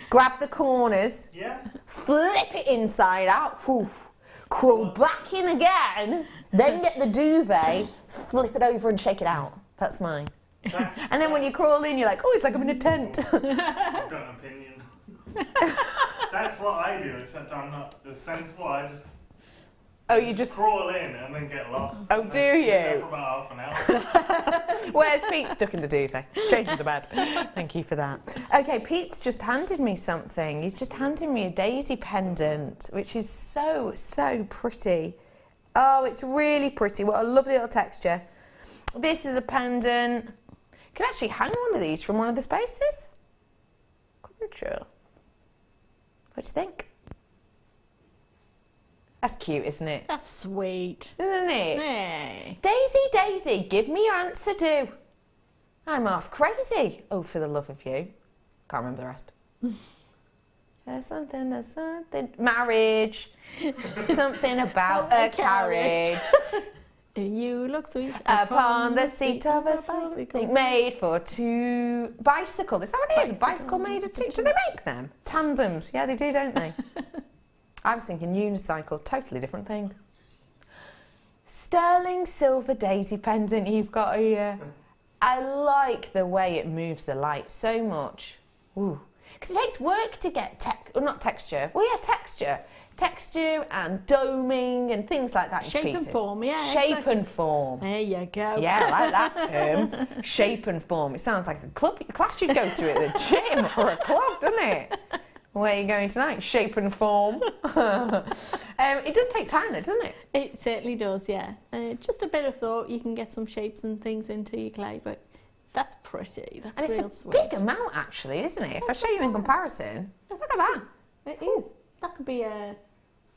grab the corners, Yeah. flip it inside out, poof, crawl back in again, then get the duvet, flip it over and shake it out. That's mine. And then when you crawl in, you're like, oh, it's like I'm in a tent. I've got an opinion. That's what I do, except I'm not as sensible. I just crawl in and then get lost. Oh, do you? There for about half an hour. Where's Pete? Stuck in the duvet. Changing the bed. Thank you for that. Okay, Pete's just handed me something. He's just handed me a daisy pendant, which is so, so pretty. Oh, it's really pretty. What a lovely little texture. This is a pendant. You can actually hang one of these from one of the spaces. Couldn't you? What do you think? That's cute, isn't it? That's sweet. Isn't it? Hey. Daisy, Daisy, give me your answer do. I'm half crazy. Oh, for the love of you. Can't remember the rest. There's something. Marriage. Something about a carriage. You look sweet Upon the seat of a bicycle. Made for two. Bicycle. Is that what it is? A bicycle made of two. Do they make them? Tandems. Yeah, they do, don't they? I was thinking unicycle. Totally different thing. Sterling silver daisy pendant you've got here. I like the way it moves the light so much. Ooh. Because it takes work to get texture. Well, yeah, texture and doming and things like that. Shape and form, yeah. Shape exactly. and form. There you go. Yeah, I like that term. Shape and form. It sounds like a class you'd go to at the gym or a club, doesn't it? Where are you going tonight? Shape and form. It does take time though, doesn't it? It certainly does, yeah. Just a bit of thought, you can get some shapes and things into your clay, but that's pretty. That's and real it's a sweet. big amount actually, isn't it? If I show you in comparison, look at that. It is. That could be a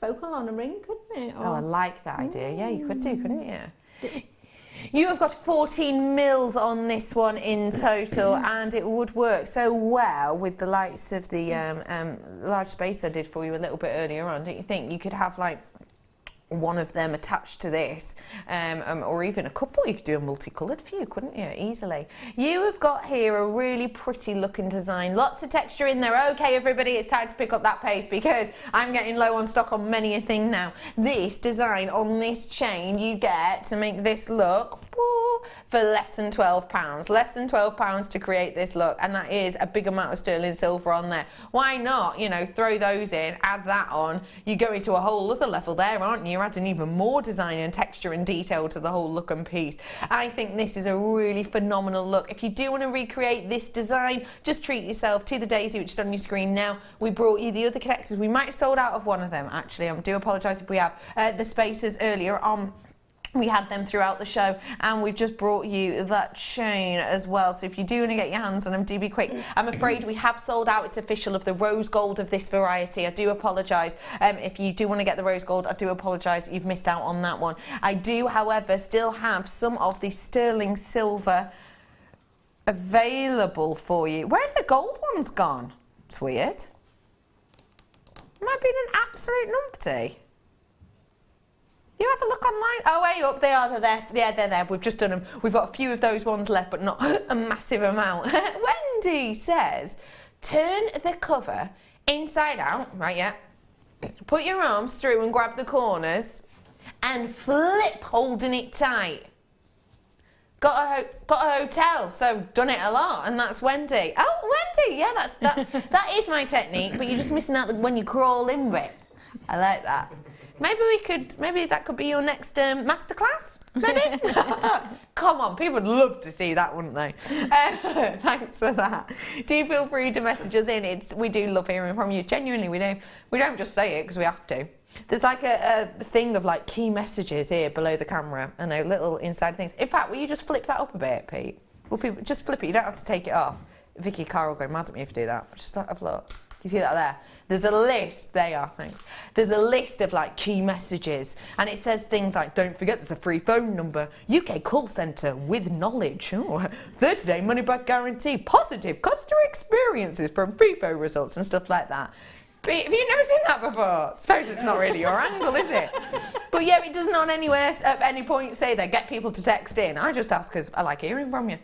focal on a ring, couldn't it? Oh, I like that idea. Yeah, you could do, couldn't you? You have got 14 mils on this one in total, and it would work so well with the likes of the large space I did for you a little bit earlier on. Don't you think you could have like one of them attached to this, or even a couple? You could do a multicoloured few, couldn't you? Easily. You have got here a really pretty looking design. Lots of texture in there. Okay, everybody, it's time to pick up that pace because I'm getting low on stock on many a thing now. This design on this chain you get to make this look for less than £12. Less than £12 to create this look, and that is a big amount of sterling silver on there. Why not, you know, throw those in, add that on. You go into a whole other level there, aren't you? You're adding even more design and texture and detail to the whole look and piece. I think this is a really phenomenal look. If you do want to recreate this design, just treat yourself to the daisy, which is on your screen now. We brought you the other connectors. We might have sold out of one of them, actually. I do apologise if we have. The spacers earlier on. We had them throughout the show, and we've just brought you that chain as well. So if you do want to get your hands on them, do be quick. I'm afraid we have sold out. It's official of the rose gold of this variety. I do apologise. If you do want to get the rose gold, I do apologise. You've missed out on that one. I do, however, still have some of the sterling silver available for you. Where have the gold ones gone? It's weird. Might be an absolute numpty. You have a look online. Oh, way up. They are. They're there. Yeah, they're there. We've just done them. We've got a few of those ones left, but not a massive amount. Wendy says, turn the cover inside out. Right, yeah. Put your arms through and grab the corners and flip, holding it tight. Got a hotel, so done it a lot, and that's Wendy. Oh, Wendy. Yeah, that is my technique, but you're just missing out when you crawl in bit. I like that. Maybe that could be your next masterclass, maybe? Come on, people would love to see that, wouldn't they? Thanks for that. Do feel free to message us in. We do love hearing from you, genuinely we do. We don't just say it because we have to. There's like a thing of like key messages here below the camera, and little inside things. In fact, will you just flip that up a bit, Pete? Will people just flip it? You don't have to take it off. Vicky Carl will go mad at me if you do that. Just have a look. You see that there? There's a list, thanks. There's a list of like key messages, and it says things like, don't forget there's a free phone number, UK call centre with knowledge, 30-day money back guarantee, positive customer experiences from free phone results and stuff like that. Have you never seen that before? I suppose it's not really your angle, is it? But yeah, it does not anywhere at any point say that get people to text in. I just ask because I like hearing from you.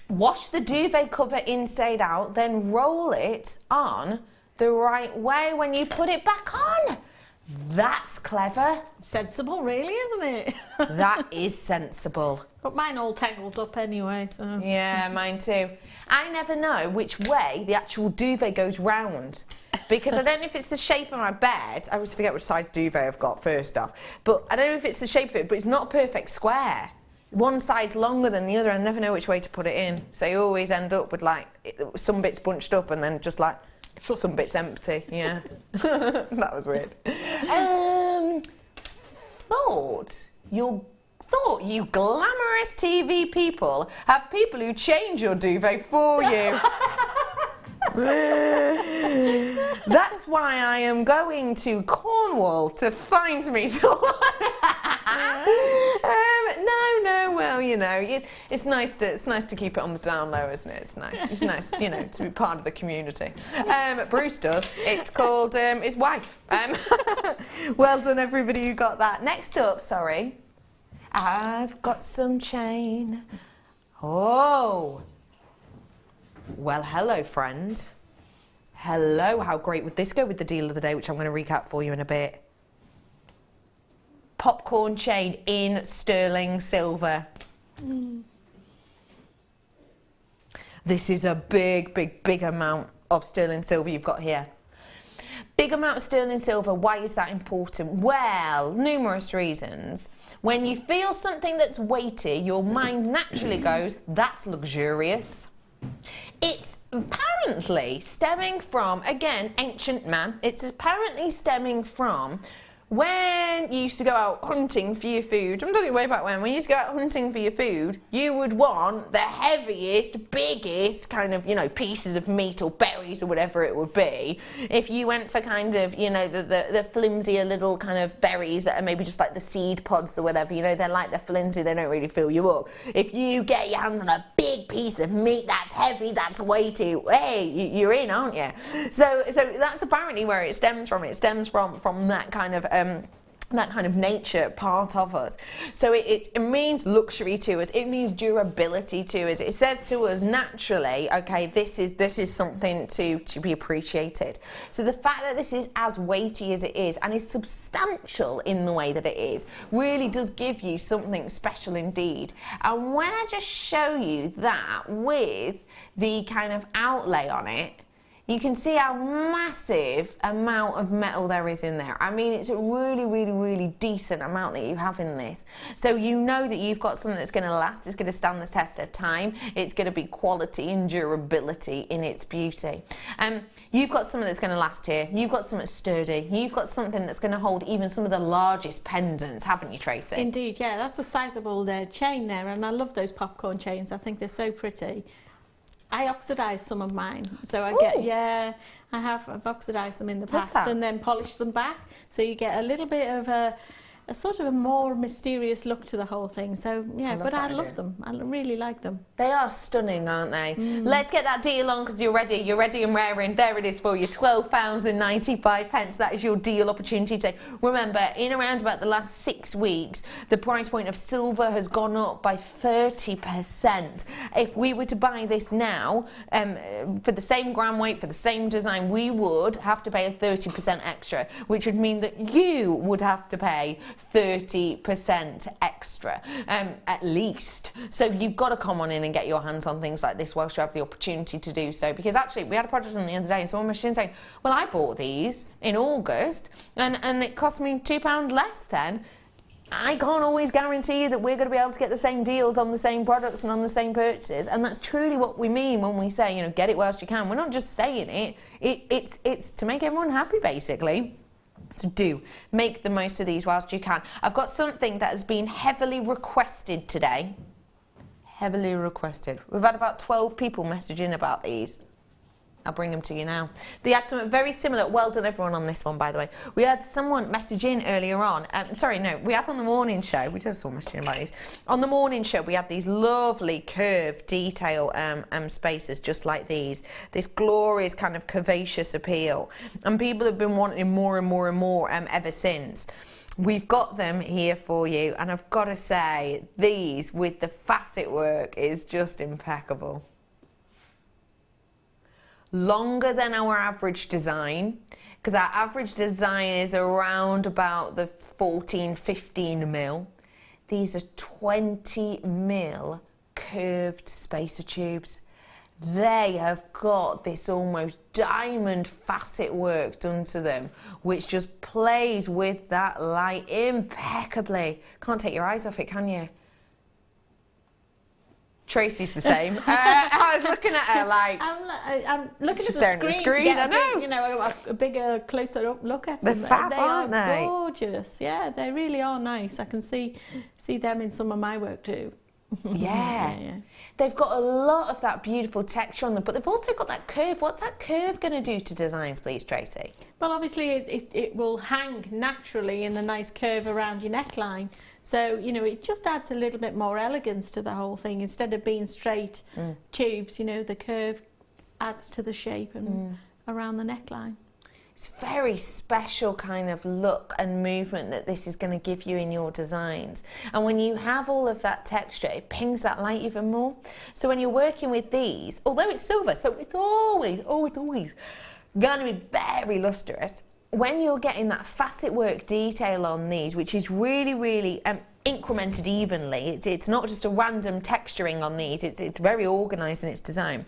Wash the duvet cover inside out, then roll it on the right way when you put it back on. That's clever. Sensible, really, isn't it? That is sensible. But mine all tangles up anyway, so... Yeah, mine too. I never know which way the actual duvet goes round. Because I don't know if it's the shape of my bed. I always forget which size duvet I've got first off. But I don't know if it's the shape of it, but it's not a perfect square. One side's longer than the other. I never know which way to put it in. So you always end up with like some bits bunched up and then just like some bits empty. Yeah. That was weird. Thought you glamorous TV people have people who change your duvet for you. That's why I am going to Cornwall to find me someone. No, well, you know, it's nice to keep it on the down low, isn't it? It's nice, you know, to be part of the community. Bruce does. It's called his wife. Well done, everybody who got that. Next up, sorry, I've got some chain. Oh. Well, hello, friend. Hello, how great would this go with the deal of the day, which I'm going to recap for you in a bit. Popcorn chain in sterling silver. This is a big amount of sterling silver you've got here. Big amount of sterling silver. Why is that important? Well, numerous reasons. When you feel something that's weighty, your mind naturally goes, that's luxurious. It's apparently stemming from, again, ancient man. It's apparently stemming from when you used to go out hunting for your food. I'm talking way back when you used to go out hunting for your food, you would want the heaviest, biggest kind of, you know, pieces of meat or berries or whatever it would be. If you went for kind of, you know, the flimsier little kind of berries that are maybe just like the seed pods or whatever, you know, they're like they're flimsy, they don't really fill you up. If you get your hands on a big piece of meat that's heavy, that's weighty, hey, you're in, aren't you? So that's apparently where it stems from. It stems from that kind of nature part of us. So it means luxury to us. It means durability to us. It says to us naturally, okay, this is something to be appreciated. So the fact that this is as weighty as it is and is substantial in the way that it is really does give you something special indeed. And when I just show you that with the kind of outlay on it, you can see how massive amount of metal there is in there. I mean, it's a really decent amount that you have in this. So you know that you've got something that's going to last, it's going to stand the test of time, it's going to be quality and durability in its beauty. You've got something that's going to last here, you've got something sturdy, you've got something that's going to hold even some of the largest pendants, haven't you, Tracey? Indeed, yeah, that's a sizable chain there, and I love those popcorn chains. I think they're so pretty. I oxidise some of mine, so I've oxidised them in the past and then polished them back, so you get a little bit of a sort of a more mysterious look to the whole thing. So yeah, but I love them. I really like them. They are stunning, aren't they? Let's get that deal on because you're ready and raring. There it is for you, £12.95. That is your deal opportunity today. Remember, in around about the last 6 weeks, the price point of silver has gone up by 30%. If we were to buy this now, for the same gram weight, for the same design, we would have to pay a 30% extra, which would mean that you would have to pay 30% extra, at least. So you've got to come on in and get your hands on things like this whilst you have the opportunity to do so. Because actually, we had a project on the other day, and someone was saying, well, I bought these in August, and it cost me £2 less then. I can't always guarantee you that we're going to be able to get the same deals on the same products and on the same purchases, and that's truly what we mean when we say, you know, get it whilst you can. We're not just saying it. It's to make everyone happy, basically. So do make the most of these whilst you can. I've got something that has been heavily requested today. Heavily requested. We've had about 12 people message in about these. I'll bring them to you now. They had something very similar. Well done everyone on this one, by the way. We had someone message in earlier on. We had on the morning show. We just saw messaging about these. On the morning show, we had these lovely curved detail spaces just like these. This glorious kind of curvaceous appeal. And people have been wanting more and more and more ever since. We've got them here for you. And I've got to say, these with the facet work is just impeccable. Longer than our average design, because our average design is around about the 14-15 mil. These are 20 mil curved spacer tubes. They have got this almost diamond facet work done to them, which just plays with that light impeccably. Can't take your eyes off it, can you? Tracy's the same. I was looking at her like... I'm looking at staring the screen to get I know. A bigger, closer up look at They're them. fab, aren't they? They are gorgeous. Yeah, they really are nice. I can see them in some of my work too. Yeah. They've got a lot of that beautiful texture on them, but they've also got that curve. What's that curve going to do to designs, please, Tracy? Well, obviously it will hang naturally in a nice curve around your neckline. So, it just adds a little bit more elegance to the whole thing. Instead of being straight tubes, the curve adds to the shape and around the neckline. It's a very special kind of look and movement that this is going to give you in your designs. And when you have all of that texture, it pings that light even more. So when you're working with these, although it's silver, so it's always going to be very lustrous, when you're getting that facet work detail on these, which is really, really incremented evenly, it's not just a random texturing on these, it's very organised in its design.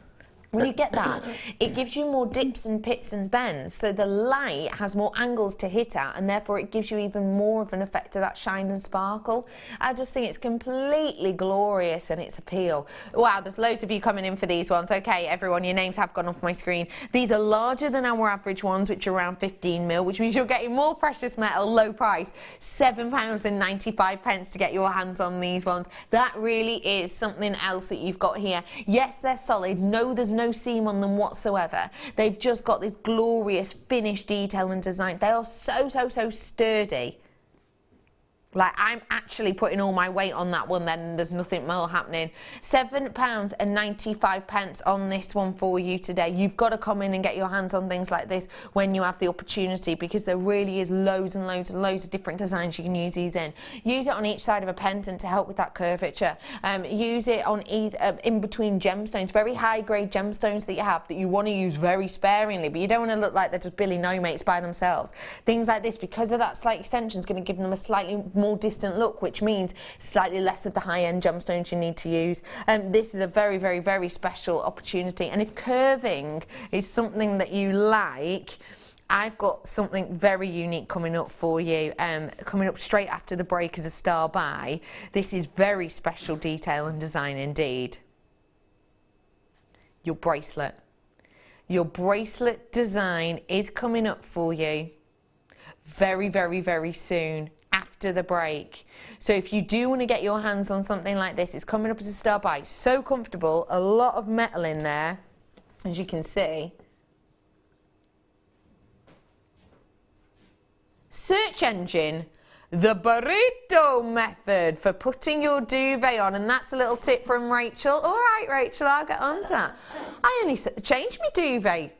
When you get that, it gives you more dips and pits and bends, so the light has more angles to hit at, and therefore it gives you even more of an effect of that shine and sparkle. I just think it's completely glorious in its appeal. Wow, there's loads of you coming in for these ones. Okay, everyone, your names have gone off my screen. These are larger than our average ones, which are around 15 mil, which means you're getting more precious metal, low price, £7.95 to get your hands on these ones. That really is something else that you've got here. Yes, they're solid. No, there's no seam on them whatsoever. They've just got this glorious finished detail and design. They are so sturdy. Like, I'm actually putting all my weight on that one then, and there's nothing more happening. £7.95 on this one for you today. You've got to come in and get your hands on things like this when you have the opportunity, because there really is loads and loads and loads of different designs you can use these in. Use it on each side of a pendant to help with that curvature. Use it on in between gemstones, very high grade gemstones that you have that you want to use very sparingly, but you don't want to look like they're just Billy No Mates by themselves. Things like this, because of that slight extension, is going to give them a slightly more distant look, which means slightly less of the high-end gemstones you need to use. This is a very special opportunity, and if curving is something that you like, I've got something very unique coming up for you, coming up straight after the break as a star buy. This is very special detail and design indeed. Your bracelet. Your bracelet design is coming up for you very soon after the break. So if you do want to get your hands on something like this, it's coming up as a star buy. It's so comfortable, a lot of metal in there, as you can see. Search engine, the burrito method for putting your duvet on, and that's a little tip from Rachel. All right, Rachel, I'll get on to that. I only changed my duvet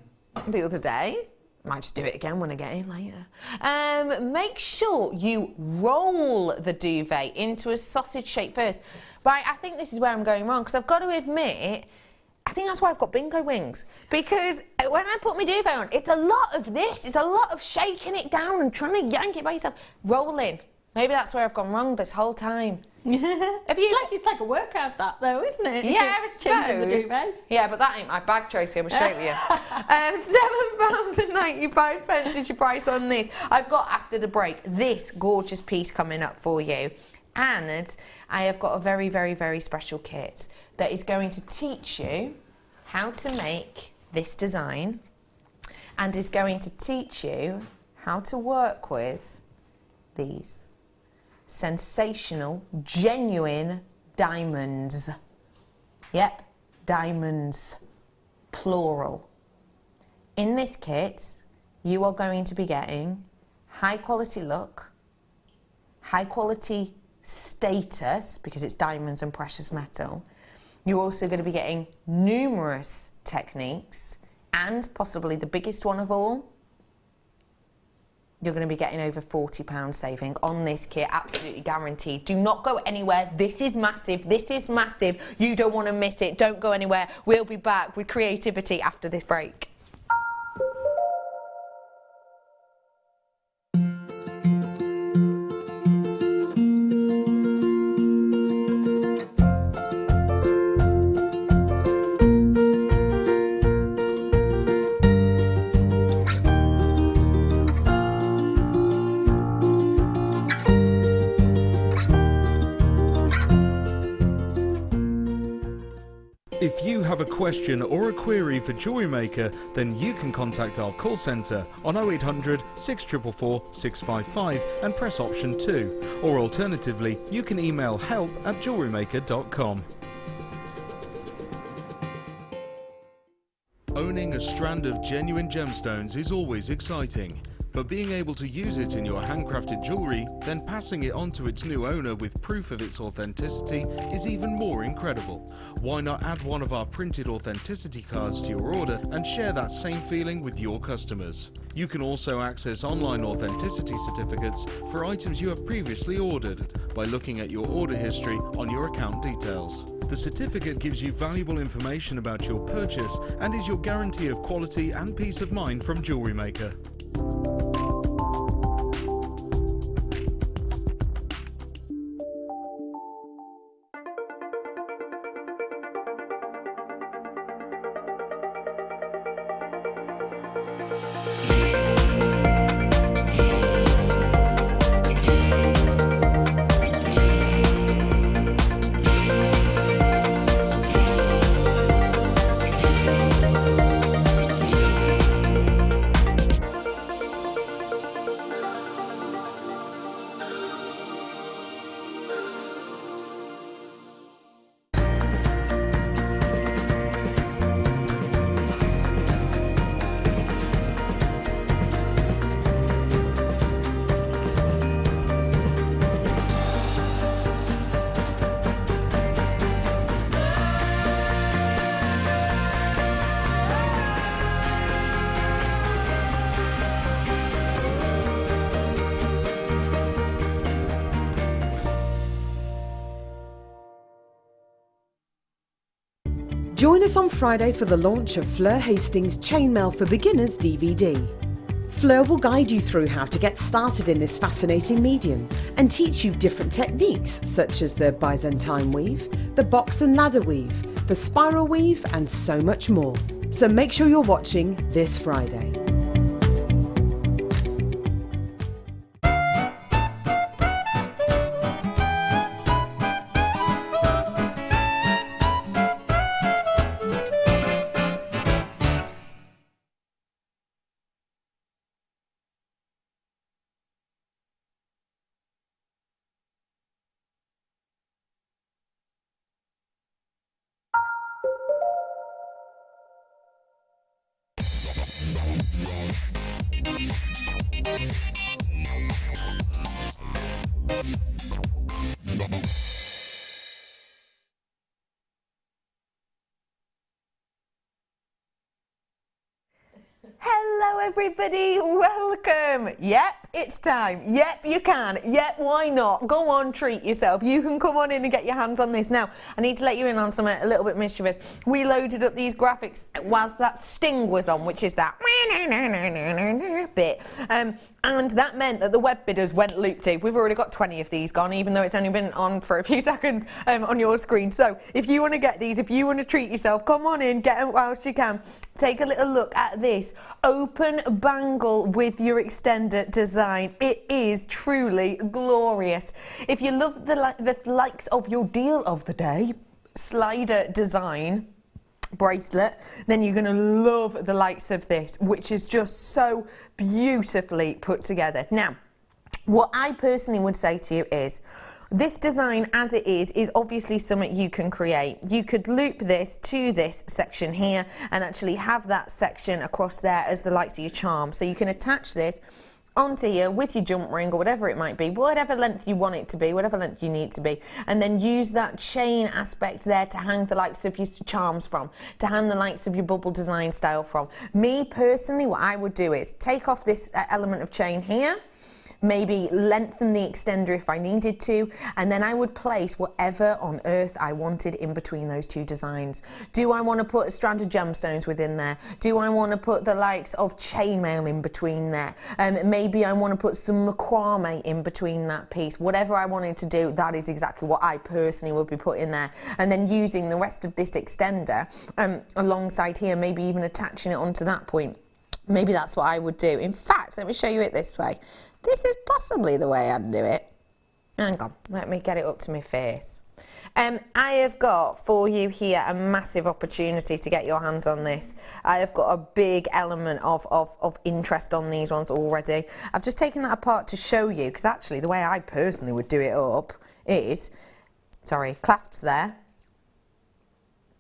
the other day. Might just do it again when I get in later. Make sure you roll the duvet into a sausage shape first. Right, I think this is where I'm going wrong, because I've got to admit, I think that's why I've got bingo wings. Because when I put my duvet on, it's a lot of this. It's a lot of shaking it down and trying to yank it by yourself. Rolling. Maybe that's where I've gone wrong this whole time. It's like a workout, that though, isn't it? Yeah, I suppose. Changing the duvet. Yeah, but that ain't my bag, Tracy. I'm straight with you. £7.95 is your price on this. I've got, after the break, this gorgeous piece coming up for you, and I have got a very special kit that is going to teach you how to make this design, and is going to teach you how to work with these sensational, genuine diamonds. Yep, diamonds, plural. In this kit, you are going to be getting high quality look, high quality status, because it's diamonds and precious metal. You're also going to be getting numerous techniques, and possibly the biggest one of all, you're going to be getting over £40 saving on this kit, absolutely guaranteed. Do not go anywhere. This is massive. This is massive. You don't want to miss it. Don't go anywhere. We'll be back with creativity after this break. If you have a question or a query for Jewellery Maker, then you can contact our call centre on 0800 644 655 and press option 2, or alternatively you can email help@jewellerymaker.com. Owning a strand of genuine gemstones is always exciting, but being able to use it in your handcrafted jewellery, then passing it on to its new owner with proof of its authenticity is even more incredible. Why not add one of our printed authenticity cards to your order and share that same feeling with your customers? You can also access online authenticity certificates for items you have previously ordered by looking at your order history on your account details. The certificate gives you valuable information about your purchase and is your guarantee of quality and peace of mind from Jewellery Maker. Join us on Friday for the launch of Fleur Hastings' Chainmail for Beginners DVD. Fleur will guide you through how to get started in this fascinating medium and teach you different techniques such as the Byzantine weave, the box and ladder weave, the spiral weave and so much more. So make sure you're watching this Friday. Hello everybody, welcome. Yep, it's time. Yep, you can. Yep, why not? Go on, treat yourself. You can come on in and get your hands on this. Now, I need to let you in on something a little bit mischievous. We loaded up these graphics whilst that sting was on, which is that bit. And that meant that the web bidders went loopty. We've already got 20 of these gone, even though it's only been on for a few seconds on your screen. So if you want to get these, if you want to treat yourself, come on in, get them whilst you can. Take a little look at this open bangle with your extender design. It is truly glorious. If you love the likes of your deal of the day, slider design bracelet, then you're going to love the likes of this, which is just so beautifully put together. Now, what I personally would say to you is, This design as it is obviously something you can create. You could loop this to this section here and actually have that section across there as the likes of your charm. So you can attach this onto here with your jump ring or whatever it might be, whatever length you want it to be, whatever length you need it to be, and then use that chain aspect there to hang the likes of your charms from, to hang the likes of your bubble design style from. Me personally, what I would do is take off this element of chain here, maybe lengthen the extender if I needed to, and then I would place whatever on earth I wanted in between those two designs. Do I want to put a strand of gemstones within there? Do I want to put the likes of chainmail in between there? Maybe I want to put some macrame in between that piece. Whatever I wanted to do, that is exactly what I personally would be putting there. And then using the rest of this extender alongside here, maybe even attaching it onto that point. Maybe that's what I would do. In fact, let me show you it this way. This is possibly the way I'd do it. Hang on, let me get it up to my face. I have got for you here a massive opportunity to get your hands on this. I have got a big element of interest on these ones already. I've just taken that apart to show you, because actually the way I personally would do it up is, clasps there,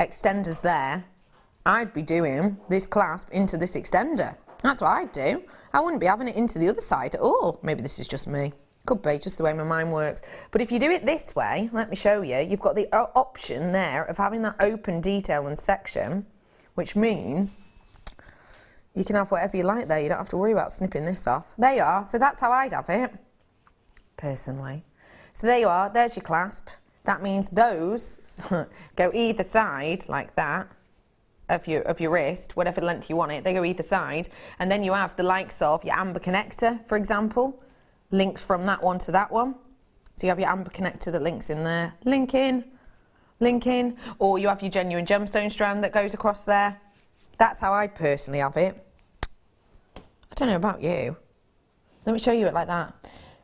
extenders there. I'd be doing this clasp into this extender. That's what I'd do. I wouldn't be having it into the other side at all. Maybe this is just me. Could be, just the way my mind works. But if you do it this way, let me show you, you've got the option there of having that open detail and section, which means you can have whatever you like there. You don't have to worry about snipping this off. There you are. So that's how I'd have it, personally. So there you are. There's your clasp. That means those go either side like that. Of your wrist, whatever length you want it, they go either side, and then you have the likes of your amber connector, for example, linked from that one to that one. So you have your amber connector that links in there, link in, or you have your genuine gemstone strand that goes across there. That's how I personally have it. I don't know about you. Let me show you it like that.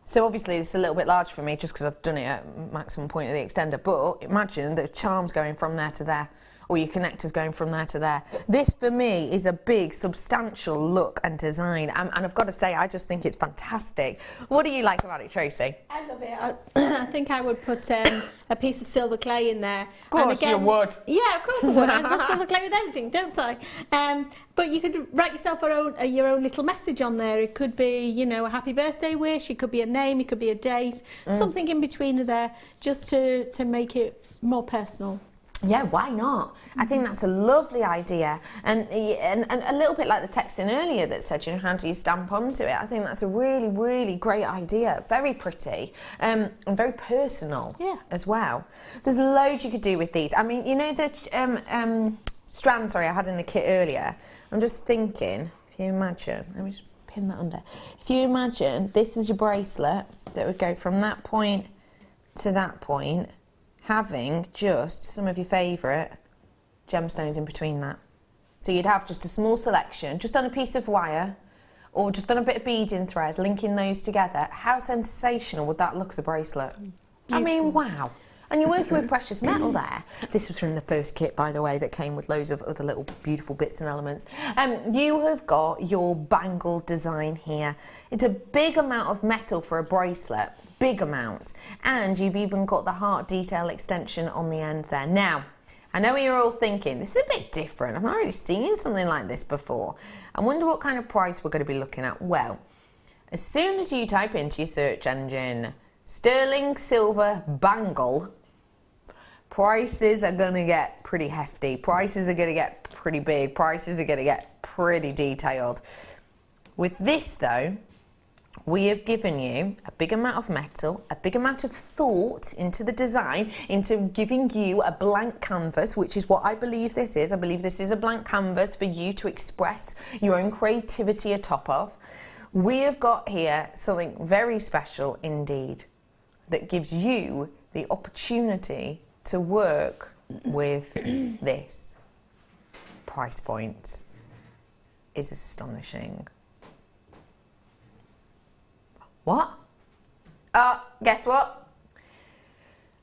So obviously it's a little bit large for me just because I've done it at maximum point of the extender, but imagine the charms going from there to there, or your connectors going from there to there. This for me is a big substantial look and design, and I've got to say I just think it's fantastic. What do you like about it, Tracy? I love it. I think I would put a piece of silver clay in there. Of course you would. Yeah, of course I would. I put silver clay with everything, don't I? But you could write yourself your own little message on there. It could be, you know, a happy birthday wish. It could be a name. It could be a date. Something in between there, just to make it more personal. Yeah, why not? I think that's a lovely idea, and a little bit like the texting earlier that said, you know, how do you stamp onto it? I think that's a really, really great idea. Very pretty, and very personal as well. There's loads you could do with these. I mean, you know the strand, I had in the kit earlier. I'm just thinking, if you imagine, let me just pin that under. If you imagine this is your bracelet that would go from that point to that point, having just some of your favourite gemstones in between that. So you'd have just a small selection, just on a piece of wire, or just on a bit of beading thread, linking those together. How sensational would that look as a bracelet? Beautiful. I mean, wow. And you're working with precious metal there. This was from the first kit, by the way, that came with loads of other little beautiful bits and elements. You have got your bangle design here. It's a big amount of metal for a bracelet, big amount. And you've even got the heart detail extension on the end there. Now, I know you're all thinking, this is a bit different. I've not really seen something like this before. I wonder what kind of price we're going to be looking at. Well, as soon as you type into your search engine, sterling silver bangle, prices are going to get pretty hefty. Prices are going to get pretty big. Prices are going to get pretty detailed. With this, though, we have given you a big amount of metal, a big amount of thought into the design, into giving you a blank canvas, which is what I believe this is. I believe this is a blank canvas for you to express your own creativity atop of. We have got here something very special indeed that gives you the opportunity to work with this. Price point is astonishing. What? Guess what?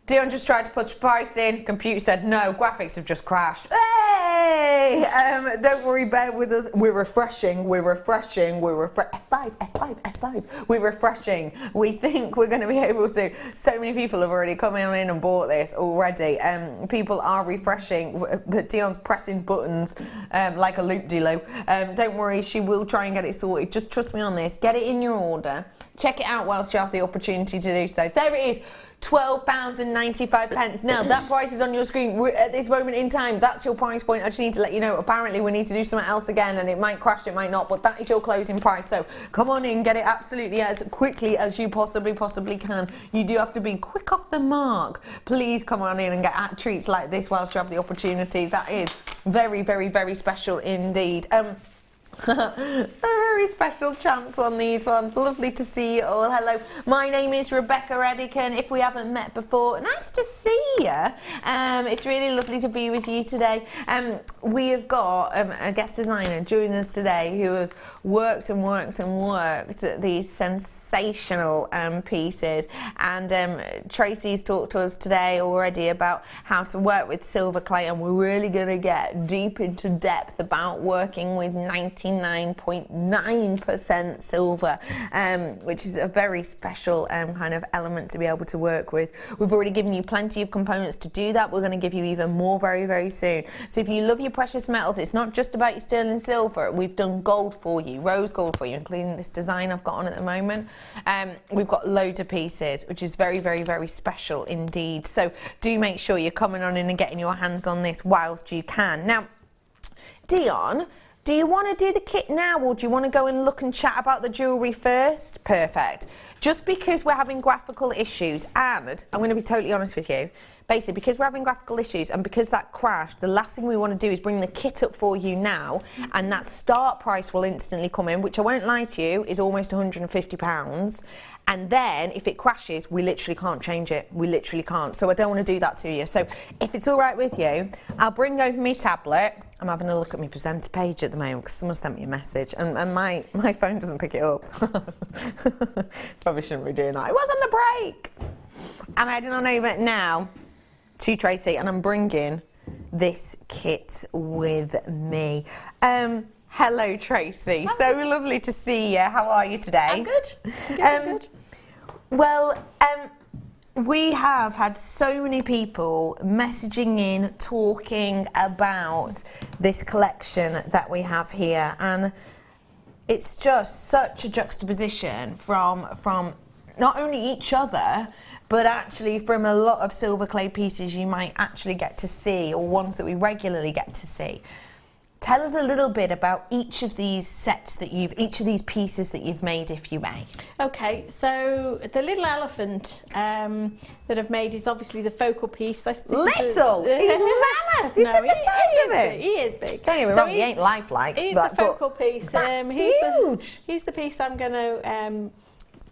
Dion just tried to put a price in. Computer said no. Graphics have just crashed. Hey! Yay! Don't worry, bear with us. We're refreshing. F5. We're refreshing. We think we're going to be able to. So many people have already come in and bought this already. People are refreshing, but Dion's pressing buttons like a loop-de-loo. Don't worry, she will try and get it sorted. Just trust me on this. Get it in your order. Check it out whilst you have the opportunity to do so. There it is. £12.95. Now that price is on your screen at this moment in time. That's your price point. I just need to let you know, apparently we need to do something else again, and it might crash, it might not, but that is your closing price. So come on in, get it absolutely as quickly as you possibly can. You do have to be quick off the mark. Please come on in and get treats like this whilst you have the opportunity. That is very, very, very special indeed. A very special chance on these ones. Lovely to see you all. Hello, my name is Rebecca Redican. If we haven't met before, nice to see you. It's really lovely to be with you today. We have got a guest designer joining us today who have worked at these sensational pieces, and Tracey's talked to us today already about how to work with silver clay, and we're really going to get deep into depth about working with 99.9% silver, which is a very special kind of element to be able to work with. We've already given you plenty of components to do that. We're going to give you even more very, very soon. So if you love your precious metals, it's not just about your sterling silver. We've done gold for you, rose gold for you, including this design I've got on at the moment. We've got loads of pieces, which is very, very, very special indeed. So do make sure you're coming on in and getting your hands on this whilst you can. Now, Dion, do you want to do the kit now, or do you want to go and look and chat about the jewellery first? Perfect. Just because we're having graphical issues, and I'm going to be totally honest with you, basically because we're having graphical issues and because that crashed, the last thing we want to do is bring the kit up for you now, and that start price will instantly come in, which I won't lie to you is almost £150. And then if it crashes, we literally can't change it. We literally can't. So I don't want to do that to you. So if it's all right with you, I'll bring over my tablet. I'm having a look at my presenter page at the moment because someone sent me a message, and my phone doesn't pick it up. Probably shouldn't be doing that. It was on the break. I'm heading on over now to Tracey, and I'm bringing this kit with me. Hello, Tracey. Hi. So lovely to see you. How are you today? I'm good. Good. Well, we have had so many people messaging in, talking about this collection that we have here, and it's just such a juxtaposition from not only each other, but actually from a lot of silver clay pieces you might actually get to see, or ones that we regularly get to see. Tell us a little bit about each of these each of these pieces that you've made, if you may. Okay, so the little elephant that I've made is obviously the focal piece. This little? He's mammoth. He's the size of it. He is big. Don't get me wrong, he ain't lifelike. He's the focal piece. That's huge. He's the piece I'm going to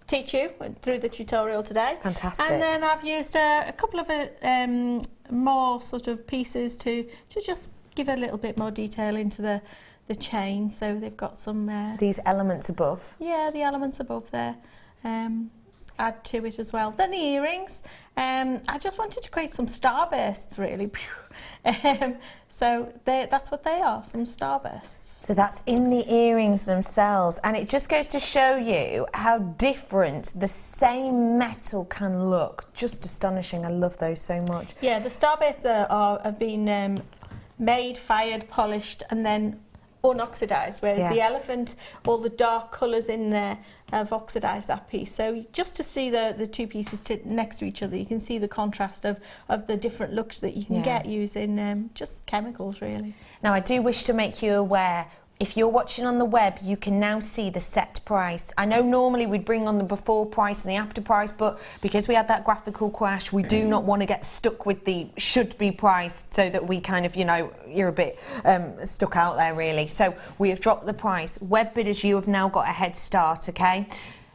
teach you through the tutorial today. Fantastic. And then I've used a couple of more sort of pieces to just give a little bit more detail into the chain. So they've got some these elements above. Yeah, the elements above there add to it as well. Then the earrings. I just wanted to create some starbursts, really. So that's what they are, some starbursts. So that's in the earrings themselves, and it just goes to show you how different the same metal can look. Just astonishing. I love those so much. Yeah, the starbursts have been made, fired, polished, and then unoxidised, whereas the elephant, all the dark colours in there have oxidised that piece. So just to see the two pieces next to each other, you can see the contrast of the different looks that you can get using just chemicals, really. Now, I do wish to make you aware, if you're watching on the web, you can now see the set price. I know normally we'd bring on the before price and the after price, but because we had that graphical crash, we do not want to get stuck with the should be price, so that we kind of, you're a bit stuck out there, really. So we have dropped the price. Web bidders, you have now got a head start, okay?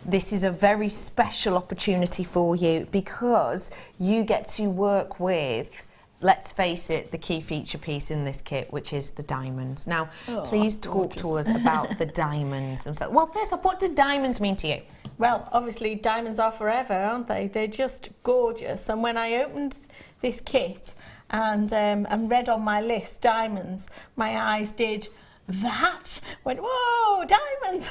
This is a very special opportunity for you because you get to work with, let's face it, the key feature piece in this kit, which is the diamonds. Now, please talk to us about the diamonds themselves. Well, first off, what do diamonds mean to you? Well, obviously, diamonds are forever, aren't they? They're just gorgeous. And when I opened this kit, and read on my list diamonds, my eyes did that, went, whoa, diamonds.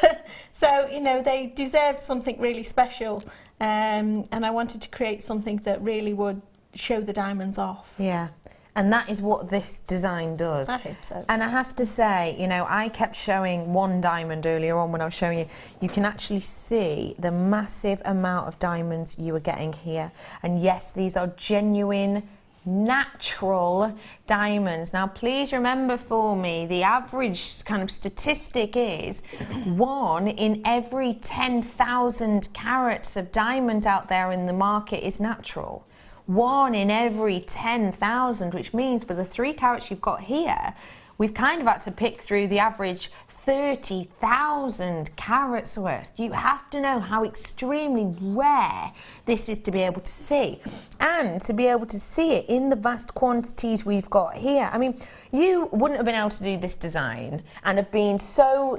So, you know, they deserved something really special, and I wanted to create something that really would show the diamonds off. Yeah. And that is what this design does. I hope so. And I have to say, you know, I kept showing one diamond earlier on when I was showing you. You can actually see the massive amount of diamonds you are getting here. And yes, these are genuine, natural diamonds. Now, please remember for me, the average kind of statistic is 1 in every 10,000 carats of diamond out there in the market is natural. 1 in every 10,000, which means for the 3 carats you've got here, we've kind of had to pick through the average 30,000 carats worth. You have to know how extremely rare this is to be able to see, and to be able to see it in the vast quantities we've got here. I mean, you wouldn't have been able to do this design and have been so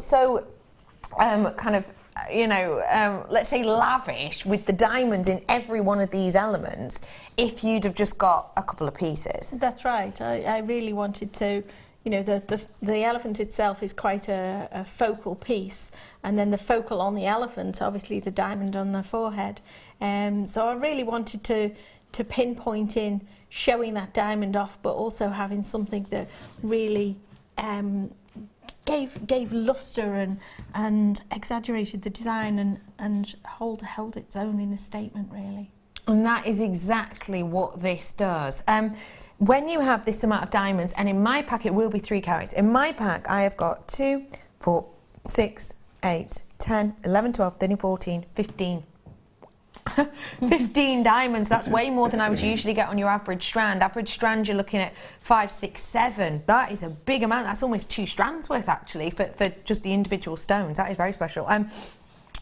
kind of, you know, let's say lavish with the diamonds in every one of these elements if you'd have just got a couple of pieces. That's right. I really wanted to, you know, the elephant itself is quite a focal piece, and then the focal on the elephant, obviously the diamond on the forehead. So I really wanted to pinpoint in showing that diamond off, but also having something that really gave luster and exaggerated the design and held its own in a statement, really. And that is exactly what this does. When you have this amount of diamonds, and in my pack it will be 3 carats. In my pack I have got 2, 4, 6, 8, 10, 11, 12, 13, 14, 15. 15 diamonds. That's way more than I would usually get on your average strand. Average strand, you're looking at 5, 6, 7. That is a big amount. That's almost 2 strands worth, actually, for just the individual stones. That is very special.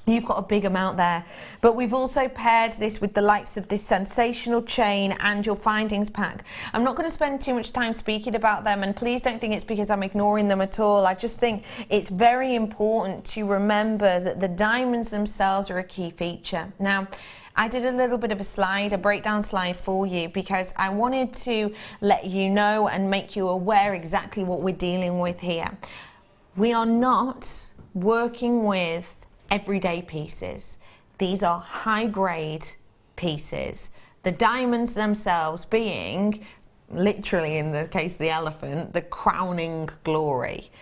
You've got a big amount there. But we've also paired this with the likes of this sensational chain and your findings pack. I'm not going to spend too much time speaking about them, and please don't think it's because I'm ignoring them at all. I just think it's very important to remember that the diamonds themselves are a key feature. Now, I did a little bit of a breakdown slide for you, because I wanted to let you know and make you aware exactly what we're dealing with here. We are not working with everyday pieces. These are high grade pieces. The diamonds themselves being, literally in the case of the elephant, the crowning glory.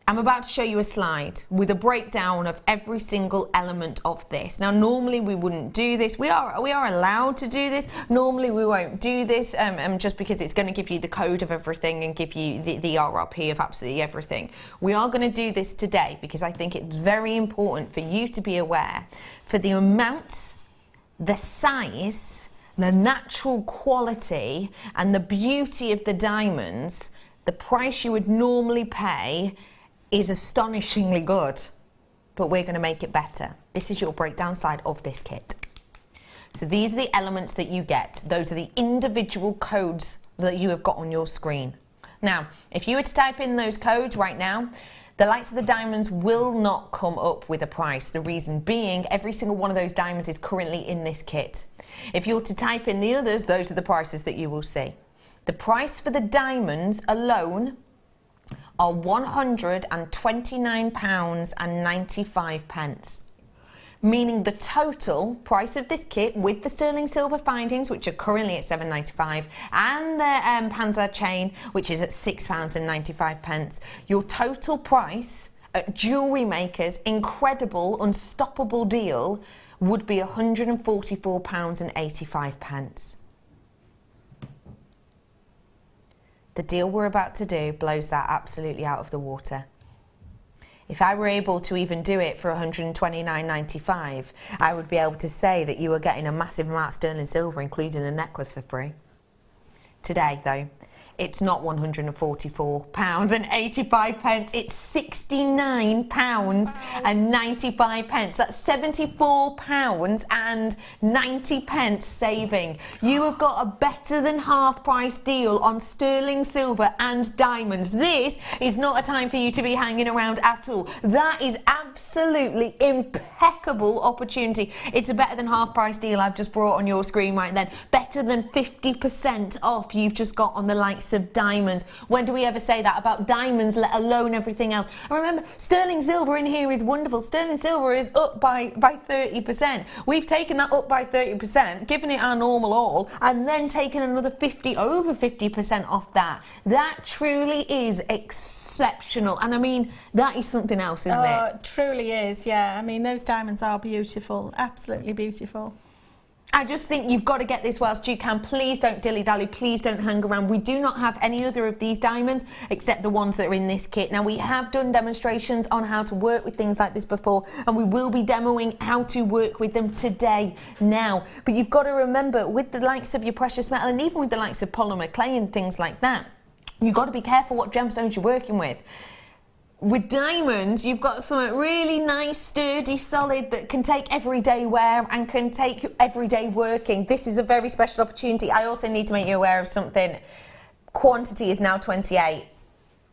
I'm about to show you a slide with a breakdown of every single element of this. Now, normally we wouldn't do this. We are allowed to do this. Normally we won't do this just because it's going to give you the code of everything and give you the RRP of absolutely everything. We are going to do this today because I think it's very important for you to be aware for the amount, the size, the natural quality and the beauty of the diamonds. The price you would normally pay is astonishingly good, but we're going to make it better. This is your breakdown slide of this kit. So these are the elements that you get. Those are the individual codes that you have got on your screen. Now, if you were to type in those codes right now, the likes of the diamonds will not come up with a price. The reason being, every single one of those diamonds is currently in this kit. If you were to type in the others, those are the prices that you will see. The price for the diamonds alone are £129.95, meaning the total price of this kit with the sterling silver findings, which are currently at £7.95, and the Panzer chain, which is at £6.95, your total price at Jewellery Maker's incredible, unstoppable deal would be £144.85. The deal we're about to do blows that absolutely out of the water. If I were able to even do it for £129.95, I would be able to say that you were getting a massive amount of sterling silver, including a necklace, for free. Today, though, it's not £144.85, it's £69.95. That's £74.90 saving. You have got a better than half price deal on sterling silver and diamonds. This is not a time for you to be hanging around at all. That is absolutely impeccable opportunity. It's a better than half price deal I've just brought on your screen right then. Better than 50% off you've just got on the likes of diamonds. When do we ever say that about diamonds, let alone everything else? And remember, sterling silver in here is wonderful. Sterling silver is up by 30%. We've taken that up by 30%, given it our normal all, and then taken another over 50% off that. That truly is exceptional. And I mean, that is something else, isn't it? It truly is, yeah. I mean, those diamonds are beautiful, absolutely beautiful. I just think you've got to get this whilst you can. Please don't dilly-dally, please don't hang around. We do not have any other of these diamonds except the ones that are in this kit. Now, we have done demonstrations on how to work with things like this before, and we will be demoing how to work with them today now. But you've got to remember, with the likes of your precious metal, and even with the likes of polymer clay and things like that, you've got to be careful what gemstones you're working with. With diamonds, you've got something really nice, sturdy, solid that can take everyday wear and can take everyday working. This is a very special opportunity. I also need to make you aware of something. Quantity is now 28.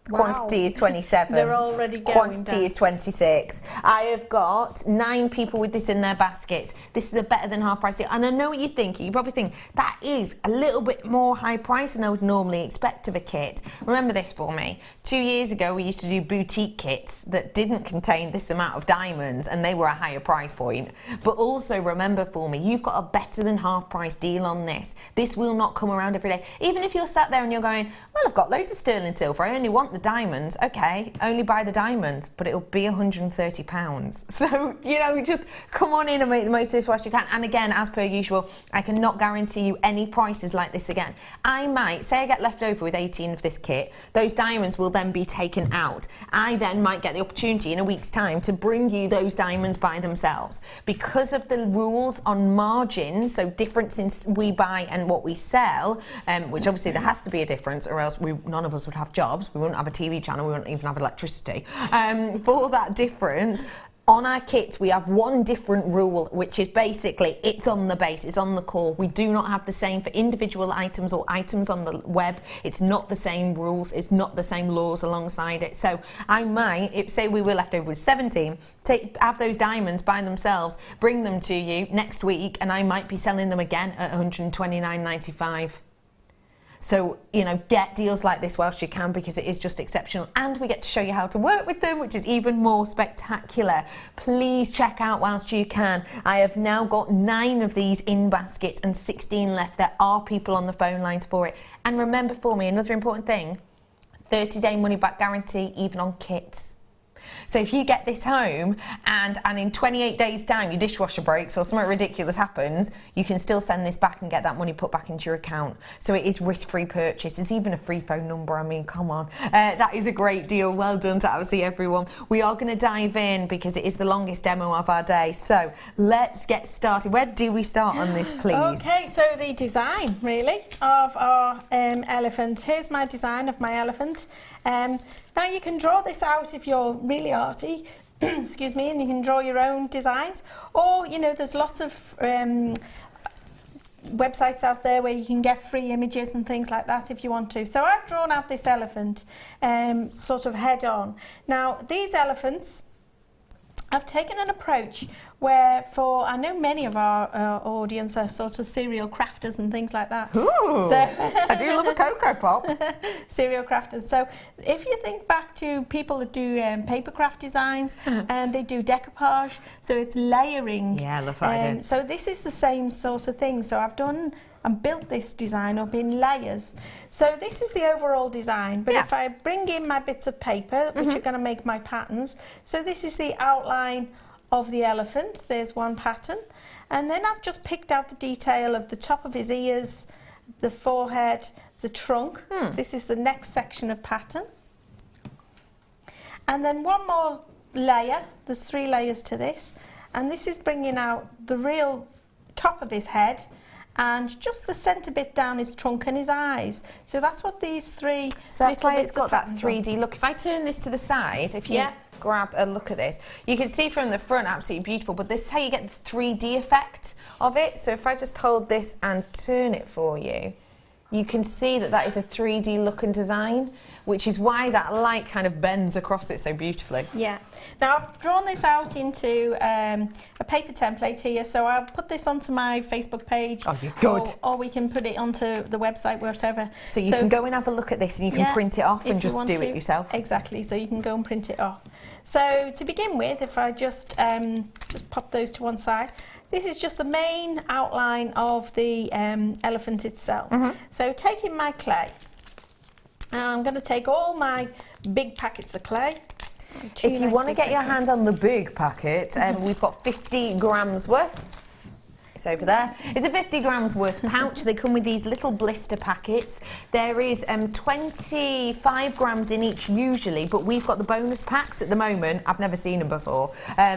Wow. Quantity is 27. They're already going Quantity down. is 26. I have got 9 people with this in their baskets. This is a better than half price deal. And I know what you're thinking. You probably think that is a little bit more high price than I would normally expect of a kit. Remember this for me. 2 years ago, we used to do boutique kits that didn't contain this amount of diamonds, and they were a higher price point. But also remember for me, you've got a better than half price deal on this. This will not come around every day. Even if you're sat there and you're going, well, I've got loads of sterling silver, I only want the diamonds. Okay, only buy the diamonds, but it'll be £130. So, you know, just come on in and make the most of this whilst you can. And again, as per usual, I cannot guarantee you any prices like this again. I might, say I get left over with 18 of this kit, those diamonds will then be taken out. I then might get the opportunity in a week's time to bring you those diamonds by themselves. Because of the rules on margin, so difference in we buy and what we sell, which obviously there has to be a difference, or else none of us would have jobs, we wouldn't have a TV channel, we wouldn't even have electricity. For that difference, on our kits, we have one different rule, which is basically it's on the base, it's on the core. We do not have the same for individual items or items on the web. It's not the same rules, it's not the same laws alongside it. So I might, say we were left over with 17, have those diamonds by themselves, bring them to you next week, and I might be selling them again at £129.95. So, you know, get deals like this whilst you can, because it is just exceptional. And we get to show you how to work with them, which is even more spectacular. Please check out whilst you can. I have now got 9 of these in baskets and 16 left. There are people on the phone lines for it. And remember for me, another important thing, 30-day money-back guarantee, even on kits. So if you get this home and in 28 days' time your dishwasher breaks or something ridiculous happens, you can still send this back and get that money put back into your account. So it is risk-free purchase. There's even a free phone number. I mean, come on. That is a great deal. Well done to absolutely everyone. We are going to dive in because it is the longest demo of our day. So let's get started. Where do we start on this, please? Okay, so the design, really, of our elephant. Here's my design of my elephant. Now you can draw this out if you're really arty, excuse me, and you can draw your own designs, or, you know, there's lots of websites out there where you can get free images and things like that if you want to. So I've drawn out this elephant sort of head on. Now these elephants, I've taken an approach where, I know many of our audience are sort of serial crafters and things like that. Ooh, so I do love a Cocoa Pop. Serial crafters. So if you think back to people that do paper craft designs, and they do decoupage, so it's layering. Yeah, I love that idea. So this is the same sort of thing. So I've done and built this design up in layers. So this is the overall design, but if I bring in my bits of paper, which are going to make my patterns, so this is the outline of the elephant. There's one pattern, and then I've just picked out the detail of the top of his ears, the forehead, the trunk. This is the next section of pattern, and then one more layer. There's 3 layers to this, and this is bringing out the real top of his head, and just the centre bit down his trunk and his eyes. So that's what these three. So that's why it's got that patterns 3D look. If I turn this to the side, if you grab a look at this, you can see from the front, absolutely beautiful, but this is how you get the 3D effect of it. So if I just hold this and turn it for you, you can see that that is a 3D look and design, which is why that light kind of bends across it so beautifully. Yeah. Now I've drawn this out into a paper template here, so I'll put this onto my Facebook page. Oh, you're good. Or we can put it onto the website, whatever. So you can go and have a look at this, and you can print it off and just do it yourself. Exactly. So you can go and print it off. So to begin with, if I just pop those to one side. This is just the main outline of the elephant itself. So taking my clay, and I'm going to take all my big packets of clay. If you want to get your hands on the big packet, we've got 50 grams worth. It's over there. It's a 50 grams worth pouch. They come with these little blister packets. There is 25 grams in each usually, but we've got the bonus packs at the moment. I've never seen them before.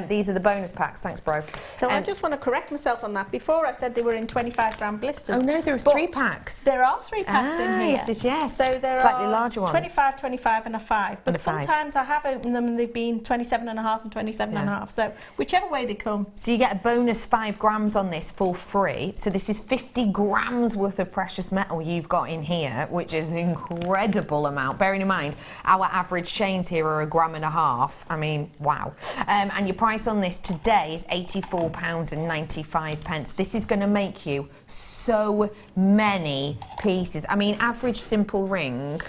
These are the bonus packs. Thanks, bro. So I just want to correct myself on that. Before I said they were in 25 gram blisters. Oh no, there are 3 packs. There are 3 packs in here. Yes. So there Slightly are larger ones. 25, 25 and a 5. But And a 5. sometimes I have opened them and they've been 27 and a half and 27 and a half. So whichever way they come. So you get a bonus 5 grams on this for free. So this is 50 grams worth of precious metal you've got in here, which is an incredible amount. Bearing in mind, our average chains here are 1.5 grams. I mean, wow. And your price on this today is £84.95. This is going to make you so many pieces. I mean, average simple ring,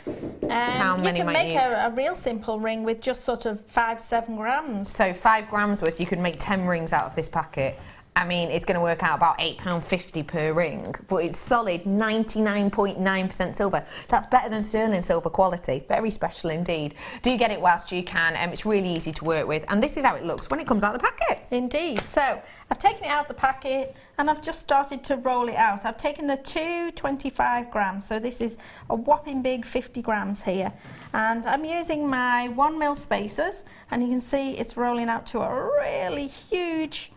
how many might you use? You can make a real simple ring with just sort of 5-7 grams. So 5 grams worth, you could make 10 rings out of this packet. I mean, it's going to work out about £8.50 per ring, but it's solid 99.9% silver. That's better than sterling silver quality. Very special indeed. Do get it whilst you can. It's really easy to work with. And this is how it looks when it comes out of the packet. Indeed. So I've taken it out of the packet and I've just started to roll it out. I've taken the 2 25 grams. So this is a whopping big 50 grams here. And I'm using my 1mm spacers, and you can see it's rolling out to a really huge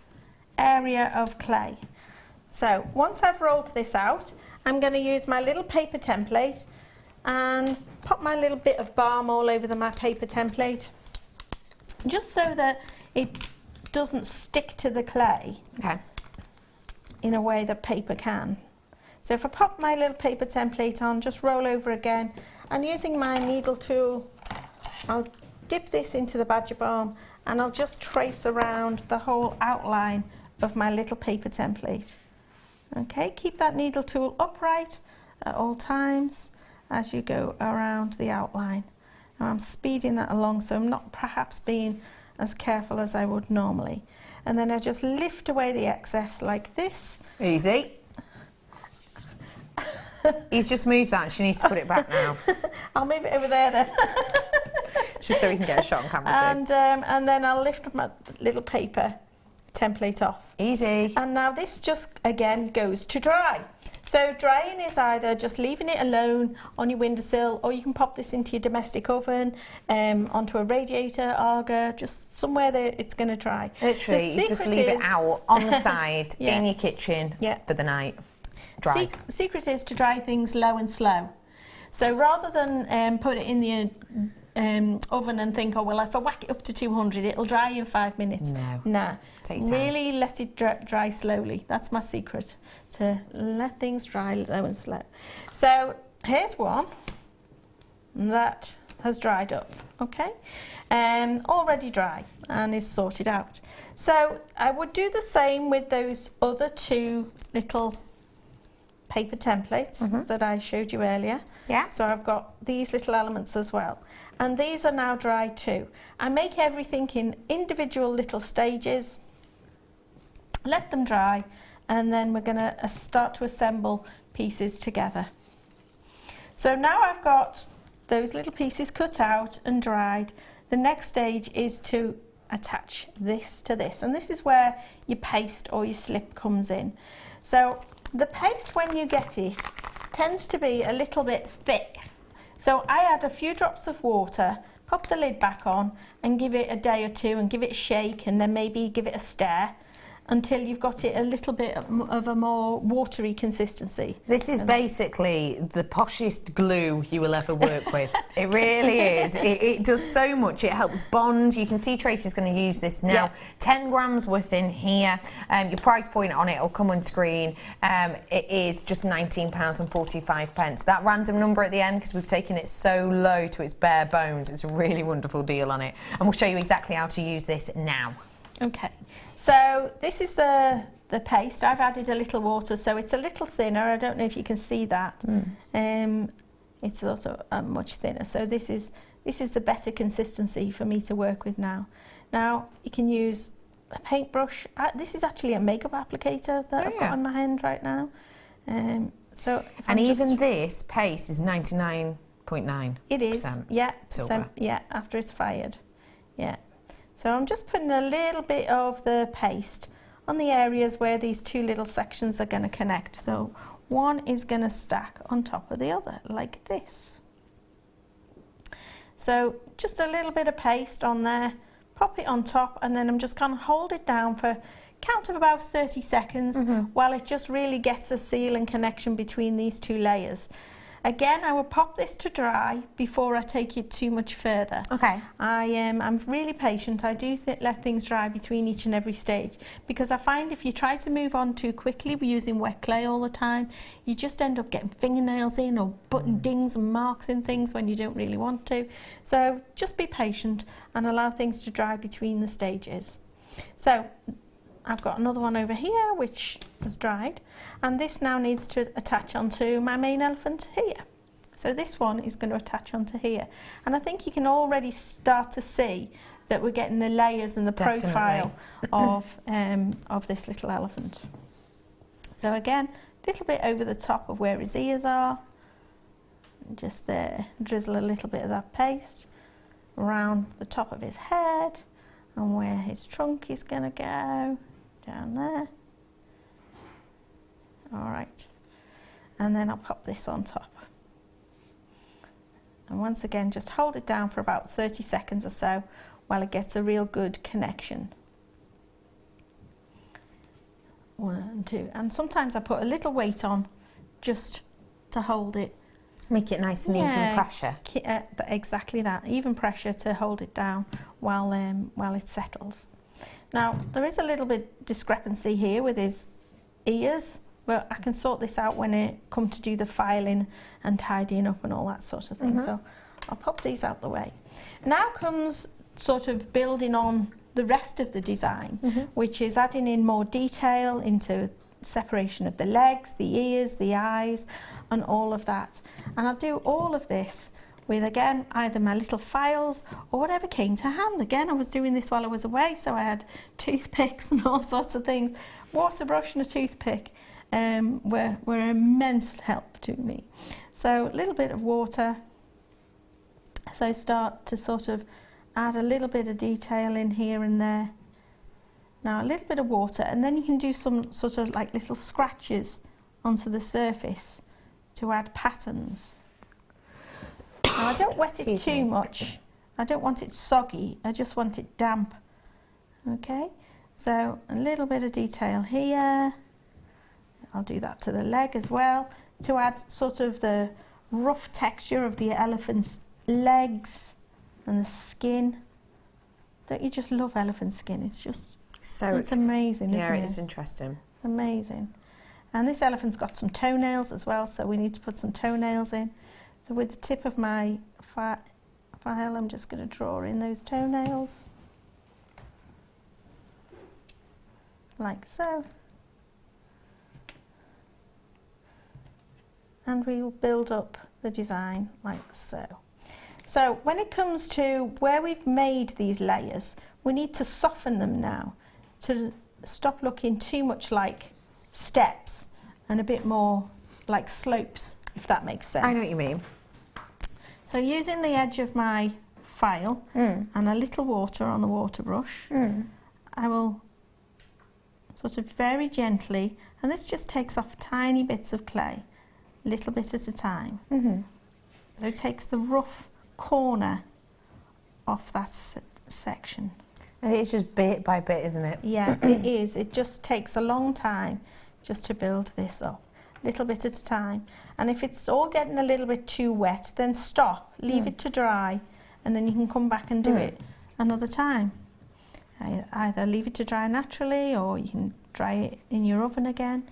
area of clay. So once I've rolled this out, I'm going to use my little paper template and pop my little bit of balm all over my paper template, just so that it doesn't stick to the clay in a way that paper can. So if I pop my little paper template on, just roll over again, and using my needle tool, I'll dip this into the badger balm and I'll just trace around the whole outline of my little paper template. Okay, keep that needle tool upright at all times as you go around the outline. Now I'm speeding that along, so I'm not perhaps being as careful as I would normally. And then I just lift away the excess like this. Easy. He's just moved that and she needs to put it back now. I'll move it over there then. Just so we can get a shot on camera too. And then I'll lift my little paper template off. Easy. And now this just again goes to dry. So drying is either just leaving it alone on your windowsill, or you can pop this into your domestic oven, onto a radiator, Arga, just somewhere that it's going to dry. Literally, you just leave it out on the side in your kitchen for the night. Dried. Secret is to dry things low and slow. So rather than put it in the oven and think, oh well, if I whack it up to 200 it'll dry in 5 minutes. No. Take time. Really let it dry slowly. That's my secret, to let things dry low and slow. So here's one that has dried up, okay, already dry and is sorted out. So I would do the same with those other 2 little paper templates that I showed you earlier. So I've got these little elements as well, and these are now dry too. I make everything in individual little stages, let them dry, and then we're going to start to assemble pieces together. So now I've got those little pieces cut out and dried. The next stage is to attach this to this, and this is where your paste or your slip comes in. So the paste, when you get it, tends to be a little bit thick. So I add a few drops of water, pop the lid back on and give it a day or two and give it a shake, and then maybe give it a stir. until you've got it a little bit of a more watery consistency. This is basically the poshest glue you will ever work with. It really is. It does so much. It helps bond. You can see Tracey's going to use this now. Yeah. 10 grams worth in here. Your price point on it will come on screen. It is just £19.45. That random number at the end, because we've taken it so low to its bare bones, it's a really wonderful deal on it. And we'll show you exactly how to use this now. Okay, so this is the paste. I've added a little water, so it's a little thinner. I don't know if you can see that. It's also much thinner. So this is the better consistency for me to work with now. Now you can use a paintbrush. This is actually a makeup applicator that I've got on my hand right now. So if even this paste is 99.9%. It is, yeah. Silver. So, yeah, after it's fired, yeah. So I'm just putting a little bit of the paste on the areas where these two little sections are going to connect. So one is going to stack on top of the other, like this. So just a little bit of paste on there, pop it on top, and then I'm just going to hold it down for a count of about 30 seconds while it just really gets a seal and connection between these two layers. Again, I will pop this to dry before I take it too much further. Okay. I'm really patient. I do let things dry between each and every stage, because I find if you try to move on too quickly, we're using wet clay all the time, you just end up getting fingernails in or button dings and marks in things when you don't really want to. So just be patient and allow things to dry between the stages. So I've got another one over here which has dried, and this now needs to attach onto my main elephant here. So this one is going to attach onto here, and I think you can already start to see that we're getting the layers and the profile of this little elephant. So again, a little bit over the top of where his ears are, and just there, drizzle a little bit of that paste around the top of his head and where his trunk is going to go. Down there. All right, and then I'll pop this on top, and once again just hold it down for about 30 seconds or so while it gets a real good connection. 1, 2, and sometimes I put a little weight on just to hold it, make it nice and even pressure. Exactly that, even pressure to hold it down while it settles. Now, there is a little bit discrepancy here with his ears, but I can sort this out when I come to do the filing and tidying up and all that sort of thing. So I'll pop these out the way. Now comes sort of building on the rest of the design, which is adding in more detail into separation of the legs, the ears, the eyes, and all of that. And I'll do all of this with, again, either my little files or whatever came to hand. Again, I was doing this while I was away, so I had toothpicks and all sorts of things. Water brush and a toothpick were immense help to me. So a little bit of water. So I start to sort of add a little bit of detail in here and there. Now a little bit of water, and then you can do some sort of like little scratches onto the surface to add patterns. Now I don't wet it too much. I don't want it soggy, I just want it damp. Okay, so a little bit of detail here. I'll do that to the leg as well, to add sort of the rough texture of the elephant's legs and the skin. Don't you just love elephant skin? It's just, it's amazing, isn't it? Yeah, it is interesting. Amazing. And this elephant's got some toenails as well, so we need to put some toenails in. So with the tip of my file, I'm just going to draw in those toenails, like so. And we will build up the design like so. So when it comes to where we've made these layers, we need to soften them now to stop looking too much like steps and a bit more like slopes, if that makes sense. I know what you mean. So using the edge of my file and a little water on the water brush, I will sort of very gently, and this just takes off tiny bits of clay, little bit at a time. So it takes the rough corner off that section. And it's just bit by bit, isn't it? Yeah, it is. It just takes a long time just to build this up, little bit at a time. And if it's all getting a little bit too wet, then stop, leave it to dry, and then you can come back and do it another time. Either leave it to dry naturally, or you can dry it in your oven again,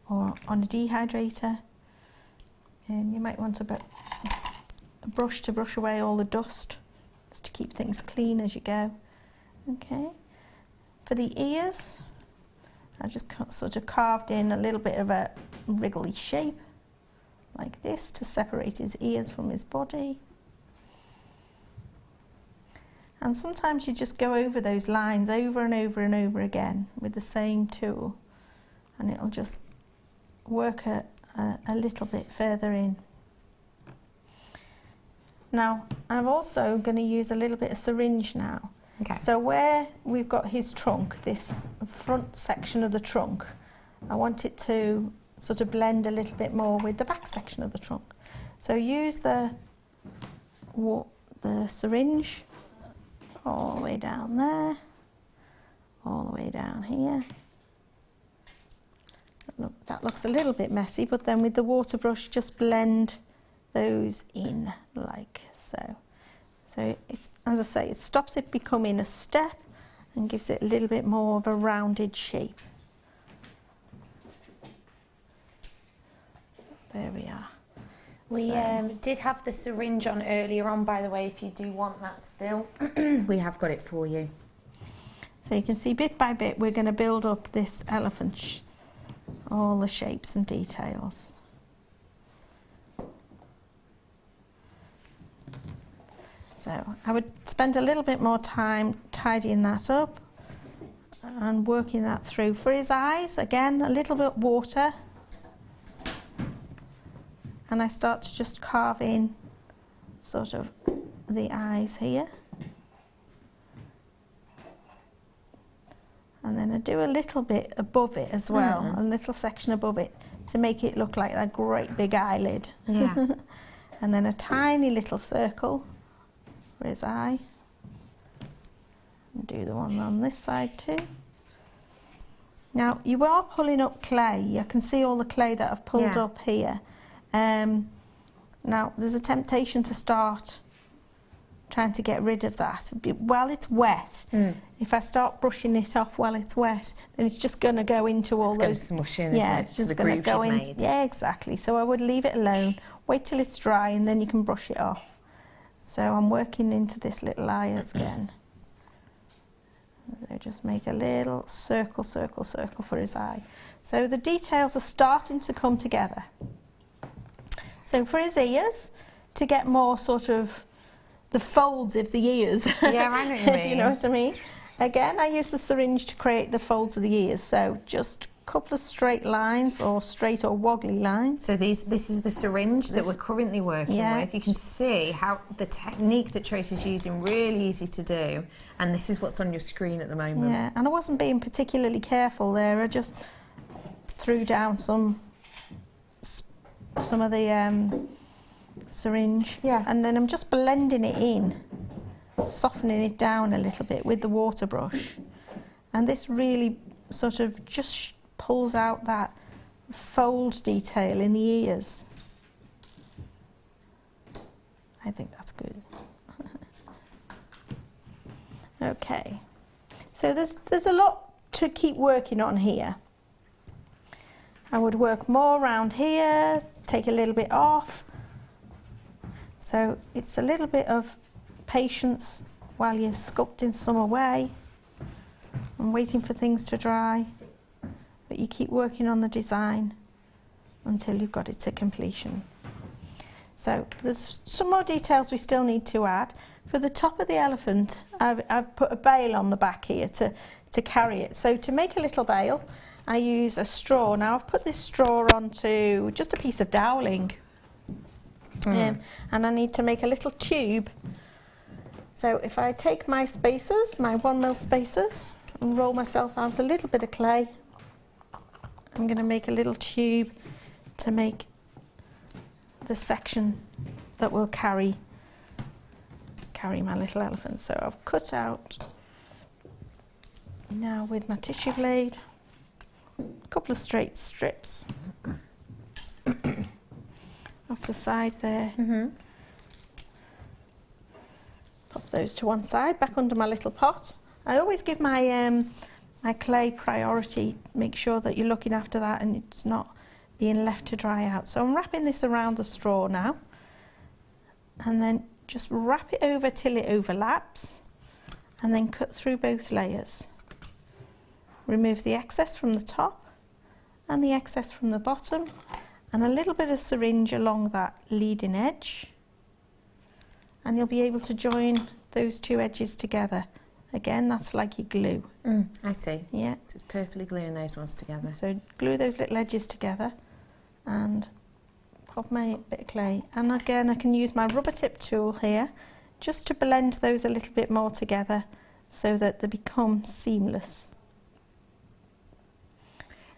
or on a dehydrator. And you might want a brush to brush away all the dust, just to keep things clean as you go. Okay, for the ears, I just sort of carved in a little bit of a wriggly shape, like this, to separate his ears from his body. And sometimes you just go over those lines over and over and over again with the same tool, and it'll just work a little bit further in. Now, I'm also going to use a little bit of syringe now. Okay. So where we've got his trunk, this front section of the trunk, I want it to sort of blend a little bit more with the back section of the trunk. So use the syringe all the way down there, all the way down here. Look, that looks a little bit messy, but then with the water brush, just blend those in like so. So it's, as I say, it stops it becoming a step and gives it a little bit more of a rounded shape. There we are. We did have the syringe on earlier on, by the way, if you do want that still. We have got it for you. So you can see bit by bit we're going to build up this elephant, all the shapes and details. So I would spend a little bit more time tidying that up and working that through. For his eyes, again, a little bit water. And I start to just carve in sort of the eyes here. And then I do a little bit above it as well, a little section above it, to make it look like a great big eyelid. Yeah. And then a tiny little circle for his eye. And do the one on this side too. Now you are pulling up clay. I can see all the clay that I've pulled up here. Now there's a temptation to start trying to get rid of that while it's wet. If I start brushing it off while it's wet, then it's just going to go into all those. It's going to smush in, isn't it? It's just going to go in. Yeah, exactly. So I would leave it alone, wait till it's dry, and then you can brush it off. So I'm working into this little eye again. So just make a little circle, circle, circle for his eye. So the details are starting to come together. So for his ears, to get more sort of the folds of the ears. Yeah, I know what you mean. You know what I mean? Again, I use the syringe to create the folds of the ears. So just a couple of straight lines, or straight or wobbly lines. So this is the syringe that we're currently working with. You can see how the technique that Tracey's using, really easy to do. And this is what's on your screen at the moment. Yeah, and I wasn't being particularly careful there. I just threw down some of the syringe, and then I'm just blending it in, softening it down a little bit with the water brush, and this really sort of just pulls out that fold detail in the ears. I think that's good. Okay, so there's a lot to keep working on here. I would work more around here, take a little bit off. So it's a little bit of patience while you're sculpting some away and waiting for things to dry. But you keep working on the design until you've got it to completion. So there's some more details we still need to add. For the top of the elephant, I've put a bail on the back here to carry it. So to make a little bail, I use a straw. Now I've put this straw onto just a piece of doweling. And I need to make a little tube. So if I take my spacers, my 1mm spacers, and roll myself out a little bit of clay, I'm going to make a little tube to make the section that will carry my little elephant. So I've cut out Now with my tissue blade, a couple of straight strips off the side there. Pop those to one side, back under my little pot. I always give my my clay priority, make sure that you're looking after that and it's not being left to dry out. So I'm wrapping this around the straw now, and then just wrap it over till it overlaps, and then cut through both layers. Remove the excess from the top and the excess from the bottom, and a little bit of syringe along that leading edge, and you'll be able to join those two edges together. Again, that's like your glue. I see. Yeah. So it's perfectly gluing those ones together. So glue those little edges together and pop my bit of clay. And again, I can use my rubber tip tool here just to blend those a little bit more together so that they become seamless.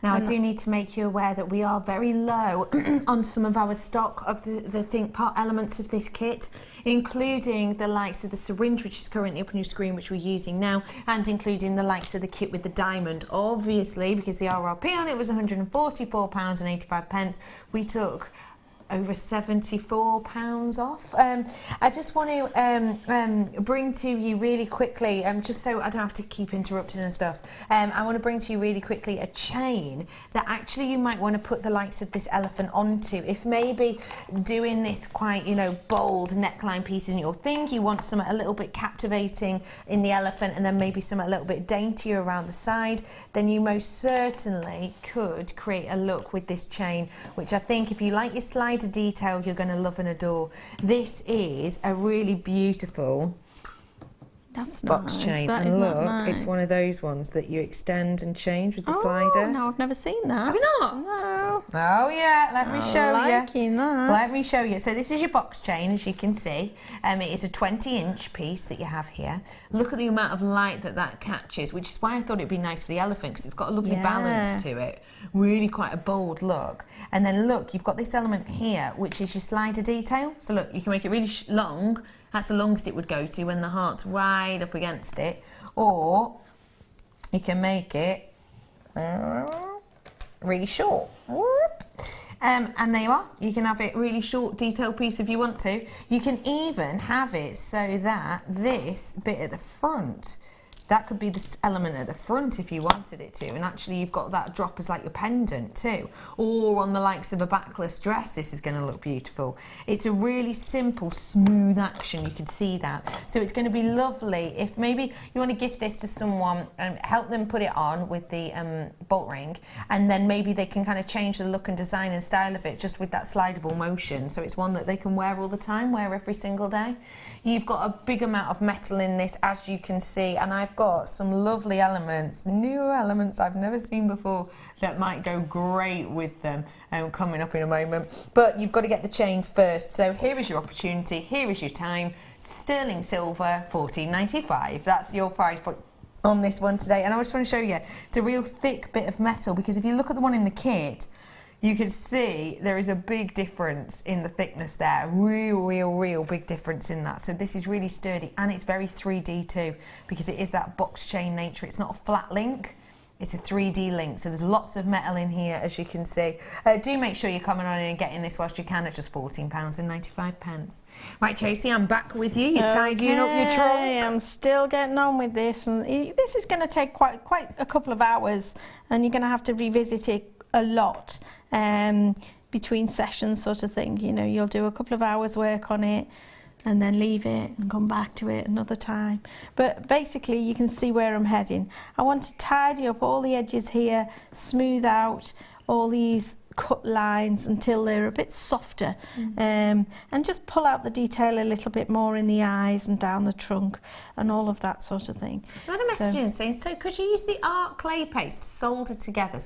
Now, I do need to make you aware that we are very low on some of our stock of the Think Pot elements of this kit, including the likes of the syringe, which is currently up on your screen, which we're using now, and including the likes of the kit with the diamond. Obviously, because the RRP on it was £144.85, we took over £74 off. I just want to bring to you really quickly, just so I don't have to keep interrupting and stuff, I want to bring to you really quickly a chain that actually you might want to put the likes of this elephant onto. If maybe doing this quite, you know, bold neckline piece isn't your thing, you want something a little bit captivating in the elephant and then maybe something a little bit daintier around the side, then you most certainly could create a look with this chain, which I think if you like your slider detail, you're going to love and adore. This is a really beautiful box chain, and look, it's one of those ones that you extend and change with the slider. No, I've never seen that. Have you not? No. Oh yeah, let me show you. That. Let me show you. So this is your box chain, as you can see. It is a 20-inch piece that you have here. Look at the amount of light that catches, which is why I thought it'd be nice for the elephant, because it's got a lovely balance to it. Really quite a bold look. And then look, you've got this element here, which is your slider detail. So look, you can make it really long. That's the longest it would go to when the heart's right up against it. Or you can make it really short. And there you are. You can have it really short detail piece if you want to. You can even have it so that this bit at the front, that could be this element at the front if you wanted it to, and actually you've got that drop as like your pendant too. Or on the likes of a backless dress, this is going to look beautiful. It's a really simple, smooth action, you can see that. So it's going to be lovely if maybe you want to gift this to someone and help them put it on with the bolt ring, and then maybe they can kind of change the look and design and style of it just with that slidable motion. So it's one that they can wear all the time, wear every single day. You've got a big amount of metal in this, as you can see, and I've got some lovely elements, new elements I've never seen before that might go great with them, coming up in a moment. But you've got to get the chain first. So here is your opportunity, here is your time. Sterling silver, $14.95. That's your price point on this one today. And I just want to show you, it's a real thick bit of metal, because if you look at the one in the kit, you can see there is a big difference in the thickness there. Real big difference in that. So this is really sturdy, and it's very 3D too, because it is that box chain nature. It's not a flat link, it's a 3D link. So there's lots of metal in here, as you can see. Do make sure you're coming on in and getting this whilst you can at just £14.95. Right, Tracey, I'm back with you. You're tidying up your trunk. I'm still getting on with this, and this is going to take quite a couple of hours, and you're going to have to revisit it a lot. Between sessions sort of thing, you know, you'll do a couple of hours work on it and then leave it and come back to it another time. But basically you can see where I'm heading. I want to tidy up all the edges here, smooth out all these cut lines until they're a bit softer, and just pull out the detail a little bit more in the eyes and down the trunk and all of that sort of thing. I had a message in saying, so could you use the art clay paste to solder together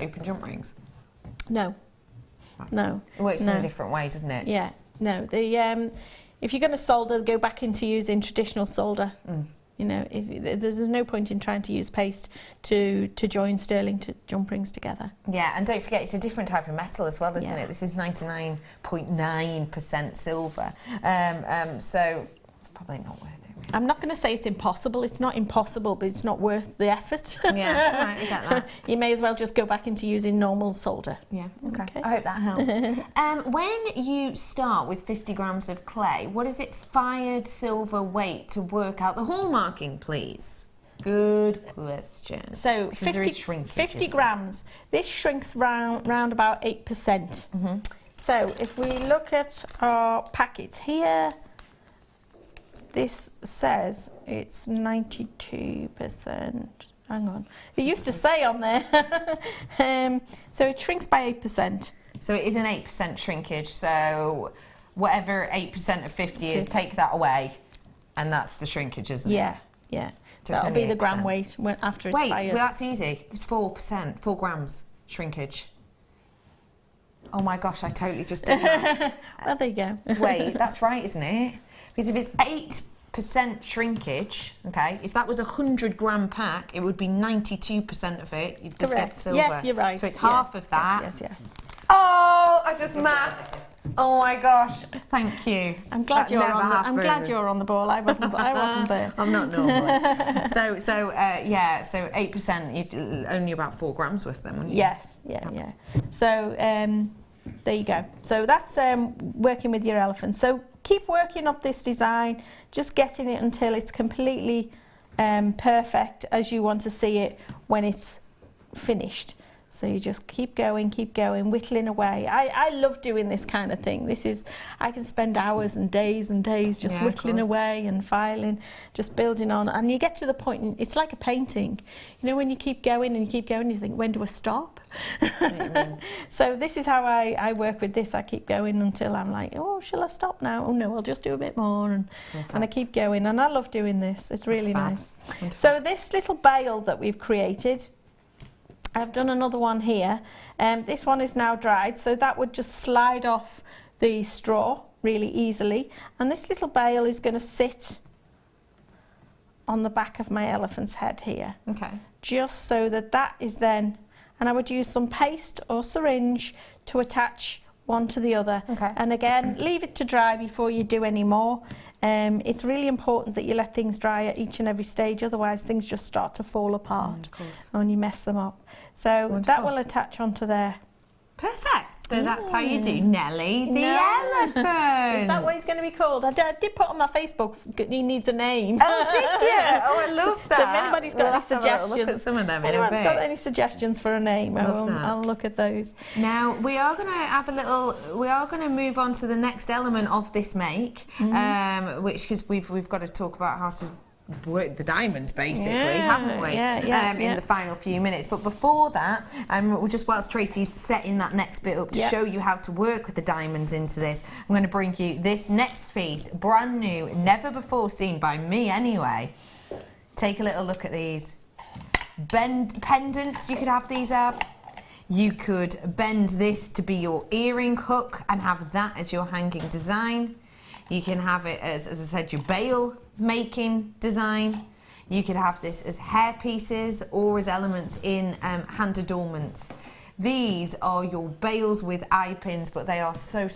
open jump rings? No. It works in a different way, doesn't it? Yeah, no. If you're going to solder, go back into using traditional solder. You know, there's no point in trying to use paste to join sterling to jump rings together. Yeah, and don't forget, it's a different type of metal as well, isn't it? This is 99.9% silver. So it's probably not worth it, really. I'm not going to say it's impossible. It's not impossible, but it's not worth the effort. Yeah, right, I get that. You may as well just go back into using normal solder. Yeah, okay. I hope that helps. When you start with 50 grams of clay, what is it fired silver weight to work out the hallmarking, please? Good question. So 50 grams. This shrinks round about 8%. Mm-hmm. So if we look at our packet here, this says it's 92%. Hang on. It used to say on there. So it shrinks by 8%. So it is an 8% shrinkage. So whatever 8% of 50 is, take that away. And that's the shrinkage, isn't it? Yeah, yeah. That'll be the gram weight after it's fired. Well, that's easy. It's 4%, 4 grams shrinkage. Oh my gosh, I totally just did that. Well, there you go. Wait, that's right, isn't it? Because if it's 8% shrinkage, okay, if that was a 100 gram pack, it would be 92% of it. You'd just get silver. Yes, you're right. So it's half of that. Yes. Oh, I just mathed. Oh my gosh, thank you. I'm glad you're on the ball. I wasn't there. I'm not normal. So 8%, only about 4 grams worth of them, wouldn't you? Yes, yeah. So there you go. So that's working with your elephant. So keep working up this design, just getting it until it's completely perfect as you want to see it when it's finished. So you just keep going, whittling away. I love doing this kind of thing. I can spend hours and days just whittling away and filing, just building on. And you get to the point, and it's like a painting. You know, when you keep going, you think, when do I stop? So this is how I work with this. I keep going until I'm like, oh, shall I stop now? Oh no, I'll just do a bit more. And I keep going. And I love doing this. It's really nice. Wonderful. So this little bail that we've created, I've done another one here. This one is now dried, so that would just slide off the straw really easily. And this little bail is going to sit on the back of my elephant's head here. Okay. Just so that is then, and I would use some paste or syringe to attach one to the other. Okay. And again, leave it to dry before you do any more. It's really important that you let things dry at each and every stage, otherwise things just start to fall apart when you mess them up. So that will attach onto there. Perfect. So that's how you do Nelly the elephant. Is that what he's going to be called? I did put on my Facebook, he needs a name. Oh, did you? Oh, I love that. So if anybody's got any suggestions, look at some of them anyone's got any suggestions for a name, I'll look at those. Now, we are going to move on to the next element of this make, which, because we've got to talk about how to work the diamond, basically, haven't we? In the final few minutes. But before that, just whilst Tracey's setting that next bit up to show you how to work with the diamonds into this, I'm going to bring you this next piece, brand new, never before seen by me anyway. Take a little look at these. Pendants, you could have these up. You could bend this to be your earring hook and have that as your hanging design. You can have it as I said, your bail making design. You could have this as hair pieces or as elements in hand adornments. These are your bails with eye pins, but they are so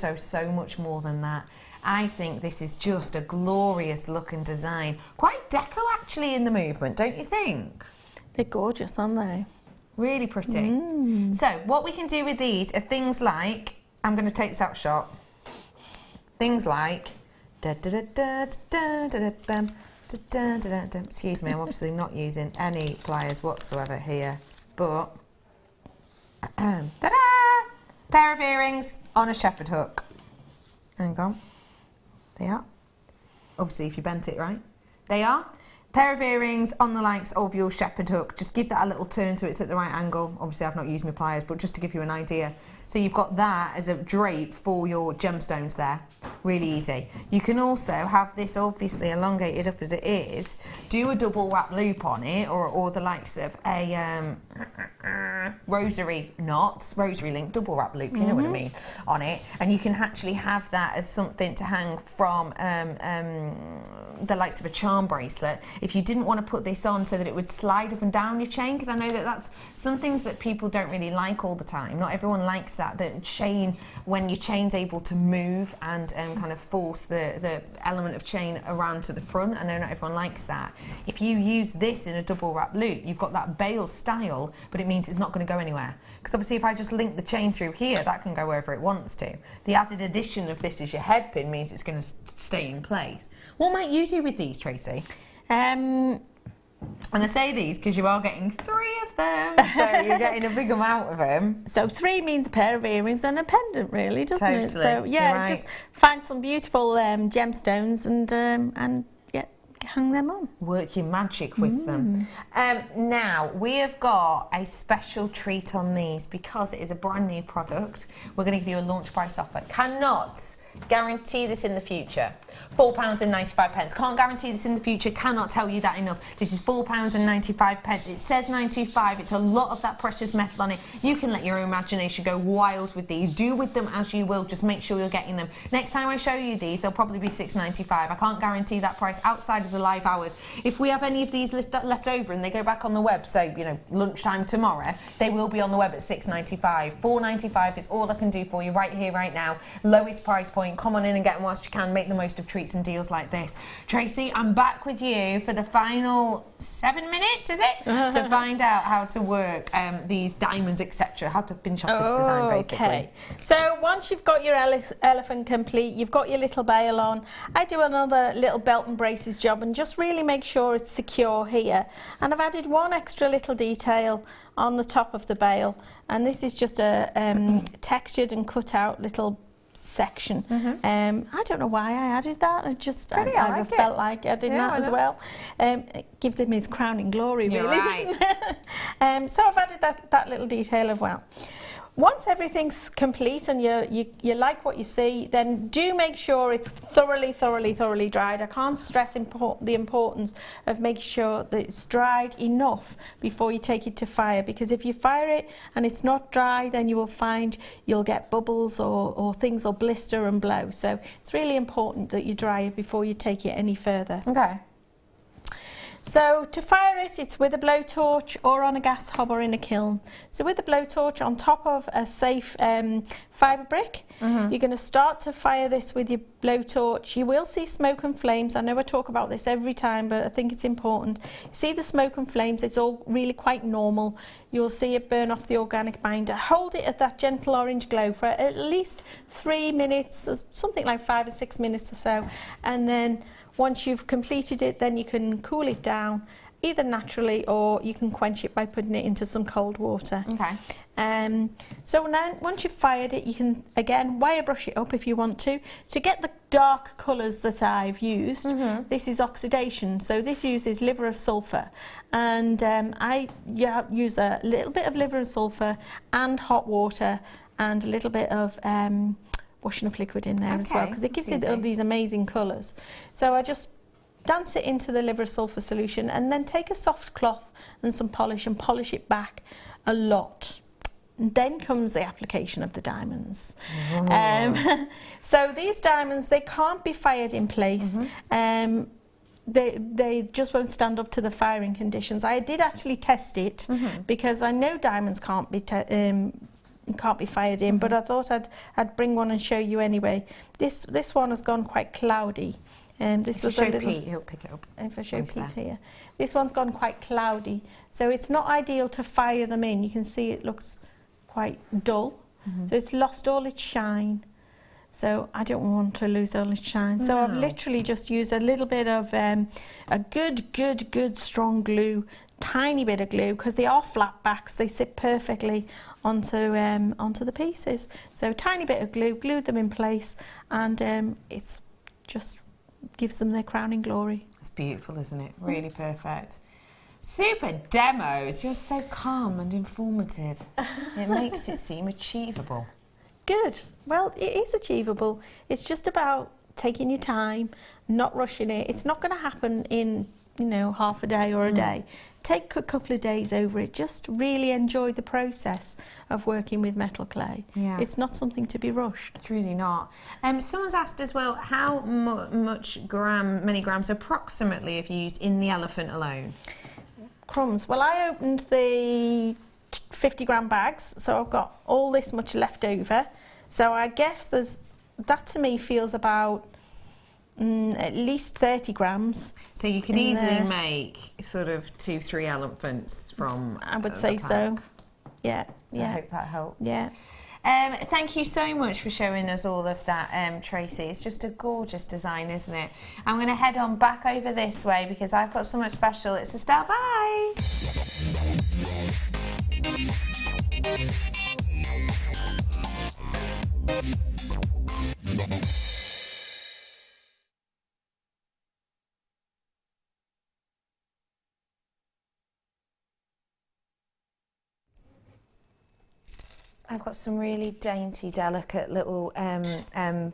much more than that. I think this is just a glorious looking design. Quite deco actually in the movement, don't you think? They're gorgeous, aren't they? Really pretty. So what we can do with these are things like, I'm going to take this out shot, things like excuse me, I'm obviously not using any pliers whatsoever here, but ta-da! Pair of earrings on a shepherd hook. Hang on. They are. Obviously, if you bent it right. They are. Pair of earrings on the likes of your shepherd hook. Just give that a little turn so it's at the right angle. Obviously, I've not used my pliers, but just to give you an idea. So you've got that as a drape for your gemstones there. Really easy. You can also have this obviously elongated up as it is. Do a double wrap loop on it, or the likes of a rosary link, double wrap loop, you know what I mean, on it. And you can actually have that as something to hang from the likes of a charm bracelet, if you didn't want to put this on so that it would slide up and down your chain, because I know that that's some things that people don't really like all the time. Not everyone likes that. The chain, when your chain's able to move and kind of force the element of chain around to the front, I know not everyone likes that. If you use this in a double wrap loop, you've got that bail style, but it means it's not going to go anywhere. Because obviously if I just link the chain through here, that can go wherever it wants to. The added addition of this as your head pin means it's going to stay in place. What might you do with these, Tracey? And I say these because you are getting 3 of them, so you're getting a big amount of them. So 3 means a pair of earrings and a pendant, really, doesn't it? Totally. So yeah, right. Just find some beautiful gemstones and yeah, hang them on. Work your magic with them. Now we have got a special treat on these because it is a brand new product. We're going to give you a launch price offer. Cannot guarantee this in the future. £4.95. Can't guarantee this in the future, cannot tell you that enough. This is £4.95. It says 925. It's a lot of that precious metal on it. You can let your imagination go wild with these. Do with them as you will, just make sure you're getting them. Next time I show you these, they'll probably be £6.95. I can't guarantee that price outside of the live hours. If we have any of these left over and they go back on the web, so, you know, lunchtime tomorrow, they will be on the web at £6.95. £4.95 is all I can do for you right here, right now. Lowest price point. Come on in and get them whilst you can. Make the most of treats and deals like this. Tracey, I'm back with you for the final 7 minutes, is it? To find out how to work these diamonds, etc. How to finish up this design, basically. Okay. So once you've got your elephant complete, you've got your little bail on, I do another little belt and braces job and just really make sure it's secure here. And I've added one extra little detail on the top of the bail, and this is just a textured and cut out little section. I don't know why I added that. I felt like adding that as well. It gives him his crowning glory, really, doesn't it? So I've added that little detail as well. Once everything's complete and you like what you see, then do make sure it's thoroughly dried. I can't stress the importance of making sure that it's dried enough before you take it to fire, because if you fire it and it's not dry, then you will find you'll get bubbles or things will blister and blow. So it's really important that you dry it before you take it any further. Okay. So to fire it, it's with a blowtorch or on a gas hob or in a kiln. So with the blowtorch on top of a safe fibre brick, you're going to start to fire this with your blowtorch. You will see smoke and flames. I know I talk about this every time, but I think it's important. See the smoke and flames, it's all really quite normal. You'll see it burn off the organic binder. Hold it at that gentle orange glow for at least 3 minutes, something like 5 or 6 minutes or so, and then once you've completed it, then you can cool it down, either naturally or you can quench it by putting it into some cold water. Okay. So now, once you've fired it, you can, again, wire brush it up if you want to. To get the dark colours that I've used, this is oxidation. So this uses liver of sulphur. And I use a little bit of liver of sulphur and hot water and a little bit of washing up liquid in there as well, because it gives it all these amazing colours. So I just dance it into the liver sulphur solution and then take a soft cloth and some polish and polish it back a lot. And then comes the application of the diamonds. So these diamonds, they can't be fired in place. They just won't stand up to the firing conditions. I did actually test it because I know diamonds can't be fired in, but I thought I'd bring one and show you anyway. This one has gone quite cloudy. This if was you a show little. Pete, he'll pick it up. If I show Pete here, this one's gone quite cloudy, so it's not ideal to fire them in. You can see it looks quite dull, so it's lost all its shine. So I don't want to lose all its shine. So I've literally just used a little bit of a good strong glue, tiny bit of glue, because they are flat backs. They sit perfectly onto the pieces. So a tiny bit of glue, glued them in place, and it's just gives them their crowning glory. It's beautiful, isn't it? Really perfect. Super demos. You're so calm and informative. It makes it seem achievable. Good. Well, it is achievable. It's just about taking your time, not rushing it. It's not going to happen in, you know, half a day or a day. Take a couple of days over it. Just really enjoy the process of working with metal clay. Yeah. It's not something to be rushed. It's really not. Someone's asked as well, how many grams approximately have you used in the elephant alone? Crumbs. Well, I opened the 50-gram bags, so I've got all this much left over. So I guess that to me feels about at least 30 grams. So you could easily make sort of 2-3 elephants from I would say so. Yeah. So I hope that helps. Yeah. Thank you so much for showing us all of that, Tracey. It's just a gorgeous design, isn't it? I'm going to head on back over this way because I've got something special. It's Estelle. Bye. I've got some really dainty, delicate little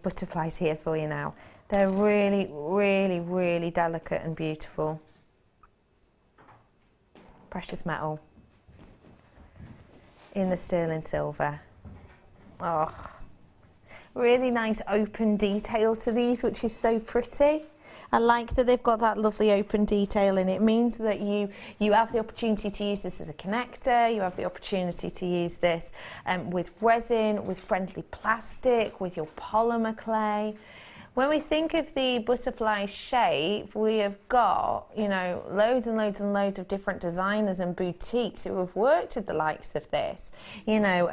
butterflies here for you now. They're really, really, really delicate and beautiful. Precious metal in the sterling silver. Oh, really nice open detail to these, which is so pretty. I like that they've got that lovely open detail in it. It means that you have the opportunity to use this as a connector, you have the opportunity to use this with resin, with friendly plastic, with your polymer clay. When we think of the butterfly shape, we have got, you know, loads and loads and loads of different designers and boutiques who have worked with the likes of this. You know,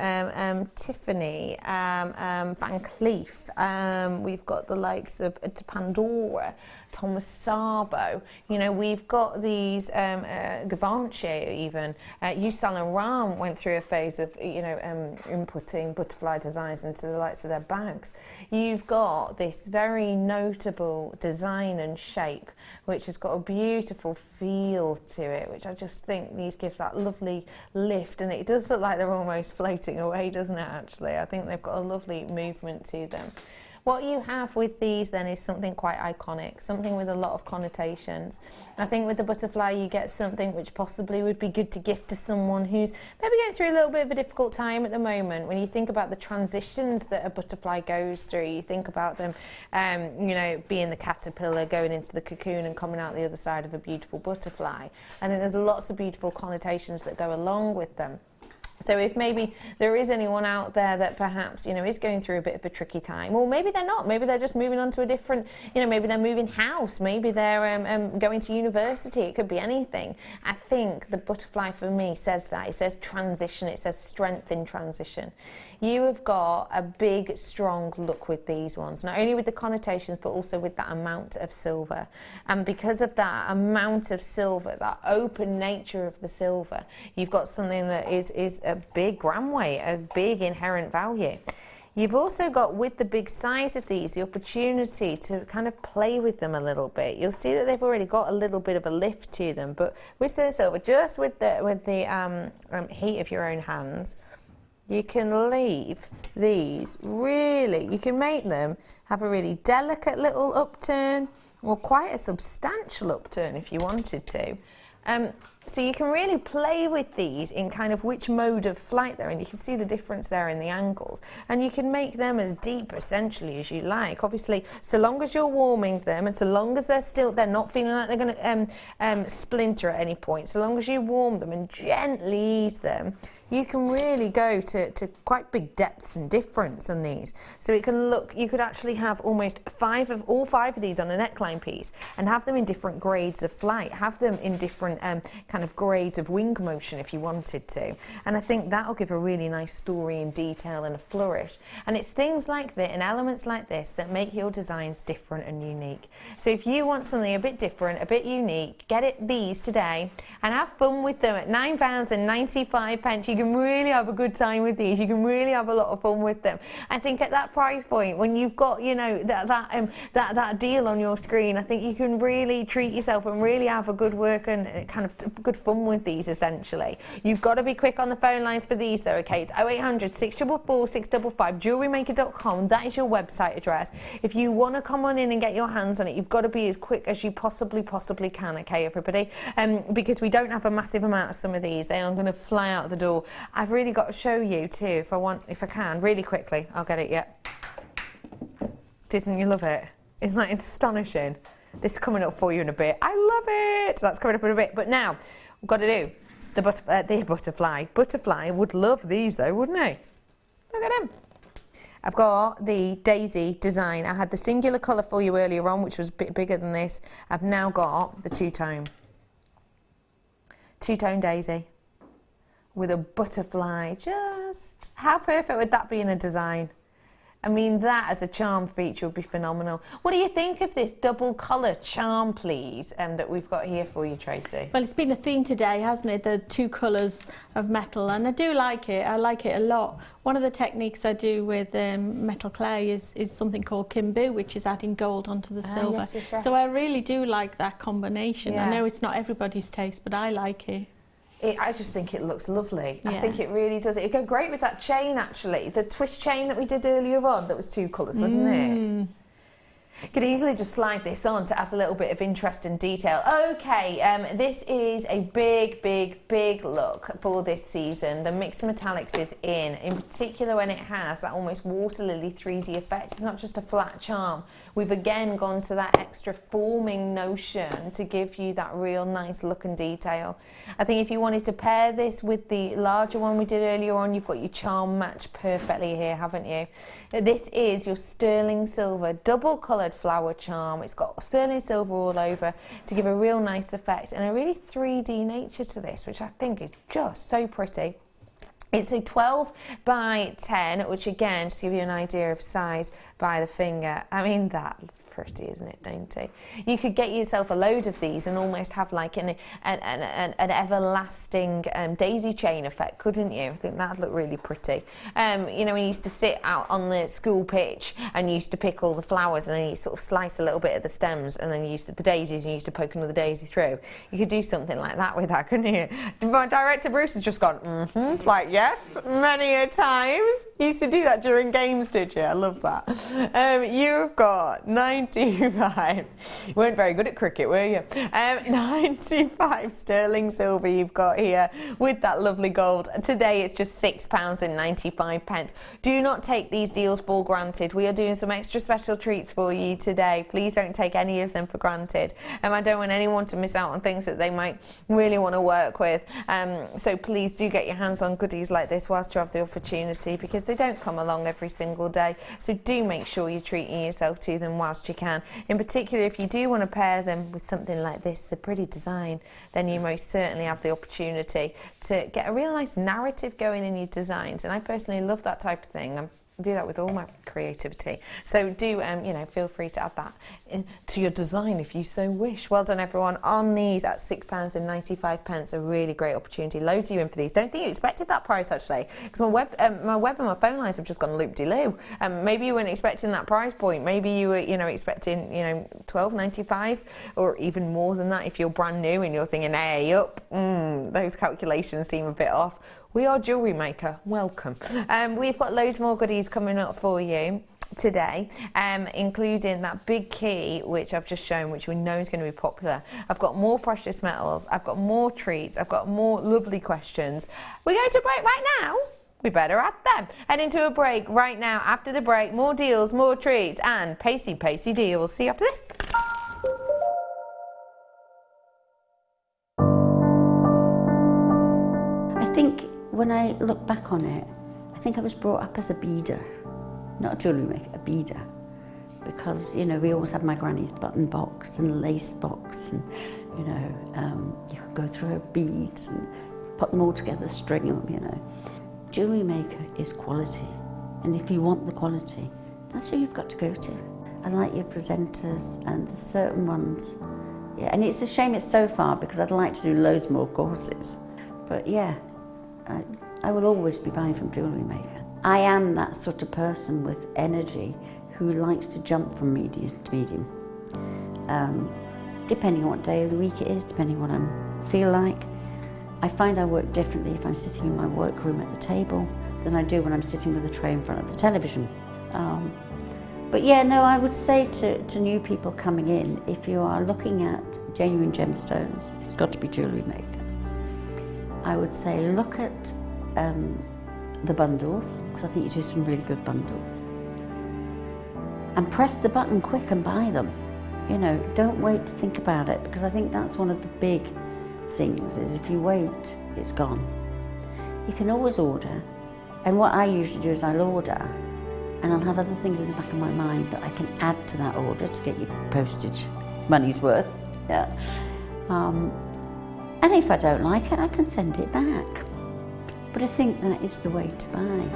Tiffany, Van Cleef, we've got the likes of Pandora, Thomas Sabo. You know, we've got these Givenchy even. Yves Saint Laurent went through a phase of, you know, inputting butterfly designs into the likes of their bags. You've got this very notable design and shape, which has got a beautiful feel to it, which I just think these give that lovely lift, and it does look like they're almost floating away, doesn't it, actually? I think they've got a lovely movement to them. What you have with these then is something quite iconic, something with a lot of connotations. I think with the butterfly you get something which possibly would be good to gift to someone who's maybe going through a little bit of a difficult time at the moment. When you think about the transitions that a butterfly goes through, you think about them, you know, being the caterpillar, going into the cocoon and coming out the other side of a beautiful butterfly. I think there's lots of beautiful connotations that go along with them. So if maybe there is anyone out there that perhaps, you know, is going through a bit of a tricky time, or maybe they're not, maybe they're just moving on to a different, you know, maybe they're moving house, maybe they're going to university, it could be anything. I think the butterfly for me says that. It says transition, it says strength in transition. You have got a big, strong look with these ones, not only with the connotations, but also with that amount of silver. And because of that amount of silver, that open nature of the silver, you've got something that is a big gram weight, a big inherent value. You've also got, with the big size of these, the opportunity to kind of play with them a little bit. You'll see that they've already got a little bit of a lift to them, but with sterling silver, just with the heat of your own hands, you can leave these really, you can make them have a really delicate little upturn, or quite a substantial upturn if you wanted to. So you can really play with these in kind of which mode of flight they're in. You can see the difference there in the angles. And you can make them as deep, essentially, as you like. Obviously, so long as you're warming them, and so long as they're not feeling like they're going to splinter at any point, so long as you warm them and gently ease them, you can really go to quite big depths and difference on these. So it can look, you could actually have almost all five of these on a neckline piece and have them in different grades of flight, have them in different kind of grades of wing motion if you wanted to. And I think that'll give a really nice story and detail and a flourish. And it's things like this and elements like this that make your designs different and unique. So if you want something a bit different, a bit unique, get these today and have fun with them at £9.95. You can really have a good time with these. You can really have a lot of fun with them. I think at that price point, when you've got, you know, that deal on your screen, I think you can really treat yourself and really have a good work and kind of good fun with these essentially. You've got to be quick on the phone lines for these though, okay? It's 0800 644 655, jewellerymaker.com. That is your website address. If you want to come on in and get your hands on it, you've got to be as quick as you possibly can, okay, everybody? Because we don't have a massive amount of some of these. They are going to fly out the door. I've really got to show you too, if I can, really quickly. I'll get it, yet. Didn't you love it? Isn't that astonishing? This is coming up for you in a bit. I love it. That's coming up in a bit. But now, we've got to do the butterfly. Butterfly would love these though, wouldn't he? Look at him. I've got the daisy design. I had the singular colour for you earlier on, which was a bit bigger than this. I've now got the two-tone. Two-tone daisy with a butterfly. Just how perfect would that be in a design? I mean, that as a charm feature would be phenomenal. What do you think of this double colour charm, please, that we've got here for you, Tracey? Well, it's been a theme today, hasn't it? The two colours of metal, and I do like it. I like it a lot. One of the techniques I do with metal clay is something called Kimbu, which is adding gold onto the silver. Yes. So I really do like that combination. Yeah. I know it's not everybody's taste, but I like it. I just think it looks lovely. Yeah. I think it really does. It'd go great with that chain, actually. The twist chain that we did earlier on, that was two colours, wouldn't it? Could easily just slide this on to add a little bit of interest and detail. Okay, this is a big look for this season. The mixed metallics is in particular when it has that almost water lily 3D effect. It's not just a flat charm. We've again gone to that extra forming notion to give you that real nice look and detail. I think if you wanted to pair this with the larger one we did earlier on, you've got your charm match perfectly here, haven't you? This is your sterling silver double coloured flower charm. It's got sterling silver all over to give a real nice effect and a really 3D nature to this, which I think is just so pretty. It's a 12 by 10, which again, just to give you an idea of size by the finger. I mean, that's pretty, isn't it, dainty? You could get yourself a load of these and almost have like an everlasting daisy chain effect, couldn't you? I think that'd look really pretty. You know, when you used to sit out on the school pitch and you used to pick all the flowers and then you sort of slice a little bit of the stems and then you used to, the daisies, and you used to poke another daisy through. You could do something like that with that, couldn't you? My director Bruce has just gone, like, yes, many a times. You used to do that during games, did you? I love that. You've got 95. You weren't very good at cricket, were you? 95 sterling silver you've got here with that lovely gold. Today it's just £6.95. Do not take these deals for granted. We are doing some extra special treats for you today. Please don't take any of them for granted. I don't want anyone to miss out on things that they might really want to work with. So please do get your hands on goodies like this whilst you have the opportunity, because they don't come along every single day. So do make sure you're treating yourself to them whilst you can. In particular, if you do want to pair them with something like this, a pretty design, then you most certainly have the opportunity to get a real nice narrative going in your designs. And I personally love that type of thing. I do that with all my creativity. So do, you know, feel free to add that to your design if you so wish. Well done, everyone, on these at £6.95. A really great opportunity. Loads of you in for these. Don't think you expected that price, actually, because my web and my phone lines have just gone loop-de-loo. Maybe you weren't expecting that price point. Maybe you were, you know, expecting, you know, £12.95 or even more than that if you're brand new and you're thinking, hey, up, those calculations seem a bit off. We are Jewellery Maker. Welcome. We've got loads more goodies coming up for you today, including that big key which I've just shown, which we know is going to be popular. I've got more precious metals, I've got more treats, I've got more lovely questions. We're going to break right now. We better add them. Head into a break right now. After the break, more deals, more treats, and pacey deals. See you after this. I think when I look back on it, I think I was brought up as a beader, not a jewellery maker, a beader. Because, you know, we always had my granny's button box and lace box, and, you know, you could go through her beads and put them all together, string them, you know. Jewellery Maker is quality, and if you want the quality, that's who you've got to go to. I like your presenters and the certain ones. Yeah, and it's a shame it's so far, because I'd like to do loads more courses. But yeah, I will always be buying from Jewellery Maker. I am that sort of person with energy who likes to jump from medium to medium. Depending on what day of the week it is, depending on what I feel like. I find I work differently if I'm sitting in my workroom at the table than I do when I'm sitting with a tray in front of the television. But yeah, no, I would say to new people coming in, if you are looking at genuine gemstones, it's got to be Jewellery Maker. I would say look at the bundles, because I think you do some really good bundles. And press the button quick and buy them. You know, don't wait to think about it, because I think that's one of the big things, is if you wait, it's gone. You can always order, and what I usually do is I'll order, and I'll have other things in the back of my mind that I can add to that order to get your postage money's worth. Yeah. And if I don't like it, I can send it back. But I think that is the way to buy.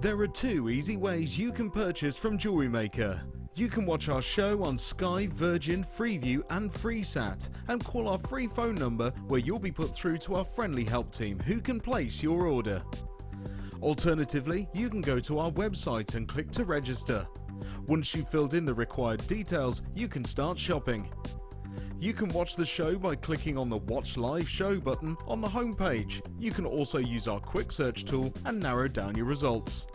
There are 2 easy ways you can purchase from Jewellery Maker. You can watch our show on Sky, Virgin, Freeview and FreeSat, and call our free phone number where you'll be put through to our friendly help team who can place your order. Alternatively, you can go to our website and click to register. Once you've filled in the required details, you can start shopping. You can watch the show by clicking on the Watch Live Show button on the homepage. You can also use our quick search tool and narrow down your results.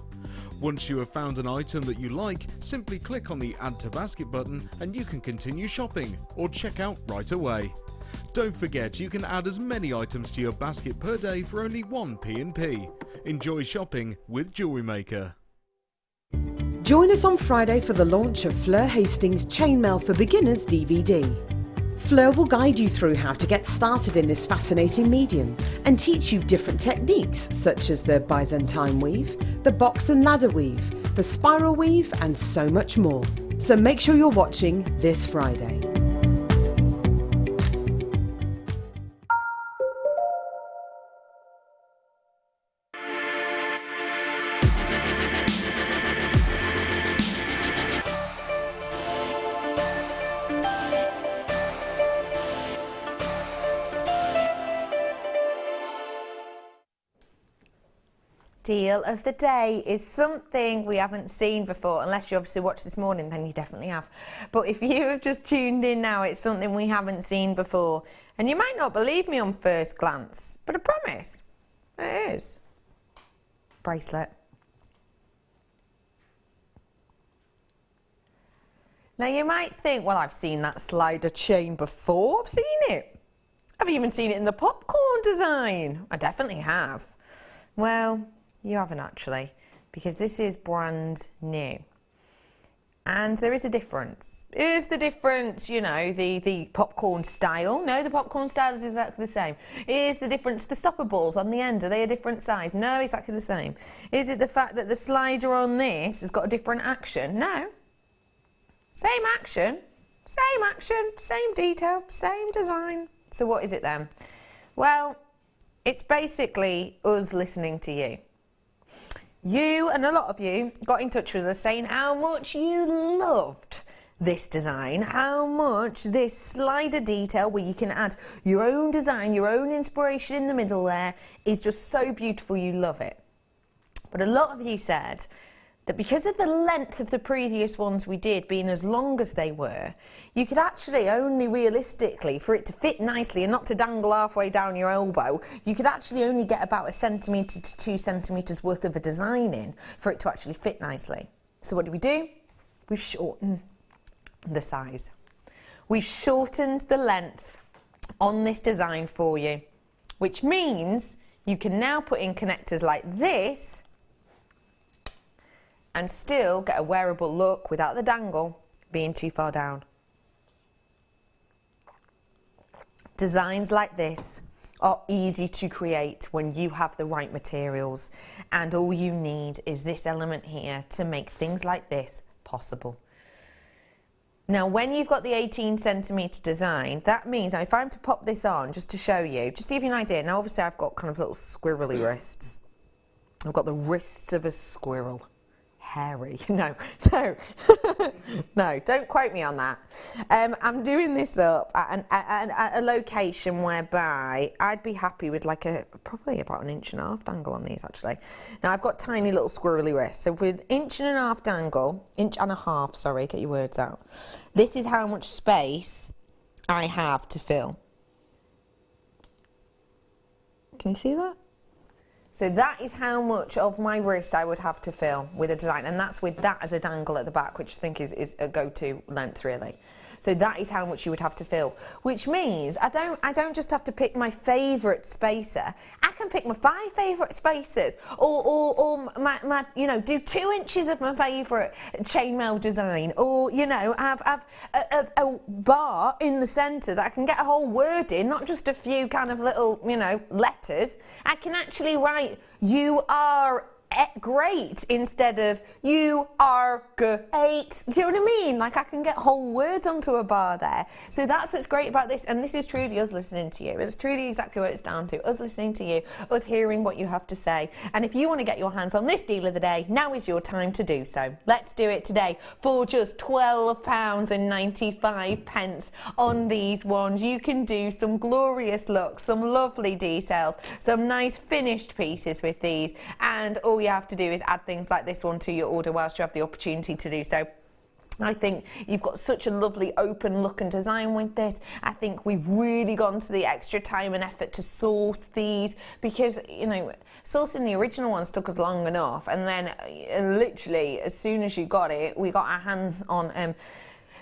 Once you have found an item that you like, simply click on the Add to Basket button and you can continue shopping or check out right away. Don't forget, you can add as many items to your basket per day for only 1 P&P. Enjoy shopping with Jewellery Maker. Join us on Friday for the launch of Fleur Hastings' Chainmail for Beginners DVD. Fleur will guide you through how to get started in this fascinating medium and teach you different techniques such as the Byzantine weave, the box and ladder weave, the spiral weave and so much more. So make sure you're watching this Friday. Deal of the day is something we haven't seen before, unless you obviously watched this morning, then you definitely have. But if you have just tuned in now, it's something we haven't seen before. And you might not believe me on first glance, but I promise, it is. Bracelet. Now you might think, well, I've seen that slider chain before, I've seen it. I've even seen it in the popcorn design. I definitely have. Well, you haven't actually, because this is brand new. And there is a difference. Is the difference, you know, the popcorn style? No, the popcorn style is exactly the same. Is the difference the stopper balls on the end? Are they a different size? No, exactly the same. Is it the fact that the slider on this has got a different action? No. Same action, same detail, same design. So what is it then? Well, it's basically us listening to you. You and a lot of you got in touch with us saying how much you loved this design, how much this slider detail where you can add your own design, your own inspiration in the middle there is just so beautiful, you love it. But a lot of you said that because of the length of the previous ones we did being as long as they were, you could actually only realistically, for it to fit nicely and not to dangle halfway down your elbow, you could actually only get about 1 centimetre to 2 centimetres worth of a design in for it to actually fit nicely. So what do? We've shortened the size. We've shortened the length on this design for you, which means you can now put in connectors like this and still get a wearable look without the dangle being too far down. Designs like this are easy to create when you have the right materials, and all you need is this element here to make things like this possible. Now, when you've got the 18 centimetre design, that means, now if I'm to pop this on, just to show you, just to give you an idea, now obviously I've got kind of little squirrely wrists. I've got the wrists of a squirrel. hairy. No, no, don't quote me on that. I'm doing this up at a location whereby I'd be happy with like probably about 1.5 inch dangle on these actually. Now I've got tiny little squirrely wrists, so with 1.5 inch dangle, 1.5 inch, sorry, get your words out. This is how much space I have to fill. Can you see that? So that is how much of my wrist I would have to fill with a design, and that's with that as a dangle at the back, which I think is a go-to length really. So that is how much you would have to fill, which means I don't just have to pick my favourite spacer. I can pick my 5 favourite spacers, or my do 2 inches of my favourite chainmail design, or have a bar in the centre that I can get a whole word in, not just a few kind of little letters. I can actually write "You are great" instead of "You are great." Do you know what I mean? Like I can get whole words onto a bar there. So that's what's great about this, and this is truly us listening to you. It's truly exactly what it's down to. Us listening to you, us hearing what you have to say. And if you want to get your hands on this deal of the day, now is your time to do so. Let's do it today for just £12.95 on these ones. You can do some glorious looks, some lovely details, some nice finished pieces with these, and all you have to do is add things like this one to your order whilst you have the opportunity to do so. I think you've got such a lovely open look and design with this. I think we've really gone to the extra time and effort to source these, because sourcing the original ones took us long enough, and then literally as soon as you got it, we got our hands on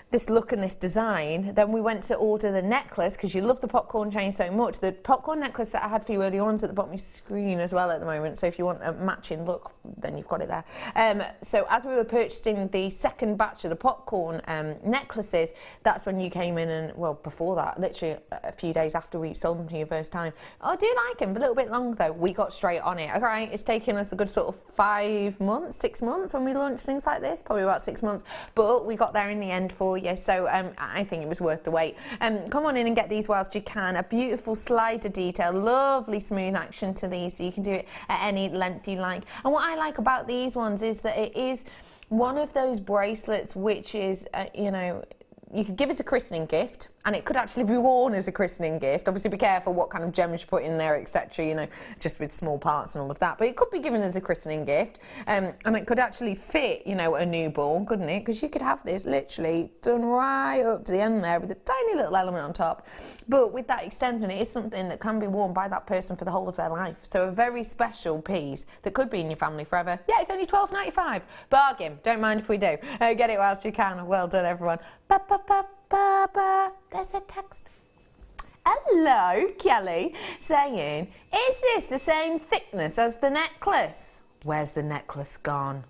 this look and this design. Then we went to order the necklace, because you love the popcorn chain so much. The popcorn necklace that I had for you earlier on is at the bottom of your screen as well at the moment, so if you want a matching look, then you've got it there. So as we were purchasing the second batch of the popcorn necklaces, that's when you came in, and well, before that, literally a few days after we sold them to you first time. Oh, I do like them, but a little bit long though. We got straight on it. Okay, it's taken us a good sort of 5 months, 6 months when we launched things like this, probably about 6 months, but we got there in the end for you. So I think it was worth the wait. Come on in and get these whilst you can. A beautiful slider detail, lovely smooth action to these, so you can do it at any length you like. And what I like about these ones is that it is one of those bracelets which is, you could give as a christening gift, and it could actually be worn as a christening gift. Obviously be careful what kind of gems you put in there, etc, just with small parts and all of that, but it could be given as a christening gift, and it could actually fit a newborn, couldn't it? Because you could have this literally done right up to the end there with a tiny little element on top, but with that extension, it is something that can be worn by that person for the whole of their life. So a very special piece that could be in your family forever. Yeah, it's only £12.95. Bargain. Don't mind if we do. Get it whilst you can. Well done, everyone. There's a text. Hello, Kelly, saying, is this the same thickness as the necklace? Where's the necklace gone?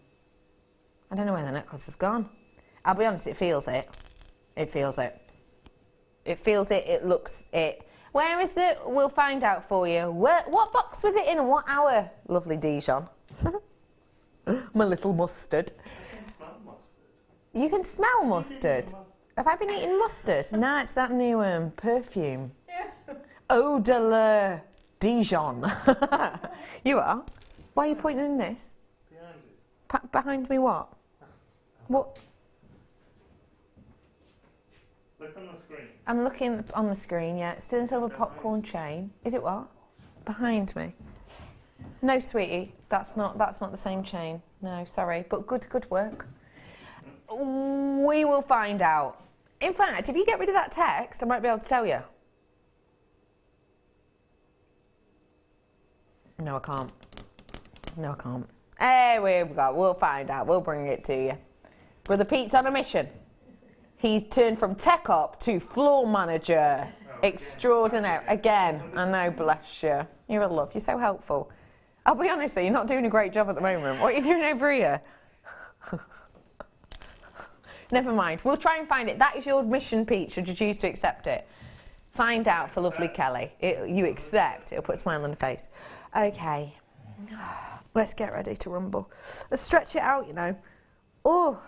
I don't know where the necklace has gone. I'll be honest, it feels it. It feels it. It feels it, it looks it. Where is the... We'll find out for you. What box was it in and what hour? Lovely Dijon. My little mustard. I can smell mustard. You can smell mustard? Have I been eating mustard? No, it's that new perfume. Yeah. Eau de la Dijon. You are? Why are you pointing in this? Behind you. Behind me what? What? Look on the screen. I'm looking on the screen, yeah. Still in silver popcorn chain. Is it what? Behind me. No, sweetie, that's not the same chain. No, sorry, but good work. We will find out. In fact, if you get rid of that text, I might be able to tell you. No, I can't. No, I can't. Hey, we go. We'll find out. We'll bring it to you. Brother Pete's on a mission. He's turned from tech op to floor manager. Extraordinaire. Again, I know, bless you. You're a love. You're so helpful. I'll be honest, though, you're not doing a great job at the moment. What are you doing over here? Never mind. We'll try and find it. That is your mission, Pete, should you choose to accept it. Find out for lovely Kelly. You accept. It'll put a smile on the face. Okay. Let's get ready to rumble. Let's stretch it out, Oh.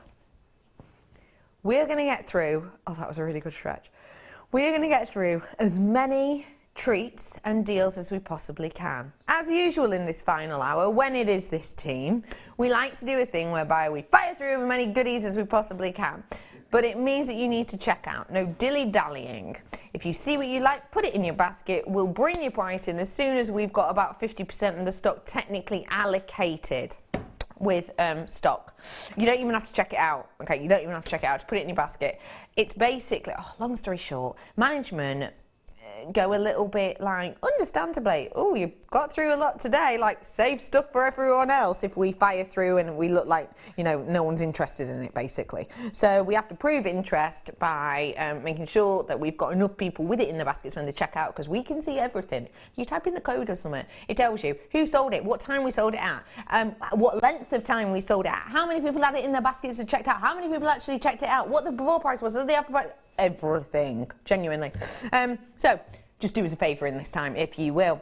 We're going to get through... Oh, that was a really good stretch. We're going to get through as many treats and deals as we possibly can. As usual in this final hour, when it is this team, we like to do a thing whereby we fire through as many goodies as we possibly can. But it means that you need to check out. No dilly-dallying. If you see what you like, put it in your basket. We'll bring your price in as soon as we've got about 50% of the stock technically allocated with stock. You don't even have to check it out. Okay, you don't even have to check it out. Just put it in your basket. It's basically, long story short, management go a little bit like, understandably, oh, you got through a lot today, like save stuff for everyone else if we fire through and we look like, you know, no one's interested in it, basically. So we have to prove interest by making sure that we've got enough people with it in the baskets when they check out, because we can see everything. You type in the code or something, it tells you who sold it, what time we sold it at, what length of time we sold it at, how many people had it in their baskets and checked out, how many people actually checked it out, what the before price was, the after price, everything, genuinely. So just do us a favour in this time, if you will.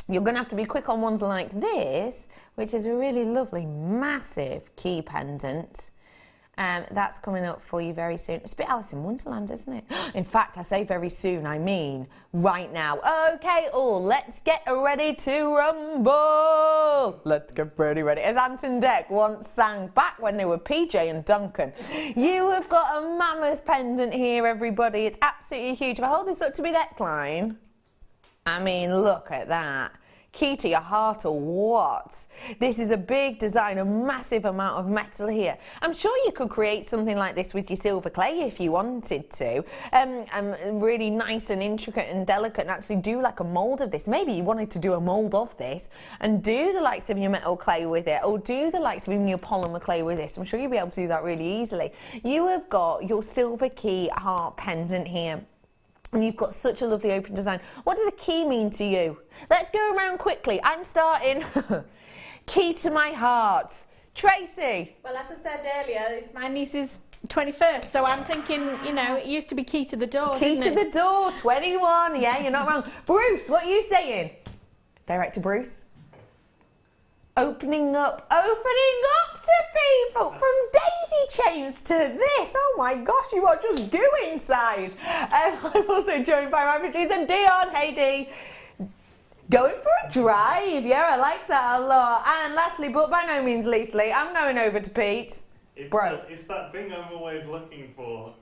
You're going to have to be quick on ones like this, which is a really lovely, massive key pendant. That's coming up for you very soon. It's a bit Alice in Wonderland, isn't it? In fact, I say very soon, I mean right now. Okay, let's get ready to rumble. Let's get ready. As Anton Deck once sang back when they were PJ and Duncan. You have got a mammoth pendant here, everybody. It's absolutely huge. If I hold this up to my neckline, I mean, look at that. Key to your heart or what? This is a big design, a massive amount of metal here. I'm sure you could create something like this with your silver clay if you wanted to. Really nice and intricate and delicate, and actually do like a mould of this. Maybe you wanted to do a mould of this and do the likes of your metal clay with it, or do the likes of even your polymer clay with this. I'm sure you'll be able to do that really easily. You have got your silver key heart pendant here. And you've got such a lovely open design. What does a key mean to you? Let's go around quickly. I'm starting. Key to my heart. Tracy. Well, as I said earlier, it's my niece's 21st, so I'm thinking, you know, it used to be key to the door. Key to the door, 21. Yeah, you're not wrong. Bruce, what are you saying? Director Bruce. Opening up to people, from daisy chains to this. Oh my gosh, you are just goo inside. I'm also joined by my producer Dion. Hey Dee. Going for a drive. Yeah, I like that a lot. And lastly, but by no means leastly, I'm going over to Pete. It's that thing I'm always looking for.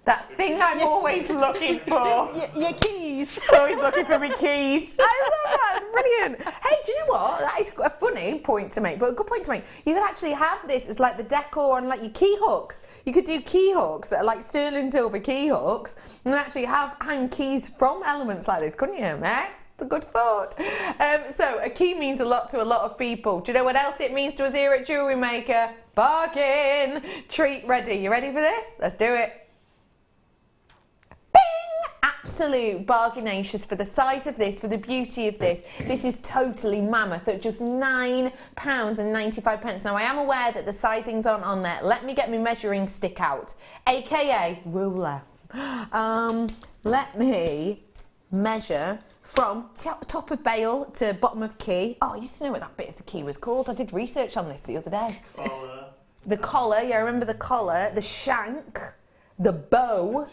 That thing I'm always looking for. Your keys. Always looking for my keys. I love that. It's brilliant. Hey, do you know what? That is a funny point to make, but a good point to make. You could actually have this as like the decor on like your key hooks. You could do key hooks that are like sterling silver key hooks, and actually hang keys from elements like this, couldn't you, Max? A good thought. So a key means a lot to a lot of people. Do you know what else it means to us here at Jewellery Maker? Bargain. Treat ready. You ready for this? Let's do it. Absolute bargainacious for the size of this, for the beauty of this. This is totally mammoth at just £9.95. Now, I am aware that the sizings aren't on there. Let me get my measuring stick out, aka ruler. Let me measure from top of bail to bottom of key. Oh, I used to know what that bit of the key was called. I did research on this the other day. Collar. The collar, yeah, I remember the collar, the shank, the bow.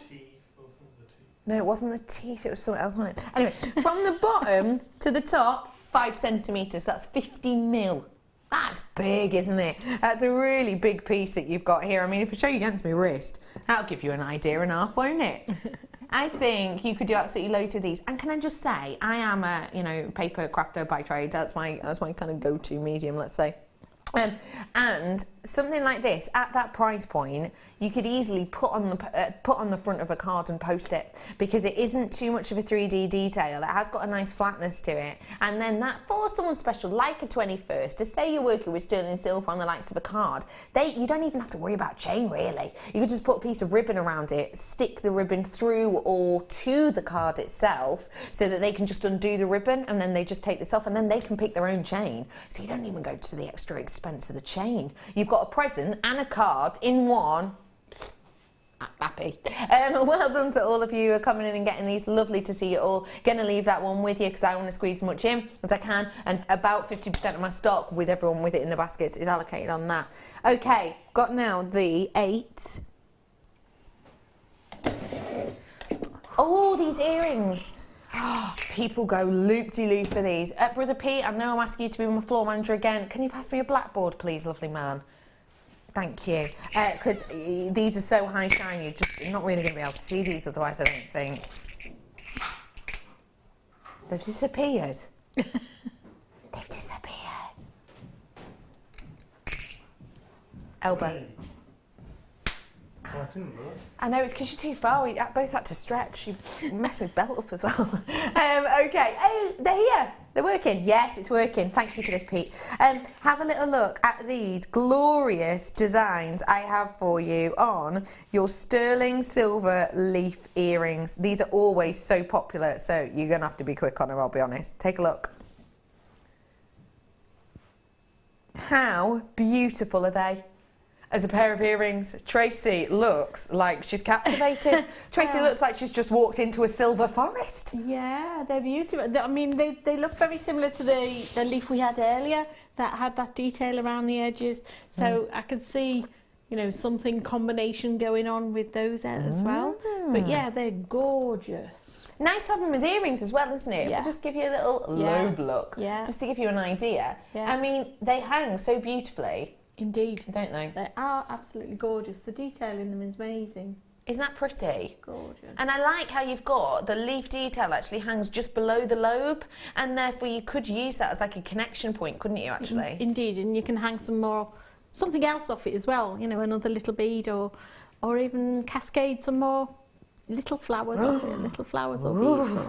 No, it wasn't the teeth, it was something else on it. Anyway, from the bottom to the top, 5 centimetres, that's 50 mil. That's big, isn't it? That's a really big piece that you've got here. I mean, if I show you against my wrist, that'll give you an idea and a half, won't it? I think you could do absolutely loads of these. And can I just say, I am a, paper crafter by trade. That's my kind of go-to medium, let's say. And something like this, at that price point, you could easily put on the front of a card and post it, because it isn't too much of a 3D detail. It has got a nice flatness to it. And then that, for someone special, like a 21st, to say you're working with sterling silver on the likes of a card, you don't even have to worry about chain, really. You could just put a piece of ribbon around it, stick the ribbon through or to the card itself, so that they can just undo the ribbon, and then they just take this off, and then they can pick their own chain. So you don't even go to the extra expense of the chain. You've got a present and a card in one. I'm happy. Well done to all of you who are coming in and getting these. Lovely to see you all. Gonna leave that one with you because I want to squeeze as much in as I can, and about 50% of my stock, with everyone with it in the baskets, is allocated on that. Okay, got now the 8. Oh, these earrings. People go loop-de-loop for these. Brother Pete, I know I'm asking you to be my floor manager again. Can you pass me a blackboard, please, lovely man? Thank you. Because these are so high shine, you're not really going to be able to see these otherwise, I don't think. They've disappeared. They've disappeared. Elbow. I know, it's because you're too far. We both had to stretch. You messed my belt up as well. Okay. Oh, they're here. They're working. Yes, it's working. Thank you for this, Pete. Have a little look at these glorious designs I have for you on your sterling silver leaf earrings. These are always so popular, so you're going to have to be quick on them, I'll be honest. Take a look. How beautiful are they? As a pair of earrings, Tracey looks like she's captivated. Tracey looks like she's just walked into a silver forest. Yeah, they're beautiful. I mean, they look very similar to the leaf we had earlier that had that detail around the edges. So I could see, you know, something combination going on with those as well. But yeah, they're gorgeous. Nice to have them as earrings as well, isn't it? Yeah. If I just give you a little lobe look, just to give you an idea. Yeah. I mean, they hang so beautifully. Indeed. Don't they? They are absolutely gorgeous. The detail in them is amazing. Isn't that pretty? Gorgeous. And I like how you've got the leaf detail actually hangs just below the lobe, and therefore you could use that as like a connection point, couldn't you, actually? Indeed, and you can hang something else off it as well, you know, another little bead or even cascade some more little flowers off it, little flowers or beads.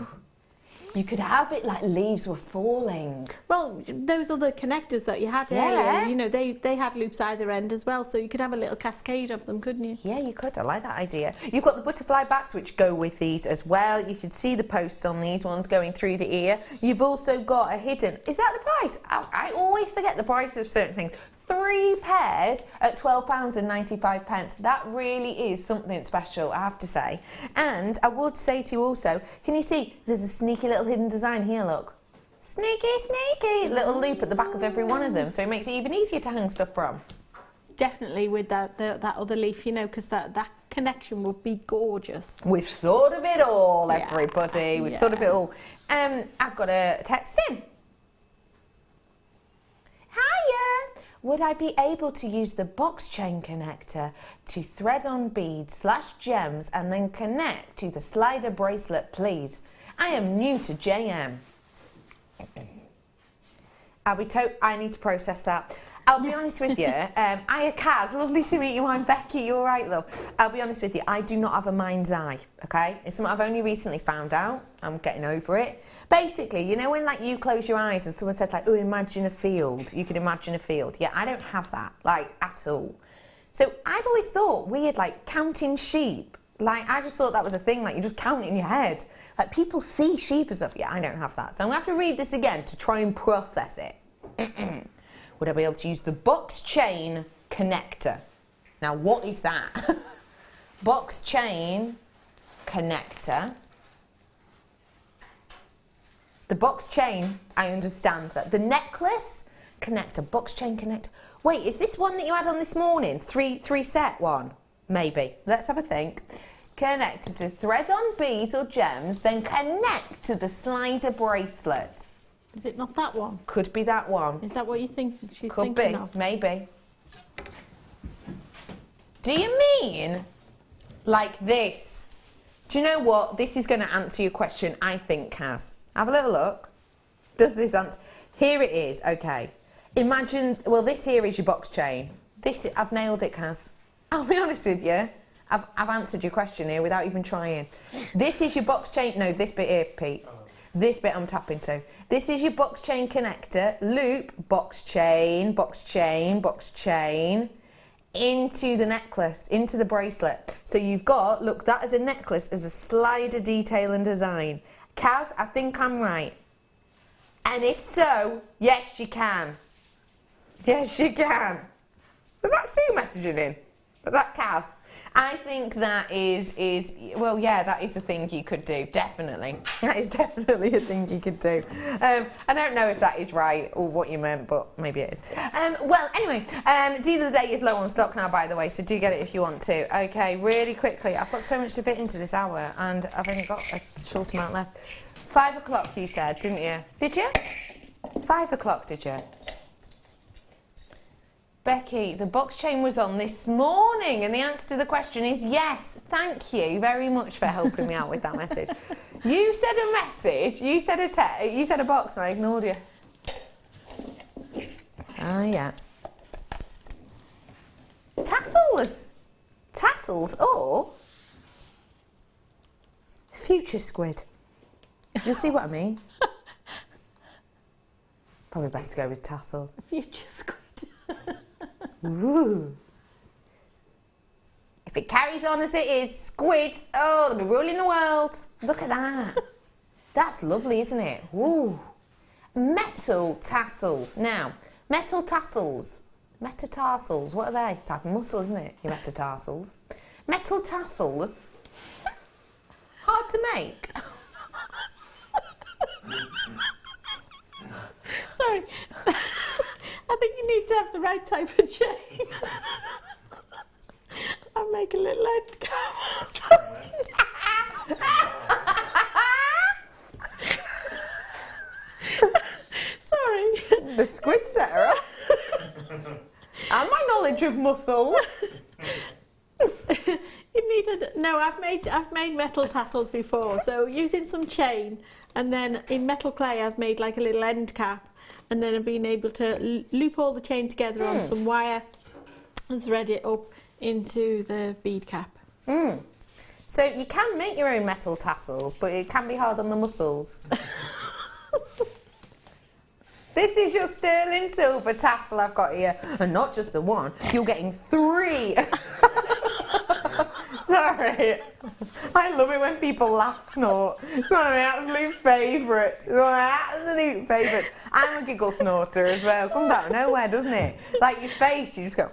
You could have it like leaves were falling. Well, those other connectors that you had earlier, you know, they had loops either end as well, so you could have a little cascade of them, couldn't you? Yeah, you could. I like that idea. You've got the butterfly backs, which go with these as well. You can see the posts on these ones going through the ear. You've also got a hidden... Is that the price? I always forget the price of certain things. 3 pairs at £12.95. That really is something special, I have to say. And I would say to you also, can you see there's a sneaky little hidden design here, look. Sneaky, sneaky little loop at the back of every one of them, so it makes it even easier to hang stuff from. Definitely with that other leaf, you know, because that connection would be gorgeous. We've thought of it all, everybody. We've thought of it all. I've got a text in. Hiya! Would I be able to use the box chain connector to thread on beads / gems and then connect to the slider bracelet, please? I am new to JM. I need to process that. I'll be honest with you. Hiya, Kaz. Lovely to meet you. I'm Becky. You all right, love? I'll be honest with you. I do not have a mind's eye, okay? It's something I've only recently found out. I'm getting over it. Basically, you know when like you close your eyes and someone says like, oh, imagine a field. You can imagine a field. Yeah, I don't have that, like, at all. So I've always thought weird, like, counting sheep. Like, I just thought that was a thing, like, you just count in your head. Like, people see sheep and stuff. Yeah, I don't have that. So I'm going to have to read this again to try and process it. Would I be able to use the box chain connector? Now, what is that? Box chain connector. The box chain, I understand that. The necklace connector, box chain connector. Wait, is this one that you had on this morning? Three set one? Maybe. Let's have a think. Connect to thread on beads or gems, then connect to the slider bracelet. Is it not that one? Could be that one. Is that what you think she's Could thinking be, of? maybe. Do you mean like this? Do you know what? This is going to answer your question, I think, Kaz. Have a little look. Does this answer? Here it is, okay. Imagine, well, this here is your box chain. I've nailed it, Kaz. I'll be honest with you. I've answered your question here without even trying. This is your box chain. No, this bit here, Pete. This bit I'm tapping to. This is your box chain connector, loop, box chain, box chain, box chain, into the necklace, into the bracelet. So you've got, look, that is a necklace as a slider detail and design. Kaz, I think I'm right. And if so, yes, you can. Yes, you can. Was that Sue messaging in? Was that Kaz? I think that is well, yeah, that is the thing you could do, definitely. That is definitely a thing you could do. I don't know if that is right or what you meant, but maybe it is. Well, anyway, deal of the day is low on stock now, by the way, so do get it if you want to. Okay, really quickly, I've got so much to fit into this hour, and I've only got a short amount left. 5 o'clock, you said, didn't you? Did you? 5 o'clock, did you? Becky, the box chain was on this morning, and the answer to the question is yes. Thank you very much for helping me out with that message. You said a message, you said a box, and I ignored you. Ah, yeah. Tassels, or future squid. You'll see what I mean. Probably best to go with tassels. Future squid. Ooh. If it carries on as it is, squids, oh, they'll be ruling the world. Look at that. That's lovely, isn't it? Ooh. Metal tassels. Now, metal tassels. Metatarsals, what are they? Type of muscle, isn't it? Your metatarsals. Metal tassels. Hard to make. Sorry. I think you need to have the right type of chain. I'll make a little end go. Sorry. The squid setter. And my knowledge of muscles. You needed no. I've made metal tassels before. So using some chain, and then in metal clay, I've made like a little end cap. And then I've been able to loop all the chain together on some wire and thread it up into the bead cap. So you can make your own metal tassels, but it can be hard on the muscles. This is your sterling silver tassel I've got here. And not just the one, you're getting 3. Sorry. I love it when people laugh snort. It's one of my absolute favourites. It's one of my absolute favourites. I'm a giggle snorter as well. Comes out of nowhere, doesn't it? Like your face, you just go.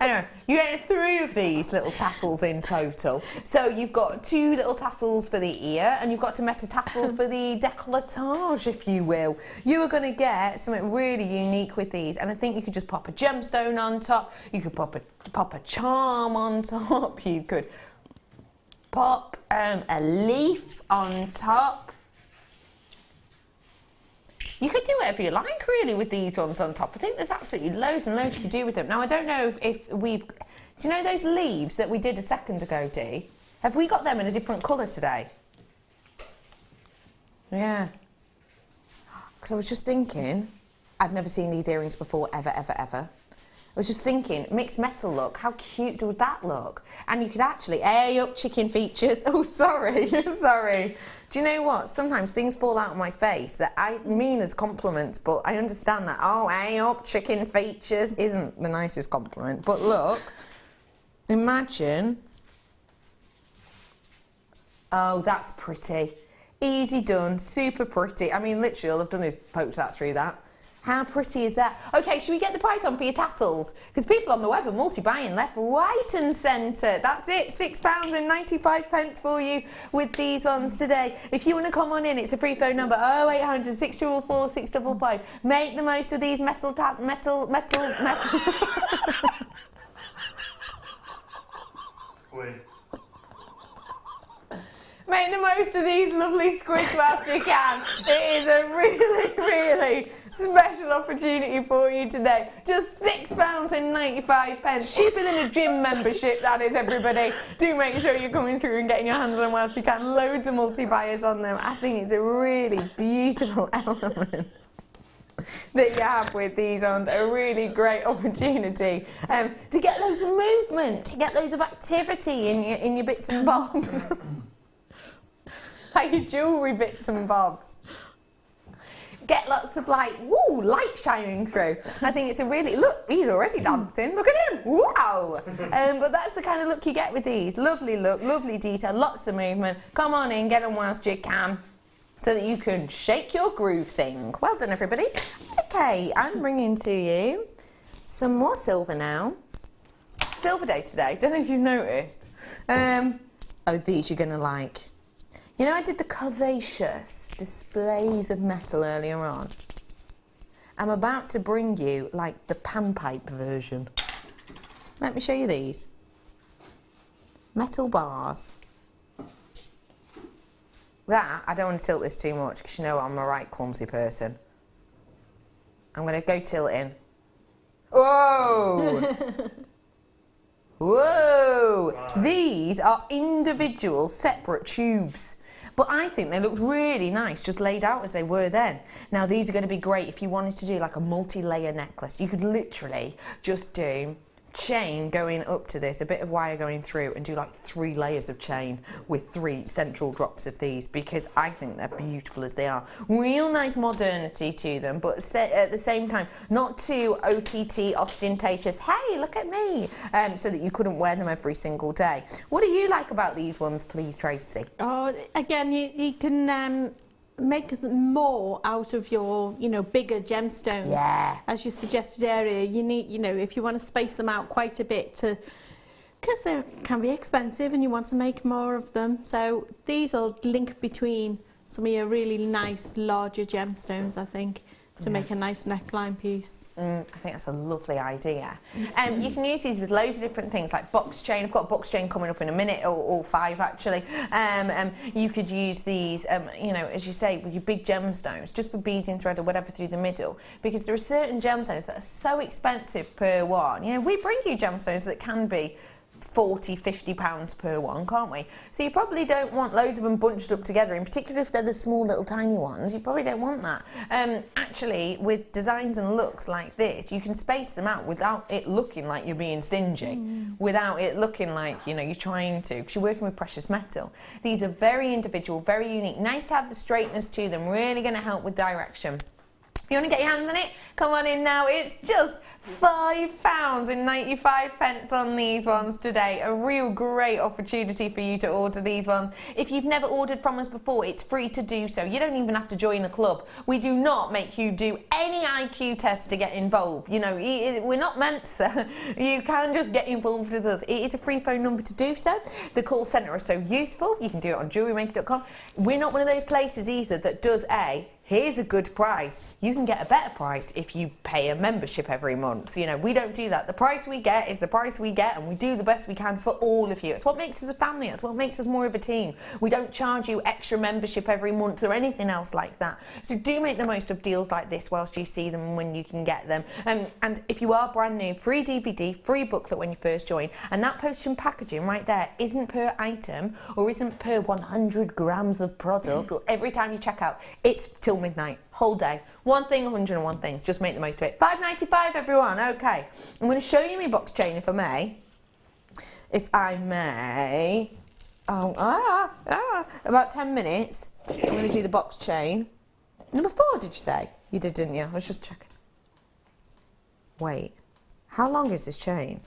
Anyway, you're getting 3 of these little tassels in total. So you've got 2 little tassels for the ear, and you've got to metatassel for the décolletage, if you will. You are going to get something really unique with these, and I think you could just pop a gemstone on top. You could pop a charm on top. You could pop a leaf on top. You could do whatever you like, really, with these ones on top. I think there's absolutely loads and loads you can do with them. Now, I don't know if we've... Do you know those leaves that we did a second ago, Dee? Have we got them in a different colour today? Yeah. Because I was just thinking, I've never seen these earrings before, ever, ever, ever. I was just thinking, mixed metal look, how cute does that look? And you could actually, up chicken features. Oh, sorry, sorry. Do you know what? Sometimes things fall out of my face that I mean as compliments, but I understand that, up chicken features isn't the nicest compliment. But look, imagine. Oh, that's pretty. Easy done, super pretty. I mean, literally all I've done is poke that through that. How pretty is that? Okay, should we get the price on for your tassels? Because people on the web are multi-buying left, right and centre. That's it, £6.95 for you with these ones today. If you want to come on in, it's a free phone number, 0800 644 655. Make the most of these metal. Squids. Make the most of these lovely squids whilst you can. It is a really, really special opportunity for you today. Just £6.95. Cheaper than a gym membership, that is, everybody. Do make sure you're coming through and getting your hands on whilst you can. Loads of multi-buyers on them. I think it's a really beautiful element that you have with these on. A really great opportunity to get loads of movement, to get loads of activity in your bits and bobs. Like your jewellery bits and bobs. Get lots of light shining through. I think it's a really, look, he's already dancing, look at him, wow. But that's the kind of look you get with these. Lovely look, lovely detail, lots of movement. Come on in, get them whilst you can, so that you can shake your groove thing. Well done, everybody. Okay, I'm bringing to you some more silver now. Silver Day today. Don't know if you've noticed. Oh, these you're going to like. You know, I did the curvaceous displays of metal earlier on. I'm about to bring you, like, the panpipe version. Let me show you these. Metal bars. That, I don't want to tilt this too much because you know I'm a right clumsy person. I'm going to go tilting. Whoa! Whoa! Wow. These are individual separate tubes. But I think they look really nice, just laid out as they were then. Now, these are going to be great if you wanted to do like a multi-layer necklace. You could literally just do chain going up to this, a bit of wire going through, and do like 3 layers of chain with 3 central drops of these, because I think they're beautiful as they are. Real nice modernity to them, but at the same time, not too OTT, ostentatious, hey, look at me, so that you couldn't wear them every single day. What do you like about these ones, please, Tracy? Oh, again, you can make more out of your, bigger gemstones. Yeah. As you suggested earlier, you need, if you want to space them out quite a bit because they can be expensive and you want to make more of them. So these will link between some of your really nice, larger gemstones, I think, to make a nice neckline piece. I think that's a lovely idea. You can use these with loads of different things, like box chain. I've got a box chain coming up in a minute, or 5 actually. You could use these, as you say, with your big gemstones, just with beads and thread or whatever through the middle, because there are certain gemstones that are so expensive per one. We bring you gemstones that can be £40–50 per one, can't we? So you probably don't want loads of them bunched up together, in particular if they're the small little tiny ones. You probably don't want that. Actually, with designs and looks like this, you can space them out without it looking like you're being stingy, without it looking like you're trying to, because you're working with precious metal. These are very individual, very unique. Nice to have the straightness to them. Really going to help with direction. If you want to get your hands on it, come on in now. It's just £5.95 on these ones today. A real great opportunity for you to order these ones. If you've never ordered from us before, it's free to do so. You don't even have to join a club. We do not make you do any IQ test to get involved. We're not meant to. You can just get involved with us. It is a free phone number to do so. The call centre is so useful. You can do it on JewelleryMaker.com. We're not one of those places either that does here's a good price. You can get a better price if you pay a membership every month. We don't do that. The price we get is the price we get, and we do the best we can for all of you. It's what makes us a family. It's what makes us more of a team. We don't charge you extra membership every month or anything else like that. So do make the most of deals like this whilst you see them and when you can get them. And if you are brand new, free DVD, free booklet when you first join. And that postage packaging right there isn't per item or isn't per 100 grams of product. Or every time you check out, it's till midnight, whole day. One thing, 101 things. Just make the most of it. £5.95, everyone. Okay. I'm going to show you my box chain, if I may. About 10 minutes. I'm going to do the box chain. Number 4, did you say? You did, didn't you? I was just checking. Wait. How long is this chain?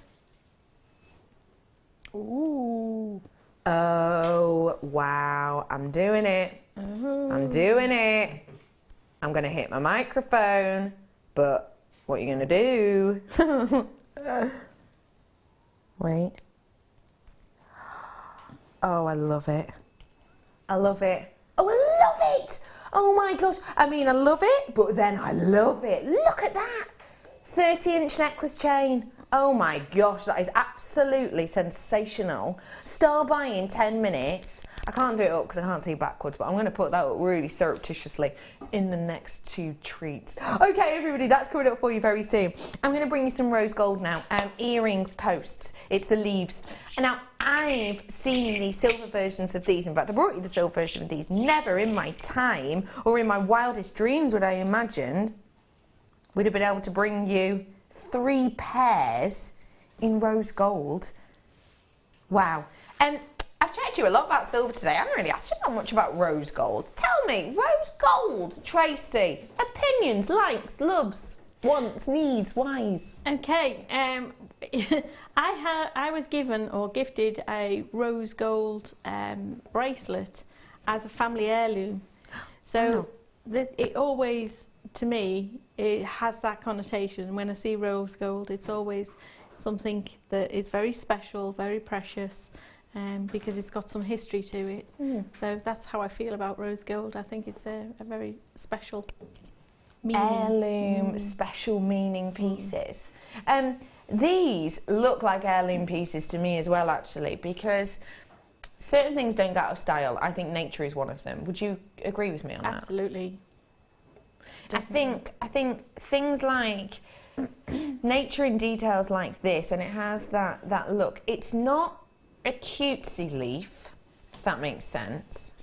Ooh. Oh, wow. I'm doing it. I'm doing it. I'm going to hit my microphone, but what are you going to do? Wait. Oh, I love it. I love it. Oh, I love it. Oh my gosh. I love it, but then I love it. Look at that. 30-inch necklace chain. Oh my gosh, that is absolutely sensational. Star by in 10 minutes. I can't do it up because I can't see backwards, but I'm going to put that up really surreptitiously in the next 2 treats. Okay, everybody, that's coming up for you very soon. I'm going to bring you some rose gold now. Earring posts. It's the leaves. And now, I've seen the silver versions of these. In fact, I brought you the silver version of these. Never in my time, or in my wildest dreams would I imagine, would have been able to bring you 3 pairs in rose gold. Wow. I've chatted to you a lot about silver today. I haven't really asked you that much about rose gold. Tell me, rose gold, Tracy, opinions, likes, loves, wants, needs, whys. Okay, I was given or gifted a rose gold bracelet as a family heirloom. So it always, to me, it has that connotation. When I see rose gold, it's always something that is very special, very precious, because it's got some history to it. So that's how I feel about rose gold. I think it's a very special meaning. Heirloom, special meaning pieces. These look like heirloom pieces to me as well, actually, because certain things don't get out of style. I think nature is one of them. Would you agree with me on that? Absolutely. I think things like nature in details like this, and it has that look. It's not a cutesy leaf, if that makes sense.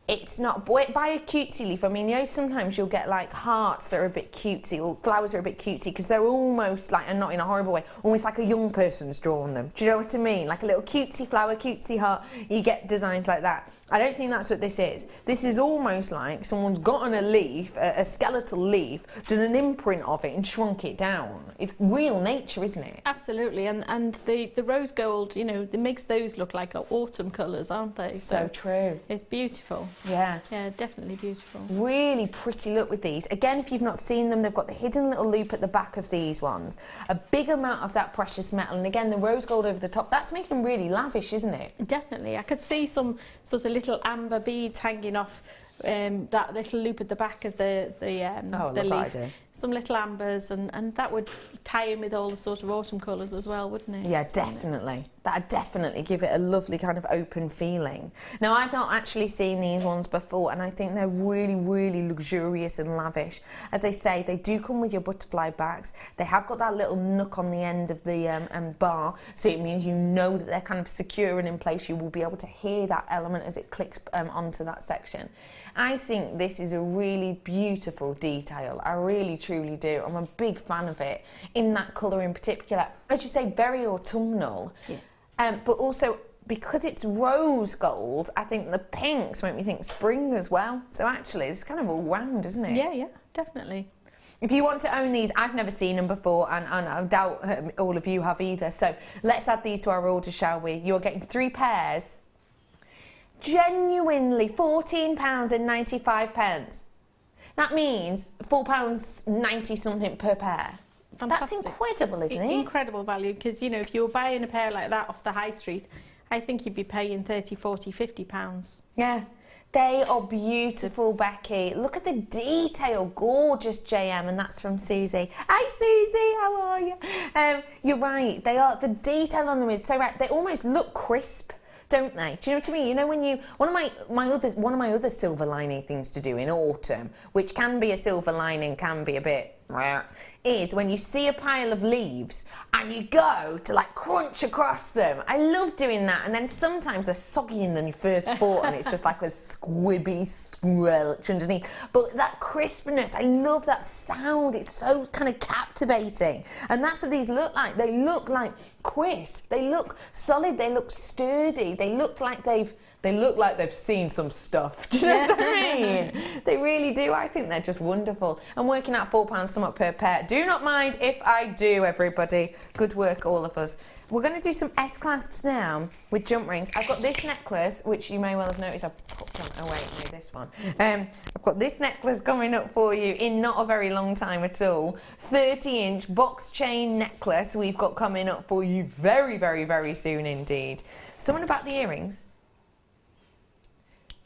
It's not, by a cutesy leaf, I mean, you know, sometimes you'll get like hearts that are a bit cutesy, or flowers that are a bit cutesy, because they're almost like, and not in a horrible way, almost like a young person's drawn them. Do you know what I mean? Like a little cutesy flower, cutesy heart, you get designs like that. I don't think that's what this is. This is almost like someone's gotten a leaf, a skeletal leaf, done an imprint of it and shrunk it down. It's real nature, isn't it? Absolutely, and the rose gold, you know, it makes those look like autumn colours, aren't they? So true. It's beautiful. Yeah. Yeah, definitely beautiful. Really pretty look with these. Again, if you've not seen them, they've got the hidden little loop at the back of these ones. A big amount of that precious metal, and again, the rose gold over the top. That's making them really lavish, isn't it? Definitely. I could see some sort of little amber beads hanging off that little loop at the back of the leaf. Idea. Some little ambers, and that would tie in with all the sort of autumn colours as well, wouldn't it? Yeah, definitely. That'd definitely give it a lovely kind of open feeling. Now, I've not actually seen these ones before, and I think they're really, really luxurious and lavish. As I say, they do come with your butterfly backs. They have got that little nook on the end of the bar, so it means you know that they're kind of secure and in place. You will be able to hear that element as it clicks onto that section. I think this is a really beautiful detail. I really, truly do. I'm a big fan of it, in that colour in particular. As you say, very autumnal. Yeah. But also, because it's rose gold, I think the pinks make me think spring as well. So actually, it's kind of all round, isn't it? Yeah, yeah, definitely. If you want to own these, I've never seen them before, and I doubt all of you have either. So let's add these to our order, shall we? You're getting 3 pairs. Genuinely £14.95. That means £4.90 something per pair. Fantastic. That's incredible, isn't it? Incredible value, because, you know, if you were buying a pair like that off the high street, I think you'd be paying 30, 40, 50 pounds. Yeah. They are beautiful, Becky. Look at the detail. Gorgeous, JM, and that's from Susie. Hi, Susie. How are you? You're right. They are. The detail on them is so right. They almost look crisp, don't they? Do you know what I mean? You know, when you one of my other silver lining things to do in autumn, which can be a silver lining, can be a bit, is when you see a pile of leaves and you go to like crunch across them. I love doing that, and then sometimes they're soggier than you first bought, and it's just like a squibby squelch underneath. But that crispness, I love that sound. It's so kind of captivating, and that's what these look like. They look like crisp. They look solid. They look sturdy. They look like they've seen some stuff. Do you know what I mean? They really do. I think they're just wonderful. I'm working out £4 somewhat per pair. Do not mind if I do, everybody. Good work, all of us. We're going to do some S-clasps now with jump rings. I've got this necklace, which you may well have noticed. I've popped on. Oh, wait, no, this one. I've got this necklace coming up for you in not a very long time at all. 30-inch box chain necklace we've got coming up for you very, very, very soon indeed. Something about the earrings.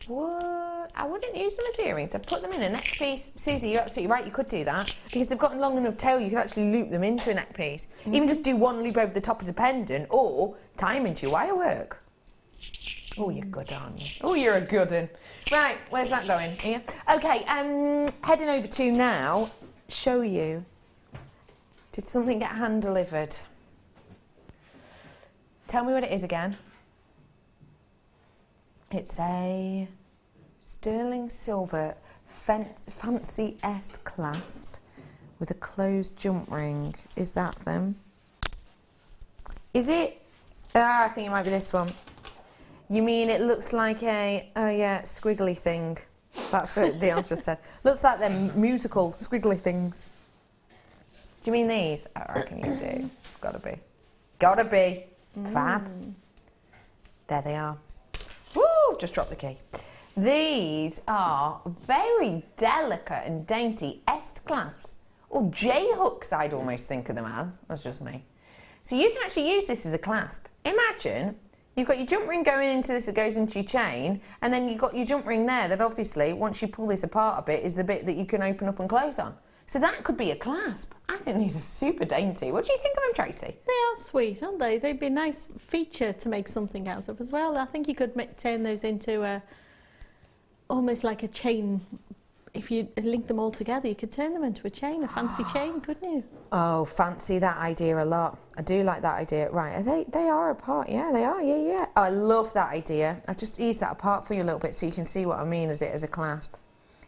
What? I wouldn't use them as earrings. I'd put them in a neck piece. Susie, you're absolutely right. You could do that because they've got a long enough tail. You could actually loop them into a neck piece. Even just do one loop over the top as a pendant, or tie them into your wire work. Oh, you're good, aren't you? Oh, you're a good one. Right, where's that going? Here. Okay, heading over to now. Show you. Did something get hand delivered? Tell me what it is again. It's a sterling silver fancy S-clasp with a closed jump ring. Is that them? Is it? I think it might be this one. You mean it looks like a, oh yeah, squiggly thing. That's what Dion's just said. Looks like them musical squiggly things. Do you mean these? I reckon you do. Gotta be. Gotta be. Fab. There they are. Woo! Just dropped the key. These are very delicate and dainty S-clasps, or J-hooks I'd almost think of them as. That's just me. So you can actually use this as a clasp. Imagine you've got your jump ring going into this that goes into your chain, and then you've got your jump ring there that obviously, once you pull this apart a bit, is the bit that you can open up and close on. So that could be a clasp. I think these are super dainty. What do you think of them, Tracy? They are sweet, aren't they? They'd be a nice feature to make something out of as well. I think you could turn those into almost like a chain. If you link them all together, you could turn them into a chain, a fancy chain, couldn't you? Oh, fancy that idea a lot. I do like that idea. Right, they are apart. Yeah, they are. Yeah. I love that idea. I've just eased that apart for you a little bit so you can see what I mean as a clasp.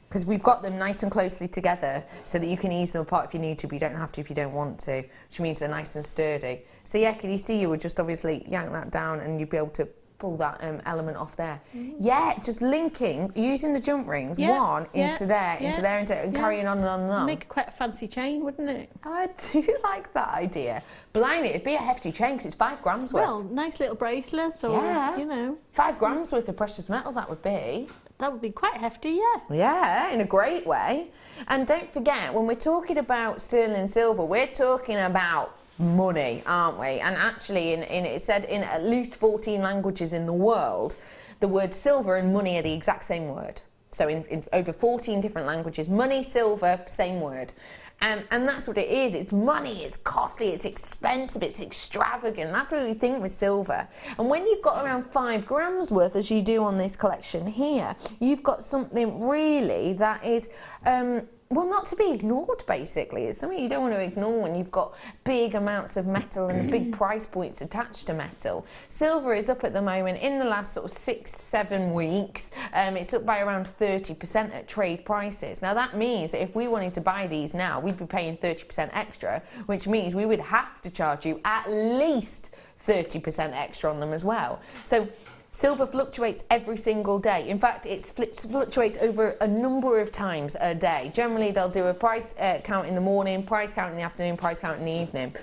Because we've got them nice and closely together so that you can ease them apart if you need to, but you don't have to if you don't want to, which means they're nice and sturdy. So yeah, can you see you would just obviously yank that down and you'd be able to pull that element off there. Yeah, just linking, using the jump rings, one into there, and carrying on and on and on. Make quite a fancy chain, wouldn't it? I do like that idea. Blimey, it'd be a hefty chain because it's 5 grams worth. Well, nice little bracelets or, you know. 5 grams worth of precious metal, that would be. That would be quite hefty, yeah. Yeah, in a great way. And don't forget, when we're talking about sterling silver, we're talking about money, aren't we? And actually, it said in at least 14 languages in the world, the word silver and money are the exact same word. So in over 14 different languages, money, silver, same word. And that's what it is. It's money, it's costly, it's expensive, it's extravagant. That's what we think with silver. And when you've got around 5 grams worth, as you do on this collection here, you've got something really that is, well, not to be ignored, basically. It's something you don't want to ignore when you've got big amounts of metal and big price points attached to metal. Silver is up at the moment, in the last sort of 6-7 weeks, it's up by around 30% at trade prices. Now, that means that if we wanted to buy these now, we'd be paying 30% extra, which means we would have to charge you at least 30% extra on them as well. So silver fluctuates every single day. In fact, it fluctuates over a number of times a day. Generally, they'll do a price count in the morning, price count in the afternoon, price count in the evening,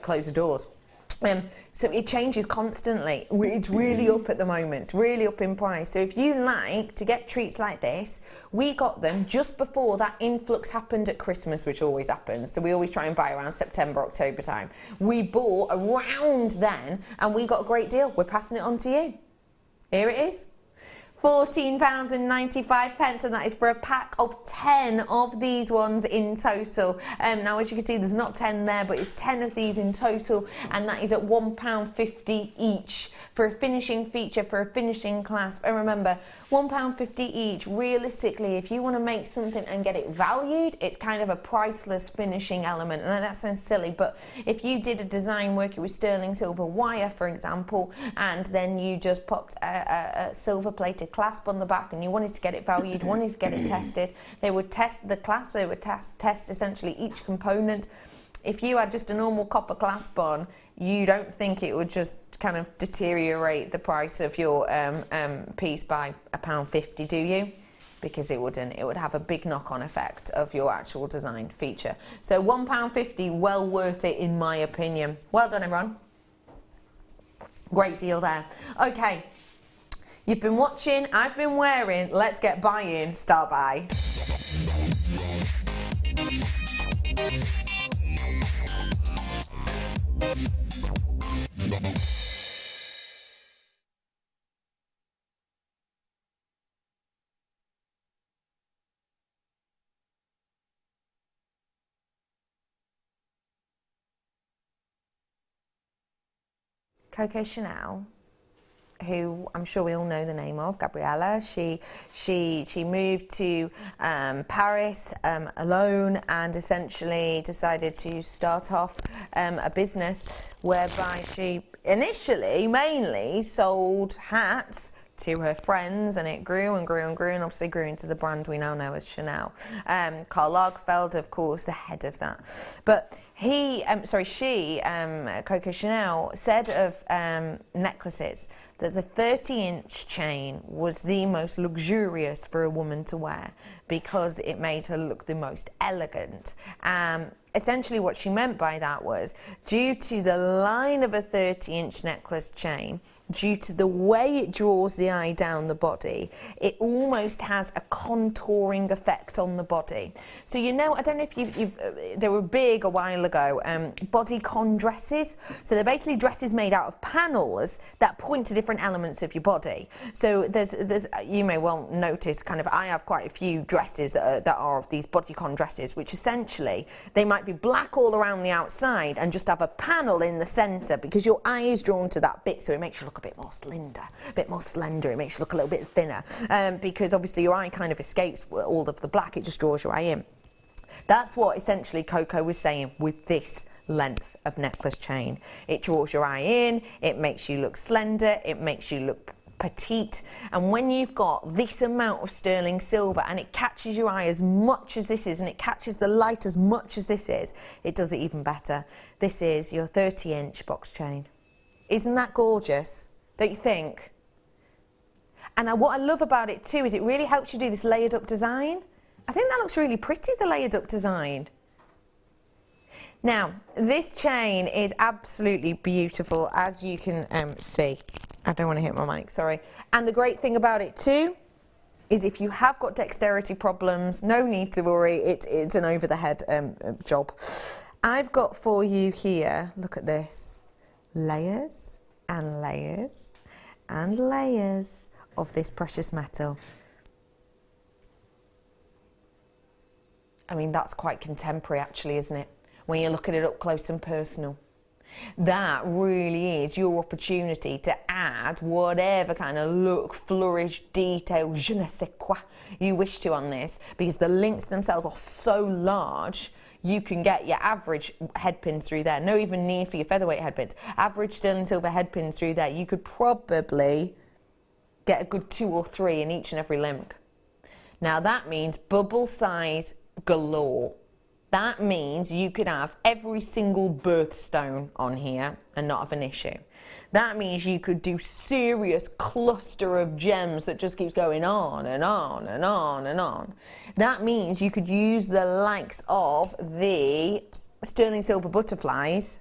close the doors. So it changes constantly. It's really up at the moment. It's really up in price. So if you like to get treats like this, we got them just before that influx happened at Christmas, which always happens. So we always try and buy around September, October time. We bought around then and we got a great deal. We're passing it on to you. Here it is, £14.95, and that is for a pack of 10 of these ones in total. Now, as you can see, there's not 10 there, but it's 10 of these in total, and that is at £1.50 each for a finishing feature, for a finishing clasp. And remember, £1.50 each. Realistically, if you want to make something and get it valued, it's kind of a priceless finishing element. I know that sounds silly, but if you did a design working with sterling silver wire, for example, and then you just popped a silver-plated clasp on the back and you wanted to get it valued, wanted to get it tested, they would test the clasp, they would test essentially each component. If you had just a normal copper clasp on, you don't think it would just kind of deteriorate the price of your piece by £1.50, do you? Because it wouldn't. It would have a big knock-on effect of your actual design feature. So £1.50, well worth it in my opinion. Well done, everyone. Great deal there. Okay, you've been watching, I've been wearing, let's get buying, start by. Coco Chanel, who I'm sure we all know the name of, Gabriella. She moved to Paris alone and essentially decided to start off a business whereby she initially mainly sold hats to her friends, and it grew and grew and grew, and obviously grew into the brand we now know as Chanel. Karl Lagerfeld, of course, the head of that. But she, Coco Chanel, said of necklaces that the 30-inch chain was the most luxurious for a woman to wear because it made her look the most elegant. Essentially what she meant by that was, due to the line of a 30-inch necklace chain, due to the way it draws the eye down the body, it almost has a contouring effect on the body. So you know, I don't know if they were big a while ago, bodycon dresses. So they're basically dresses made out of panels that point to different elements of your body. So there's you may well notice, kind of, I have quite a few dresses that are these bodycon dresses, which essentially they might be black all around the outside and just have a panel in the centre, because your eye is drawn to that bit, so it makes you look a bit more slender, it makes you look a little bit thinner, because obviously your eye kind of escapes all of the black, it just draws your eye in. That's what essentially Coco was saying with this length of necklace chain. It draws your eye in, it makes you look slender, it makes you look petite, and when you've got this amount of sterling silver and it catches your eye as much as this is, and it catches the light as much as this is, it does it even better. This is your 30-inch box chain. Isn't that gorgeous? Don't you think? And what I love about it too is it really helps you do this layered up design. I think that looks really pretty, the layered up design. Now, this chain is absolutely beautiful, as you can see. I don't want to hit my mic, sorry. And the great thing about it too is if you have got dexterity problems, no need to worry, it's an over-the-head job. I've got for you here, look at this, layers and layers and layers of this precious metal. I mean, that's quite contemporary actually, isn't it? When you look at it up close and personal. That really is your opportunity to add whatever kind of look, flourish, detail, je ne sais quoi you wish to on this, because the links themselves are so large. You can get your average head pins through there. No even need for your featherweight head pins. Average sterling silver head pins through there. You could probably get a good 2 or 3 in each and every link. Now that means bubble size galore. That means you could have every single birthstone on here and not have an issue. That means you could do serious cluster of gems that just keeps going on and on and on and on. That means you could use the likes of the sterling silver butterflies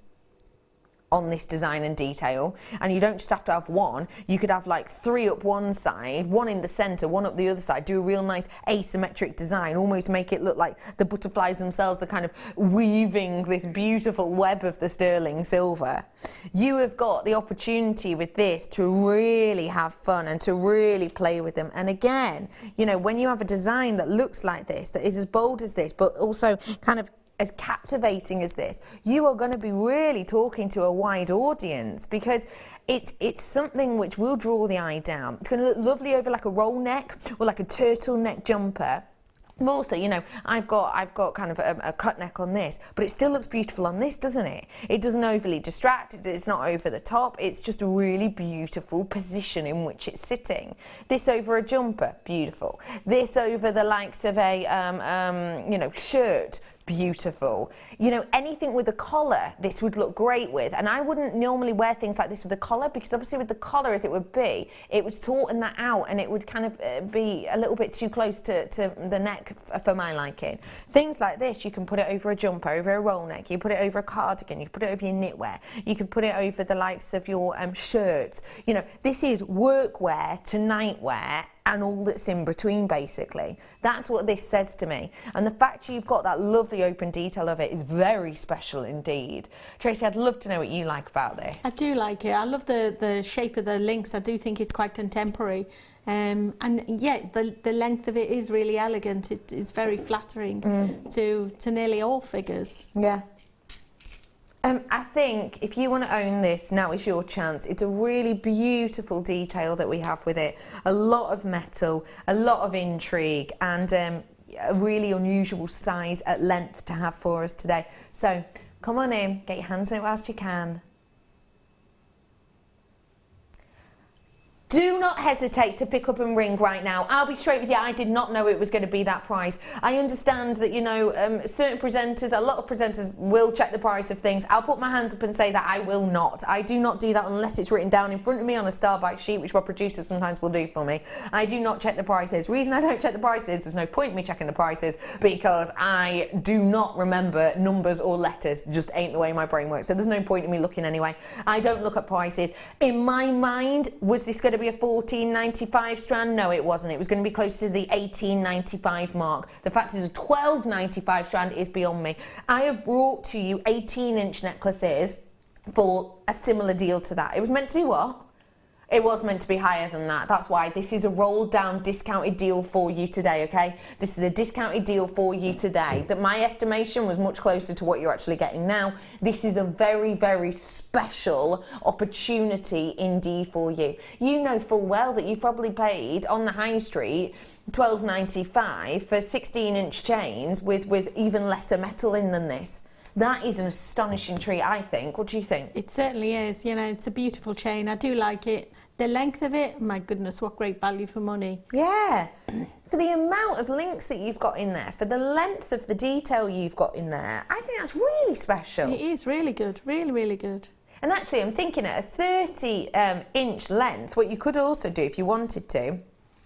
on this design and detail, and you don't just have to have one, you could have like 3 up one side, 1 in the center, 1 up the other side, do a real nice asymmetric design, almost make it look like the butterflies themselves are kind of weaving this beautiful web of the sterling silver. You have got the opportunity with this to really have fun and to really play with them. And again, you know, when you have a design that looks like this, that is as bold as this, but also kind of as captivating as this, you are going to be really talking to a wide audience, because it's something which will draw the eye down. It's going to look lovely over like a roll neck or like a turtleneck jumper. But also, you know, I've got kind of a cut neck on this, but it still looks beautiful on this, doesn't it? It doesn't overly distract, it's not over the top, it's just a really beautiful position in which it's sitting. This over a jumper, beautiful. This over the likes of a, you know, shirt, beautiful. You know, anything with a collar, this would look great with. And I wouldn't normally wear things like this with a collar, because obviously with the collar as it would be, it would tauten that out and it would kind of be a little bit too close to the neck for my liking. Things like this, you can put it over a jumper, over a roll neck, you put it over a cardigan, you can put it over your knitwear, you can put it over the likes of your shirts. You know, this is workwear to nightwear and all that's in between, basically. That's what this says to me. And the fact you've got that lovely open detail of it is very special indeed. Tracey, I'd love to know what you like about this. I do like it. I love the shape of the links. I do think it's quite contemporary. And yeah, the length of it is really elegant. It is very flattering to nearly all figures. Yeah. I think if you want to own this, now is your chance. It's a really beautiful detail that we have with it. A lot of metal, a lot of intrigue, and a really unusual size at length to have for us today. So come on in, get your hands on it whilst you can. Do not hesitate to pick up and ring right now. I'll be straight with you, I did not know it was going to be that price. I understand that, you know, certain presenters, a lot of presenters will check the price of things. I'll put my hands up and say that I will not. I do not do that unless it's written down in front of me on a Starbite sheet, which my producers sometimes will do for me. I do not check the prices. The reason I don't check the prices, there's no point in me checking the prices, because I do not remember numbers or letters. Just ain't the way my brain works. So there's no point in me looking anyway. I don't look at prices. In my mind, was this going to be a $14.95 strand? No, it wasn't. It was going to be close to the $18.95 mark. The fact is a $12.95 strand is beyond me. I have brought to you 18-inch necklaces for a similar deal to that. It was meant to be what? It was meant to be higher than that. That's why this is a rolled down discounted deal for you today, okay? This is a discounted deal for you today. That my estimation was much closer to what you're actually getting now. This is a very, very special opportunity indeed for you. You know full well that you've probably paid on the high street $12.95 for 16-inch chains with even lesser metal in than this. That is an astonishing treat, I think. What do you think? It certainly is. You know, it's a beautiful chain. I do like it. The length of it, my goodness, what great value for money. Yeah. For the amount of links that you've got in there, for the length of the detail you've got in there, I think that's really special. It is really good. Really, really good. And actually, I'm thinking at a 30-inch length, what you could also do if you wanted to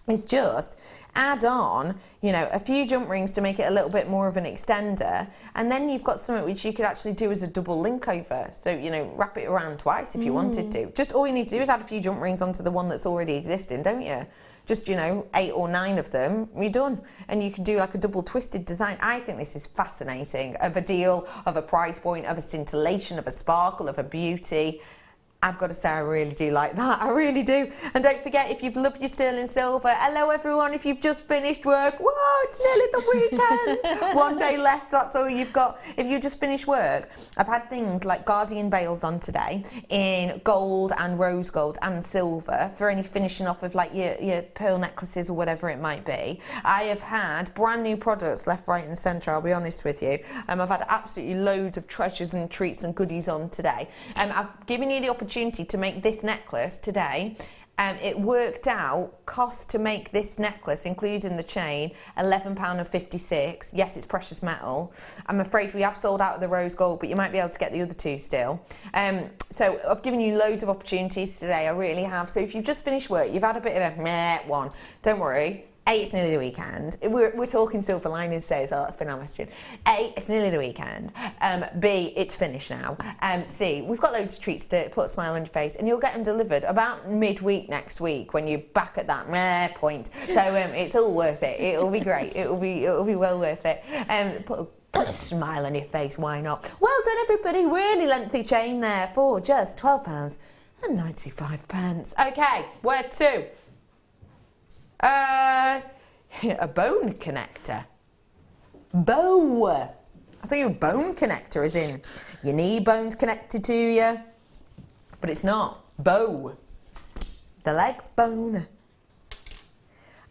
is just add on, you know, a few jump rings to make it a little bit more of an extender, and then you've got something which you could actually do as a double link over. So, you know, wrap it around twice if you wanted to. Just all you need to do is add a few jump rings onto the one that's already existing, don't you? Just, you know, 8 or 9 of them, you're done. And you can do like a double twisted design. I think this is fascinating, of a deal, of a price point, of a scintillation, of a sparkle, of a beauty. I've got to say, I really do like that. I really do. And don't forget, if you've loved your sterling silver, hello everyone, if you've just finished work, whoa, it's nearly the weekend. 1 day left, that's all you've got. If you just finished work, I've had things like Guardian Bales on today in gold and rose gold and silver for any finishing off of like your pearl necklaces or whatever it might be. I have had brand new products left, right and centre, I'll be honest with you. I've had absolutely loads of treasures and treats and goodies on today. I've given you the opportunity to make this necklace today. It worked out, cost to make this necklace, including the chain, £11.56. Yes, it's precious metal. I'm afraid we have sold out of the rose gold, but you might be able to get the other two still. So I've given you loads of opportunities today, I really have. So if you've just finished work, you've had a bit of a meh one, don't worry. A, it's nearly the weekend. We're talking silver linings today, so that's been our message. A, it's nearly the weekend. B, it's finished now. C, we've got loads of treats to put a smile on your face, and you'll get them delivered about midweek next week when you're back at that meh point. So it's all worth it. It'll be great. It'll be well worth it. Put a smile on your face, why not? Well done, everybody. Really lengthy chain there for just £12.95. Okay, where to? A bone connector. Bow. I thought your bone connector is in your knee bone's connected to you, but it's not. Bow. The leg bone.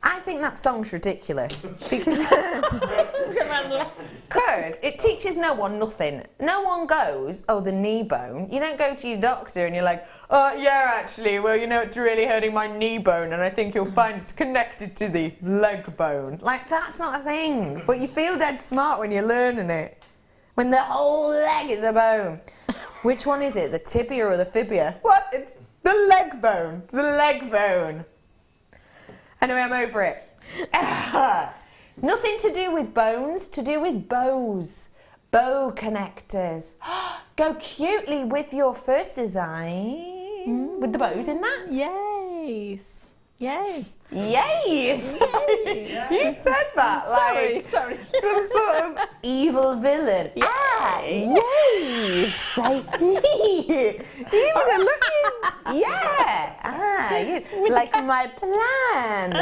I think that song's ridiculous because it teaches no one nothing. No one goes, oh, the knee bone. You don't go to your doctor and you're like, oh, yeah, actually, well, you know, it's really hurting my knee bone and I think you'll find it's connected to the leg bone. Like, that's not a thing. But you feel dead smart when you're learning it. When the whole leg is a bone. Which one is it, the tibia or the fibia? What? It's the leg bone. The leg bone. Anyway, I'm over it. Nothing to do with bones, to do with bows. Bow connectors. Go cutely with your first design. With the bows in that. Yes. Yes. Yes. You said that like sorry. some sort of evil villain. Yes. Ah, yes. I see. You were looking. Yeah. Like my plan.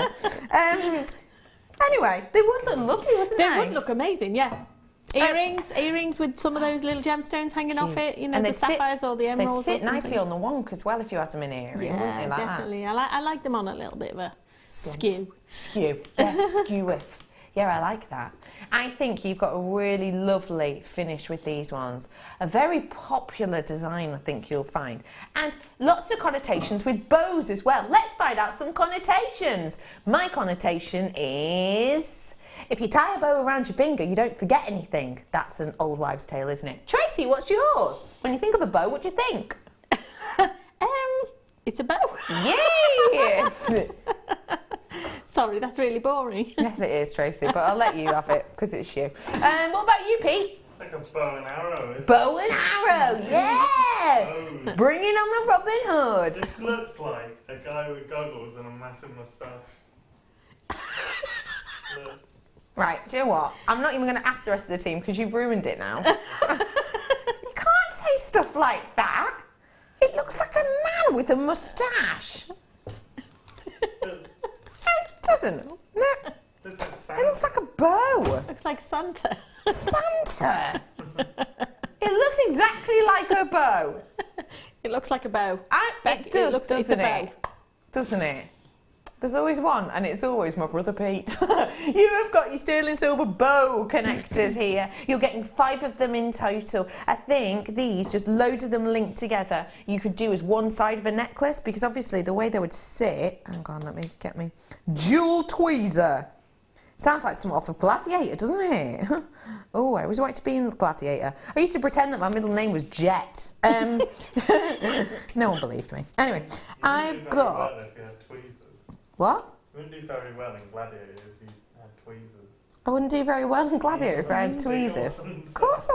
Anyway, they would look lovely, wouldn't they? They would look amazing, yeah. Earrings with some of those little gemstones hanging off it, you know, the sapphires or the emeralds. They'd sit nicely on the wonk as well if you had them in earring, wouldn't they? Like definitely. I like them on a little bit of a skew. Skew. Yes, skew with. Yeah, I like that. I think you've got a really lovely finish with these ones. A very popular design, I think you'll find. And lots of connotations with bows as well. Let's find out some connotations. My connotation is, if you tie a bow around your finger, you don't forget anything. That's an old wives' tale, isn't it? Tracey, what's yours? When you think of a bow, what do you think? It's a bow. Yes! Sorry, that's really boring. Yes, it is, Tracey, but I'll let you have it because it's you. What about you, Pete? It's like a bow and arrow, isn't Bow and arrow, yeah! it? Bringing on the Robin Hood. This looks like a guy with goggles and a massive moustache. Look. Right, do you know what? I'm not even going to ask the rest of the team because you've ruined it now. You can't say stuff like that. It looks like a man with a moustache. It doesn't. No, Looks like it Santa. looks like a bow. Looks like Santa. Santa. It looks exactly like a bow. It looks like a bow. It does, looks, it's a doesn't it? bow. Doesn't it? There's always one, and it's always my brother Pete. You have got your sterling silver bow connectors here. You're getting 5 of them in total. I think these, just loads of them linked together, you could do as one side of a necklace, because obviously the way they would sit, hang on, let me get me, jewel tweezer. Sounds like something off of Gladiator, doesn't it? Oh, I always wanted to be in Gladiator. I used to pretend that my middle name was Jet. No one believed me. Anyway, I've got... Well if you had tweezers. What? You wouldn't do very well in Gladiator if you had tweezers. I wouldn't do very well in Gladiator if I had tweezers. Of course I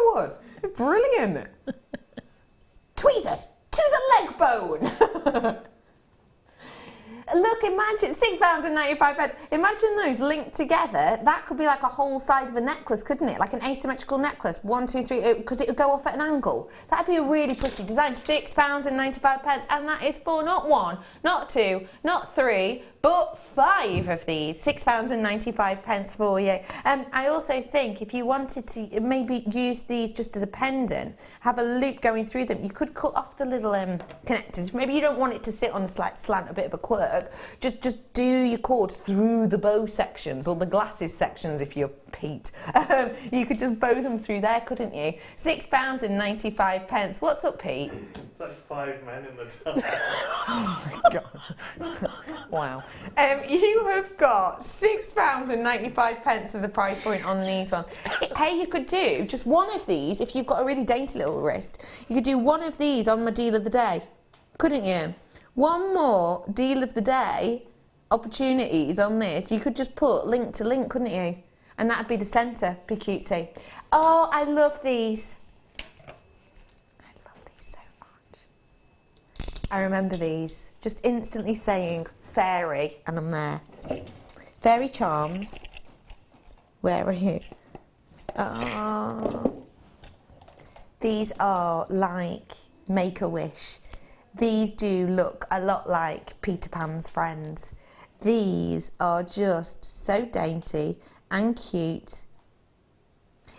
would. Brilliant. Tweezer to the leg bone. Look, imagine £6.95. Imagine those linked together. That could be like a whole side of a necklace, couldn't it? Like an asymmetrical necklace. 1, 2, 3, because it would go off at an angle. That'd be a really pretty design. £6.95, and that is for not 1, not 2, not 3, but 5 of these. £6.95 for you. I also think if you wanted to maybe use these just as a pendant, have a loop going through them, you could cut off the little connectors. Maybe you don't want it to sit on a slight slant, a bit of a quirk. Just do your cord through the bow sections or the glasses sections if you're Pete. You could just bow them through there, couldn't you? £6.95. What's up, Pete? It's like 5 men in the dark. Oh my God. Wow. You have got £6.95 as a price point on these ones. Hey, you could do just one of these if you've got a really dainty little wrist. You could do one of these on my deal of the day, couldn't you? One more deal of the day opportunities on this. You could just put link to link, couldn't you? And that'd be the centre. Be cutesy. Oh, I love these. I love these so much. I remember these. Just instantly saying fairy, and I'm there. Fairy charms. Where are you? Oh. These are like Make-A-Wish. These do look a lot like Peter Pan's friends. These are just so dainty and cute.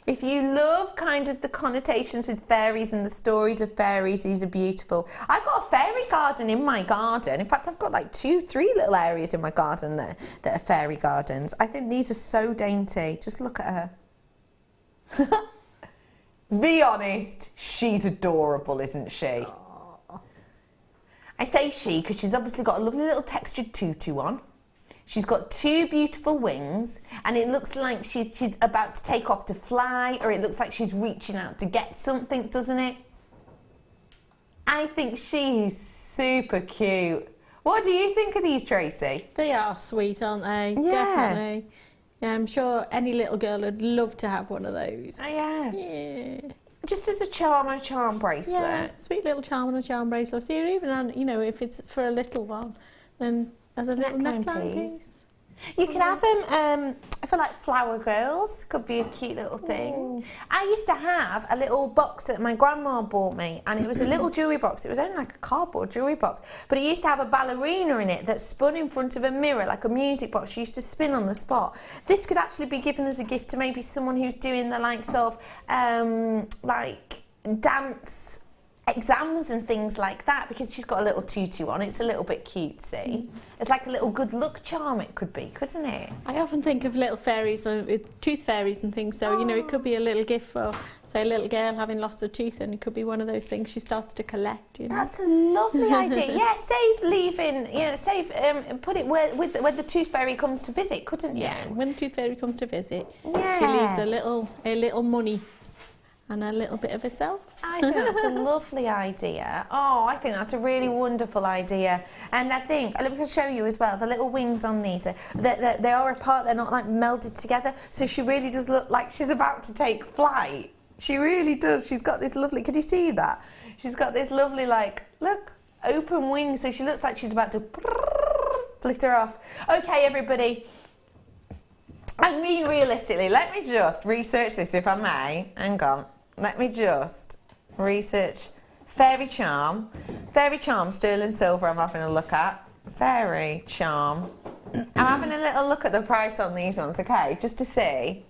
If you love kind of the connotations with fairies and the stories of fairies, these are beautiful. I've got a fairy garden in my garden. In fact, I've got like 2, 3 little areas in my garden that are fairy gardens. I think these are so dainty. Just look at her. Be honest, she's adorable, isn't she? Aww. I say she because she's obviously got a lovely little textured tutu on. She's got 2 beautiful wings, and it looks like she's about to take off to fly, or it looks like she's reaching out to get something, doesn't it? I think she's super cute. What do you think of these, Tracey? They are sweet, aren't they? Yeah. Definitely. Yeah, I'm sure any little girl would love to have one of those. Oh, yeah. Yeah. Just as a charm bracelet. Yeah, sweet little charm and a charm bracelet. So even on, you know, if it's for a little one, then as a little neckline piece. You could have them for like flower girls. Could be a cute little thing. Ooh. I used to have a little box that my grandma bought me, and it was a little jewellery box. It was only like a cardboard jewellery box, but it used to have a ballerina in it that spun in front of a mirror like a music box. She used to spin on the spot. This could actually be given as a gift to maybe someone who's doing the likes of like dance exams and things like that, because she's got a little tutu on. It's a little bit cutesy. It's like a little good luck charm it could be, couldn't it? I often think of little fairies, tooth fairies and things, so you know, it could be a little gift for, say, a little girl having lost a tooth, and it could be one of those things she starts to collect, you know. That's a lovely idea. Yeah, save leaving, you know, save, put it where the tooth fairy comes to visit, couldn't you? Yeah, when the tooth fairy comes to visit, yeah, she leaves a little money and a little bit of herself. I think that's a lovely idea. Oh, I think that's a really wonderful idea. And I think, let me show you as well, the little wings on these, they are apart, they're not like melded together, so she really does look like she's about to take flight. She really does. She's got this lovely, can you see that? She's got this lovely, like, look, open wings, so she looks like she's about to flitter off. Okay, everybody. I mean, realistically, let me just research this, if I may. Hang on. Let me just research Fairy Charm. Fairy Charm, sterling silver, I'm having a look at. Fairy Charm. I'm having a little look at the price on these ones, okay, just to see.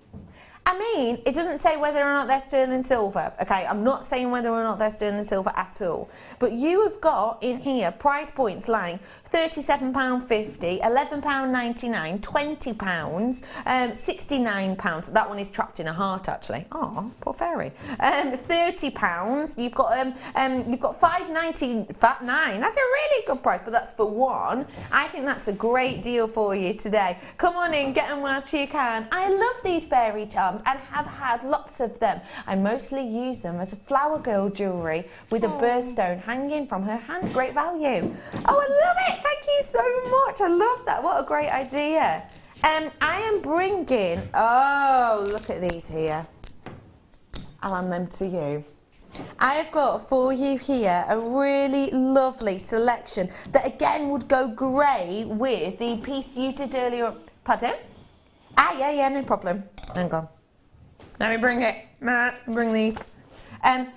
I mean, it doesn't say whether or not they're sterling silver, okay? I'm not saying whether or not they're sterling silver at all. But you have got in here price points like £37.50, £11.99, £20, £69. That one is trapped in a heart, actually. Oh, poor fairy. £30. You've got £5.90, fat 9. That's a really good price, but that's for one. I think that's a great deal for you today. Come on in, get them whilst you can. I love these fairy charms and have had lots of them. I mostly use them as a flower girl jewellery with a birthstone hanging from her hand. Great value. Oh, I love it. Thank you so much. I love that. What a great idea. I am bringing, oh, look at these here. I'll hand them to you. I have got for you here a really lovely selection that again would go grey with the piece you did earlier. Pardon? Ah, yeah, no problem. Hang on. Let me bring it. Bring these. I'm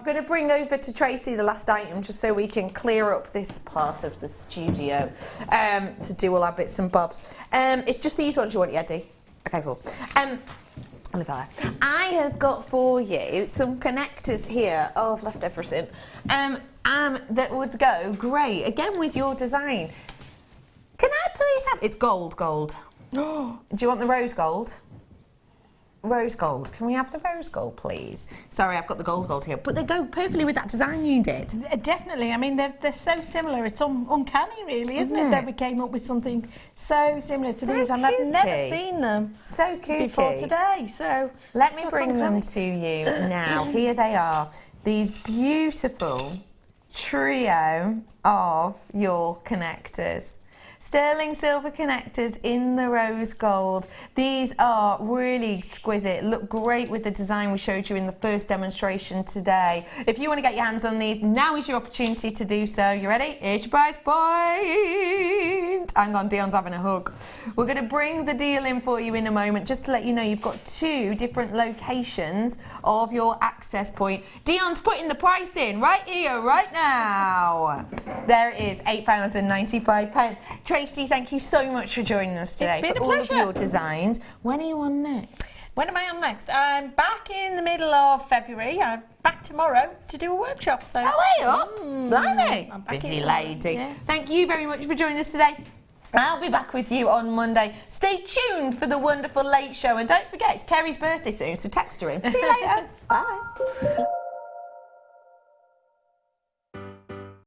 going to bring over to Tracey the last item just so we can clear up this part of the studio to do all our bits and bobs. It's just these ones you want, Eddie? Okay, cool. I have got for you some connectors here. Oh, I've left everything. That would go great, again, with your design. Can I please have... It's gold. Do you want the rose gold? Rose gold. Can we have the rose gold, please? Sorry, I've got the gold here. But they go perfectly with that design you did. Definitely. I mean, they're so similar. It's uncanny, really, isn't it? That we came up with something so similar to these. And I've never seen them before today. So let me bring them to you now. Here they are. These beautiful trio of your connectors. Sterling silver connectors in the rose gold. These are really exquisite, look great with the design we showed you in the first demonstration today. If you want to get your hands on these, now is your opportunity to do so. You ready? Here's your price point. Hang on, Dion's having a hug. We're going to bring the deal in for you in a moment, just to let you know you've got 2 different locations of your access point. Dion's putting the price in right here, right now. There it is, £8,095. Tracey, thank you so much for joining us today. It's been for a pleasure. All of your designs. When are you on next? When am I on next? I'm back in the middle of February. I'm back tomorrow to do a workshop. So. Oh, way up. Blimey. Busy lady. Yeah. Thank you very much for joining us today. I'll be back with you on Monday. Stay tuned for the wonderful late show. And don't forget, it's Kerry's birthday soon, so text her in. See you later. Bye.